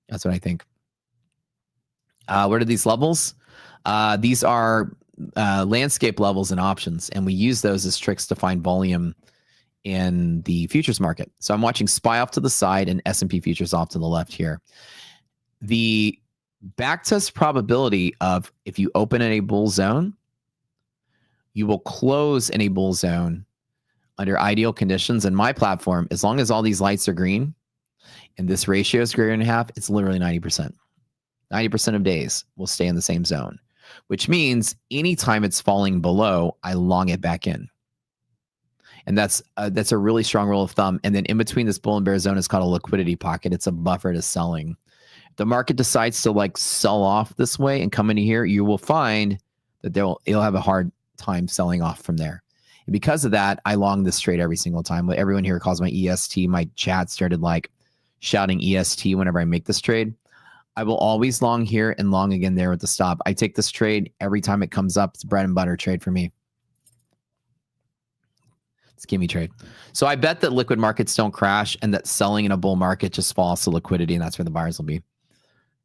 that's what I think. What are these levels? These are landscape levels and options, and we use those as tricks to find volume in the futures market. So I'm watching SPY off to the side and S&P futures off to the left here. The backtest probability of if you open in a bull zone, you will close in a bull zone under ideal conditions. In my platform, as long as all these lights are green and this ratio is greater than half, it's literally 90%. 90% of days will stay in the same zone, which means anytime it's falling below, I long it back in. And that's a really strong rule of thumb. And then in between this bull and bear zone is called a liquidity pocket. It's a buffer to selling. If the market decides to like sell off this way and come into here, you will find that it'll have a hard time selling off from there. And because of that, I long this trade every single time. Everyone here calls my EST. My chat started like shouting EST whenever I make this trade. I will always long here and long again there with the stop. I take this trade every time it comes up. It's a bread and butter trade for me. It's a gimme trade. So I bet that liquid markets don't crash and that selling in a bull market just falls to liquidity, and that's where the buyers will be.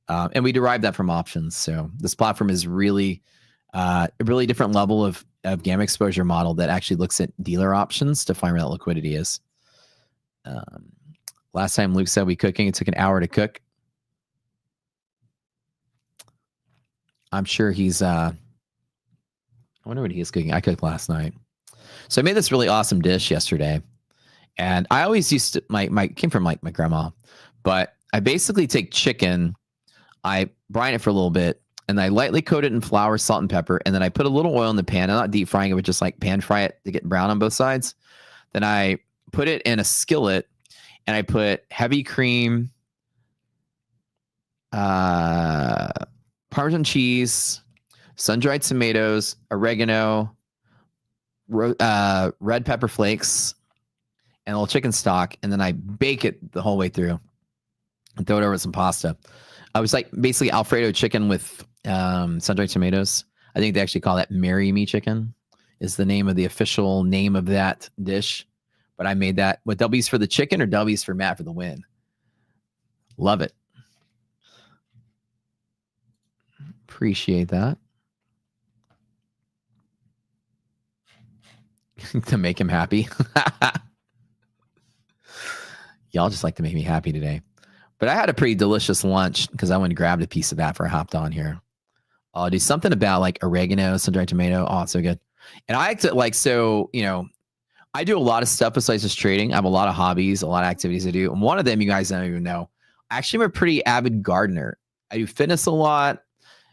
And we derive that from options. So this platform is really a really different level of gamma exposure model that actually looks at dealer options to find where that liquidity is. Last time Luke said we cooking, it took an hour to cook. I'm sure he's, I wonder what he is cooking. I cooked last night. So I made this really awesome dish yesterday. And I always used to, came from like my grandma, but I basically take chicken, I brine it for a little bit, and I lightly coat it in flour, salt, and pepper. And then I put a little oil in the pan. I'm not deep frying it, but just like pan fry it to get brown on both sides. Then I put it in a skillet and I put heavy cream, Parmesan cheese, sun-dried tomatoes, oregano, red pepper flakes, and a little chicken stock. And then I bake it the whole way through and throw it over with some pasta. I was like basically Alfredo chicken with sun-dried tomatoes. I think they actually call that Marry Me chicken is the name of the official name of that dish. But I made that with W's for the chicken or W's for Matt for the win. Love it. Appreciate that. To make him happy. Y'all just like to make me happy today. But I had a pretty delicious lunch because I went and grabbed a piece of that before I hopped on here. Oh, do something about like oregano, sun-dried tomato. Oh, it's so good. And I acted like, so, you know, I do a lot of stuff besides just trading. I have a lot of hobbies, a lot of activities I do. And one of them, you guys don't even know. Actually, I'm a pretty avid gardener. I do fitness a lot.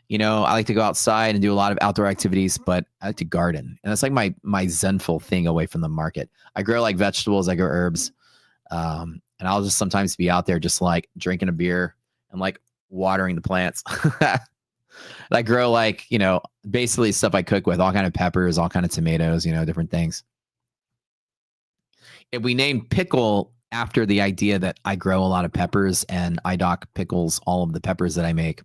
You know, I like to go outside and do a lot of outdoor activities, but I like to garden. And that's like my zenful thing away from the market. I grow like vegetables, I grow herbs. And I'll just sometimes be out there just like drinking a beer and like watering the plants. I grow like, you know, basically stuff I cook with, all kind of peppers, all kind of tomatoes, you know, different things. And we named Pickle after the idea that I grow a lot of peppers and IDOC pickles all of the peppers that I make.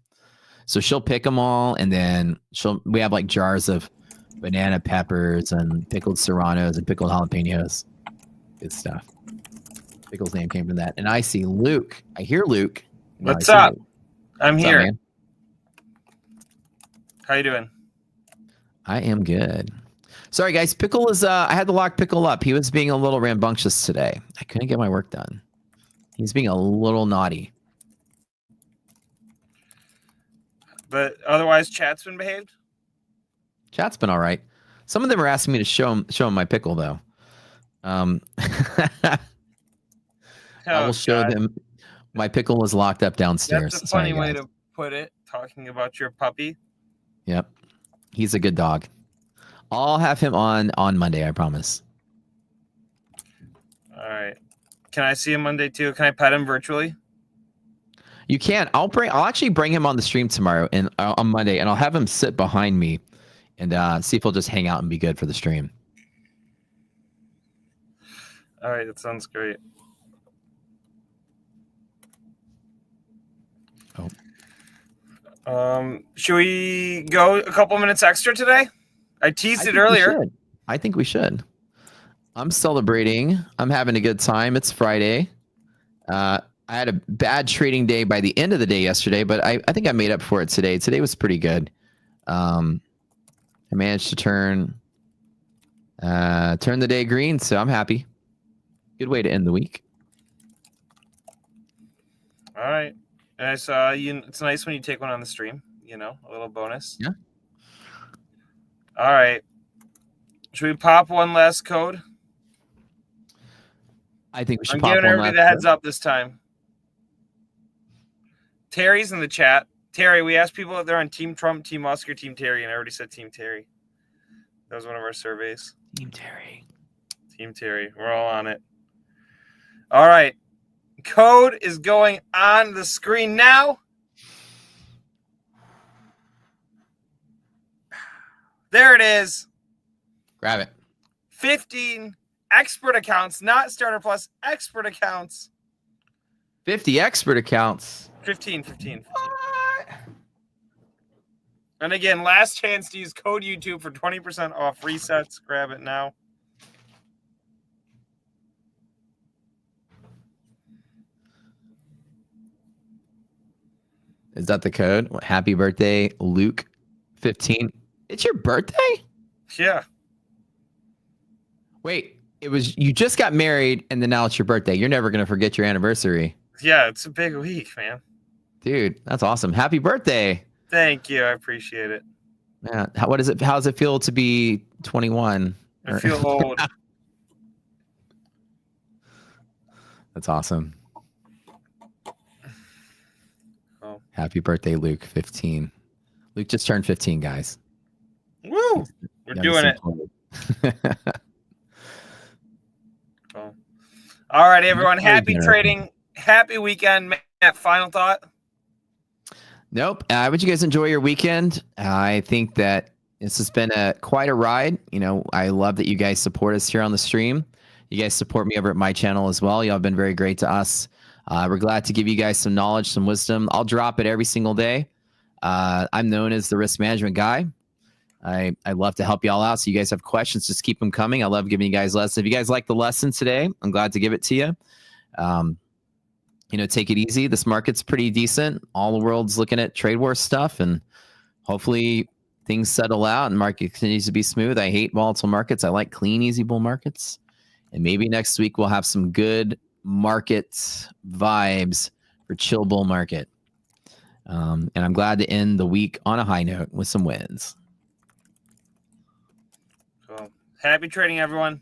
So she'll pick them all, and then we have like jars of banana peppers and pickled serranos and pickled jalapenos. Good stuff. Pickle's name came from that. And I see Luke. I hear Luke. What's up? Luke. I'm What's here. up, man? How you doing? I am good. Sorry, guys. Pickle is, I had to lock Pickle up. He was being a little rambunctious today. I couldn't get my work done. He's being a little naughty. But otherwise, chat's been behaved? Chat's been all right. Some of them are asking me to show him my pickle, though. I will show them. My pickle is locked up downstairs. That's a funny way to put it, talking about your puppy. Yep. He's a good dog. I'll have him on Monday, I promise. All right. Can I see him Monday too? Can I pet him virtually? You can. I'll actually bring him on the stream tomorrow and on Monday, and I'll have him sit behind me and see if he'll just hang out and be good for the stream. All right, that sounds great. Oh. Should we go a couple minutes extra today? I teased it earlier. I think we should. I'm celebrating. I'm having a good time. It's Friday. I had a bad trading day by the end of the day yesterday, but I think I made up for it today. Today was pretty good. I managed to turn the day green, so I'm happy. Good way to end the week. All right. It's nice when you take one on the stream, a little bonus. Yeah. All right. Should we pop one last code? I think we should I'm pop giving one everybody last the heads up this time. Terry's in the chat. Terry, we asked people if they're on Team Trump, Team Musk, or Team Terry, and I already said Team Terry. That was one of our surveys. Team Terry. Team Terry. We're all on it. All right. Code is going on the screen now. There it is. Grab it. 15 expert accounts, not starter plus, expert accounts. 50 expert accounts. 15. And again, last chance to use code YouTube for 20% off resets. Grab it now. Is that the code? Happy birthday, Luke 15. It's your birthday? Yeah. Wait, you just got married and then now it's your birthday. You're never going to forget your anniversary. Yeah, it's a big week, man. Dude, that's awesome. Happy birthday. Thank you. I appreciate it. Yeah. How does it feel to be 21? I feel old. That's awesome. Oh. Happy birthday, Luke 15. Luke just turned 15, guys. Woo! We're doing it. Oh. All right, everyone. Happy trading. Happy weekend. Matt, final thought? Nope. Would you guys enjoy your weekend? I think that this has been quite a ride. I love that you guys support us here on the stream. You guys support me over at my channel as well. Y'all have been very great to us. We're glad to give you guys some knowledge, some wisdom. I'll drop it every single day. I'm known as the risk management guy. I love to help y'all out. So you guys have questions, just keep them coming. I love giving you guys lessons. If you guys like the lesson today, I'm glad to give it to you. Take it easy. This market's pretty decent. All the world's looking at trade war stuff, and hopefully things settle out and market continues to be smooth. I hate volatile markets. I like clean, easy bull markets. And maybe next week we'll have some good market vibes for chill bull market. And I'm glad to end the week on a high note with some wins. Cool. Happy trading, everyone.